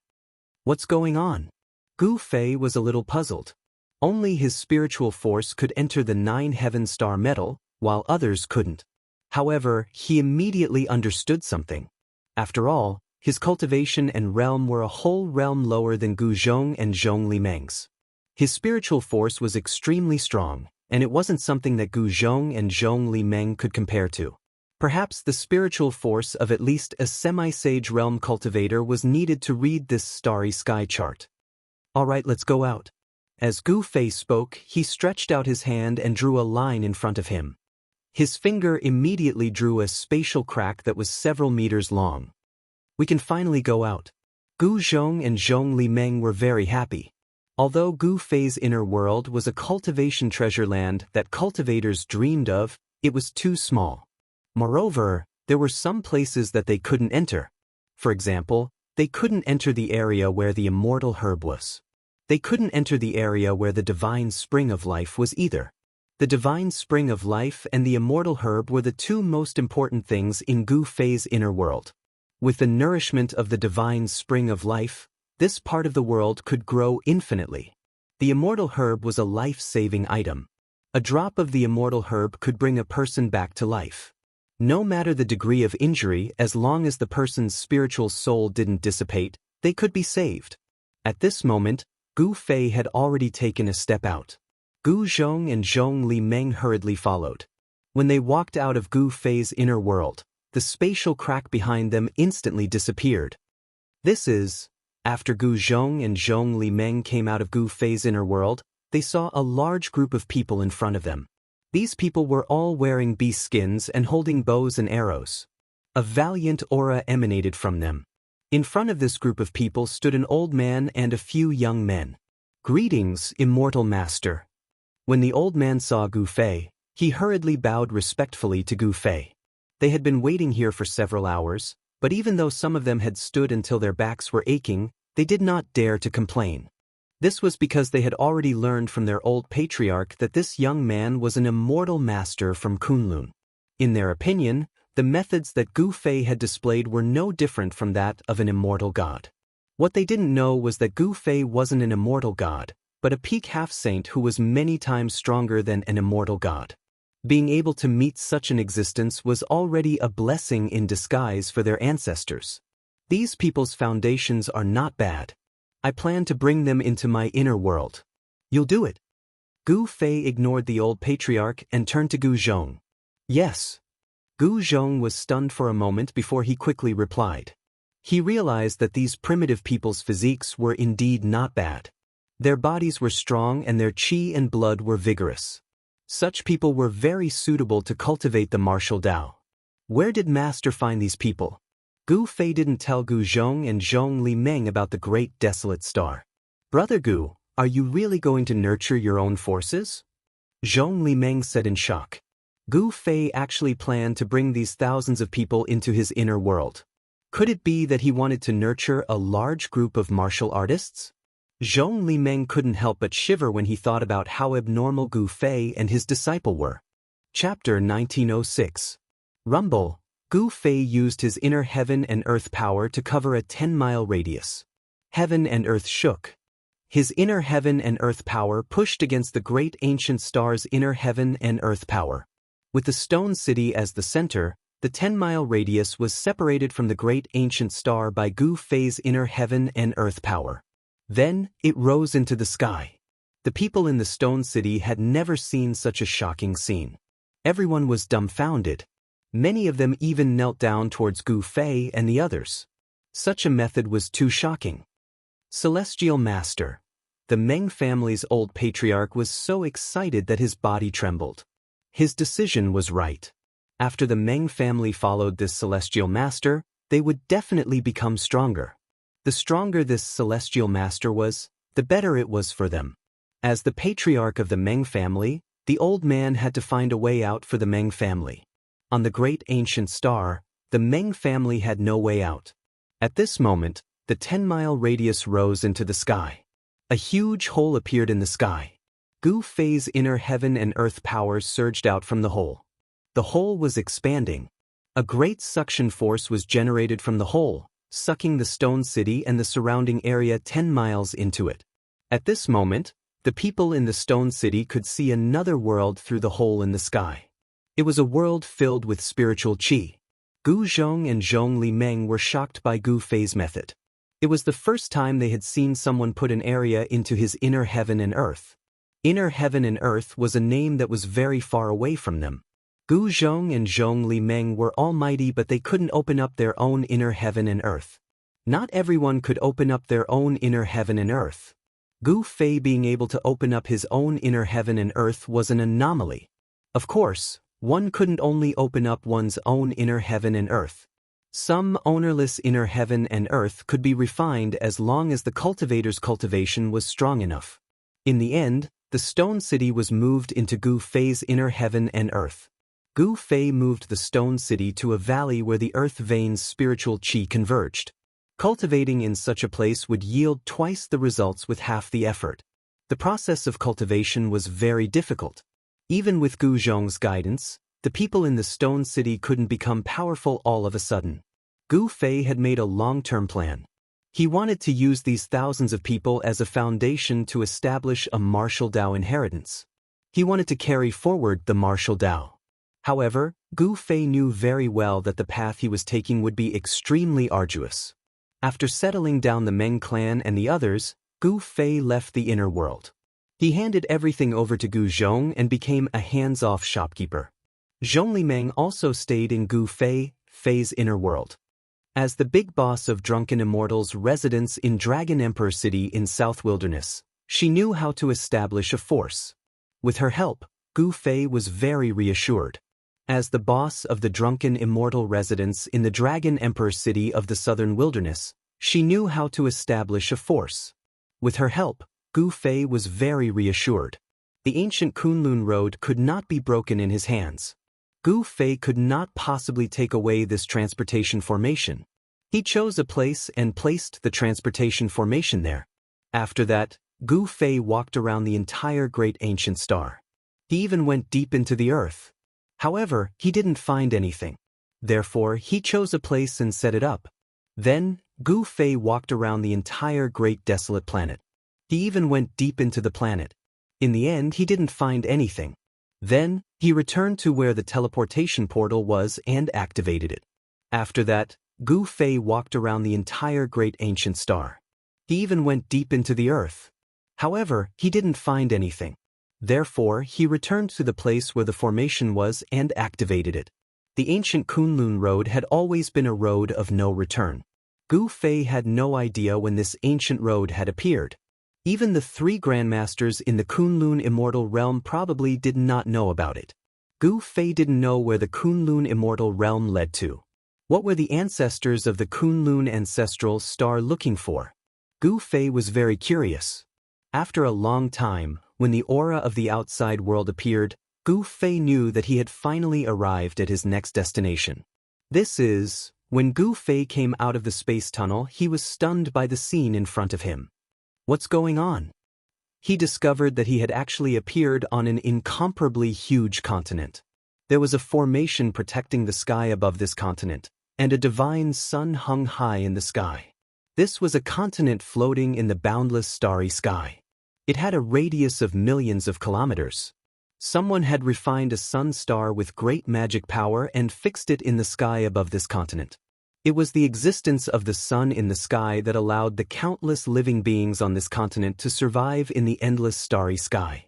What's going on? Gu Fei was a little puzzled. Only his spiritual force could enter the 9 heaven star metal, while others couldn't. However, he immediately understood something. After all, His cultivation and realm were a whole realm lower than Gu Zhong and Zhong Limeng's. His spiritual force was extremely strong, and it wasn't something that Gu Zhong and Zhong Limeng could compare to. Perhaps the spiritual force of at least a semi-sage realm cultivator was needed to read this starry sky chart. Alright, let's go out. As Gu Fei spoke, he stretched out his hand and drew a line in front of him. His finger immediately drew a spatial crack that was several meters long. We can finally go out. Gu Zhong and Zhong Limeng were very happy. Although Gu Fei's inner world was a cultivation treasure land that cultivators dreamed of, it was too small. Moreover, there were some places that they couldn't enter. For example, they couldn't enter the area where the immortal herb was. They couldn't enter the area where the divine spring of life was either. The divine spring of life and the immortal herb were the two most important things in Gu Fei's inner world. With the nourishment of the divine spring of life, this part of the world could grow infinitely. The immortal herb was a life-saving item. A drop of the immortal herb could bring a person back to life. No matter the degree of injury, as long as the person's spiritual soul didn't dissipate, they could be saved. At this moment, Gu Fei had already taken a step out. Gu Zhong and Zhong Limeng hurriedly followed. When they walked out of Gu Fei's inner world, the spatial crack behind them instantly disappeared. After Gu Zhong and Zhong Limeng came out of Gu Fei's inner world, they saw a large group of people in front of them. These people were all wearing beast skins and holding bows and arrows. A valiant aura emanated from them. In front of this group of people stood an old man and a few young men. "Greetings, immortal master." When the old man saw Gu Fei, he hurriedly bowed respectfully to Gu Fei. They had been waiting here for several hours, but even though some of them had stood until their backs were aching, they did not dare to complain. This was because they had already learned from their old patriarch that this young man was an immortal master from Kunlun. In their opinion, the methods that Gu Fei had displayed were no different from that of an immortal god. What they didn't know was that Gu Fei wasn't an immortal god, but a peak half-saint who was many times stronger than an immortal god. Being able to meet such an existence was already a blessing in disguise for their ancestors. These people's foundations are not bad. I plan to bring them into my inner world. You'll do it. Gu Fei ignored the old patriarch and turned to Gu Zhong. Yes. Gu Zhong was stunned for a moment before he quickly replied. He realized that these primitive people's physiques were indeed not bad. Their bodies were strong and their qi and blood were vigorous. Such people were very suitable to cultivate the martial Dao. Where did Master find these people? Gu Fei didn't tell Gu Zhong and Zhong Limeng about the great desolate star. Brother Gu, are you really going to nurture your own forces? Zhong Limeng said in shock. Gu Fei actually planned to bring these thousands of people into his inner world. Could it be that he wanted to nurture a large group of martial artists? Zhong Limeng couldn't help but shiver when he thought about how abnormal Gu Fei and his disciple were. Chapter 1906. Rumble. Gu Fei used his inner heaven and earth power to cover a 10-mile radius. Heaven and earth shook. His inner heaven and earth power pushed against the great ancient star's inner heaven and earth power. With the stone city as the center, the 10-mile radius was separated from the great ancient star by Gu Fei's inner heaven and earth power. Then, it rose into the sky. The people in the stone city had never seen such a shocking scene. Everyone was dumbfounded. Many of them even knelt down towards Gu Fei and the others. Such a method was too shocking. Celestial Master. The Meng family's old patriarch was so excited that his body trembled. His decision was right. After the Meng family followed this Celestial Master, they would definitely become stronger. The stronger this Celestial Master was, the better it was for them. As the patriarch of the Meng family, the old man had to find a way out for the Meng family. On the great ancient star, the Meng family had no way out. At this moment, the 10-mile radius rose into the sky. A huge hole appeared in the sky. Gu Fei's inner heaven and earth powers surged out from the hole. The hole was expanding. A great suction force was generated from the hole, sucking the stone city and the surrounding area 10 miles into it. At this moment, the people in the stone city could see another world through the hole in the sky. It was a world filled with spiritual qi. Gu Zhong and Zhong Li Meng were shocked by Gu Fei's method. It was the first time they had seen someone put an area into his inner heaven and earth. Inner heaven and earth was a name that was very far away from them. Gu Zhong and Zhong Li Meng were almighty, but they couldn't open up their own inner heaven and earth. Not everyone could open up their own inner heaven and earth. Gu Fei being able to open up his own inner heaven and earth was an anomaly. Of course, one couldn't only open up one's own inner heaven and earth. Some ownerless inner heaven and earth could be refined as long as the cultivator's cultivation was strong enough. In the end, the stone city was moved into Gu Fei's inner heaven and earth. Gu Fei moved the stone city to a valley where the earth veins' spiritual qi converged. Cultivating in such a place would yield twice the results with half the effort. The process of cultivation was very difficult. Even with Gu Zhong's guidance, the people in the stone city couldn't become powerful all of a sudden. Gu Fei had made a long-term plan. He wanted to use these thousands of people as a foundation to establish a martial Dao inheritance. He wanted to carry forward the martial Dao. However, Gu Fei knew very well that the path he was taking would be extremely arduous. After settling down the Meng clan and the others, Gu Fei left the inner world. He handed everything over to Gu Zhong and became a hands-off shopkeeper. Zhong Li Meng also stayed in Gu Fei's inner world. As the big boss of Drunken Immortal's residence in Dragon Emperor City in South Wilderness, she knew how to establish a force. With her help, Gu Fei was very reassured. As the boss of the Drunken Immortal residence in the Dragon Emperor City of the Southern Wilderness, she knew how to establish a force. With her help, Gu Fei was very reassured. The ancient Kunlun road could not be broken in his hands. Gu Fei could not possibly take away this transportation formation. He chose a place and placed the transportation formation there. After that, Gu Fei walked around the entire great ancient star. He even went deep into the earth. However, he didn't find anything. Therefore, he chose a place and set it up. Then, Gu Fei walked around the entire great desolate planet. He even went deep into the planet. In the end, he didn't find anything. Then, he returned to where the teleportation portal was and activated it. After that, Gu Fei walked around the entire great ancient star. He even went deep into the earth. However, he didn't find anything. Therefore, he returned to the place where the formation was and activated it. The ancient Kunlun road had always been a road of no return. Gu Fei had no idea when this ancient road had appeared. Even the three grandmasters in the Kunlun Immortal realm probably did not know about it. Gu Fei didn't know where the Kunlun Immortal realm led to. What were the ancestors of the Kunlun ancestral star looking for? Gu Fei was very curious. After a long time, when the aura of the outside world appeared, Gu Fei knew that he had finally arrived at his next destination. This is, when Gu Fei came out of the space tunnel, he was stunned by the scene in front of him. What's going on? He discovered that he had actually appeared on an incomparably huge continent. There was a formation protecting the sky above this continent, and a divine sun hung high in the sky. This was a continent floating in the boundless starry sky. It had a radius of millions of kilometers. Someone had refined a sun star with great magic power and fixed it in the sky above this continent. It was the existence of the sun in the sky that allowed the countless living beings on this continent to survive in the endless starry sky.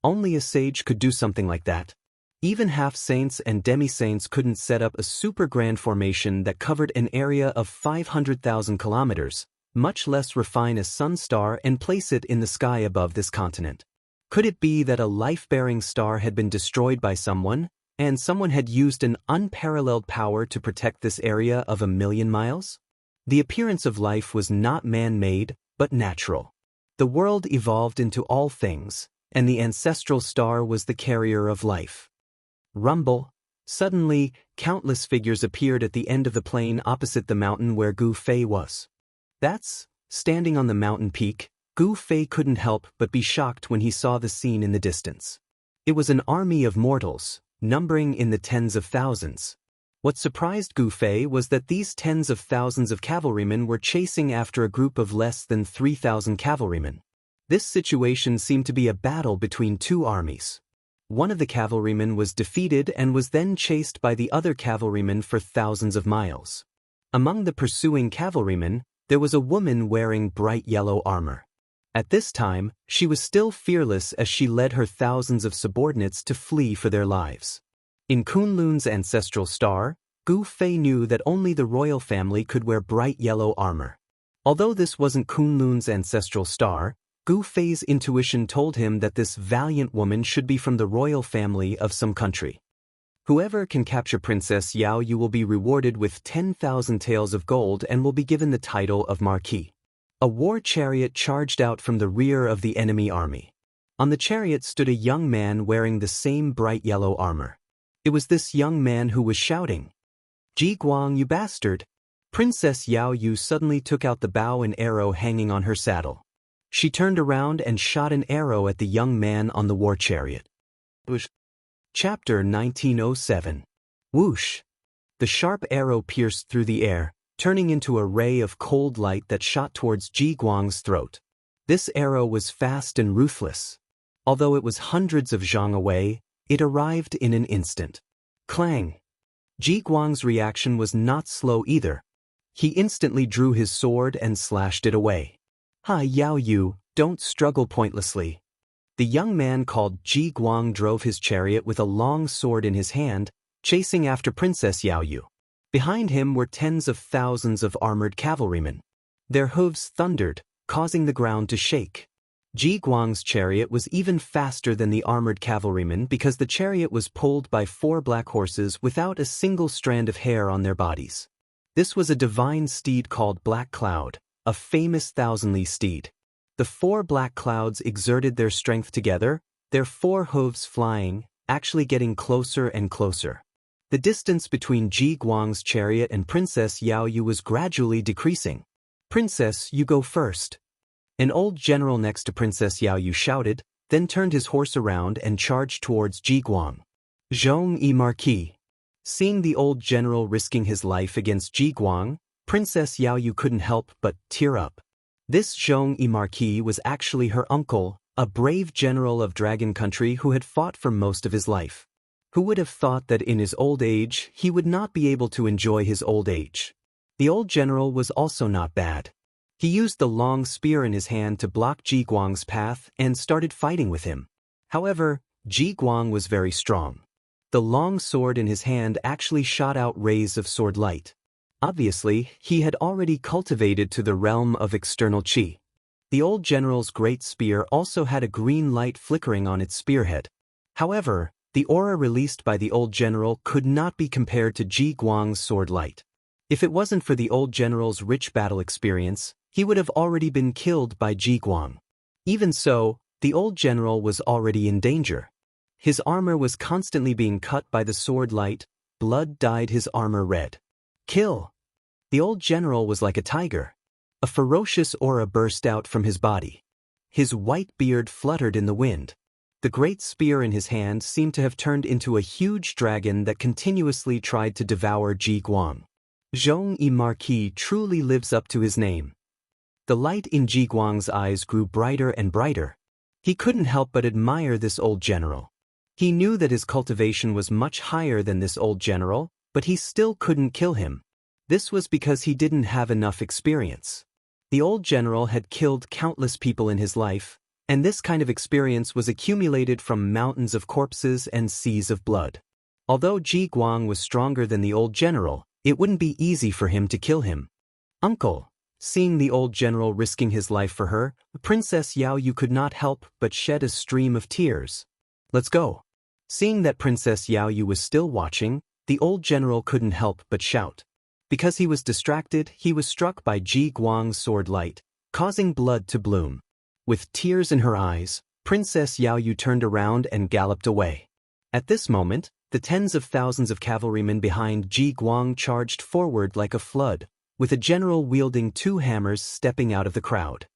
Only a sage could do something like that. Even half-saints and demi-saints couldn't set up a super grand formation that covered an area of 500,000 kilometers, much less refine a sun star and place it in the sky above this continent. Could it be that a life-bearing star had been destroyed by someone, and someone had used an unparalleled power to protect this area of 1,000,000 miles? The appearance of life was not man-made, but natural. The world evolved into all things, and the ancestral star was the carrier of life. Rumble. Suddenly, countless figures appeared at the end of the plain opposite the mountain where Gu Fei was. Standing on the mountain peak, Gu Fei couldn't help but be shocked when he saw the scene in the distance. It was an army of mortals, numbering in the tens of thousands. What surprised Gu Fei was that these tens of thousands of cavalrymen were chasing after a group of less than 3,000 cavalrymen. This situation seemed to be a battle between two armies. One of the cavalrymen was defeated and was then chased by the other cavalrymen for thousands of miles. Among the pursuing cavalrymen, there was a woman wearing bright yellow armor. At this time, she was still fearless as she led her thousands of subordinates to flee for their lives. In Kunlun's ancestral star, Gu Fei knew that only the royal family could wear bright yellow armor. Although this wasn't Kunlun's ancestral star, Gu Fei's intuition told him that this valiant woman should be from the royal family of some country. Whoever can capture Princess Yao Yu will be rewarded with 10,000 taels of gold and will be given the title of Marquis. A war chariot charged out from the rear of the enemy army. On the chariot stood a young man wearing the same bright yellow armor. It was this young man who was shouting, "Ji Guang, you bastard!" Princess Yao Yu suddenly took out the bow and arrow hanging on her saddle. She turned around and shot an arrow at the young man on the war chariot. Whoosh. Chapter 1907. Whoosh! The sharp arrow pierced through the air, turning into a ray of cold light that shot towards Ji Guang's throat. This arrow was fast and ruthless. Although it was hundreds of zhang away, it arrived in an instant. Clang! Ji Guang's reaction was not slow either. He instantly drew his sword and slashed it away. "Ha, Yao Yu, don't struggle pointlessly." The young man called Ji Guang drove his chariot with a long sword in his hand, chasing after Princess Yao Yu. Behind him were tens of thousands of armored cavalrymen. Their hooves thundered, causing the ground to shake. Ji Guang's chariot was even faster than the armored cavalrymen because the chariot was pulled by 4 black horses without a single strand of hair on their bodies. This was a divine steed called Black Cloud, a famous thousandly steed. The 4 black clouds exerted their strength together, their 4 hooves flying, actually getting closer and closer. The distance between Ji Guang's chariot and Princess Yao Yu was gradually decreasing. "Princess, you go first." An old general next to Princess Yao Yu shouted, then turned his horse around and charged towards Ji Guang. Zhong-yi Marquis. Seeing the old general risking his life against Ji Guang, Princess Yao Yu couldn't help but tear up. This Zhong-yi Marquis was actually her uncle, a brave general of Dragon Country who had fought for most of his life. Who would have thought that in his old age he would not be able to enjoy his old age? The old general was also not bad. He used the long spear in his hand to block Ji Guang's path and started fighting with him. However, Ji Guang was very strong. The long sword in his hand actually shot out rays of sword light. Obviously, he had already cultivated to the realm of external qi. The old general's great spear also had a green light flickering on its spearhead. However, the aura released by the old general could not be compared to Ji Guang's sword light. If it wasn't for the old general's rich battle experience, he would have already been killed by Ji Guang. Even so, the old general was already in danger. His armor was constantly being cut by the sword light, blood dyed his armor red. Kill! The old general was like a tiger. A ferocious aura burst out from his body. His white beard fluttered in the wind. The great spear in his hand seemed to have turned into a huge dragon that continuously tried to devour Ji Guang. Zhong-yi Marquis truly lives up to his name. The light in Ji Guang's eyes grew brighter and brighter. He couldn't help but admire this old general. He knew that his cultivation was much higher than this old general, but he still couldn't kill him. This was because he didn't have enough experience. The old general had killed countless people in his life, and this kind of experience was accumulated from mountains of corpses and seas of blood. Although Ji Guang was stronger than the old general, it wouldn't be easy for him to kill him. "Uncle." Seeing the old general risking his life for her, Princess Yao Yu could not help but shed a stream of tears. "Let's go." Seeing that Princess Yao Yu was still watching, the old general couldn't help but shout. Because he was distracted, he was struck by Ji Guang's sword light, causing blood to bloom. With tears in her eyes, Princess Yao Yu turned around and galloped away. At this moment, the tens of thousands of cavalrymen behind Ji Guang charged forward like a flood, with a general wielding 2 hammers stepping out of the crowd.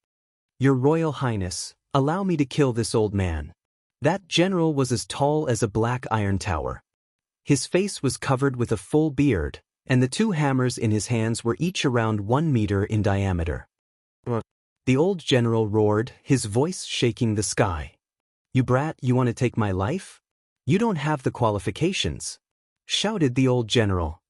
"Your Royal Highness, allow me to kill this old man." That general was as tall as a black iron tower. His face was covered with a full beard, and the 2 hammers in his hands were each around 1 meter in diameter. The old general roared, his voice shaking the sky. "You brat, you want to take my life?" "You don't have the qualifications," shouted the old general.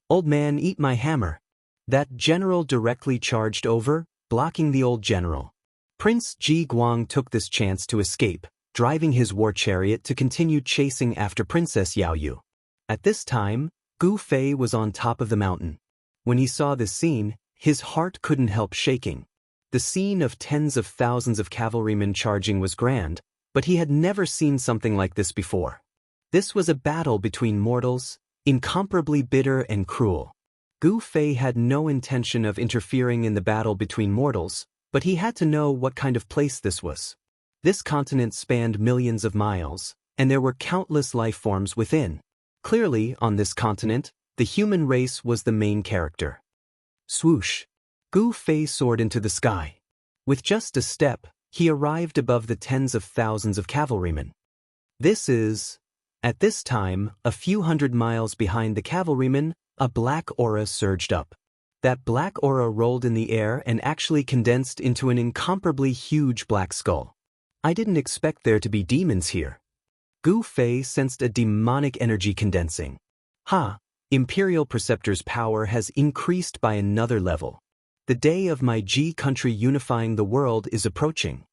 "Old man, eat my hammer." That general directly charged over, blocking the old general. Prince Ji Guang took this chance to escape, driving his war chariot to continue chasing after Princess Yao Yu. At this time, Gu Fei was on top of the mountain. When he saw this scene, his heart couldn't help shaking. The scene of tens of thousands of cavalrymen charging was grand, but he had never seen something like this before. This was a battle between mortals, incomparably bitter and cruel. Gu Fei had no intention of interfering in the battle between mortals, but he had to know what kind of place this was. This continent spanned millions of miles, and there were countless life forms within. Clearly, on this continent, the human race was the main character. Swoosh! Gu Fei soared into the sky. With just a step, he arrived above the tens of thousands of cavalrymen. At this time, a few hundred miles behind the cavalrymen, a black aura surged up. That black aura rolled in the air and actually condensed into an incomparably huge black skull. I didn't expect there to be demons here. Gu Fei sensed a demonic energy condensing. Imperial Preceptor's power has increased by another level. The day of my Ji country unifying the world is approaching.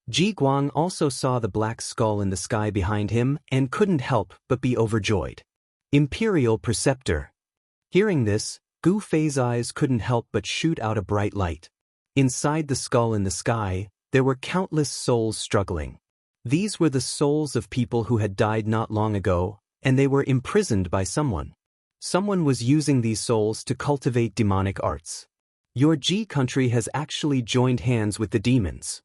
Ji Guang also saw the black skull in the sky behind him and couldn't help but be overjoyed. Imperial Preceptor. Hearing this, Gu Fei's eyes couldn't help but shoot out a bright light. Inside the skull in the sky, there were countless souls struggling. These were the souls of people who had died not long ago, and they were imprisoned by someone. Someone was using these souls to cultivate demonic arts. Your Ji country has actually joined hands with the demons.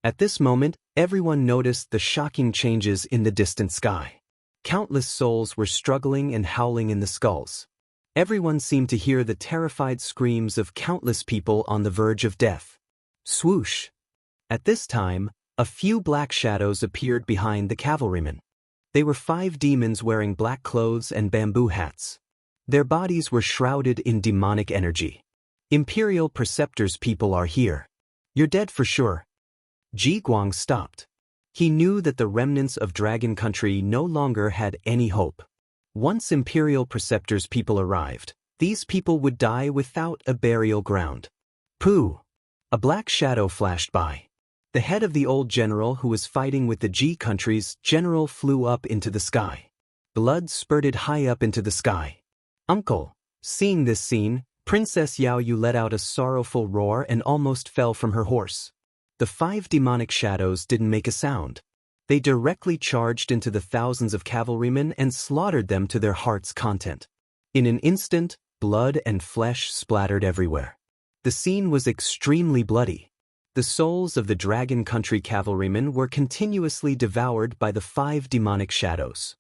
At this moment, everyone noticed the shocking changes in the distant sky. Countless souls were struggling and howling in the skulls. Everyone seemed to hear the terrified screams of countless people on the verge of death. Swoosh! At this time, a few black shadows appeared behind the cavalrymen. They were 5 demons wearing black clothes and bamboo hats. Their bodies were shrouded in demonic energy. Imperial Preceptor's people are here. You're dead for sure. Ji Guang stopped. He knew that the remnants of Dragon Country no longer had any hope. Once Imperial Preceptor's people arrived, these people would die without a burial ground. Pooh! A black shadow flashed by. The head of the old general who was fighting with the Ji country's general flew up into the sky. Blood spurted high up into the sky. Uncle! Seeing this scene, Princess Yao Yu let out a sorrowful roar and almost fell from her horse. The 5 demonic shadows didn't make a sound. They directly charged into the thousands of cavalrymen and slaughtered them to their heart's content. In an instant, blood and flesh splattered everywhere. The scene was extremely bloody. The souls of the Dragon Country cavalrymen were continuously devoured by the 5 demonic shadows.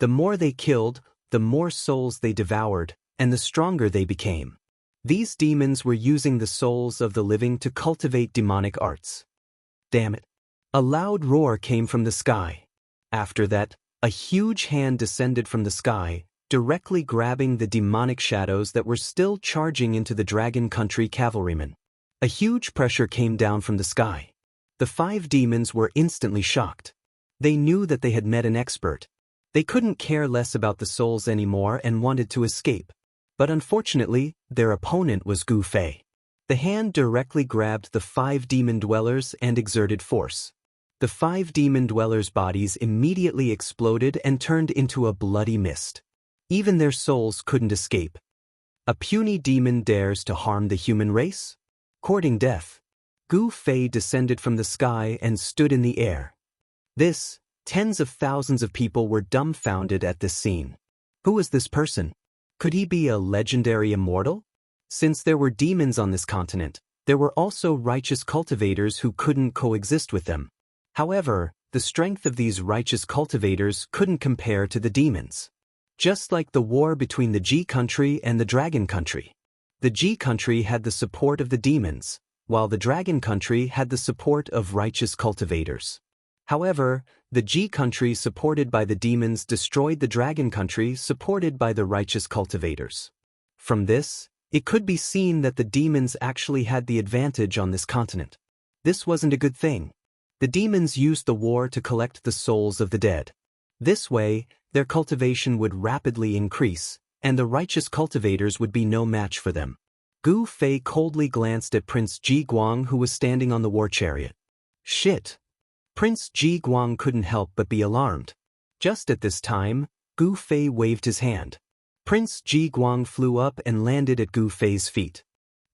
The more they killed, the more souls they devoured, and the stronger they became. These demons were using the souls of the living to cultivate demonic arts. Damn it! A loud roar came from the sky. After that, a huge hand descended from the sky, directly grabbing the demonic shadows that were still charging into the Dragon Country cavalrymen. A huge pressure came down from the sky. The 5 demons were instantly shocked. They knew that they had met an expert. They couldn't care less about the souls anymore and wanted to escape. But unfortunately, their opponent was Gu Fei. The hand directly grabbed the 5 demon dwellers and exerted force. The 5 demon dwellers' bodies immediately exploded and turned into a bloody mist. Even their souls couldn't escape. A puny demon dares to harm the human race? Courting death. Gu Fei descended from the sky and stood in the air. Tens of thousands of people were dumbfounded at this scene. Who was this person? Could he be a legendary immortal? Since there were demons on this continent, there were also righteous cultivators who couldn't coexist with them. However, the strength of these righteous cultivators couldn't compare to the demons. Just like the war between the Ji country and the Dragon country. The Ji country had the support of the demons, while the Dragon country had the support of righteous cultivators. However, the Ji country supported by the demons destroyed the Dragon country supported by the righteous cultivators. From this, it could be seen that the demons actually had the advantage on this continent. This wasn't a good thing. The demons used the war to collect the souls of the dead. This way, their cultivation would rapidly increase, and the righteous cultivators would be no match for them. Gu Fei coldly glanced at Prince Ji Guang, who was standing on the war chariot. Shit! Prince Ji Guang couldn't help but be alarmed. Just at this time, Gu Fei waved his hand. Prince Ji Guang flew up and landed at Gu Fei's feet.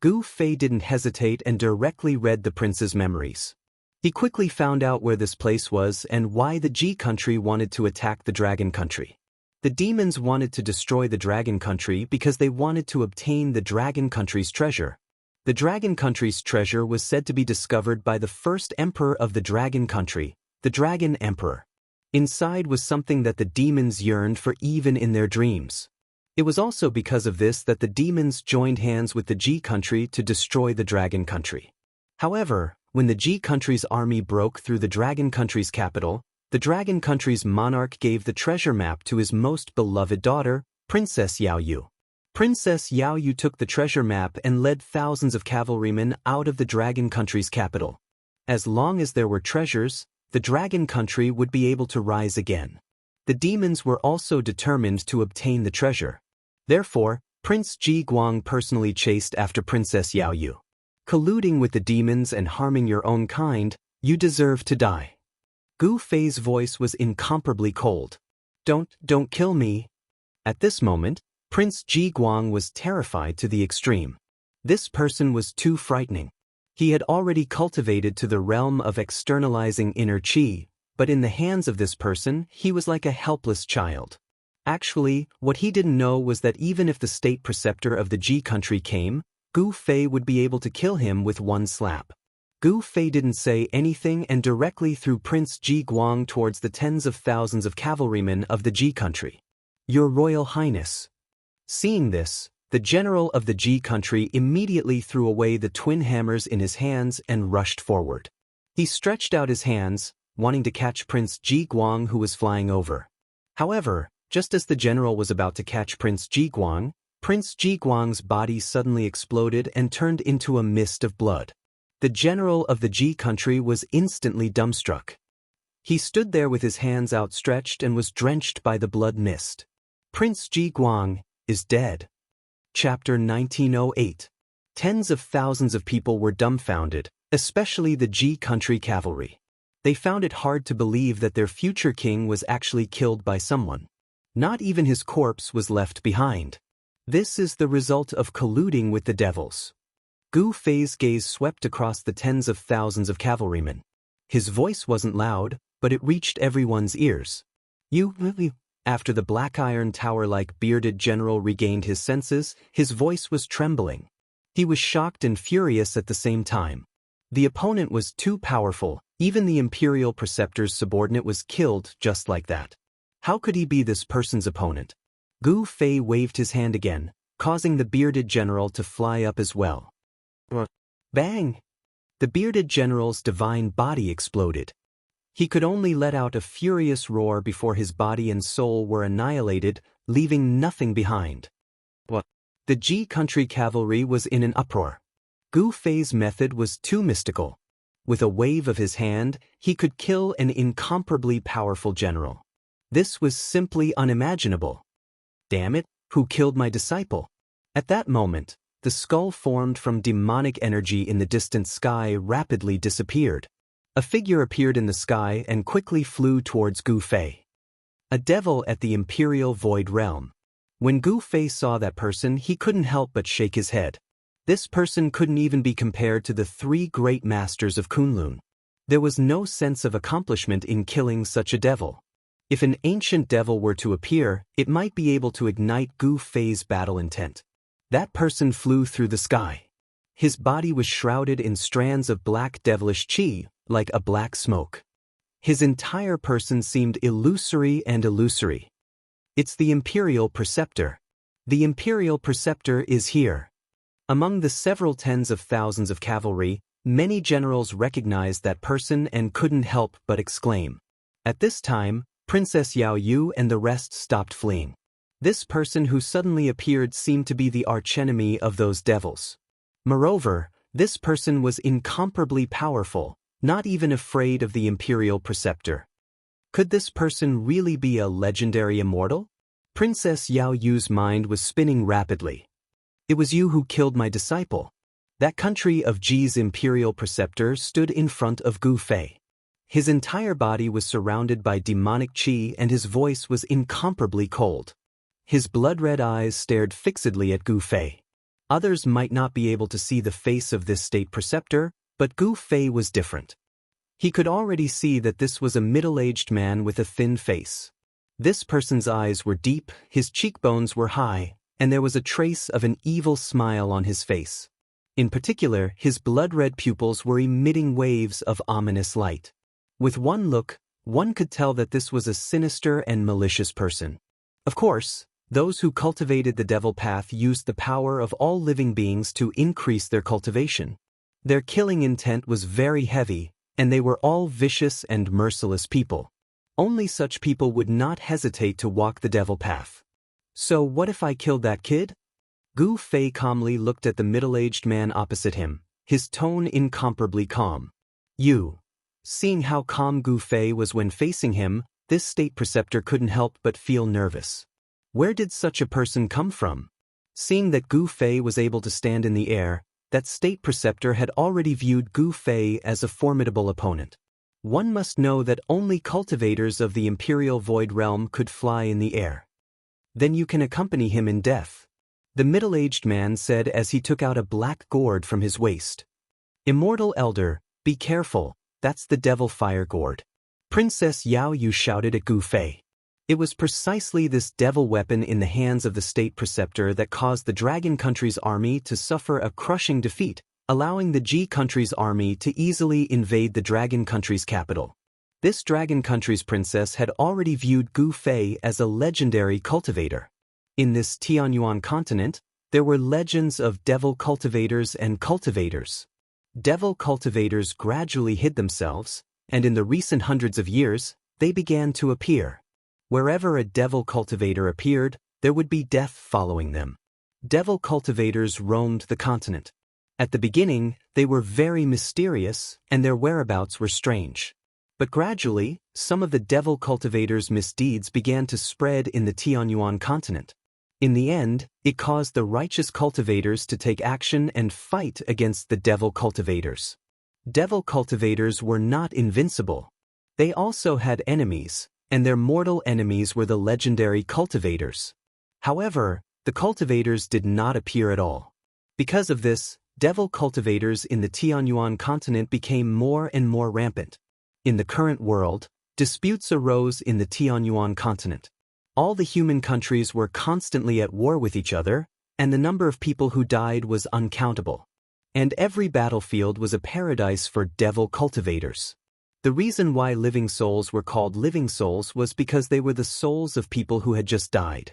Gu Fei didn't hesitate and directly read the prince's memories. He quickly found out where this place was and why the Ji country wanted to attack the Dragon country. The demons wanted to destroy the Dragon country because they wanted to obtain the Dragon country's treasure. The Dragon country's treasure was said to be discovered by the first emperor of the Dragon country, the Dragon Emperor. Inside was something that the demons yearned for even in their dreams. It was also because of this that the demons joined hands with the Ji country to destroy the Dragon country. However, when the Ji country's army broke through the Dragon country's capital, the Dragon country's monarch gave the treasure map to his most beloved daughter, Princess Yaoyu. Princess Yaoyu took the treasure map and led thousands of cavalrymen out of the Dragon country's capital. As long as there were treasures, the Dragon country would be able to rise again. The demons were also determined to obtain the treasure. Therefore, Prince Ji Guang personally chased after Princess Yaoyu. Colluding with the demons and harming your own kind, you deserve to die. Gu Fei's voice was incomparably cold. Don't kill me. At this moment, Prince Ji Guang was terrified to the extreme. This person was too frightening. He had already cultivated to the realm of externalizing inner qi, but in the hands of this person, he was like a helpless child. Actually, what he didn't know was that even if the state preceptor of the Ji country came, Gu Fei would be able to kill him with one slap. Gu Fei didn't say anything and directly threw Prince Ji Guang towards the tens of thousands of cavalrymen of the Ji country. Your Royal Highness. Seeing this, the general of the Ji country immediately threw away the twin hammers in his hands and rushed forward. He stretched out his hands, wanting to catch Prince Ji Guang, who was flying over. However, just as the general was about to catch Prince Ji Guang, Prince Ji Guang's body suddenly exploded and turned into a mist of blood. The general of the Ji country was instantly dumbstruck. He stood there with his hands outstretched and was drenched by the blood mist. Prince Ji Guang is dead. Chapter 1908. Tens of thousands of people were dumbfounded, especially the Ji country cavalry. They found it hard to believe that their future king was actually killed by someone. Not even his corpse was left behind. This is the result of colluding with the devils. Gu Fei's gaze swept across the tens of thousands of cavalrymen. His voice wasn't loud, but it reached everyone's ears. After the black iron tower-like bearded general regained his senses, his voice was trembling. He was shocked and furious at the same time. The opponent was too powerful, even the imperial preceptor's subordinate was killed just like that. How could he be this person's opponent? Gu Fei waved his hand again, causing the bearded general to fly up as well. Bang! The bearded general's divine body exploded. He could only let out a furious roar before his body and soul were annihilated, leaving nothing behind. The Ji country cavalry was in an uproar. Gu Fei's method was too mystical. With a wave of his hand, he could kill an incomparably powerful general. This was simply unimaginable. Damn it, who killed my disciple? At that moment, the skull formed from demonic energy in the distant sky rapidly disappeared. A figure appeared in the sky and quickly flew towards Gu Fei. A devil at the Imperial Void Realm. When Gu Fei saw that person, he couldn't help but shake his head. This person couldn't even be compared to the three great masters of Kunlun. There was no sense of accomplishment in killing such a devil. If an ancient devil were to appear, it might be able to ignite Gu Fei's battle intent. That person flew through the sky. His body was shrouded in strands of black devilish qi, like a black smoke. His entire person seemed illusory and illusory. It's the Imperial Preceptor. The Imperial Preceptor is here. Among the several tens of thousands of cavalry, many generals recognized that person and couldn't help but exclaim. At this time, Princess Yaoyu and the rest stopped fleeing. This person who suddenly appeared seemed to be the archenemy of those devils. Moreover, this person was incomparably powerful, not even afraid of the Imperial Preceptor. Could this person really be a legendary immortal? Princess Yao Yu's mind was spinning rapidly. It was you who killed my disciple. That country of Ji's imperial preceptor stood in front of Gu Fei. His entire body was surrounded by demonic qi and his voice was incomparably cold. His blood-red eyes stared fixedly at Gu Fei. Others might not be able to see the face of this state preceptor, but Gu Fei was different. He could already see that this was a middle-aged man with a thin face. This person's eyes were deep, his cheekbones were high, and there was a trace of an evil smile on his face. In particular, his blood-red pupils were emitting waves of ominous light. With one look, one could tell that this was a sinister and malicious person. Of course, those who cultivated the devil path used the power of all living beings to increase their cultivation. Their killing intent was very heavy, and they were all vicious and merciless people. Only such people would not hesitate to walk the devil path. So what if I killed that kid? Gu Fei calmly looked at the middle-aged man opposite him, his tone incomparably calm. You. Seeing how calm Gu Fei was when facing him, this state preceptor couldn't help but feel nervous. Where did such a person come from? Seeing that Gu Fei was able to stand in the air, that state preceptor had already viewed Gu Fei as a formidable opponent. One must know that only cultivators of the Imperial Void Realm could fly in the air. Then you can accompany him in death, the middle-aged man said as he took out a black gourd from his waist. Immortal Elder, be careful, that's the devil fire gourd. Princess Yao Yu shouted at Gu Fei. It was precisely this devil weapon in the hands of the state preceptor that caused the Dragon Country's army to suffer a crushing defeat, allowing the Ji Country's army to easily invade the Dragon Country's capital. This Dragon Country's princess had already viewed Gu Fei as a legendary cultivator. In this Tianyuan continent, there were legends of devil cultivators and cultivators. Devil cultivators gradually hid themselves, and in the recent hundreds of years, they began to appear. Wherever a devil cultivator appeared, there would be death following them. Devil cultivators roamed the continent. At the beginning, they were very mysterious, and their whereabouts were strange. But gradually, some of the devil cultivators' misdeeds began to spread in the Tianyuan continent. In the end, it caused the righteous cultivators to take action and fight against the devil cultivators. Devil cultivators were not invincible. They also had enemies, and their mortal enemies were the legendary cultivators. However, the cultivators did not appear at all. Because of this, devil cultivators in the Tianyuan continent became more and more rampant. In the current world, disputes arose in the Tianyuan continent. All the human countries were constantly at war with each other, and the number of people who died was uncountable. And every battlefield was a paradise for devil cultivators. The reason why living souls were called living souls was because they were the souls of people who had just died.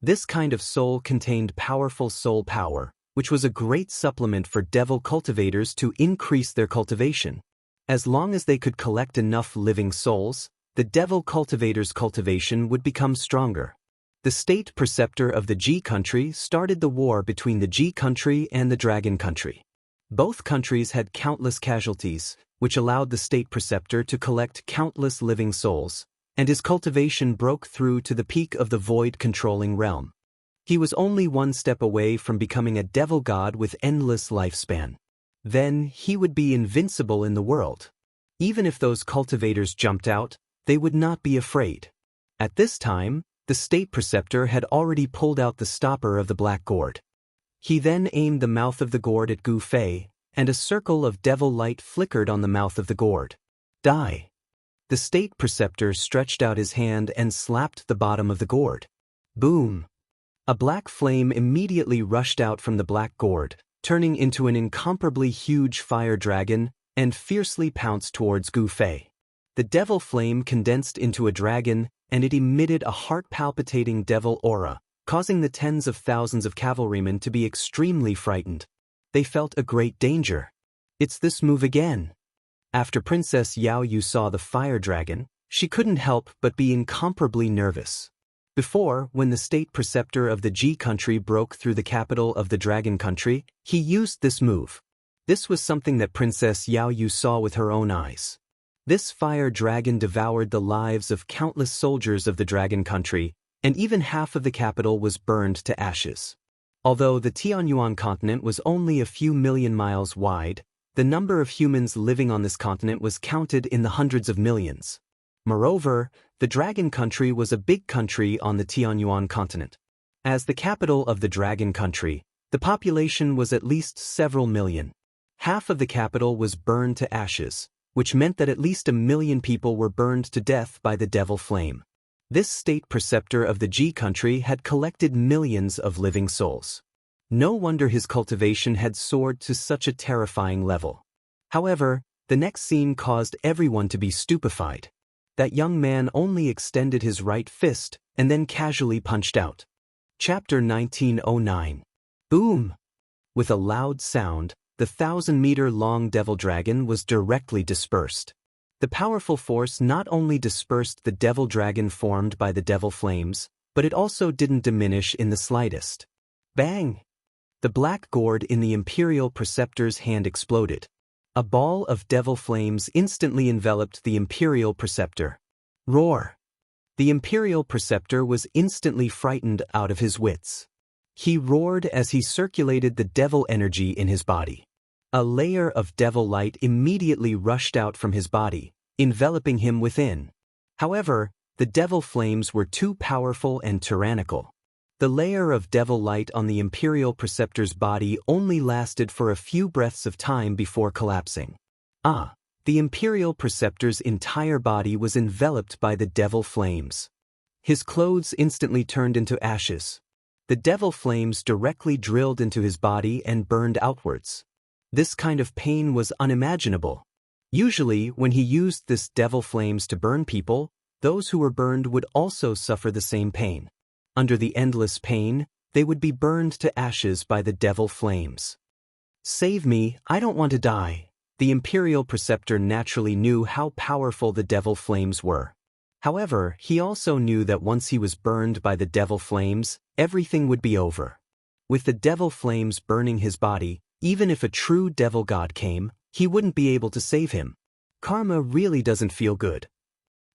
This kind of soul contained powerful soul power, which was a great supplement for devil cultivators to increase their cultivation. As long as they could collect enough living souls, the devil cultivators' cultivation would become stronger. The state preceptor of the Ji country started the war between the Ji country and the Dragon country. Both countries had countless casualties, which allowed the state preceptor to collect countless living souls, and his cultivation broke through to the peak of the void-controlling realm. He was only one step away from becoming a devil god with endless lifespan. Then he would be invincible in the world. Even if those cultivators jumped out, they would not be afraid. At this time, the state preceptor had already pulled out the stopper of the black gourd. He then aimed the mouth of the gourd at Gu Fei, and a circle of devil light flickered on the mouth of the gourd. Die! The state preceptor stretched out his hand and slapped the bottom of the gourd. Boom! A black flame immediately rushed out from the black gourd, turning into an incomparably huge fire dragon, and fiercely pounced towards Gu Fei. The devil flame condensed into a dragon, and it emitted a heart-palpitating devil aura, causing the tens of thousands of cavalrymen to be extremely frightened. They felt a great danger. It's this move again. After Princess Yao Yu saw the fire dragon, she couldn't help but be incomparably nervous. Before, when the state preceptor of the Ji country broke through the capital of the Dragon country, he used this move. This was something that Princess Yao Yu saw with her own eyes. This fire dragon devoured the lives of countless soldiers of the dragon country, and even half of the capital was burned to ashes. Although the Tianyuan continent was only a few million miles wide, the number of humans living on this continent was counted in the hundreds of millions. Moreover, the dragon country was a big country on the Tianyuan continent. As the capital of the dragon country, the population was at least several million. Half of the capital was burned to ashes, which meant that at least 1 million people were burned to death by the devil flame. This state preceptor of the G country had collected millions of living souls. No wonder his cultivation had soared to such a terrifying level. However, the next scene caused everyone to be stupefied. That young man only extended his right fist and then casually punched out. Chapter 1909. Boom! With a loud sound, the 1,000-meter-long devil dragon was directly dispersed. The powerful force not only dispersed the devil dragon formed by the devil flames, but it also didn't diminish in the slightest. Bang! The black gourd in the Imperial Preceptor's hand exploded. A ball of devil flames instantly enveloped the Imperial Preceptor. Roar! The Imperial Preceptor was instantly frightened out of his wits. He roared as he circulated the devil energy in his body. A layer of devil light immediately rushed out from his body, enveloping him within. However, the devil flames were too powerful and tyrannical. The layer of devil light on the Imperial Preceptor's body only lasted for a few breaths of time before collapsing. The Imperial Preceptor's entire body was enveloped by the devil flames. His clothes instantly turned into ashes. The devil flames directly drilled into his body and burned outwards. This kind of pain was unimaginable. Usually, when he used this devil flames to burn people, those who were burned would also suffer the same pain. Under the endless pain, they would be burned to ashes by the devil flames. Save me, I don't want to die. The Imperial Preceptor naturally knew how powerful the devil flames were. However, he also knew that once he was burned by the devil flames, everything would be over. With the devil flames burning his body, even if a true devil god came, he wouldn't be able to save him. Karma really doesn't feel good.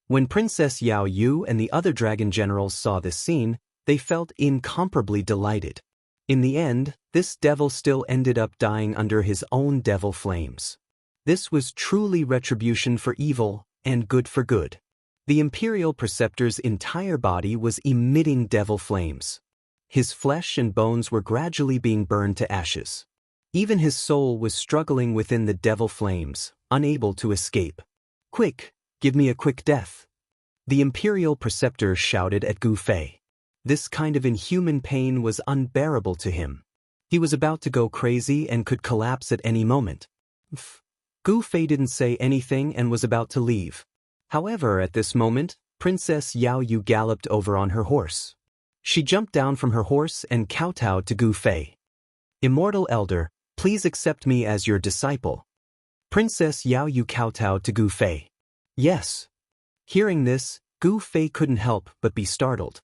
When Princess Yao Yu and the other dragon generals saw this scene, they felt incomparably delighted. In the end, this devil still ended up dying under his own devil flames. This was truly retribution for evil and good for good. The Imperial Preceptor's entire body was emitting devil flames. His flesh and bones were gradually being burned to ashes. Even his soul was struggling within the devil flames, unable to escape. Quick, give me a quick death. The Imperial Preceptor shouted at Gu Fei. This kind of inhuman pain was unbearable to him. He was about to go crazy and could collapse at any moment. Gu Fei didn't say anything and was about to leave. However, at this moment, Princess Yao Yu galloped over on her horse. She jumped down from her horse and kowtowed to Gu Fei. Immortal Elder, please accept me as your disciple. Princess Yao Yu kowtowed to Gu Fei. Yes. Hearing this, Gu Fei couldn't help but be startled.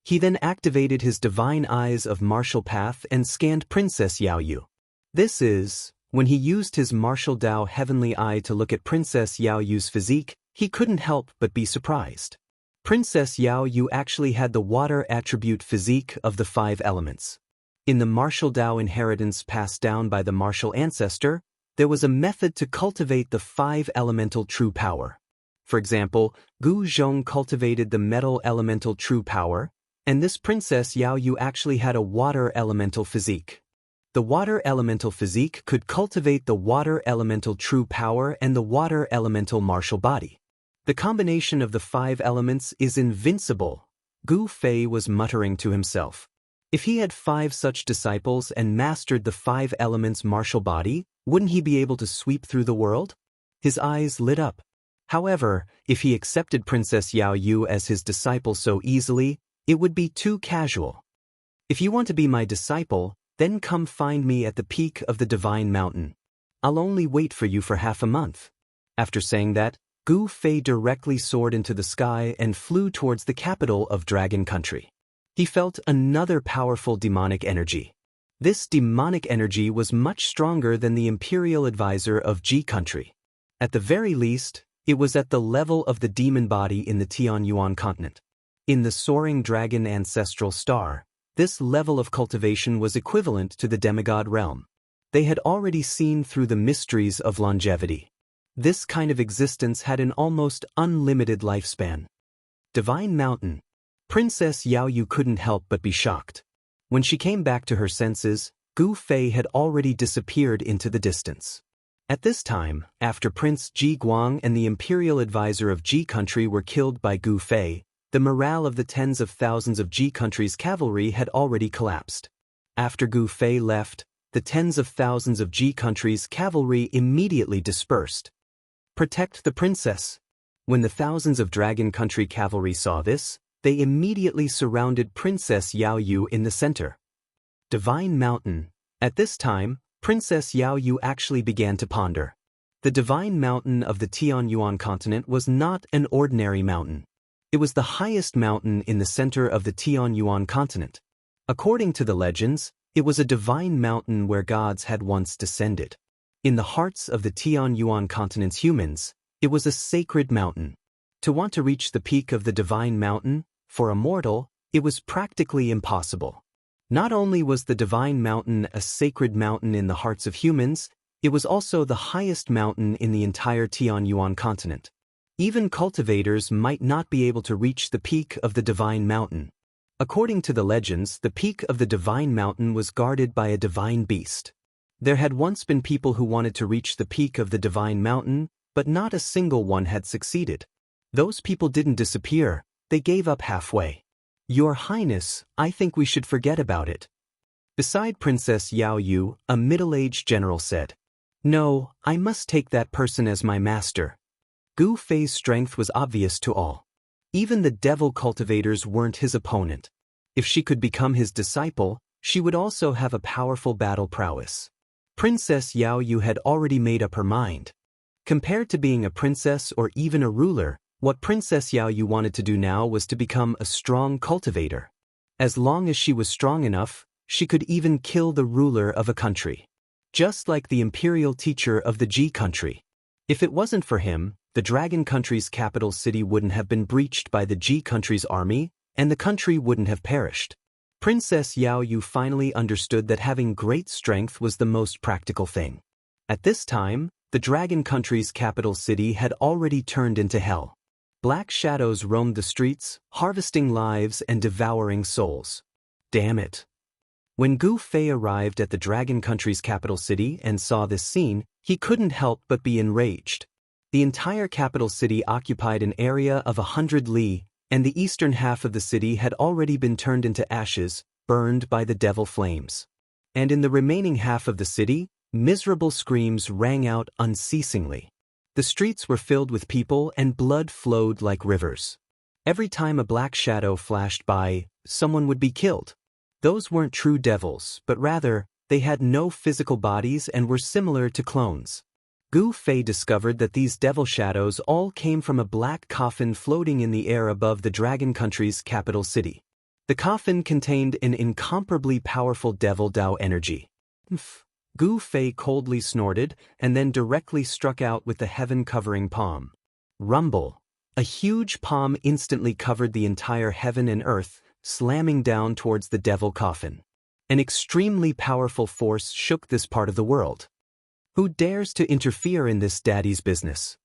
He then activated his divine eyes of martial path and scanned Princess Yao Yu. This is, when he used his martial Dao heavenly eye to look at Princess Yao Yu's physique, he couldn't help but be surprised. Princess Yao Yu actually had the water attribute physique of the 5 elements. In the martial Dao inheritance passed down by the martial ancestor, there was a method to cultivate the 5 elemental true power. For example, Gu Zhong cultivated the metal elemental true power, and this Princess Yao Yu actually had a water elemental physique. The water elemental physique could cultivate the water elemental true power and the water elemental martial body. The combination of the 5 elements is invincible, Gu Fei was muttering to himself. If he had 5 such disciples and mastered the 5 elements martial body, wouldn't he be able to sweep through the world? His eyes lit up. However, if he accepted Princess Yao Yu as his disciple so easily, it would be too casual. If you want to be my disciple, then come find me at the peak of the Divine Mountain. I'll only wait for you for half a month. After saying that, Gu Fei directly soared into the sky and flew towards the capital of Dragon Country. He felt another powerful demonic energy. This demonic energy was much stronger than the Imperial Advisor of G Country. At the very least, It was at the level of the demon body in the Tianyuan continent. In the soaring dragon ancestral star, this level of cultivation was equivalent to the demigod realm. They had already seen through the mysteries of longevity. This kind of existence had an almost unlimited lifespan. Divine Mountain. Princess Yaoyu couldn't help but be shocked. When she came back to her senses, Gu Fei had already disappeared into the distance. At this time, after Prince Ji Guang and the imperial advisor of Ji country were killed by Gu Fei, the morale of the tens of thousands of Ji country's cavalry had already collapsed. After Gu Fei left, the tens of thousands of Ji country's cavalry immediately dispersed. Protect the princess. When the thousands of Dragon Country cavalry saw this, they immediately surrounded Princess Yaoyu in the center. Divine Mountain. At this time, Princess Yaoyu actually began to ponder. The Divine Mountain of the Tianyuan continent was not an ordinary mountain. It was the highest mountain in the center of the Tianyuan continent. According to the legends, it was a divine mountain where gods had once descended. In the hearts of the Tianyuan continent's humans, it was a sacred mountain. To want to reach the peak of the Divine Mountain, for a mortal, it was practically impossible. Not only was the Divine Mountain a sacred mountain in the hearts of humans, it was also the highest mountain in the entire Tianyuan continent. Even cultivators might not be able to reach the peak of the Divine Mountain. According to the legends, the peak of the Divine Mountain was guarded by a divine beast. There had once been people who wanted to reach the peak of the Divine Mountain, but not a single one had succeeded. Those people didn't disappear, they gave up halfway. Your Highness, I think we should forget about it. Beside Princess Yaoyu, a middle-aged general said. No, I must take that person as my master. Gu Fei's strength was obvious to all. Even the devil cultivators weren't his opponent. If she could become his disciple, she would also have a powerful battle prowess. Princess Yaoyu had already made up her mind. Compared to being a princess or even a ruler, what Princess Yaoyu wanted to do now was to become a strong cultivator. As long as she was strong enough, she could even kill the ruler of a country. Just like the imperial teacher of the Ji country. If it wasn't for him, the Dragon country's capital city wouldn't have been breached by the Ji country's army, and the country wouldn't have perished. Princess Yaoyu finally understood that having great strength was the most practical thing. At this time, the Dragon country's capital city had already turned into hell. Black shadows roamed the streets, harvesting lives and devouring souls. Damn it. When Gu Fei arrived at the Dragon country's capital city and saw this scene, he couldn't help but be enraged. The entire capital city occupied an area of 100 li, and the eastern half of the city had already been turned into ashes, burned by the devil flames. And in the remaining half of the city, miserable screams rang out unceasingly. The streets were filled with people and blood flowed like rivers. Every time a black shadow flashed by, someone would be killed. Those weren't true devils, but rather, they had no physical bodies and were similar to clones. Gu Fei discovered that these devil shadows all came from a black coffin floating in the air above the Dragon country's capital city. The coffin contained an incomparably powerful devil Dao energy. Gu Fei coldly snorted and then directly struck out with the heaven-covering palm. Rumble. A huge palm instantly covered the entire heaven and earth, slamming down towards the devil coffin. An extremely powerful force shook this part of the world. Who dares to interfere in this daddy's business?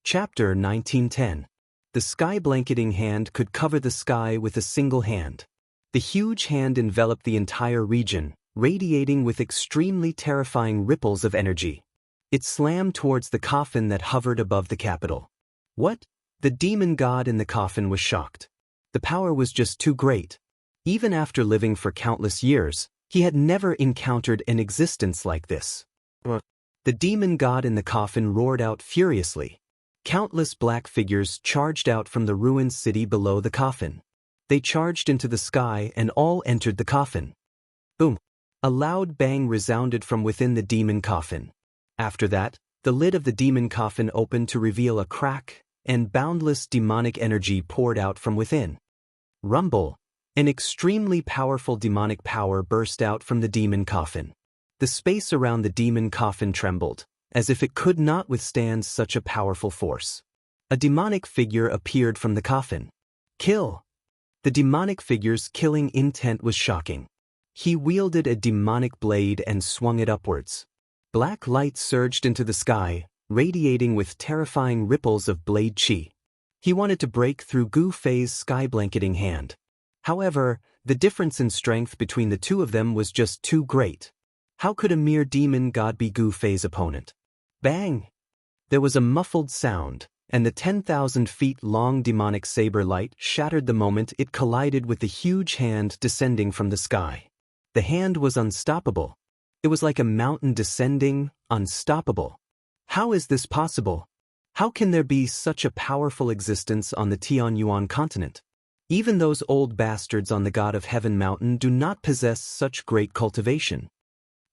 Chapter 1910. The sky-blanketing hand could cover the sky with a single hand. The huge hand enveloped the entire region, radiating with extremely terrifying ripples of energy. It slammed towards the coffin that hovered above the capital. What? The demon god in the coffin was shocked. The power was just too great. Even after living for countless years, he had never encountered an existence like this. The demon god in the coffin roared out furiously. Countless black figures charged out from the ruined city below the coffin. They charged into the sky and all entered the coffin. Boom! A loud bang resounded from within the demon coffin. After that, the lid of the demon coffin opened to reveal a crack, and boundless demonic energy poured out from within. Rumble! An extremely powerful demonic power burst out from the demon coffin. The space around the demon coffin trembled, as if it could not withstand such a powerful force. A demonic figure appeared from the coffin. Kill! The demonic figure's killing intent was shocking. He wielded a demonic blade and swung it upwards. Black light surged into the sky, radiating with terrifying ripples of blade chi. He wanted to break through Gu Fei's sky-blanketing hand. However, the difference in strength between the two of them was just too great. How could a mere demon god be Gu Fei's opponent? Bang! There was a muffled sound, and the 10,000 feet long demonic saber light shattered the moment it collided with the huge hand descending from the sky. The hand was unstoppable. It was like a mountain descending, unstoppable. How is this possible? How can there be such a powerful existence on the Tianyuan continent? Even those old bastards on the God of Heaven mountain do not possess such great cultivation.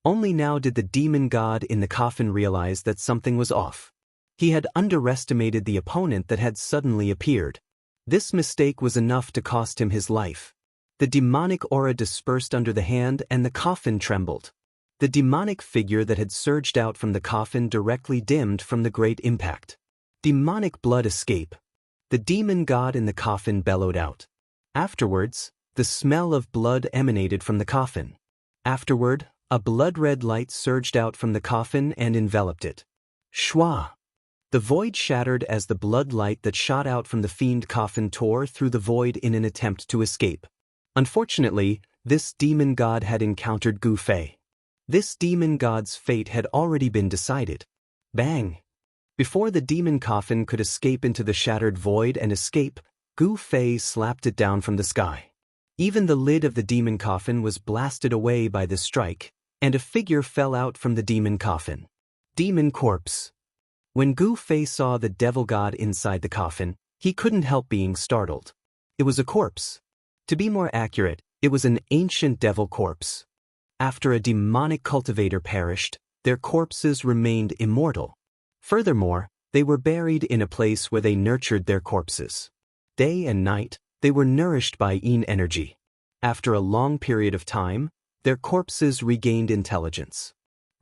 Only now did the demon god in the coffin realize that something was off. He had underestimated the opponent that had suddenly appeared. This mistake was enough to cost him his life. The demonic aura dispersed under the hand and the coffin trembled. The demonic figure that had surged out from the coffin directly dimmed from the great impact. Demonic blood escape. The demon god in the coffin bellowed out. Afterwards, the smell of blood emanated from the coffin. Afterward, a blood-red light surged out from the coffin and enveloped it. Shwa! The void shattered as the blood light that shot out from the fiend coffin tore through the void in an attempt to escape. Unfortunately, this demon god had encountered Gu Fei. This demon god's fate had already been decided. Bang! Before the demon coffin could escape into the shattered void and escape, Gu Fei slapped it down from the sky. Even the lid of the demon coffin was blasted away by this strike, and a figure fell out from the demon coffin. Demon corpse. When Gu Fei saw the devil god inside the coffin, he couldn't help being startled. It was a corpse. To be more accurate, it was an ancient devil corpse. After a demonic cultivator perished, their corpses remained immortal. Furthermore, they were buried in a place where they nurtured their corpses. Day and night, they were nourished by yin energy. After a long period of time, their corpses regained intelligence.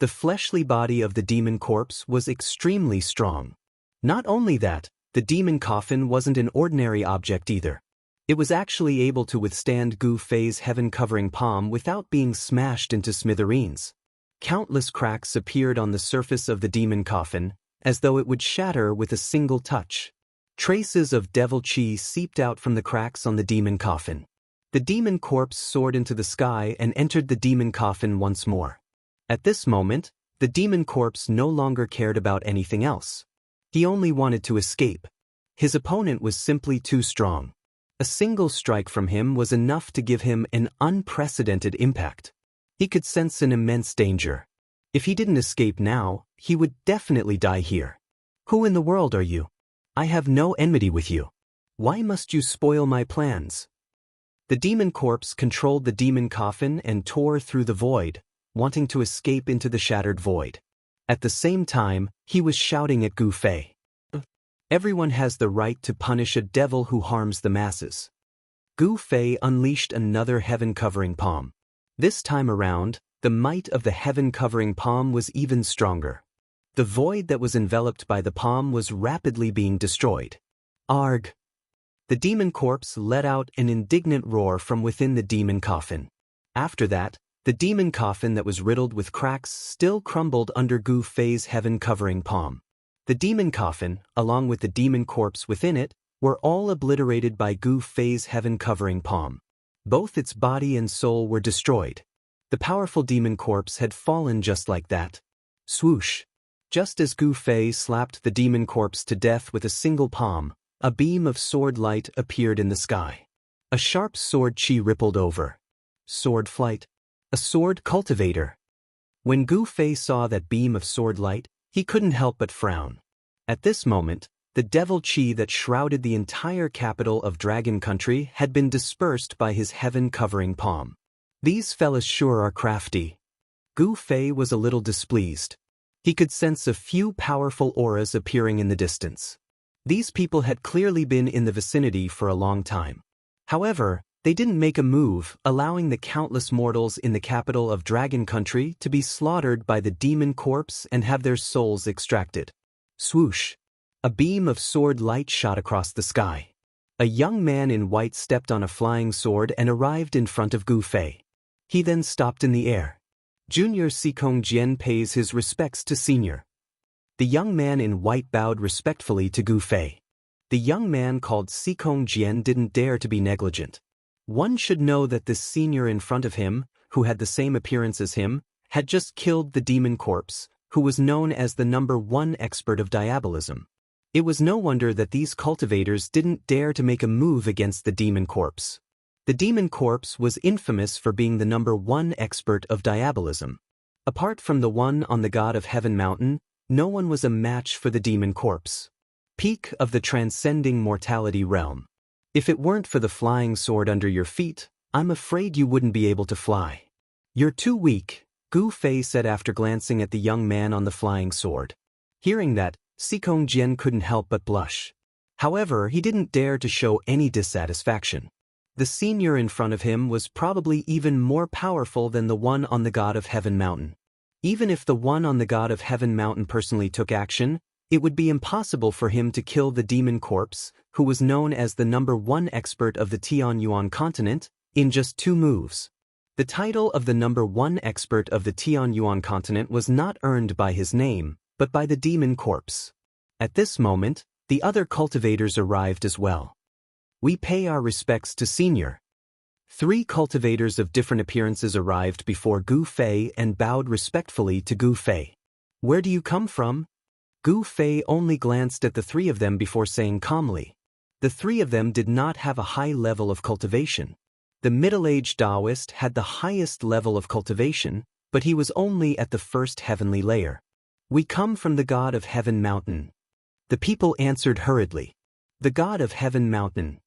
The fleshly body of the demon corpse was extremely strong. Not only that, the demon coffin wasn't an ordinary object either. It was actually able to withstand Gu Fei's heaven-covering palm without being smashed into smithereens. Countless cracks appeared on the surface of the demon coffin, as though it would shatter with a single touch. Traces of devil chi seeped out from the cracks on the demon coffin. The demon corpse soared into the sky and entered the demon coffin once more. At this moment, the demon corpse no longer cared about anything else. He only wanted to escape. His opponent was simply too strong. A single strike from him was enough to give him an unprecedented impact. He could sense an immense danger. If he didn't escape now, he would definitely die here. Who in the world are you? I have no enmity with you. Why must you spoil my plans? The demon corpse controlled the demon coffin and tore through the void, wanting to escape into the shattered void. At the same time, he was shouting at Gu Fei. Everyone has the right to punish a devil who harms the masses. Gu Fei unleashed another heaven-covering palm. This time around, the might of the heaven-covering palm was even stronger. The void that was enveloped by the palm was rapidly being destroyed. Arg! The demon corpse let out an indignant roar from within the demon coffin. After that, the demon coffin that was riddled with cracks still crumbled under Gu Fei's heaven-covering palm. The demon coffin, along with the demon corpse within it, were all obliterated by Gu Fei's heaven-covering palm. Both its body and soul were destroyed. The powerful demon corpse had fallen just like that. Swoosh! Just as Gu Fei slapped the demon corpse to death with a single palm, a beam of sword light appeared in the sky. A sharp sword chi rippled over. Sword flight. A sword cultivator. When Gu Fei saw that beam of sword light, he couldn't help but frown. At this moment, the devil chi that shrouded the entire capital of Dragon Country had been dispersed by his heaven-covering palm. These fellas sure are crafty. Gu Fei was a little displeased. He could sense a few powerful auras appearing in the distance. These people had clearly been in the vicinity for a long time. However, they didn't make a move, allowing the countless mortals in the capital of Dragon Country to be slaughtered by the demon corpse and have their souls extracted. Swoosh! A beam of sword light shot across the sky. A young man in white stepped on a flying sword and arrived in front of Gu Fei. He then stopped in the air. Junior Sikong Jian pays his respects to senior. The young man in white bowed respectfully to Gu Fei. The young man called Sikong Jian didn't dare to be negligent. One should know that this senior in front of him, who had the same appearance as him, had just killed the demon corpse, who was known as the #1 expert of diabolism. It was no wonder that these cultivators didn't dare to make a move against the demon corpse. The demon corpse was infamous for being the #1 expert of diabolism. Apart from the one on the God of Heaven mountain, no one was a match for the demon corpse. Peak of the transcending mortality realm. If it weren't for the flying sword under your feet, I'm afraid you wouldn't be able to fly. You're too weak, Gu Fei said after glancing at the young man on the flying sword. Hearing that, Sikong Jian couldn't help but blush. However, he didn't dare to show any dissatisfaction. The senior in front of him was probably even more powerful than the one on the God of Heaven mountain. Even if the one on the God of Heaven mountain personally took action, it would be impossible for him to kill the demon corpse, who was known as the #1 expert of the Tianyuan continent, in just 2 moves. The title of the #1 expert of the Tianyuan continent was not earned by his name, but by the demon corpse. At this moment, the other cultivators arrived as well. We pay our respects to senior. 3 cultivators of different appearances arrived before Gu Fei and bowed respectfully to Gu Fei. Where do you come from? Gu Fei only glanced at the 3 of them before saying calmly. The 3 of them did not have a high level of cultivation. The middle-aged Taoist had the highest level of cultivation, but he was only at the first heavenly layer. We come from the God of Heaven mountain. The people answered hurriedly. The God of Heaven mountain.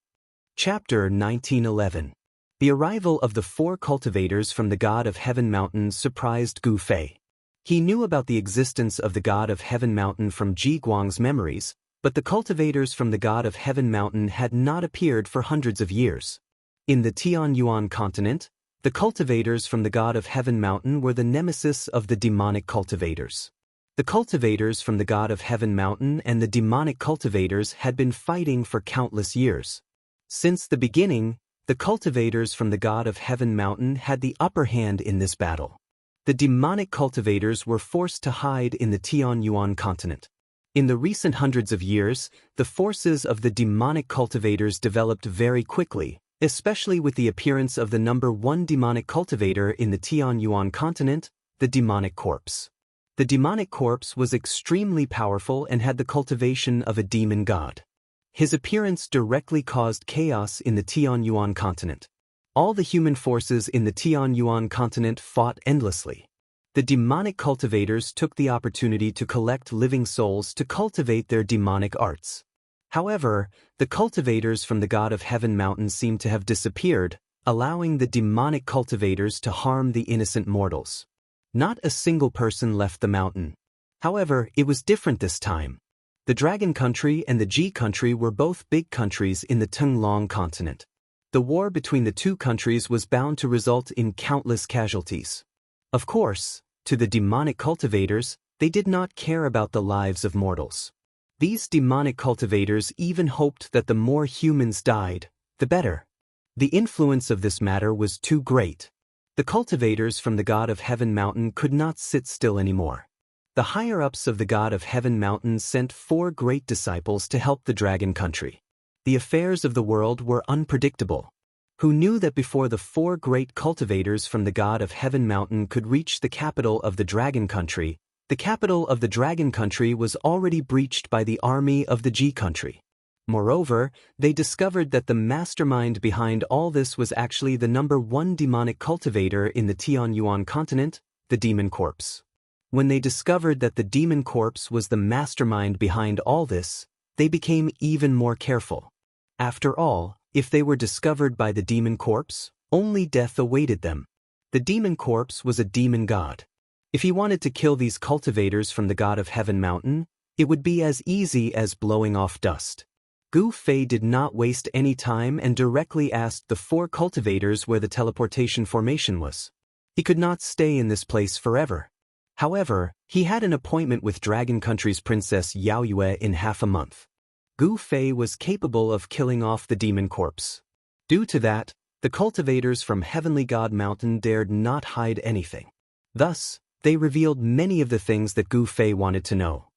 Chapter 1911. The arrival of the 4 cultivators from the God of Heaven mountain surprised Gu Fei. He knew about the existence of the God of Heaven mountain from Ji Guang's memories, but the cultivators from the God of Heaven mountain had not appeared for hundreds of years. In the Tianyuan continent, the cultivators from the God of Heaven mountain were the nemesis of the demonic cultivators. The cultivators from the God of Heaven mountain and the demonic cultivators had been fighting for countless years. Since the beginning, the cultivators from the God of Heaven mountain had the upper hand in this battle. The demonic cultivators were forced to hide in the Tianyuan continent. In the recent hundreds of years, the forces of the demonic cultivators developed very quickly, especially with the appearance of the #1 demonic cultivator in the Tianyuan continent, the demonic corpse. The demonic corpse was extremely powerful and had the cultivation of a demon god. His appearance directly caused chaos in the Tianyuan continent. All the human forces in the Tianyuan continent fought endlessly. The demonic cultivators took the opportunity to collect living souls to cultivate their demonic arts. However, the cultivators from the God of Heaven mountain seemed to have disappeared, allowing the demonic cultivators to harm the innocent mortals. Not a single person left the mountain. However, it was different this time. The Dragon Country and the Ji Country were both big countries in the Tenglong continent. The war between the 2 countries was bound to result in countless casualties. Of course, to the demonic cultivators, they did not care about the lives of mortals. These demonic cultivators even hoped that the more humans died, the better. The influence of this matter was too great. The cultivators from the God of Heaven mountain could not sit still anymore. The higher-ups of the God of Heaven mountain sent 4 great disciples to help the Dragon Country. The affairs of the world were unpredictable. Who knew that before the 4 great cultivators from the God of Heaven mountain could reach the capital of the Dragon Country, the capital of the Dragon Country was already breached by the army of the Ji Country. Moreover, they discovered that the mastermind behind all this was actually the #1 demonic cultivator in the Tianyuan continent, the demon corpse. When they discovered that the demon corpse was the mastermind behind all this, they became even more careful. After all, if they were discovered by the demon corpse, only death awaited them. The demon corpse was a demon god. If he wanted to kill these cultivators from the God of Heaven mountain, it would be as easy as blowing off dust. Gu Fei did not waste any time and directly asked the 4 cultivators where the teleportation formation was. He could not stay in this place forever. However, he had an appointment with Dragon Country's Princess Yaoyue in half a month. Gu Fei was capable of killing off the demon corpse. Due to that, the cultivators from Heavenly God Mountain dared not hide anything. Thus, they revealed many of the things that Gu Fei wanted to know.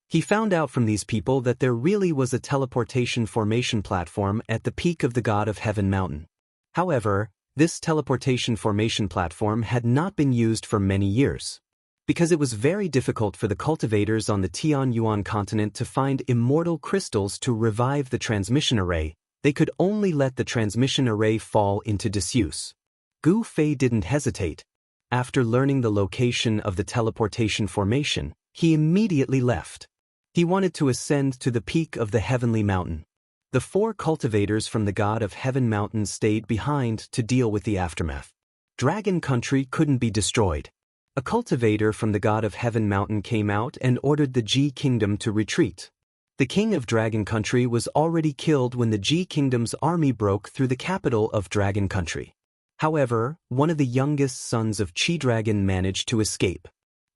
He found out from these people that there really was a teleportation formation platform at the peak of the God of Heaven Mountain. However, this teleportation formation platform had not been used for many years. Because it was very difficult for the cultivators on the Tianyuan continent to find immortal crystals to revive the transmission array, they could only let the transmission array fall into disuse. Gu Fei didn't hesitate. After learning the location of the teleportation formation, he immediately left. He wanted to ascend to the peak of the Heavenly Mountain. The 4 cultivators from the God of Heaven Mountain stayed behind to deal with the aftermath. Dragon Country couldn't be destroyed. A cultivator from the God of Heaven Mountain came out and ordered the Ji Kingdom to retreat. The king of Dragon Country was already killed when the Ji Kingdom's army broke through the capital of Dragon Country. However, one of the youngest sons of Chi Dragon managed to escape.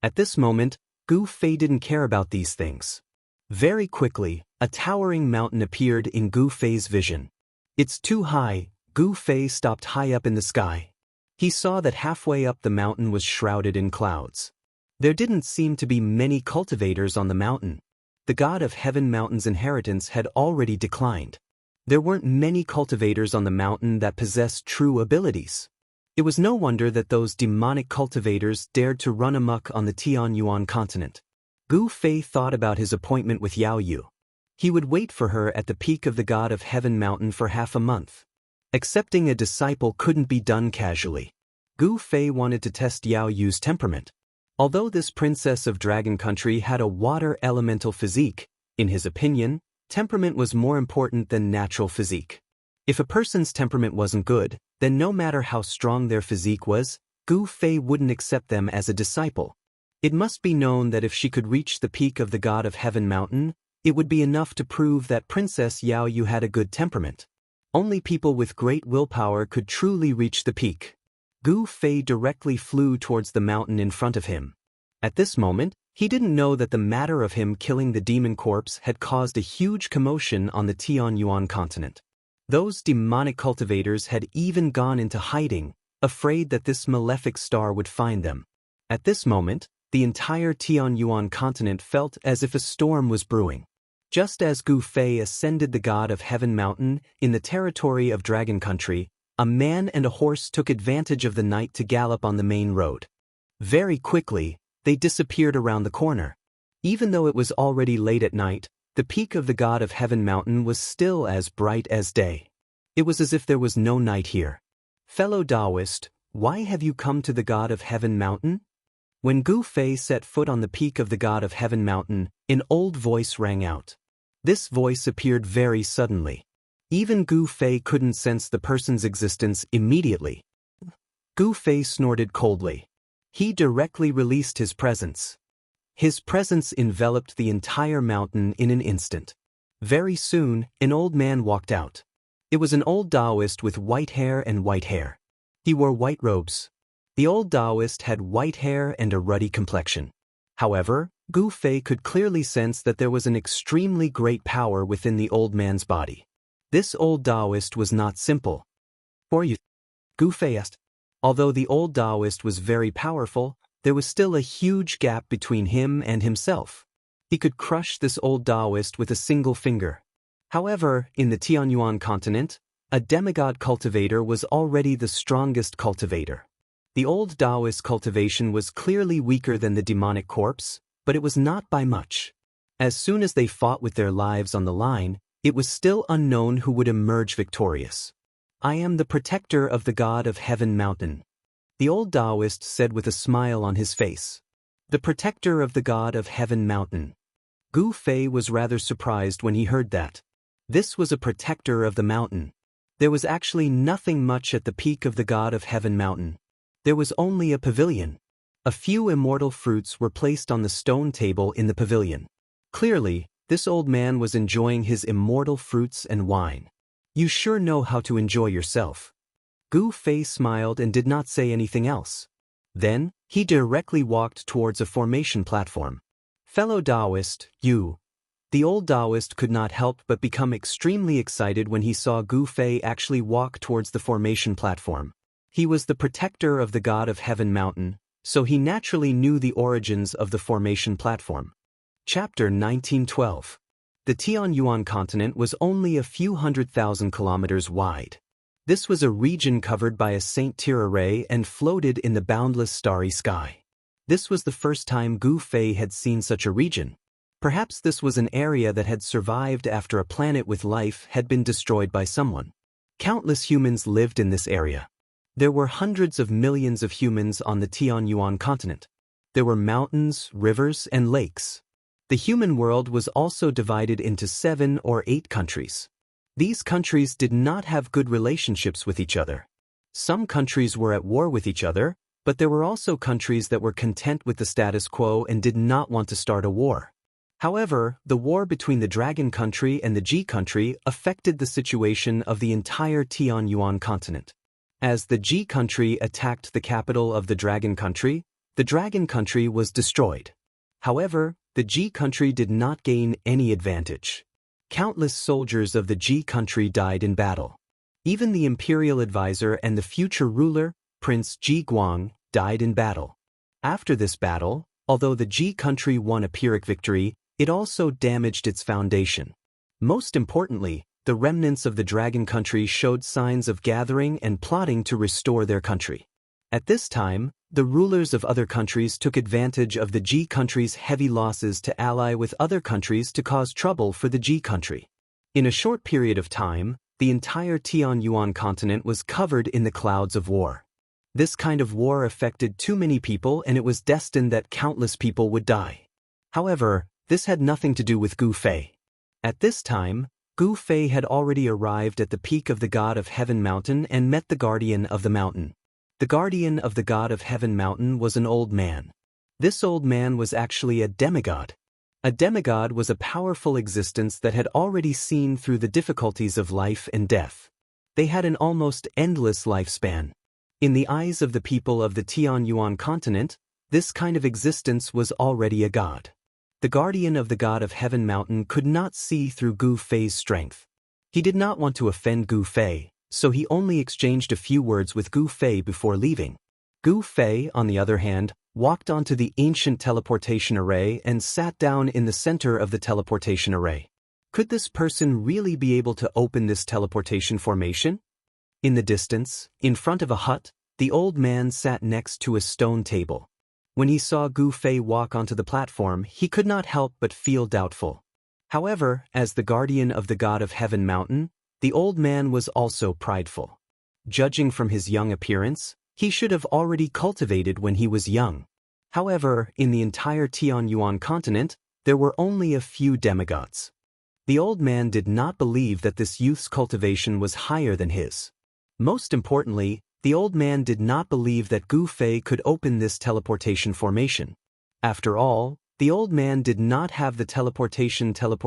At this moment, Gu Fei didn't care about these things. Very quickly, a towering mountain appeared in Gu Fei's vision. It's too high. Gu Fei stopped high up in the sky. He saw that halfway up the mountain was shrouded in clouds. There didn't seem to be many cultivators on the mountain. The God of Heaven Mountain's inheritance had already declined. There weren't many cultivators on the mountain that possessed true abilities. It was no wonder that those demonic cultivators dared to run amok on the Tianyuan continent. Gu Fei thought about his appointment with Yao Yu. He would wait for her at the peak of the God of Heaven Mountain for half a month. Accepting a disciple couldn't be done casually. Gu Fei wanted to test Yao Yu's temperament. Although this princess of Dragon Country had a water elemental physique, in his opinion, temperament was more important than natural physique. If a person's temperament wasn't good, then no matter how strong their physique was, Gu Fei wouldn't accept them as a disciple. It must be known that if she could reach the peak of the God of Heaven Mountain, it would be enough to prove that Princess Yao Yu had a good temperament. Only people with great willpower could truly reach the peak. Gu Fei directly flew towards the mountain in front of him. At this moment, he didn't know that the matter of him killing the demon corpse had caused a huge commotion on the Tianyuan continent. Those demonic cultivators had even gone into hiding, afraid that this malefic star would find them. At this moment, the entire Tianyuan continent felt as if a storm was brewing. Just as Gu Fei ascended the God of Heaven Mountain in the territory of Dragon Country, a man and a horse took advantage of the night to gallop on the main road. Very quickly, they disappeared around the corner. Even though it was already late at night, the peak of the God of Heaven Mountain was still as bright as day. It was as if there was no night here. Fellow Taoist, why have you come to the God of Heaven Mountain? When Gu Fei set foot on the peak of the God of Heaven Mountain, an old voice rang out. This voice appeared very suddenly. Even Gu Fei couldn't sense the person's existence immediately. Gu Fei snorted coldly. He directly released his presence. His presence enveloped the entire mountain in an instant. Very soon, an old man walked out. It was an old Taoist with white hair and white hair. He wore white robes. The old Taoist had white hair and a ruddy complexion. However, Gu Fei could clearly sense that there was an extremely great power within the old man's body. This old Taoist was not simple. "Who are you?" Gu Fei asked. Although the old Taoist was very powerful, there was still a huge gap between him and himself. He could crush this old Taoist with a single finger. However, in the Tianyuan continent, a demigod cultivator was already the strongest cultivator. The old Taoist cultivation was clearly weaker than the demonic corpse, but it was not by much. As soon as they fought with their lives on the line, it was still unknown who would emerge victorious. "I am the protector of the God of Heaven Mountain," the old Taoist said with a smile on his face. The protector of the God of Heaven Mountain. Gu Fei was rather surprised when he heard that. This was a protector of the mountain. There was actually nothing much at the peak of the God of Heaven Mountain. There was only a pavilion. A few immortal fruits were placed on the stone table in the pavilion. Clearly, this old man was enjoying his immortal fruits and wine. "You sure know how to enjoy yourself." Gu Fei smiled and did not say anything else. Then, he directly walked towards a formation platform. Fellow Taoist, you. The old Taoist could not help but become extremely excited when he saw Gu Fei actually walk towards the formation platform. He was the protector of the god of Heaven Mountain, so he naturally knew the origins of the formation platform. Chapter 1912. The Tianyuan continent was only a few 100,000 kilometers wide. This was a region covered by a Saint Tier array and floated in the boundless starry sky. This was the first time Gu Fei had seen such a region. Perhaps this was an area that had survived after a planet with life had been destroyed by someone. Countless humans lived in this area. There were hundreds of millions of humans on the Tianyuan continent. There were mountains, rivers, and lakes. The human world was also divided into 7 or 8 countries. These countries did not have good relationships with each other. Some countries were at war with each other, but there were also countries that were content with the status quo and did not want to start a war. However, the war between the Dragon Country and the Ji Country affected the situation of the entire Tianyuan continent. As the Ji Country attacked the capital of the Dragon Country was destroyed. However, the Ji Country did not gain any advantage. Countless soldiers of the Ji Country died in battle. Even the imperial advisor and the future ruler, Prince Ji Guang, died in battle. After this battle, although the Ji Country won a Pyrrhic victory, it also damaged its foundation. Most importantly, the remnants of the Dragon Country showed signs of gathering and plotting to restore their country. At this time, the rulers of other countries took advantage of the Ji Country's heavy losses to ally with other countries to cause trouble for the Ji Country. In a short period of time, the entire Tianyuan continent was covered in the clouds of war. This kind of war affected too many people and it was destined that countless people would die. However, this had nothing to do with Gu Fei. At this time, Gu Fei had already arrived at the peak of the God of Heaven Mountain and met the guardian of the mountain. The guardian of the God of Heaven Mountain was an old man. This old man was actually a demigod. A demigod was a powerful existence that had already seen through the difficulties of life and death. They had an almost endless lifespan. In the eyes of the people of the Tianyuan continent, this kind of existence was already a god. The guardian of the God of Heaven Mountain could not see through Gu Fei's strength. He did not want to offend Gu Fei, so he only exchanged a few words with Gu Fei before leaving. Gu Fei, on the other hand, walked onto the ancient teleportation array and sat down in the center of the teleportation array. Could this person really be able to open this teleportation formation? In the distance, in front of a hut, the old man sat next to a stone table. When he saw Gu Fei walk onto the platform, he could not help but feel doubtful. However, as the guardian of the God of Heaven Mountain, the old man was also prideful. Judging from his young appearance, he should have already cultivated when he was young. However, in the entire Tianyuan continent, there were only a few demigods. The old man did not believe that this youth's cultivation was higher than his. Most importantly, the old man did not believe that Gu Fei could open this teleportation formation. After all, the old man did not have the teleportation sect.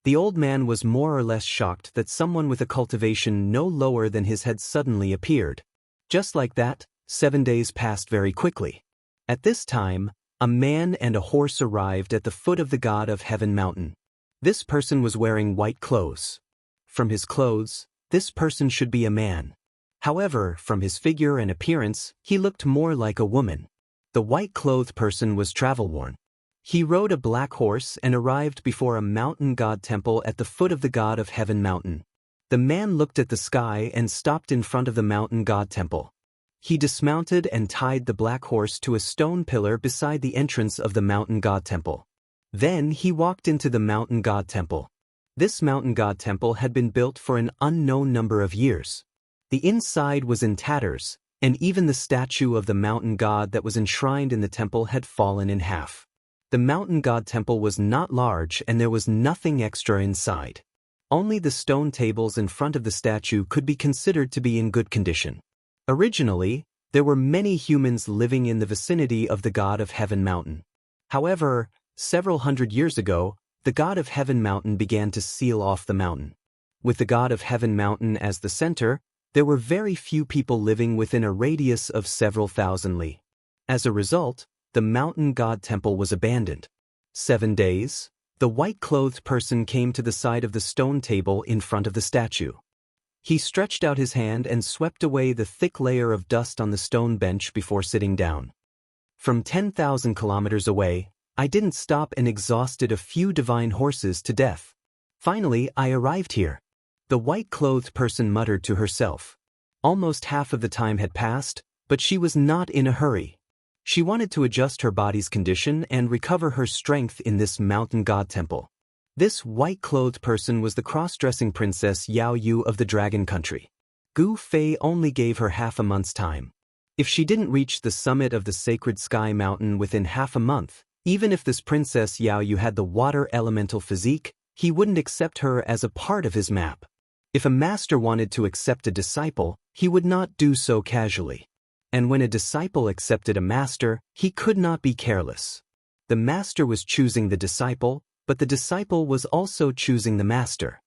The old man was more or less shocked that someone with a cultivation no lower than his had suddenly appeared. Just like that, 7 days passed very quickly. At this time, a man and a horse arrived at the foot of the God of Heaven Mountain. This person was wearing white clothes. From his clothes, this person should be a man. However, from his figure and appearance, he looked more like a woman. The white-clothed person was travel-worn. He rode a black horse and arrived before a mountain god temple at the foot of the God of Heaven Mountain. The man looked at the sky and stopped in front of the mountain god temple. He dismounted and tied the black horse to a stone pillar beside the entrance of the mountain god temple. Then he walked into the mountain god temple. This mountain god temple had been built for an unknown number of years. The inside was in tatters, and even the statue of the mountain god that was enshrined in the temple had fallen in half. The mountain god temple was not large and there was nothing extra inside. Only the stone tables in front of the statue could be considered to be in good condition. Originally, there were many humans living in the vicinity of the God of Heaven Mountain. However, several hundred years ago, the God of Heaven Mountain began to seal off the mountain. With the God of Heaven Mountain as the center, There were very few people living within a radius of several thousand li. As a result, the mountain god temple was abandoned. 7 days, the white-clothed person came to the side of the stone table in front of the statue. He stretched out his hand and swept away the thick layer of dust on the stone bench before sitting down. From 10,000 kilometers away, I didn't stop and exhausted a few divine horses to death. Finally, I arrived here. The white-clothed person muttered to herself. Almost half of the time had passed, but she was not in a hurry. She wanted to adjust her body's condition and recover her strength in this mountain god temple. This white-clothed person was the cross-dressing princess Yao Yu of the Dragon Country. Gu Fei only gave her half a month's time. If she didn't reach the summit of the sacred sky mountain within half a month, even if this princess Yao Yu had the water elemental physique, he wouldn't accept her as a part of his map. If a master wanted to accept a disciple, he would not do so casually. And when a disciple accepted a master, he could not be careless. The master was choosing the disciple, but the disciple was also choosing the master.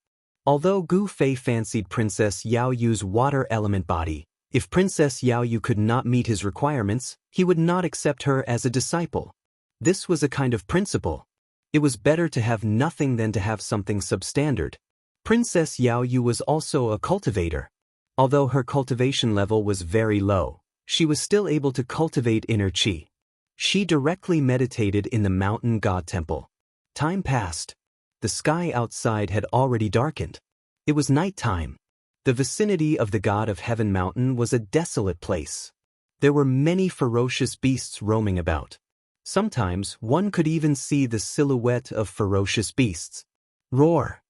Although Gu Fei fancied Princess Yao Yu's water element body, if Princess Yao Yu could not meet his requirements, he would not accept her as a disciple. This was a kind of principle. It was better to have nothing than to have something substandard. Princess Yao Yu was also a cultivator. Although her cultivation level was very low, she was still able to cultivate inner qi. She directly meditated in the mountain god temple. Time passed. The sky outside had already darkened. It was night time. The vicinity of the god of heaven mountain was a desolate place. There were many ferocious beasts roaming about. Sometimes one could even see the silhouette of ferocious beasts. Roar!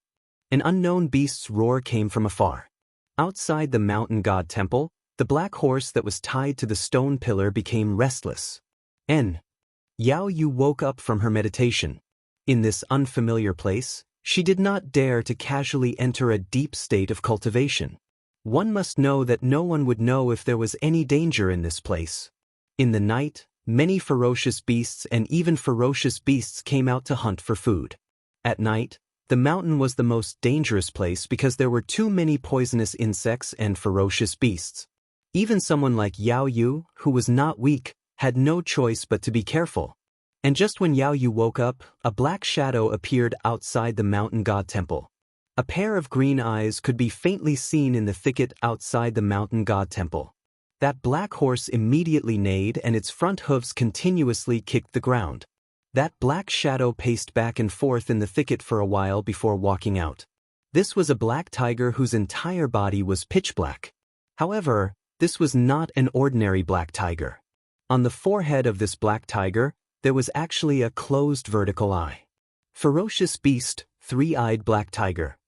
An unknown beast's roar came from afar. Outside the mountain god temple, the black horse that was tied to the stone pillar became restless. Yao Yu woke up from her meditation. In this unfamiliar place, she did not dare to casually enter a deep state of cultivation. One must know that no one would know if there was any danger in this place. In the night, many ferocious beasts and even ferocious beasts came out to hunt for food. At night, the mountain was the most dangerous place because there were too many poisonous insects and ferocious beasts. Even someone like Yao Yu, who was not weak, had no choice but to be careful. And just when Yao Yu woke up, a black shadow appeared outside the mountain god temple. A pair of green eyes could be faintly seen in the thicket outside the mountain god temple. That black horse immediately neighed and its front hooves continuously kicked the ground. That black shadow paced back and forth in the thicket for a while before walking out. This was a black tiger whose entire body was pitch black. However, this was not an ordinary black tiger. On the forehead of this black tiger, there was actually a closed vertical eye. Ferocious Beast, Three-Eyed Black Tiger.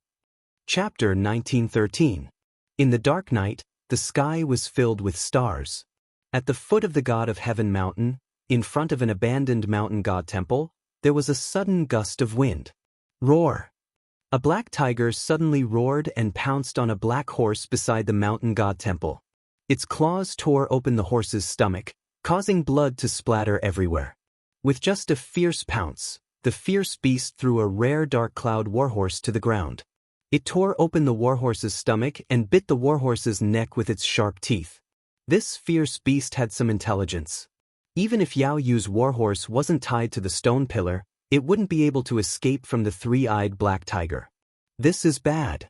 Chapter 1913. In the dark night, the sky was filled with stars. At the foot of the god of heaven mountain, in front of an abandoned mountain god temple, there was a sudden gust of wind. Roar! A black tiger suddenly roared and pounced on a black horse beside the mountain god temple. Its claws tore open the horse's stomach, causing blood to splatter everywhere. With just a fierce pounce, the fierce beast threw a rare dark cloud warhorse to the ground. It tore open the warhorse's stomach and bit the warhorse's neck with its sharp teeth. This fierce beast had some intelligence. Even if Yao Yu's warhorse wasn't tied to the stone pillar, it wouldn't be able to escape from the three-eyed black tiger. This is bad.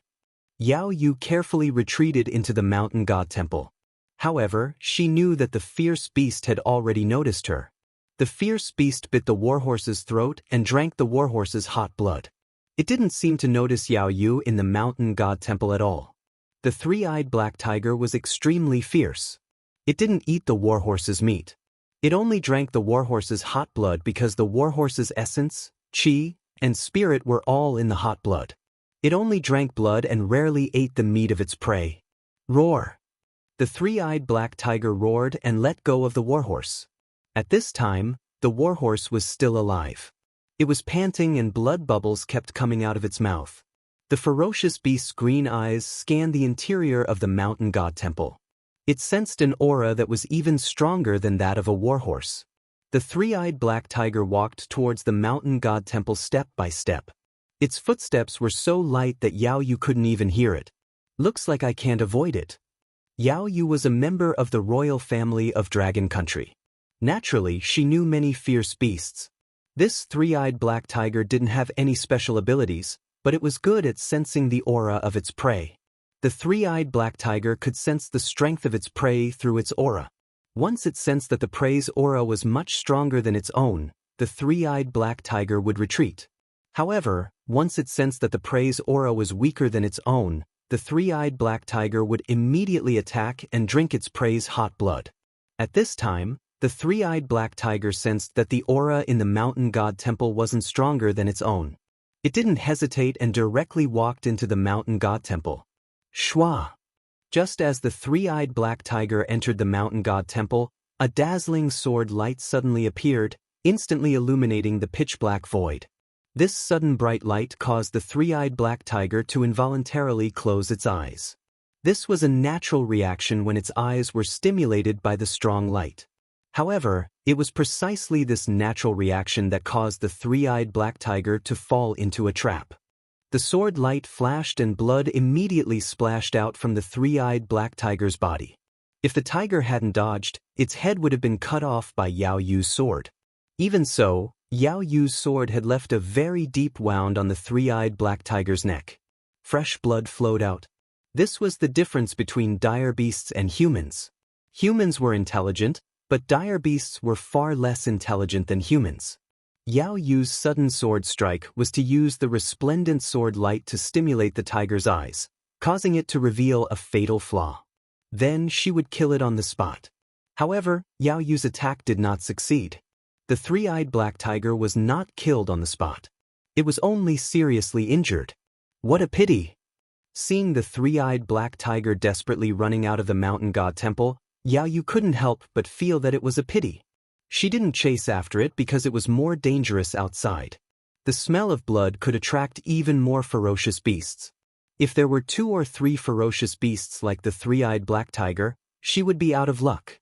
Yao Yu carefully retreated into the mountain god temple. However, she knew that the fierce beast had already noticed her. The fierce beast bit the warhorse's throat and drank the warhorse's hot blood. It didn't seem to notice Yao Yu in the mountain god temple at all. The three-eyed black tiger was extremely fierce. It didn't eat the warhorse's meat. It only drank the warhorse's hot blood because the warhorse's essence, qi, and spirit were all in the hot blood. It only drank blood and rarely ate the meat of its prey. Roar! The three-eyed black tiger roared and let go of the warhorse. At this time, the warhorse was still alive. It was panting and blood bubbles kept coming out of its mouth. The ferocious beast's green eyes scanned the interior of the mountain god temple. It sensed an aura that was even stronger than that of a warhorse. The three-eyed black tiger walked towards the mountain god temple step by step. Its footsteps were so light that Yao Yu couldn't even hear it. Looks like I can't avoid it. Yao Yu was a member of the royal family of Dragon Country. Naturally, she knew many fierce beasts. This three-eyed black tiger didn't have any special abilities, but it was good at sensing the aura of its prey. The three-eyed black tiger could sense the strength of its prey through its aura. Once it sensed that the prey's aura was much stronger than its own, the three-eyed black tiger would retreat. However, once it sensed that the prey's aura was weaker than its own, the three-eyed black tiger would immediately attack and drink its prey's hot blood. At this time, the three-eyed black tiger sensed that the aura in the mountain god temple wasn't stronger than its own. It didn't hesitate and directly walked into the mountain god temple. Shwa! Just as the three-eyed black tiger entered the mountain god temple, a dazzling sword light suddenly appeared, instantly illuminating the pitch-black void. This sudden bright light caused the three-eyed black tiger to involuntarily close its eyes. This was a natural reaction when its eyes were stimulated by the strong light. However, it was precisely this natural reaction that caused the three-eyed black tiger to fall into a trap. The sword light flashed and blood immediately splashed out from the three-eyed black tiger's body. If the tiger hadn't dodged, its head would have been cut off by Yao Yu's sword. Even so, Yao Yu's sword had left a very deep wound on the three-eyed black tiger's neck. Fresh blood flowed out. This was the difference between dire beasts and humans. Humans were intelligent, but dire beasts were far less intelligent than humans. Yao Yu's sudden sword strike was to use the resplendent sword light to stimulate the tiger's eyes, causing it to reveal a fatal flaw. Then she would kill it on the spot. However, Yao Yu's attack did not succeed. The three-eyed black tiger was not killed on the spot. It was only seriously injured. What a pity! Seeing the three-eyed black tiger desperately running out of the mountain god temple, Yao Yu couldn't help but feel that it was a pity. She didn't chase after it because it was more dangerous outside. The smell of blood could attract even more ferocious beasts. If there were 2 or 3 ferocious beasts like the three-eyed black tiger, she would be out of luck.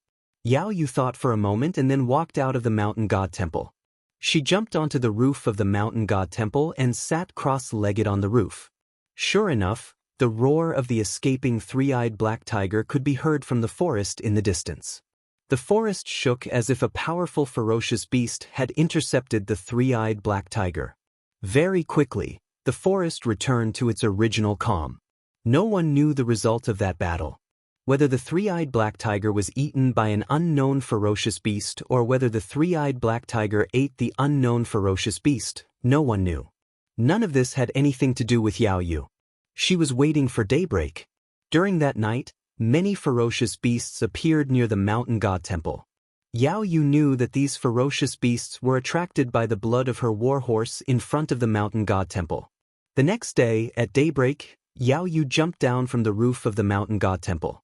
Yao Yu thought for a moment and then walked out of the mountain god temple. She jumped onto the roof of the mountain god temple and sat cross-legged on the roof. Sure enough, the roar of the escaping three-eyed black tiger could be heard from the forest in the distance. The forest shook as if a powerful ferocious beast had intercepted the three-eyed black tiger. Very quickly, the forest returned to its original calm. No one knew the result of that battle. Whether the three-eyed black tiger was eaten by an unknown ferocious beast or whether the three-eyed black tiger ate the unknown ferocious beast, no one knew. None of this had anything to do with Yao Yu. She was waiting for daybreak. During that night, many ferocious beasts appeared near the mountain god temple. Yao Yu knew that these ferocious beasts were attracted by the blood of her warhorse in front of the mountain god temple. The next day, at daybreak, Yao Yu jumped down from the roof of the mountain god temple.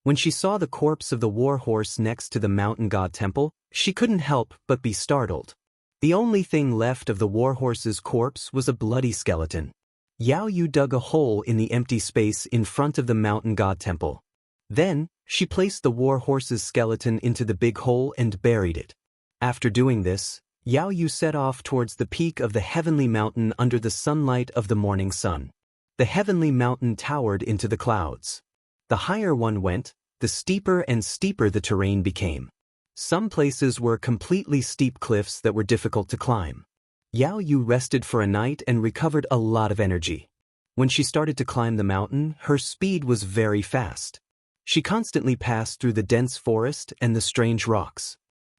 When she saw the corpse of the warhorse next to the mountain god temple, she couldn't help but be startled. The only thing left of the warhorse's corpse was a bloody skeleton. Yao Yu dug a hole in the empty space in front of the mountain god temple. Then, she placed the warhorse's skeleton into the big hole and buried it. After doing this, Yao Yu set off towards the peak of the heavenly mountain under the sunlight of the morning sun. The heavenly mountain towered into the clouds. The higher one went, the steeper and steeper the terrain became. Some places were completely steep cliffs that were difficult to climb. Yao Yu rested for a night and recovered a lot of energy. When she started to climb the mountain, her speed was very fast. She constantly passed through the dense forest and the strange rocks.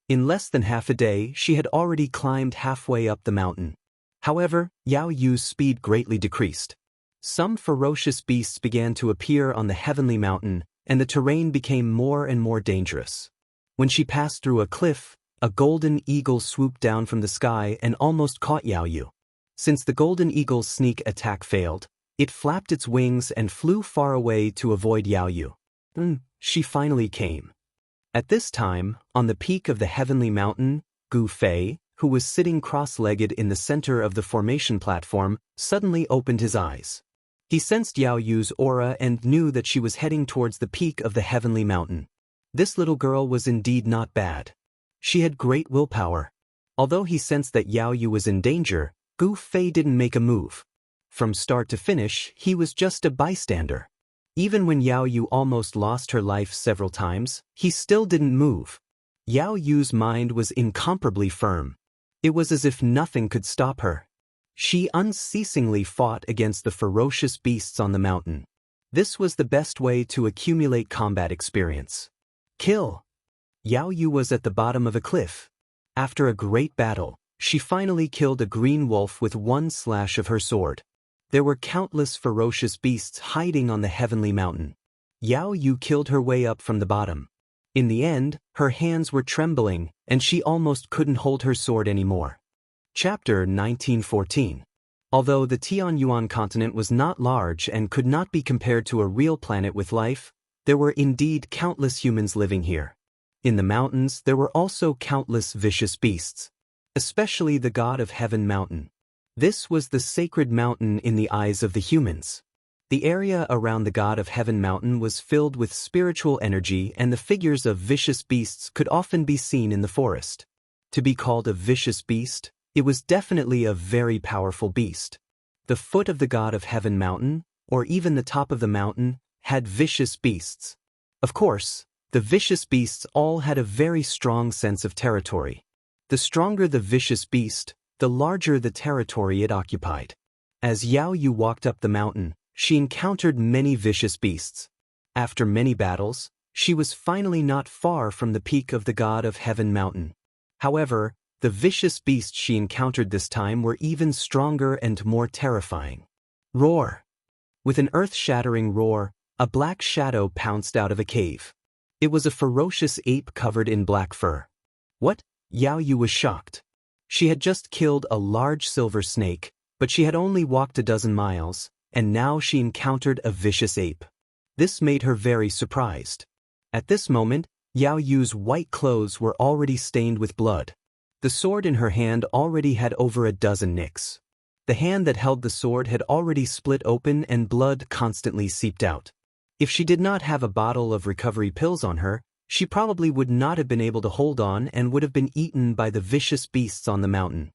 In less than half a day, she had already climbed halfway up the mountain. However, Yao Yu's speed greatly decreased. Some ferocious beasts began to appear on the heavenly mountain, and the terrain became more and more dangerous. When she passed through a cliff, a golden eagle swooped down from the sky and almost caught Yao Yu. Since the golden eagle's sneak attack failed, it flapped its wings and flew far away to avoid Yao Yu. She finally came. At this time, on the peak of the heavenly mountain, Gu Fei, who was sitting cross-legged in the center of the formation platform, suddenly opened his eyes. He sensed Yao Yu's aura and knew that she was heading towards the peak of the heavenly mountain. This little girl was indeed not bad. She had great willpower. Although he sensed that Yao Yu was in danger, Gu Fei didn't make a move. From start to finish, he was just a bystander. Even when Yao Yu almost lost her life several times, he still didn't move. Yao Yu's mind was incomparably firm. It was as if nothing could stop her. She unceasingly fought against the ferocious beasts on the mountain. This was the best way to accumulate combat experience. Kill! Yao Yu was at the bottom of a cliff. After a great battle, she finally killed a green wolf with one slash of her sword. There were countless ferocious beasts hiding on the heavenly mountain. Yao Yu killed her way up from the bottom. In the end, her hands were trembling, and she almost couldn't hold her sword anymore. Chapter 1914. Although the Tianyuan continent was not large and could not be compared to a real planet with life, there were indeed countless humans living here. In the mountains, there were also countless vicious beasts, especially the god of Heaven Mountain. This was the sacred mountain in the eyes of the humans. The area around the god of Heaven Mountain was filled with spiritual energy, and the figures of vicious beasts could often be seen in the forest. To be called a vicious beast, it was definitely a very powerful beast. The foot of the god of Heaven Mountain, or even the top of the mountain, had vicious beasts. Of course, the vicious beasts all had a very strong sense of territory. The stronger the vicious beast, the larger the territory it occupied. As Yao Yu walked up the mountain, she encountered many vicious beasts. After many battles, she was finally not far from the peak of the god of Heaven Mountain. However, the vicious beasts she encountered this time were even stronger and more terrifying. Roar! With an earth-shattering roar, a black shadow pounced out of a cave. It was a ferocious ape covered in black fur. What? Yao Yu was shocked. She had just killed a large silver snake, but she had only walked a dozen miles, and now she encountered a vicious ape. This made her very surprised. At this moment, Yao Yu's white clothes were already stained with blood. The sword in her hand already had over a dozen nicks. The hand that held the sword had already split open and blood constantly seeped out. If she did not have a bottle of recovery pills on her, she probably would not have been able to hold on and would have been eaten by the vicious beasts on the mountain.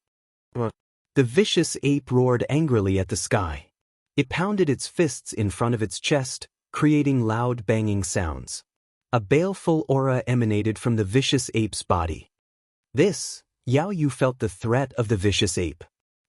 The vicious ape roared angrily at the sky. It pounded its fists in front of its chest, creating loud banging sounds. A baleful aura emanated from the vicious ape's body. Yao Yu felt the threat of the vicious ape.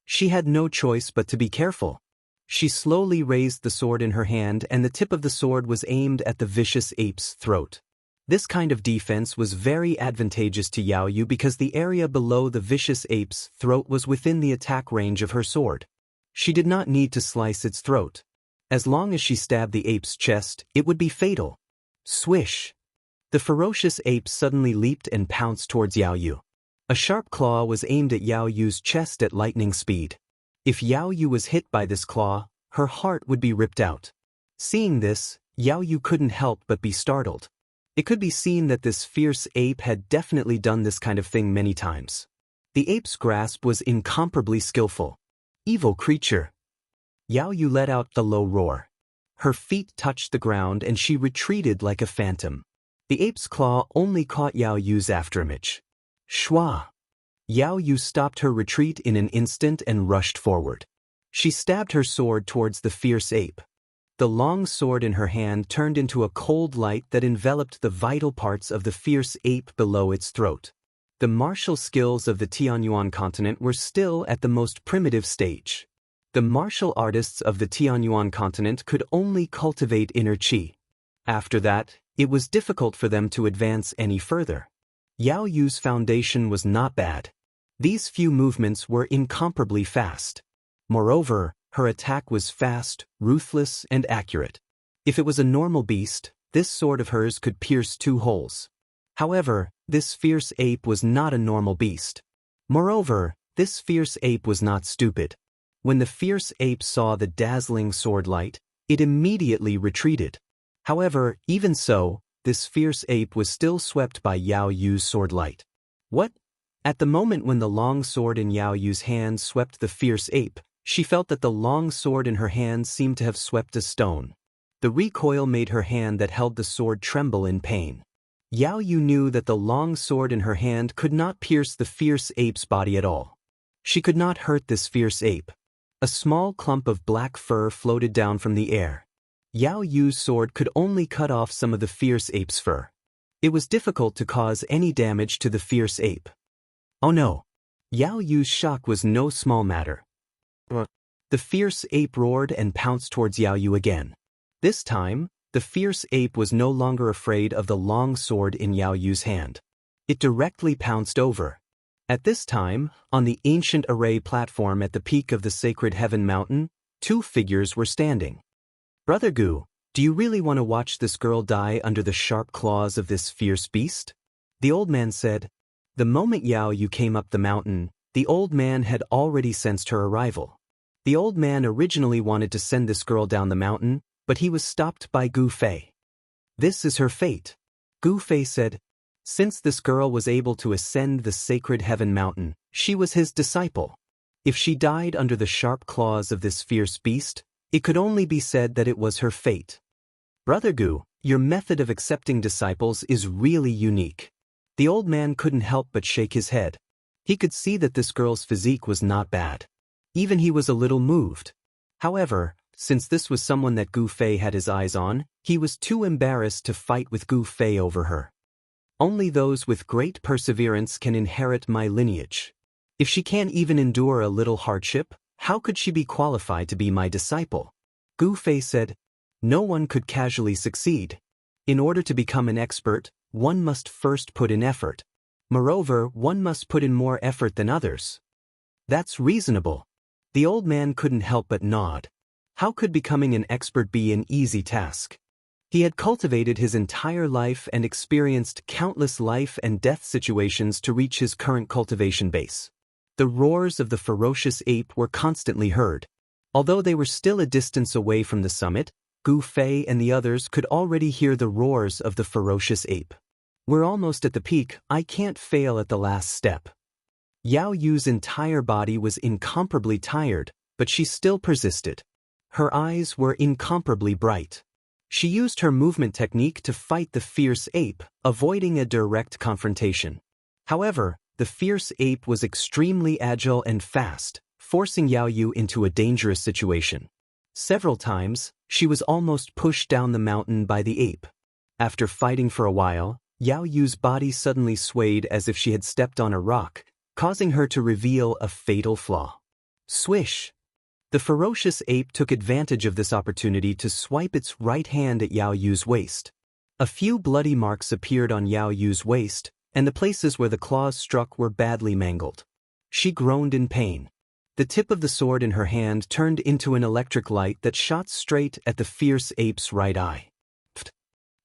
She had no choice but to be careful. She slowly raised the sword in her hand, and the tip of the sword was aimed at the vicious ape's throat. This kind of defense was very advantageous to Yao Yu because the area below the vicious ape's throat was within the attack range of her sword. She did not need to slice its throat. As long as she stabbed the ape's chest, it would be fatal. Swish! The ferocious ape suddenly leaped and pounced towards Yao Yu. A sharp claw was aimed at Yao Yu's chest at lightning speed. If Yao Yu was hit by this claw, her heart would be ripped out. Seeing this, Yao Yu couldn't help but be startled. It could be seen that this fierce ape had definitely done this kind of thing many times. The ape's grasp was incomparably skillful. Evil creature! Yao Yu let out a low roar. Her feet touched the ground and she retreated like a phantom. The ape's claw only caught Yao Yu's afterimage. Shwa! Yao Yu stopped her retreat in an instant and rushed forward. She stabbed her sword towards the fierce ape. The long sword in her hand turned into a cold light that enveloped the vital parts of the fierce ape below its throat. The martial skills of the Tianyuan continent were still at the most primitive stage. The martial artists of the Tianyuan continent could only cultivate inner qi. After that, it was difficult for them to advance any further. Yao Yu's foundation was not bad. These few movements were incomparably fast. Moreover, her attack was fast, ruthless, and accurate. If it was a normal beast, this sword of hers could pierce 2 holes. However, this fierce ape was not a normal beast. Moreover, this fierce ape was not stupid. When the fierce ape saw the dazzling sword light, it immediately retreated. However, even so, this fierce ape was still swept by Yao Yu's sword light. What? At the moment when the long sword in Yao Yu's hand swept the fierce ape, she felt that the long sword in her hand seemed to have swept a stone. The recoil made her hand that held the sword tremble in pain. Yao Yu knew that the long sword in her hand could not pierce the fierce ape's body at all. She could not hurt this fierce ape. A small clump of black fur floated down from the air. Yao Yu's sword could only cut off some of the fierce ape's fur. It was difficult to cause any damage to the fierce ape. Oh no! Yao Yu's shock was no small matter. What? The fierce ape roared and pounced towards Yao Yu again. This time, the fierce ape was no longer afraid of the long sword in Yao Yu's hand. It directly pounced over. At this time, on the ancient array platform at the peak of the sacred heaven mountain, two figures were standing. Brother Gu, do you really want to watch this girl die under the sharp claws of this fierce beast? The old man said. The moment Yao Yu came up the mountain, the old man had already sensed her arrival. The old man originally wanted to send this girl down the mountain, but he was stopped by Gu Fei. This is her fate. Gu Fei said. Since this girl was able to ascend the sacred heaven mountain, she was his disciple. If she died under the sharp claws of this fierce beast, it could only be said that it was her fate. Brother Gu, your method of accepting disciples is really unique. The old man couldn't help but shake his head. He could see that this girl's physique was not bad. Even he was a little moved. However, since this was someone that Gu Fei had his eyes on, he was too embarrassed to fight with Gu Fei over her. Only those with great perseverance can inherit my lineage. If she can't even endure a little hardship, how could she be qualified to be my disciple? Gu Fei said. No one could casually succeed. In order to become an expert, one must first put in effort. Moreover, one must put in more effort than others. That's reasonable. The old man couldn't help but nod. How could becoming an expert be an easy task? He had cultivated his entire life and experienced countless life and death situations to reach his current cultivation base. The roars of the ferocious ape were constantly heard. Although they were still a distance away from the summit, Gu Fei and the others could already hear the roars of the ferocious ape. We're almost at the peak, I can't fail at the last step. Yao Yu's entire body was incomparably tired, but she still persisted. Her eyes were incomparably bright. She used her movement technique to fight the fierce ape, avoiding a direct confrontation. However, the fierce ape was extremely agile and fast, forcing Yao Yu into a dangerous situation. Several times, she was almost pushed down the mountain by the ape. After fighting for a while, Yao Yu's body suddenly swayed as if she had stepped on a rock, causing her to reveal a fatal flaw. Swish! The ferocious ape took advantage of this opportunity to swipe its right hand at Yao Yu's waist. A few bloody marks appeared on Yao Yu's waist, and the places where the claws struck were badly mangled. She groaned in pain. The tip of the sword in her hand turned into an electric light that shot straight at the fierce ape's right eye. Pfft.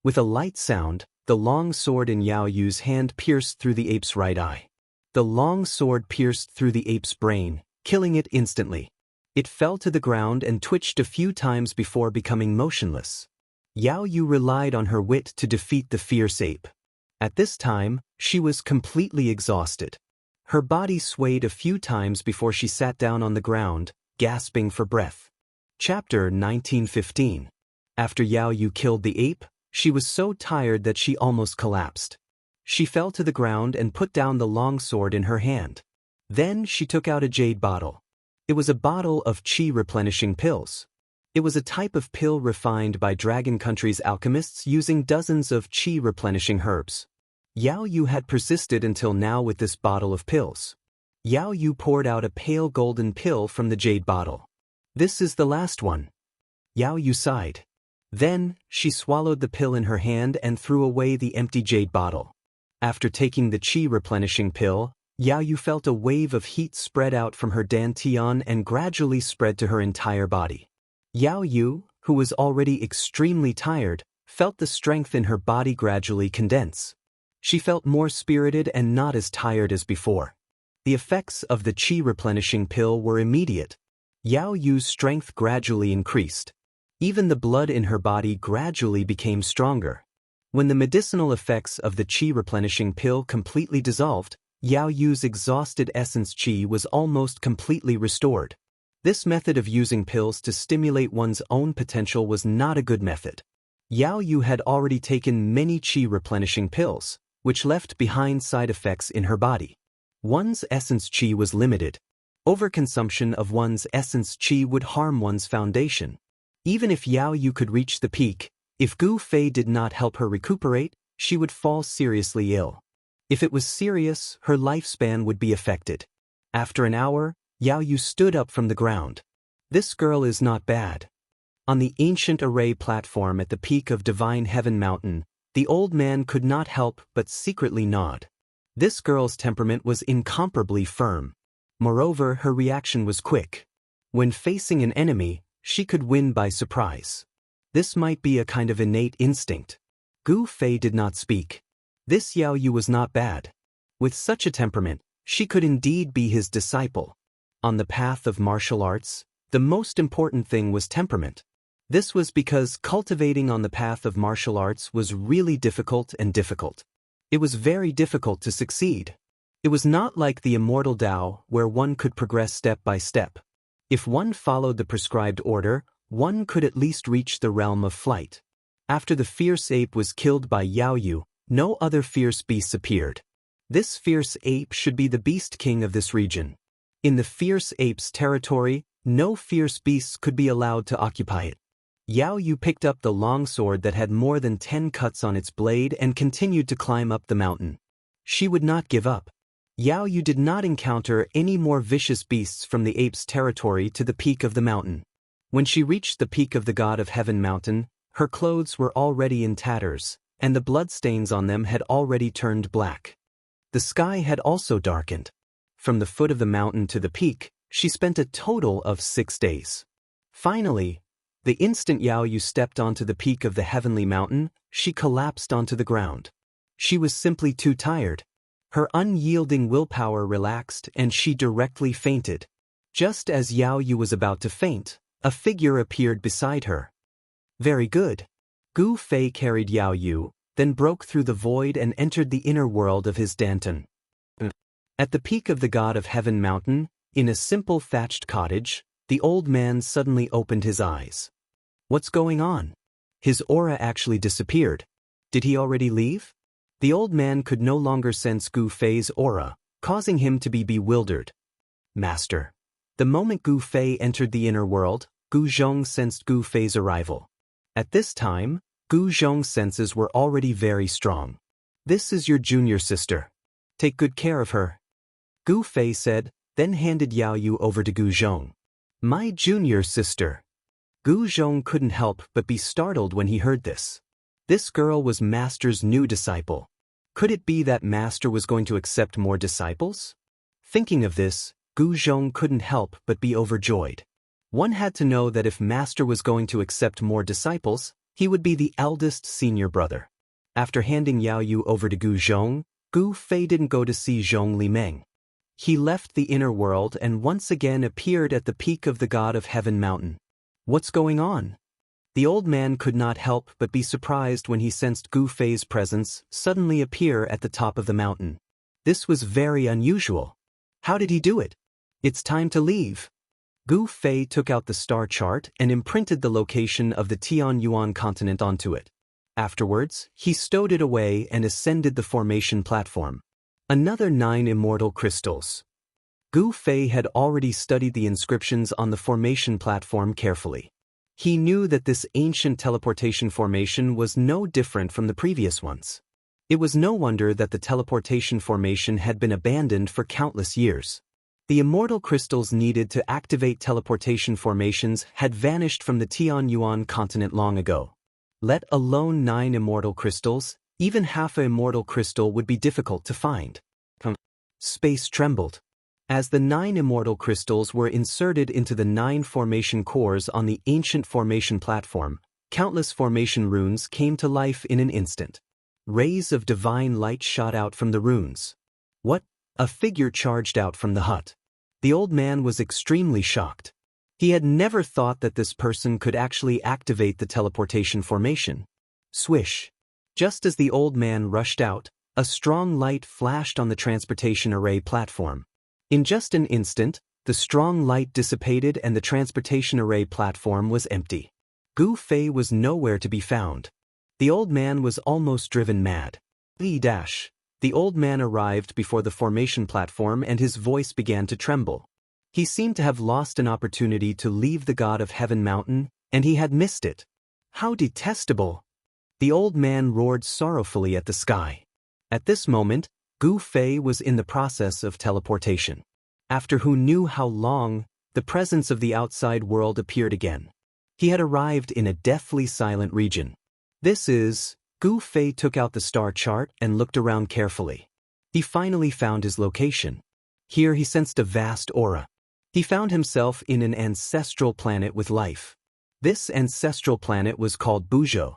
With a light sound, the long sword in Yao Yu's hand pierced through the ape's right eye. The long sword pierced through the ape's brain, killing it instantly. It fell to the ground and twitched a few times before becoming motionless. Yao Yu relied on her wit to defeat the fierce ape. At this time, she was completely exhausted. Her body swayed a few times before she sat down on the ground, gasping for breath. Chapter 1915. After Yao Yu killed the ape, she was so tired that she almost collapsed. She fell to the ground and put down the long sword in her hand. Then she took out a jade bottle. It was a bottle of qi replenishing pills. It was a type of pill refined by Dragon Country's alchemists using dozens of qi replenishing herbs. Yao Yu had persisted until now with this bottle of pills. Yao Yu poured out a pale golden pill from the jade bottle. This is the last one. Yao Yu sighed. Then, she swallowed the pill in her hand and threw away the empty jade bottle. After taking the qi replenishing pill, Yao Yu felt a wave of heat spread out from her dantian and gradually spread to her entire body. Yao Yu, who was already extremely tired, felt the strength in her body gradually condense. She felt more spirited and not as tired as before. The effects of the qi replenishing pill were immediate. Yao Yu's strength gradually increased. Even the blood in her body gradually became stronger. When the medicinal effects of the qi replenishing pill completely dissolved, Yao Yu's exhausted essence qi was almost completely restored. This method of using pills to stimulate one's own potential was not a good method. Yao Yu had already taken many qi replenishing pills, which left behind side effects in her body. One's essence qi was limited. Overconsumption of one's essence qi would harm one's foundation. Even if Yao Yu could reach the peak, if Gu Fei did not help her recuperate, she would fall seriously ill. If it was serious, her lifespan would be affected. After an hour, Yao Yu stood up from the ground. This girl is not bad. On the ancient array platform at the peak of Divine Heaven Mountain, the old man could not help but secretly nod. This girl's temperament was incomparably firm. Moreover, her reaction was quick. When facing an enemy, she could win by surprise. This might be a kind of innate instinct. Gu Fei did not speak. This Yao Yu was not bad. With such a temperament, she could indeed be his disciple. On the path of martial arts, the most important thing was temperament. This was because cultivating on the path of martial arts was really difficult. It was very difficult to succeed. It was not like the immortal Tao, where one could progress step by step. If one followed the prescribed order, one could at least reach the realm of flight. After the fierce ape was killed by Yao Yu, no other fierce beasts appeared. This fierce ape should be the beast king of this region. In the fierce ape's territory, no fierce beasts could be allowed to occupy it. Yao Yu picked up the long sword that had more than 10 cuts on its blade and continued to climb up the mountain. She would not give up. Yao Yu did not encounter any more vicious beasts from the ape's territory to the peak of the mountain. When she reached the peak of the God of Heaven Mountain, her clothes were already in tatters, and the bloodstains on them had already turned black. The sky had also darkened. From the foot of the mountain to the peak, she spent a total of 6 days. Finally, the instant Yao Yu stepped onto the peak of the heavenly mountain, she collapsed onto the ground. She was simply too tired. Her unyielding willpower relaxed and she directly fainted. Just as Yao Yu was about to faint, a figure appeared beside her. Very good. Gu Fei carried Yao Yu, then broke through the void and entered the inner world of his Danton. At the peak of the God of Heaven Mountain, in a simple thatched cottage, the old man suddenly opened his eyes. What's going on? His aura actually disappeared. Did he already leave? The old man could no longer sense Gu Fei's aura, causing him to be bewildered. Master. The moment Gu Fei entered the inner world, Gu Zhong sensed Gu Fei's arrival. At this time, Gu Zhong's senses were already very strong. This is your junior sister. Take good care of her. Gu Fei said, then handed Yao Yu over to Gu Zhong. My junior sister. Gu Zhong couldn't help but be startled when he heard this. This girl was Master's new disciple. Could it be that Master was going to accept more disciples? Thinking of this, Gu Zhong couldn't help but be overjoyed. One had to know that if Master was going to accept more disciples, he would be the eldest senior brother. After handing Yao Yu over to Gu Zhong, Gu Fei didn't go to see Zhong Li Meng. He left the inner world and once again appeared at the peak of the God of Heaven Mountain. What's going on? The old man could not help but be surprised when he sensed Gu Fei's presence suddenly appear at the top of the mountain. This was very unusual. How did he do it? It's time to leave. Gu Fei took out the star chart and imprinted the location of the Tianyuan continent onto it. Afterwards, he stowed it away and ascended the formation platform. Another 9 immortal crystals. Gu Fei had already studied the inscriptions on the formation platform carefully. He knew that this ancient teleportation formation was no different from the previous ones. It was no wonder that the teleportation formation had been abandoned for countless years. The immortal crystals needed to activate teleportation formations had vanished from the Tianyuan continent long ago. Let alone 9 immortal crystals, even half an immortal crystal would be difficult to find. Space trembled. As the 9 immortal crystals were inserted into the 9 formation cores on the ancient formation platform, countless formation runes came to life in an instant. Rays of divine light shot out from the runes. What? A figure charged out from the hut. The old man was extremely shocked. He had never thought that this person could actually activate the teleportation formation. Swish. Just as the old man rushed out, a strong light flashed on the transportation array platform. In just an instant, the strong light dissipated and the transportation array platform was empty. Gu Fei was nowhere to be found. The old man was almost driven mad. The old man arrived before the formation platform and his voice began to tremble. He seemed to have lost an opportunity to leave the God of Heaven Mountain, And he had missed it. How detestable! The old man roared sorrowfully at the sky. At this moment, Gu Fei was in the process of teleportation. After who knew how long, the presence of the outside world appeared again. He had arrived in a deathly silent region. Gu Fei took out the star chart and looked around carefully. He finally found his location. Here he sensed a vast aura. He found himself in an ancestral planet with life. This ancestral planet was called Buzhou.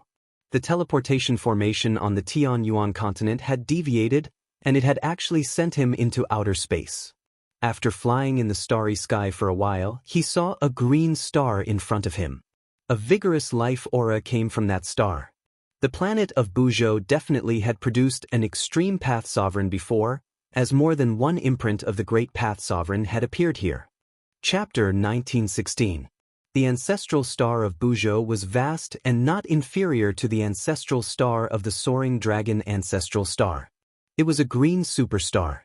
The teleportation formation on the Tianyuan continent had deviated, and it had actually sent him into outer space. After flying in the starry sky for a while, he saw a green star in front of him. A vigorous life aura came from that star. The planet of Buzhou definitely had produced an extreme path sovereign before, as more than one imprint of the great path sovereign had appeared here. Chapter 1916. The ancestral star of Buzhou was vast and not inferior to the ancestral star of the soaring dragon ancestral star. It was a green superstar.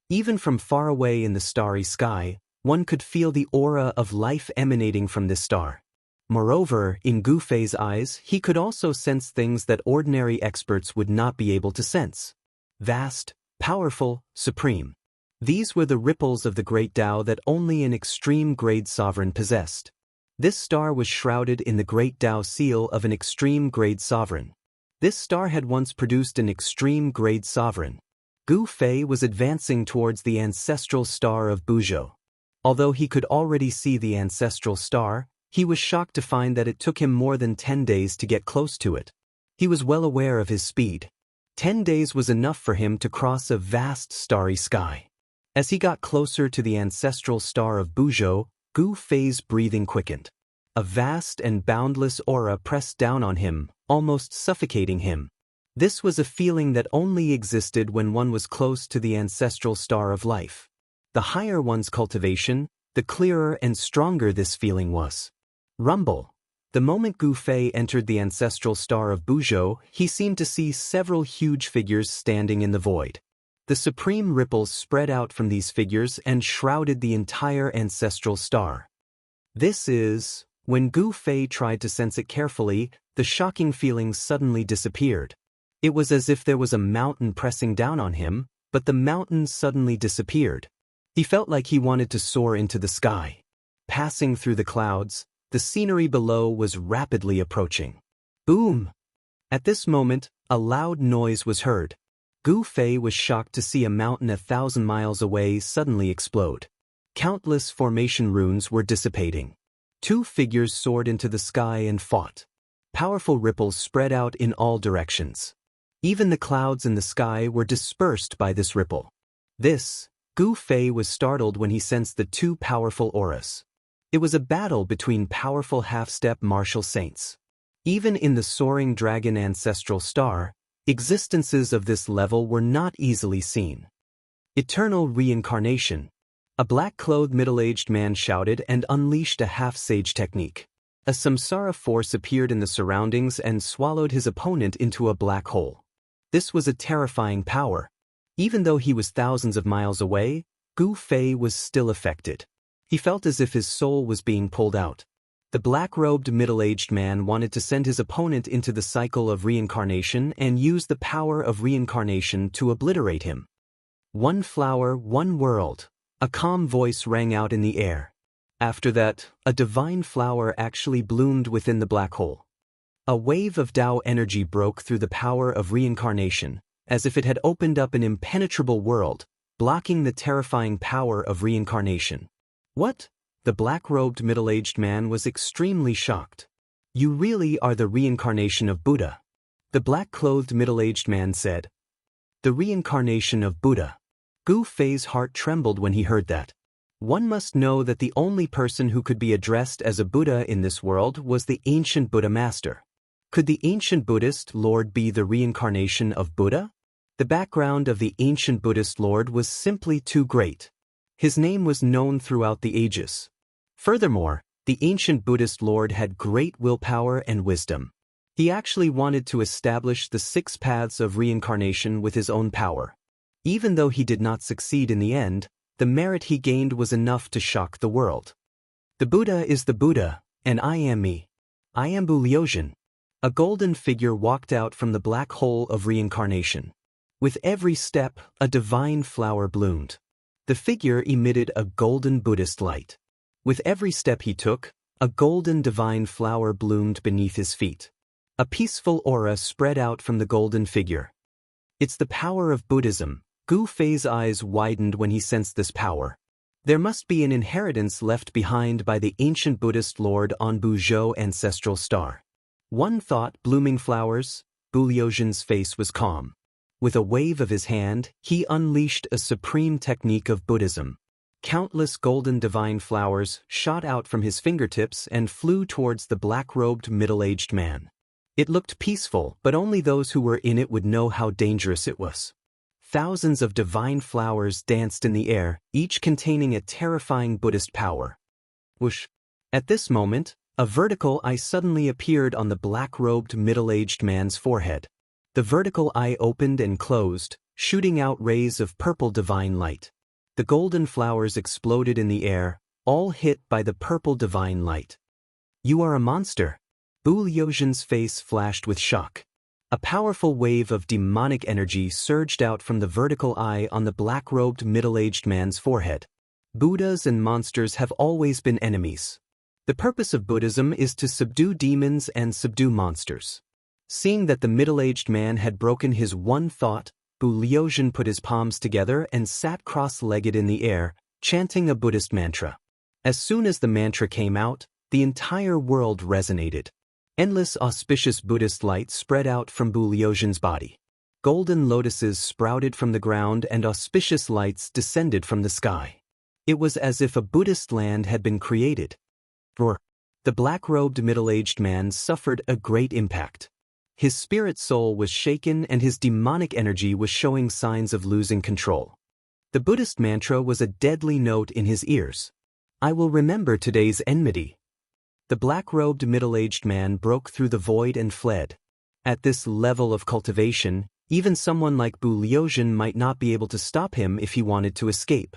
Even from far away in the starry sky, one could feel the aura of life emanating from this star. Moreover, in Gu Fei's eyes, he could also sense things that ordinary experts would not be able to sense. Vast, powerful, supreme. These were the ripples of the great Tao that only an extreme-grade sovereign possessed. This star was shrouded in the great Tao seal of an extreme-grade sovereign. This star had once produced an extreme-grade sovereign. Gu Fei was advancing towards the ancestral star of Buzhou. Although he could already see the ancestral star, he was shocked to find that it took him more than 10 days to get close to it. He was well aware of his speed. 10 days was enough for him to cross a vast starry sky. As he got closer to the ancestral star of Buzhou, Gu Fei's breathing quickened. A vast and boundless aura pressed down on him, almost suffocating him. This was a feeling that only existed when one was close to the ancestral star of life. The higher one's cultivation, the clearer and stronger this feeling was. Rumble. The moment Gu Fei entered the ancestral star of Buzhou, he seemed to see several huge figures standing in the void. The supreme ripples spread out from these figures and shrouded the entire ancestral star. When Gu Fei tried to sense it carefully, the shocking feeling suddenly disappeared. It was as if there was a mountain pressing down on him, but the mountain suddenly disappeared. He felt like he wanted to soar into the sky. Passing through the clouds, the scenery below was rapidly approaching. Boom! At this moment, a loud noise was heard. Gu Fei was shocked to see a mountain 1,000 miles away suddenly explode. Countless formation runes were dissipating. 2 figures soared into the sky and fought. Powerful ripples spread out in all directions. Even the clouds in the sky were dispersed by this ripple. Gu Fei was startled when he sensed the 2 powerful auras. It was a battle between powerful half-step martial saints. Even in the soaring dragon ancestral star, existences of this level were not easily seen. Eternal reincarnation. A black-clothed middle-aged man shouted and unleashed a half-sage technique. A samsara force appeared in the surroundings and swallowed his opponent into a black hole. This was a terrifying power. Even though he was thousands of miles away, Gu Fei was still affected. He felt as if his soul was being pulled out. The black-robed middle-aged man wanted to send his opponent into the cycle of reincarnation and use the power of reincarnation to obliterate him. One flower, one world. A calm voice rang out in the air. After that, a divine flower actually bloomed within the black hole. A wave of Tao energy broke through the power of reincarnation, as if it had opened up an impenetrable world, blocking the terrifying power of reincarnation. What? The black-robed middle-aged man was extremely shocked. You really are the reincarnation of Buddha. The black-clothed middle-aged man said. The reincarnation of Buddha. Gu Fei's heart trembled when he heard that. One must know that the only person who could be addressed as a Buddha in this world was the ancient Buddha master. Could the ancient Buddhist Lord be the reincarnation of Buddha? The background of the ancient Buddhist Lord was simply too great. His name was known throughout the ages. Furthermore, the ancient Buddhist Lord had great willpower and wisdom. He actually wanted to establish the 6 paths of reincarnation with his own power. Even though he did not succeed in the end, the merit he gained was enough to shock the world. The Buddha is the Buddha, and I am me. I am Bu Liuzhen. A golden figure walked out from the black hole of reincarnation. With every step, a divine flower bloomed. The figure emitted a golden Buddhist light. With every step he took, a golden divine flower bloomed beneath his feet. A peaceful aura spread out from the golden figure. It's the power of Buddhism. Gu Fei's eyes widened when he sensed this power. There must be an inheritance left behind by the ancient Buddhist lord on Buzhou ancestral star. One thought, blooming flowers. Bu Liuzhen's face was calm. With a wave of his hand, he unleashed a supreme technique of Buddhism. Countless golden divine flowers shot out from his fingertips and flew towards the black-robed middle-aged man. It looked peaceful, but only those who were in it would know how dangerous it was. Thousands of divine flowers danced in the air, each containing a terrifying Buddhist power. Whoosh! At this moment, a vertical eye suddenly appeared on the black-robed middle-aged man's forehead. The vertical eye opened and closed, shooting out rays of purple divine light. The golden flowers exploded in the air, all hit by the purple divine light. You are a monster. Bu Liuzhen's face flashed with shock. A powerful wave of demonic energy surged out from the vertical eye on the black-robed middle-aged man's forehead. Buddhas and monsters have always been enemies. The purpose of Buddhism is to subdue demons and subdue monsters. Seeing that the middle-aged man had broken his one thought, Bu Liuzhen put his palms together and sat cross-legged in the air, chanting a Buddhist mantra. As soon as the mantra came out, the entire world resonated. Endless auspicious Buddhist light spread out from Bu Liuzhen's body. Golden lotuses sprouted from the ground and auspicious lights descended from the sky. It was as if a Buddhist land had been created. Roar! The black-robed middle-aged man suffered a great impact. His spirit soul was shaken and his demonic energy was showing signs of losing control. The Buddhist mantra was a deadly note in his ears. I will remember today's enmity. The black-robed middle-aged man broke through the void and fled. At this level of cultivation, even someone like Bu Liuzhen might not be able to stop him if he wanted to escape.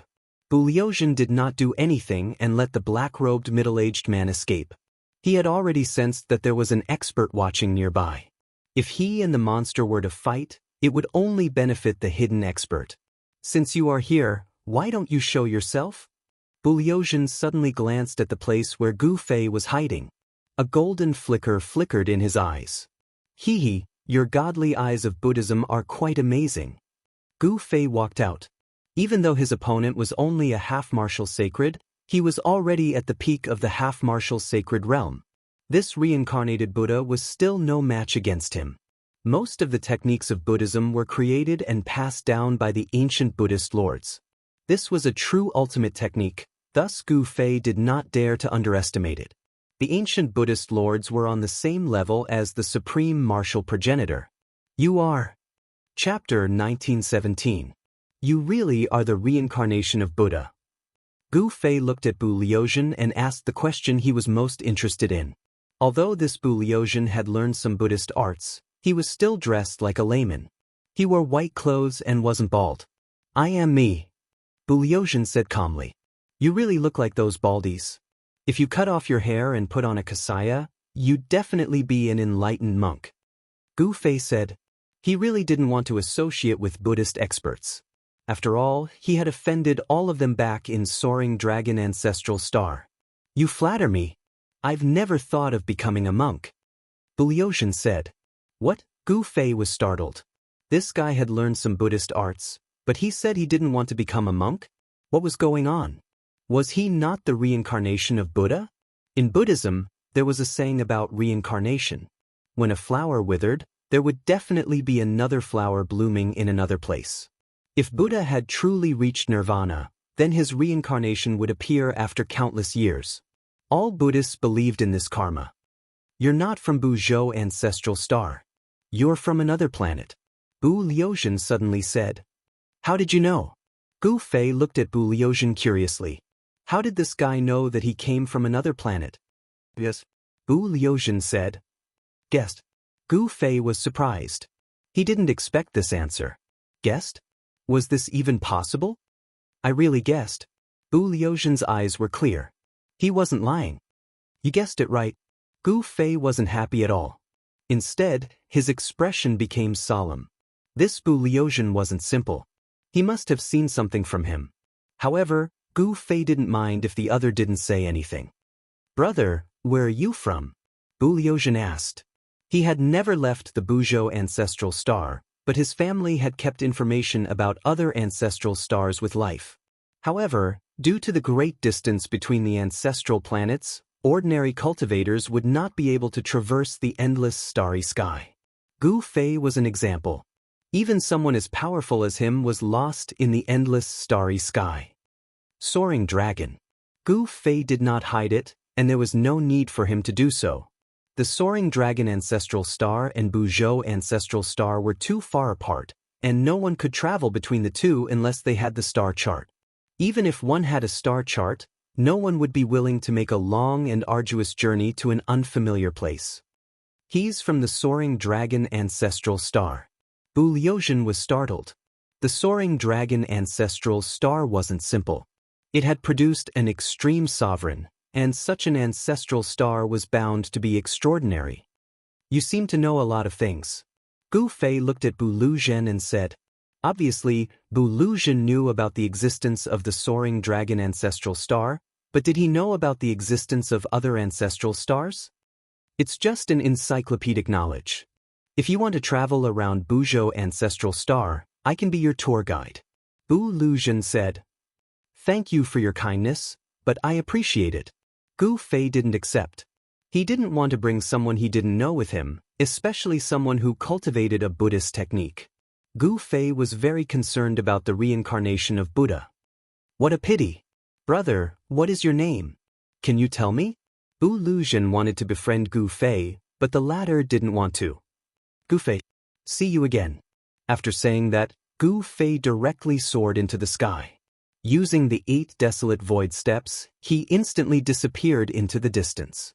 Bu Liuzhen did not do anything and let the black-robed middle-aged man escape. He had already sensed that there was an expert watching nearby. If he and the monster were to fight, it would only benefit the hidden expert. Since you are here, why don't you show yourself? Bu Liuzhen suddenly glanced at the place where Gu Fei was hiding. A golden flicker flickered in his eyes. Hee, your godly eyes of Buddhism are quite amazing. Gu Fei walked out. Even though his opponent was only a half-martial sacred, he was already at the peak of the half-martial sacred realm. This reincarnated Buddha was still no match against him. Most of the techniques of Buddhism were created and passed down by the ancient Buddhist lords. This was a true ultimate technique, thus Gu Fei did not dare to underestimate it. The ancient Buddhist lords were on the same level as the supreme martial progenitor. You are. Chapter 1917. You really are the reincarnation of Buddha. Gu Fei looked at Bu Liuzhen and asked the question he was most interested in. Although this Bu Liuzhen had learned some Buddhist arts, he was still dressed like a layman. He wore white clothes and wasn't bald. I am me. Bu Liuzhen said calmly. You really look like those baldies. If you cut off your hair and put on a kasaya, you'd definitely be an enlightened monk. Gu Fei said. He really didn't want to associate with Buddhist experts. After all, he had offended all of them back in Soaring Dragon Ancestral Star. You flatter me. I've never thought of becoming a monk. Bu Liuzhen said. What? Gu Fei was startled. This guy had learned some Buddhist arts, but he said he didn't want to become a monk? What was going on? Was he not the reincarnation of Buddha? In Buddhism, there was a saying about reincarnation. When a flower withered, there would definitely be another flower blooming in another place. If Buddha had truly reached nirvana, then his reincarnation would appear after countless years. All Buddhists believed in this karma. You're not from Buzhou ancestral star. You're from another planet. Bu Liuzhen suddenly said. How did you know? Gu Fei looked at Bu Liuzhen curiously. How did this guy know that he came from another planet? Yes. Bu Liuzhen said. Guessed. Gu Fei was surprised. He didn't expect this answer. Guessed? Was this even possible? I really guessed. Bu Liuzhen's eyes were clear. He wasn't lying. You guessed it right. Gu Fei wasn't happy at all. Instead, his expression became solemn. This Bu Liuzhen wasn't simple. He must have seen something from him. However, Gu Fei didn't mind if the other didn't say anything. "Brother, where are you from?" Bu Liuzhen asked. He had never left the Buzhou ancestral star, but his family had kept information about other ancestral stars with life. However, due to the great distance between the ancestral planets, ordinary cultivators would not be able to traverse the endless starry sky. Gu Fei was an example. Even someone as powerful as him was lost in the endless starry sky. Soaring dragon. Gu Fei did not hide it, and there was no need for him to do so. The Soaring Dragon Ancestral Star and Buzhou Ancestral Star were too far apart, and no one could travel between the two unless they had the star chart. Even if one had a star chart, no one would be willing to make a long and arduous journey to an unfamiliar place. "He's from the Soaring Dragon Ancestral Star." Bu Liuzhen was startled. The Soaring Dragon Ancestral Star wasn't simple. It had produced an extreme sovereign, and such an ancestral star was bound to be extraordinary. "You seem to know a lot of things." Gu Fei looked at Bu Liuzhen and said. Obviously, Bu Liuzhen knew about the existence of the Soaring Dragon Ancestral Star, but did he know about the existence of other ancestral stars? "It's just an encyclopedic knowledge. If you want to travel around Buzhou Ancestral Star, I can be your tour guide." Bu Liuzhen said. "Thank you for your kindness, but I appreciate it." Gu Fei didn't accept. He didn't want to bring someone he didn't know with him, especially someone who cultivated a Buddhist technique. Gu Fei was very concerned about the reincarnation of Buddha. "What a pity. Brother, what is your name? Can you tell me?" Bu Liuzhen wanted to befriend Gu Fei, but the latter didn't want to. "Gu Fei, see you again." After saying that, Gu Fei directly soared into the sky. Using the 8 desolate void steps, he instantly disappeared into the distance.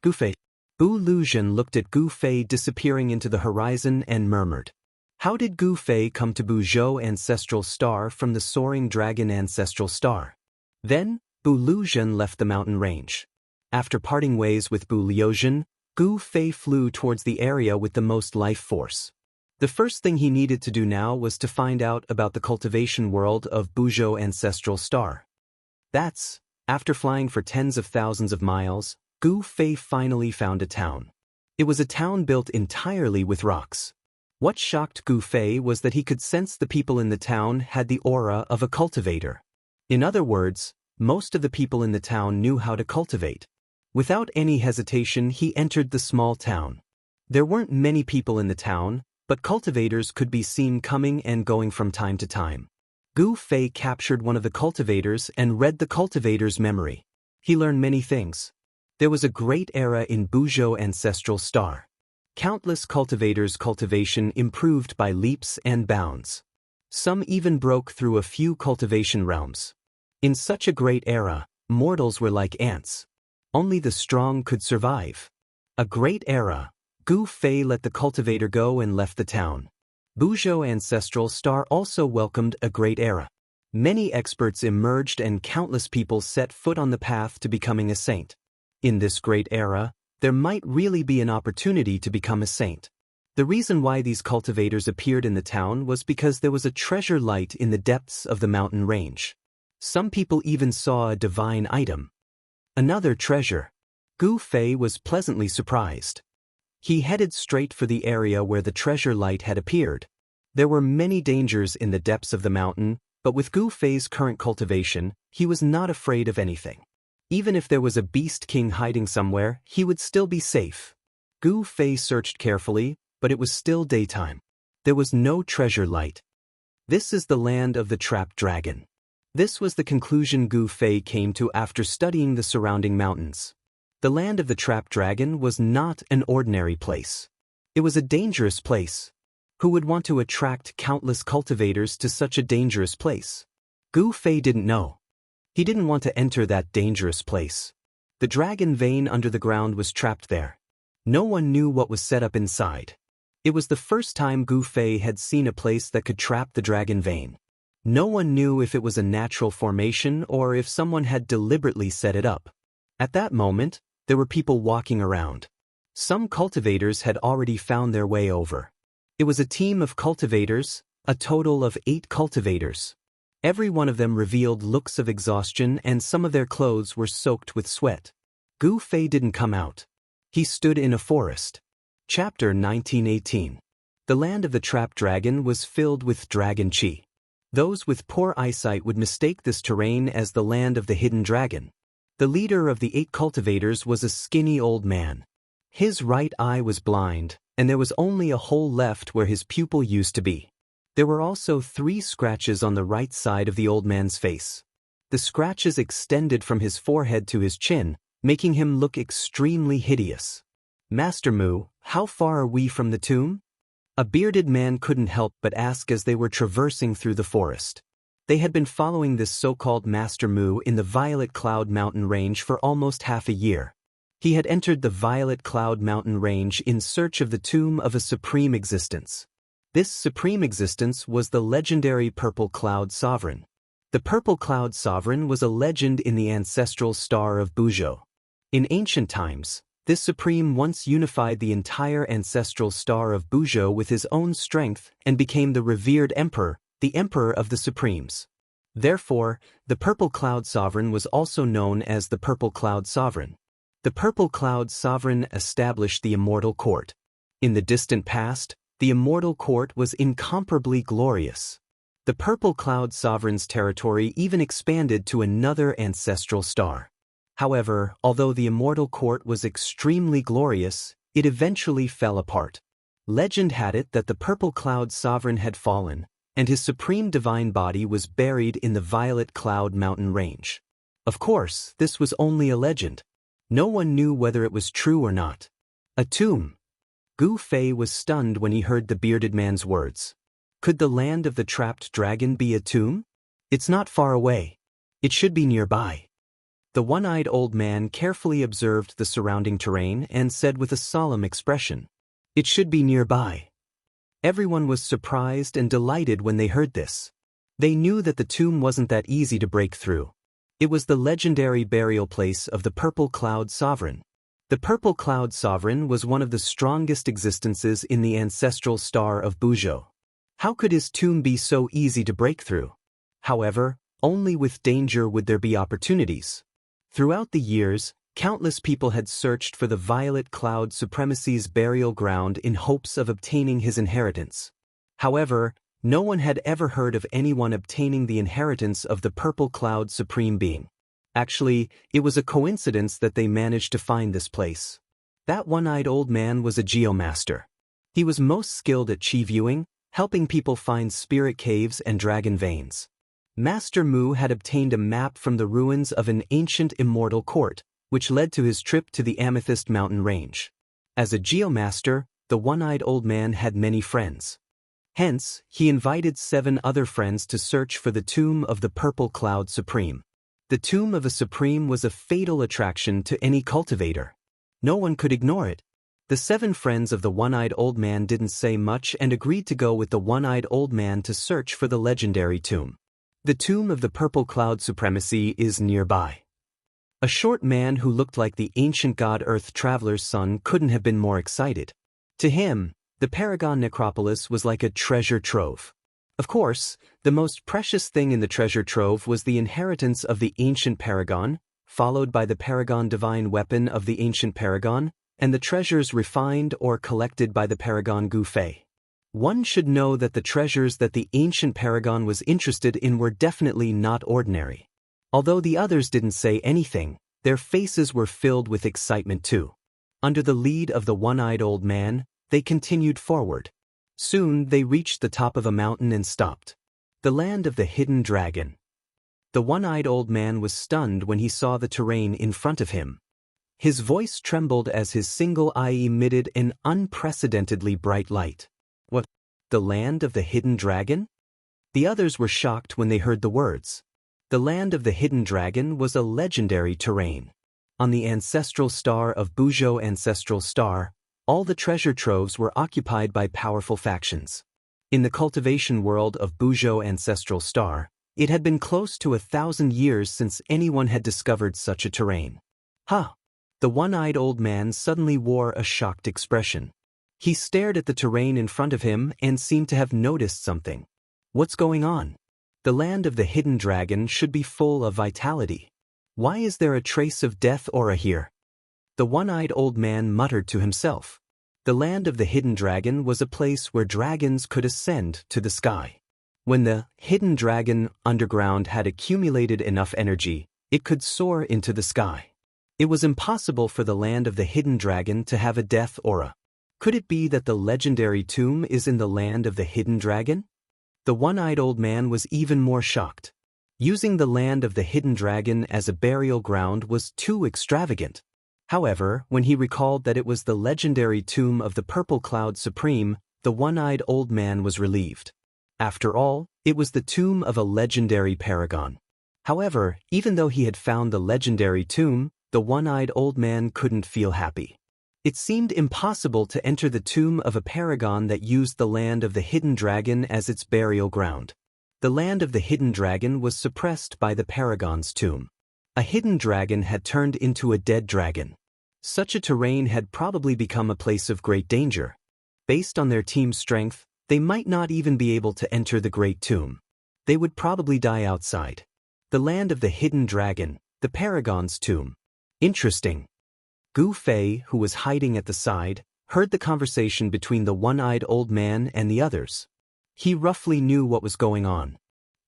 "Gu Fei." Bu Liuzhen looked at Gu Fei disappearing into the horizon and murmured. How did Gu Fei come to Buzhou Ancestral Star from the Soaring Dragon Ancestral Star? Then, Bu Liuzhen left the mountain range. After parting ways with Bu Liuzhen, Gu Fei flew towards the area with the most life force. The first thing he needed to do now was to find out about the cultivation world of Buzhou Ancestral Star. After flying for tens of thousands of miles, Gu Fei finally found a town. It was a town built entirely with rocks. What shocked Gu Fei was that he could sense the people in the town had the aura of a cultivator. In other words, most of the people in the town knew how to cultivate. Without any hesitation, he entered the small town. There weren't many people in the town, but cultivators could be seen coming and going from time to time. Gu Fei captured one of the cultivators and read the cultivator's memory. He learned many things. There was a great era in Buzhou Ancestral Star. Countless cultivators' cultivation improved by leaps and bounds. Some even broke through a few cultivation realms. In such a great era, mortals were like ants. Only the strong could survive. A great era. Gu Fei let the cultivator go and left the town. Buzhou Ancestral Star also welcomed a great era. Many experts emerged and countless people set foot on the path to becoming a saint. In this great era, there might really be an opportunity to become a saint. The reason why these cultivators appeared in the town was because there was a treasure light in the depths of the mountain range. Some people even saw a divine item. Another treasure. Gu Fei was pleasantly surprised. He headed straight for the area where the treasure light had appeared. There were many dangers in the depths of the mountain, but with Gu Fei's current cultivation, he was not afraid of anything. Even if there was a beast king hiding somewhere, he would still be safe. Gu Fei searched carefully, but it was still daytime. There was no treasure light. This is the land of the trapped dragon. This was the conclusion Gu Fei came to after studying the surrounding mountains. The land of the trapped dragon was not an ordinary place. It was a dangerous place. Who would want to attract countless cultivators to such a dangerous place? Gu Fei didn't know. He didn't want to enter that dangerous place. The dragon vein under the ground was trapped there. No one knew what was set up inside. It was the first time Gu Fei had seen a place that could trap the dragon vein. No one knew if it was a natural formation or if someone had deliberately set it up. At that moment, There were people walking around. Some cultivators had already found their way over. It was a team of cultivators, a total of 8 cultivators. Every one of them revealed looks of exhaustion, and some of their clothes were soaked with sweat. Gu Fei didn't come out. He stood in a forest. Chapter 1918. The land of the trapped dragon was filled with dragon qi. Those with poor eyesight would mistake this terrain as the land of the hidden dragon. The leader of the 8 cultivators was a skinny old man. His right eye was blind, and there was only a hole left where his pupil used to be. There were also 3 scratches on the right side of the old man's face. The scratches extended from his forehead to his chin, making him look extremely hideous. "Master Mu, how far are we from the tomb?" A bearded man couldn't help but ask as they were traversing through the forest. They had been following this so-called Master Mu in the Violet Cloud Mountain Range for almost half a year. He had entered the Violet Cloud Mountain Range in search of the tomb of a supreme existence. This supreme existence was the legendary Purple Cloud Sovereign. The Purple Cloud Sovereign was a legend in the ancestral star of Buzhou. In ancient times, this supreme once unified the entire ancestral star of Buzhou with his own strength and became the revered emperor, the Emperor of the Supremes. Therefore, the Purple Cloud Sovereign was also known as the Purple Cloud Sovereign. The Purple Cloud Sovereign established the Immortal Court. In the distant past, the Immortal Court was incomparably glorious. The Purple Cloud Sovereign's territory even expanded to another ancestral star. However, although the Immortal Court was extremely glorious, it eventually fell apart. Legend had it that the Purple Cloud Sovereign had fallen, and his supreme divine body was buried in the Violet Cloud Mountain Range. Of course, this was only a legend. No one knew whether it was true or not. A tomb. Gu Fei was stunned when he heard the bearded man's words. Could the land of the trapped dragon be a tomb? It's not far away. It should be nearby. The one-eyed old man carefully observed the surrounding terrain and said with a solemn expression, "It should be nearby." Everyone was surprised and delighted when they heard this. They knew that the tomb wasn't that easy to break through. It was the legendary burial place of the Purple Cloud Sovereign. The Purple Cloud Sovereign was one of the strongest existences in the ancestral star of Buzhou. How could his tomb be so easy to break through? However, only with danger would there be opportunities. Throughout the years, countless people had searched for the Violet Cloud Supremacy's burial ground in hopes of obtaining his inheritance. However, no one had ever heard of anyone obtaining the inheritance of the Purple Cloud Supreme Being. Actually, it was a coincidence that they managed to find this place. That one-eyed old man was a geomaster. He was most skilled at chi viewing, helping people find spirit caves and dragon veins. Master Mu had obtained a map from the ruins of an ancient immortal court, which led to his trip to the Amethyst Mountain Range. As a geomaster, the one-eyed old man had many friends. Hence, he invited 7 other friends to search for the tomb of the Purple Cloud Supreme. The tomb of a Supreme was a fatal attraction to any cultivator. No one could ignore it. The 7 friends of the one-eyed old man didn't say much and agreed to go with the one-eyed old man to search for the legendary tomb. The tomb of the Purple Cloud Supremacy is nearby. A short man who looked like the ancient god Earth Traveler's son couldn't have been more excited. To him, the Paragon Necropolis was like a treasure trove. Of course, the most precious thing in the treasure trove was the inheritance of the ancient Paragon, followed by the Paragon Divine Weapon of the ancient Paragon, and the treasures refined or collected by the Paragon Gu Fei. One should know that the treasures that the ancient Paragon was interested in were definitely not ordinary. Although the others didn't say anything, their faces were filled with excitement too. Under the lead of the one-eyed old man, they continued forward. Soon they reached the top of a mountain and stopped. The land of the hidden dragon. The one-eyed old man was stunned when he saw the terrain in front of him. His voice trembled as his single eye emitted an unprecedentedly bright light. What? The land of the hidden dragon? The others were shocked when they heard the words. The land of the hidden dragon was a legendary terrain. On the ancestral star of Buzhou Ancestral Star, all the treasure troves were occupied by powerful factions. In the cultivation world of Buzhou Ancestral Star, it had been close to 1,000 years since anyone had discovered such a terrain. Huh! The one-eyed old man suddenly wore a shocked expression. He stared at the terrain in front of him and seemed to have noticed something. What's going on? The land of the hidden dragon should be full of vitality. Why is there a trace of death aura here? The one-eyed old man muttered to himself. The land of the hidden dragon was a place where dragons could ascend to the sky. When the hidden dragon underground had accumulated enough energy, it could soar into the sky. It was impossible for the land of the hidden dragon to have a death aura. Could it be that the legendary tomb is in the land of the hidden dragon? The one-eyed old man was even more shocked. Using the land of the hidden dragon as a burial ground was too extravagant. However, when he recalled that it was the legendary tomb of the Purple Cloud Supreme, the one-eyed old man was relieved. After all, it was the tomb of a legendary paragon. However, even though he had found the legendary tomb, the one-eyed old man couldn't feel happy. It seemed impossible to enter the tomb of a paragon that used the land of the hidden dragon as its burial ground. The land of the hidden dragon was suppressed by the paragon's tomb. A hidden dragon had turned into a dead dragon. Such a terrain had probably become a place of great danger. Based on their team's strength, they might not even be able to enter the great tomb. They would probably die outside. The land of the hidden dragon, the paragon's tomb. Interesting. Gu Fei, who was hiding at the side, heard the conversation between the one-eyed old man and the others. He roughly knew what was going on.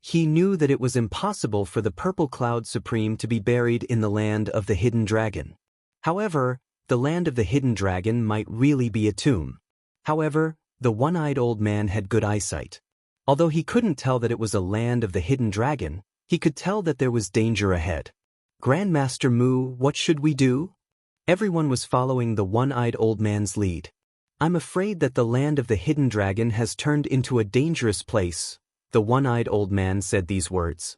He knew that it was impossible for the Purple Cloud Supreme to be buried in the land of the hidden dragon. However, the land of the hidden dragon might really be a tomb. However, the one-eyed old man had good eyesight. Although he couldn't tell that it was a land of the hidden dragon, he could tell that there was danger ahead. Grandmaster Mu, what should we do? Everyone was following the one-eyed old man's lead. I'm afraid that the land of the hidden dragon has turned into a dangerous place. The one-eyed old man said these words.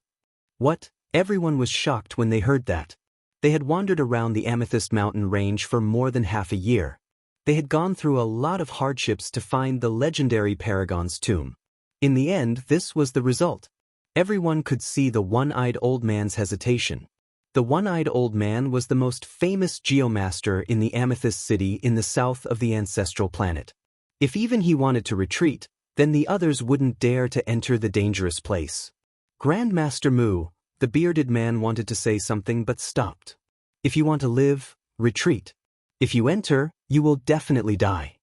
What? Everyone was shocked when they heard that. They had wandered around the Amethyst Mountain range for more than half a year. They had gone through a lot of hardships to find the legendary paragon's tomb. In the end, this was the result. Everyone could see the one-eyed old man's hesitation. The one-eyed old man was the most famous geomaster in the Amethyst City in the south of the ancestral planet. If even he wanted to retreat, then the others wouldn't dare to enter the dangerous place. Grandmaster Mu, the bearded man, wanted to say something but stopped. If you want to live, retreat. If you enter, you will definitely die.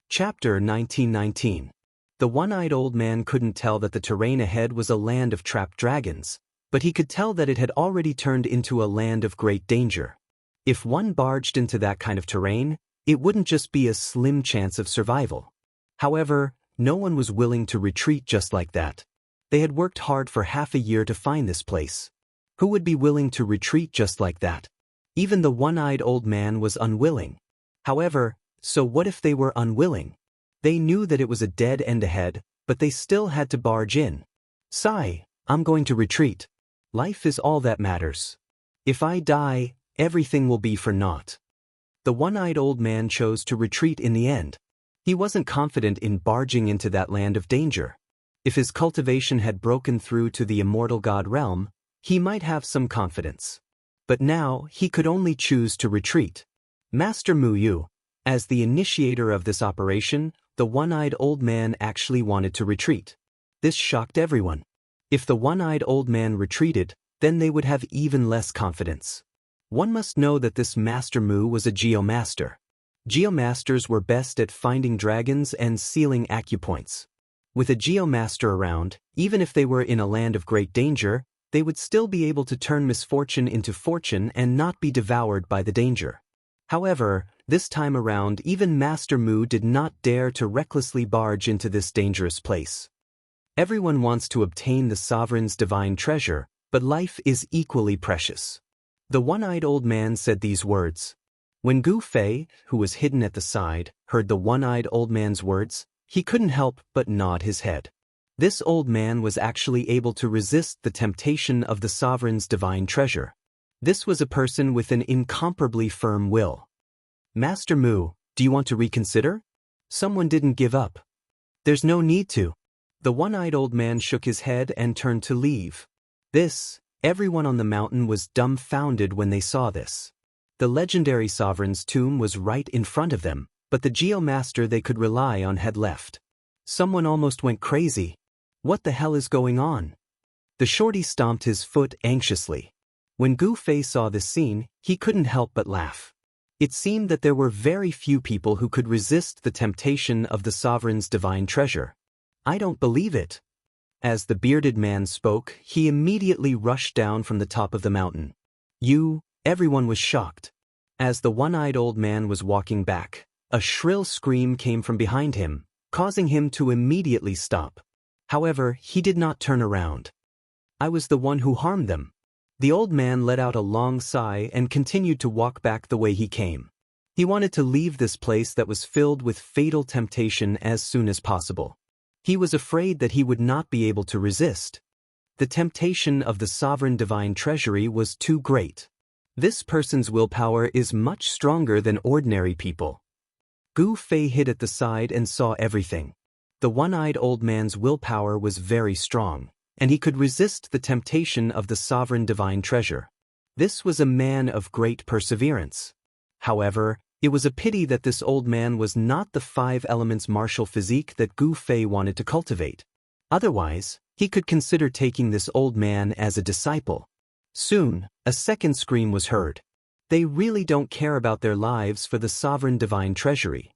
Chapter 1919. The one-eyed old man couldn't tell that the terrain ahead was a land of trapped dragons, but he could tell that it had already turned into a land of great danger. If one barged into that kind of terrain, it wouldn't just be a slim chance of survival. However, no one was willing to retreat just like that. They had worked hard for half a year to find this place. Who would be willing to retreat just like that? Even the one-eyed old man was unwilling. However, so what if they were unwilling? They knew that it was a dead end ahead, but they still had to barge in. Sigh, I'm going to retreat. Life is all that matters. If I die, everything will be for naught. The one-eyed old man chose to retreat in the end. He wasn't confident in barging into that land of danger. If his cultivation had broken through to the immortal god realm, he might have some confidence. But now, he could only choose to retreat. Master Mu Yu, as the initiator of this operation, the one-eyed old man actually wanted to retreat. This shocked everyone. If the one-eyed old man retreated, then they would have even less confidence. One must know that this Master Mu was a geomaster. Geomasters were best at finding dragons and sealing acupoints. With a geomaster around, even if they were in a land of great danger, they would still be able to turn misfortune into fortune and not be devoured by the danger. However, this time around even Master Mu did not dare to recklessly barge into this dangerous place. Everyone wants to obtain the sovereign's divine treasure, but life is equally precious. The one-eyed old man said these words. When Gu Fei, who was hidden at the side, heard the one-eyed old man's words, he couldn't help but nod his head. This old man was actually able to resist the temptation of the sovereign's divine treasure. This was a person with an incomparably firm will. Master Mu, do you want to reconsider? Someone didn't give up. There's no need to. The one-eyed old man shook his head and turned to leave. Everyone on the mountain was dumbfounded when they saw this. The legendary sovereign's tomb was right in front of them, but the geomaster they could rely on had left. Someone almost went crazy. What the hell is going on? The shorty stomped his foot anxiously. When Gu Fei saw this scene, he couldn't help but laugh. It seemed that there were very few people who could resist the temptation of the sovereign's divine treasure. I don't believe it. As the bearded man spoke, he immediately rushed down from the top of the mountain. Everyone was shocked. As the one-eyed old man was walking back, a shrill scream came from behind him, causing him to immediately stop. However, he did not turn around. I was the one who harmed them. The old man let out a long sigh and continued to walk back the way he came. He wanted to leave this place that was filled with fatal temptation as soon as possible. He was afraid that he would not be able to resist. The temptation of the sovereign divine treasury was too great. This person's willpower is much stronger than ordinary people. Gu Fei hid at the side and saw everything. The one-eyed old man's willpower was very strong, and he could resist the temptation of the sovereign divine treasure. This was a man of great perseverance. However, it was a pity that this old man was not the 5 elements martial physique that Gu Fei wanted to cultivate. Otherwise, he could consider taking this old man as a disciple. Soon, a second scream was heard. They really don't care about their lives for the sovereign divine treasury.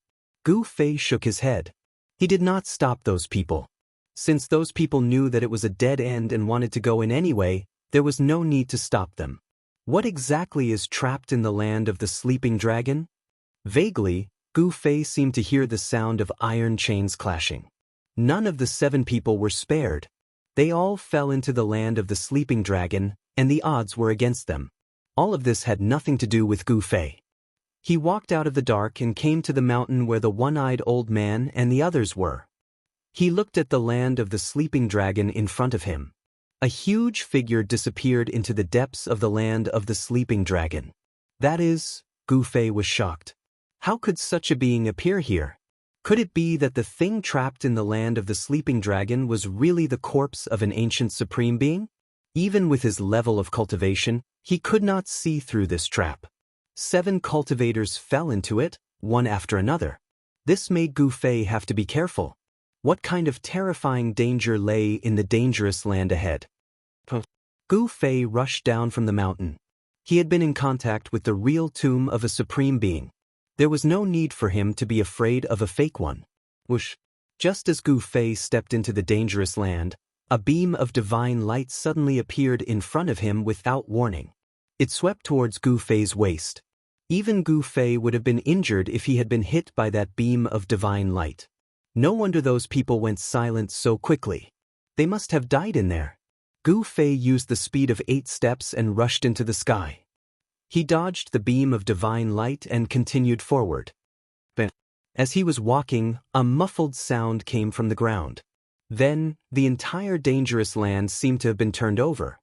Gu Fei shook his head. He did not stop those people. Since those people knew that it was a dead end and wanted to go in anyway, there was no need to stop them. What exactly is trapped in the land of the sleeping dragon? Vaguely, Gu Fei seemed to hear the sound of iron chains clashing. None of the 7 people were spared. They all fell into the land of the sleeping dragon, and the odds were against them. All of this had nothing to do with Gu Fei. He walked out of the dark and came to the mountain where the one-eyed old man and the others were. He looked at the land of the sleeping dragon in front of him. A huge figure disappeared into the depths of the land of the sleeping dragon. That is, Gu Fei was shocked. How could such a being appear here? Could it be that the thing trapped in the land of the sleeping dragon was really the corpse of an ancient supreme being? Even with his level of cultivation, he could not see through this trap. 7 cultivators fell into it, one after another. This made Gu Fei have to be careful. What kind of terrifying danger lay in the dangerous land ahead? Gu Fei rushed down from the mountain. He had been in contact with the real tomb of a supreme being. There was no need for him to be afraid of a fake one. Whoosh! Just as Gu Fei stepped into the dangerous land, a beam of divine light suddenly appeared in front of him without warning. It swept towards Gu Fei's waist. Even Gu Fei would have been injured if he had been hit by that beam of divine light. No wonder those people went silent so quickly. They must have died in there. Gu Fei used the speed of 8 steps and rushed into the sky. He dodged the beam of divine light and continued forward. But as he was walking, a muffled sound came from the ground. Then, the entire dangerous land seemed to have been turned over.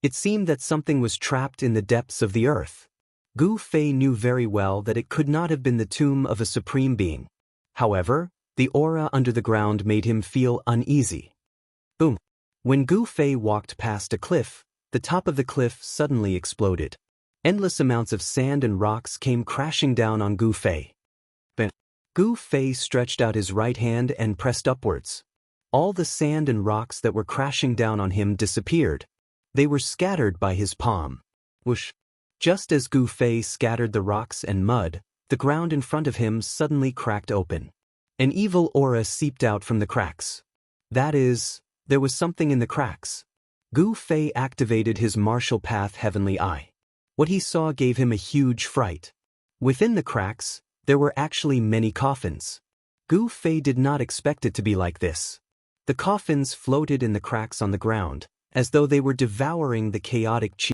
It seemed that something was trapped in the depths of the earth. Gu Fei knew very well that it could not have been the tomb of a supreme being. However, the aura under the ground made him feel uneasy. Boom! When Gu Fei walked past a cliff, the top of the cliff suddenly exploded. Endless amounts of sand and rocks came crashing down on Gu Fei. Gu Fei stretched out his right hand and pressed upwards. All the sand and rocks that were crashing down on him disappeared. They were scattered by his palm. Whoosh! Just as Gu Fei scattered the rocks and mud, the ground in front of him suddenly cracked open. An evil aura seeped out from the cracks. That is, there was something in the cracks. Gu Fei activated his martial path heavenly eye. What he saw gave him a huge fright. Within the cracks, there were actually many coffins. Gu Fei did not expect it to be like this. The coffins floated in the cracks on the ground, as though they were devouring the chaotic chi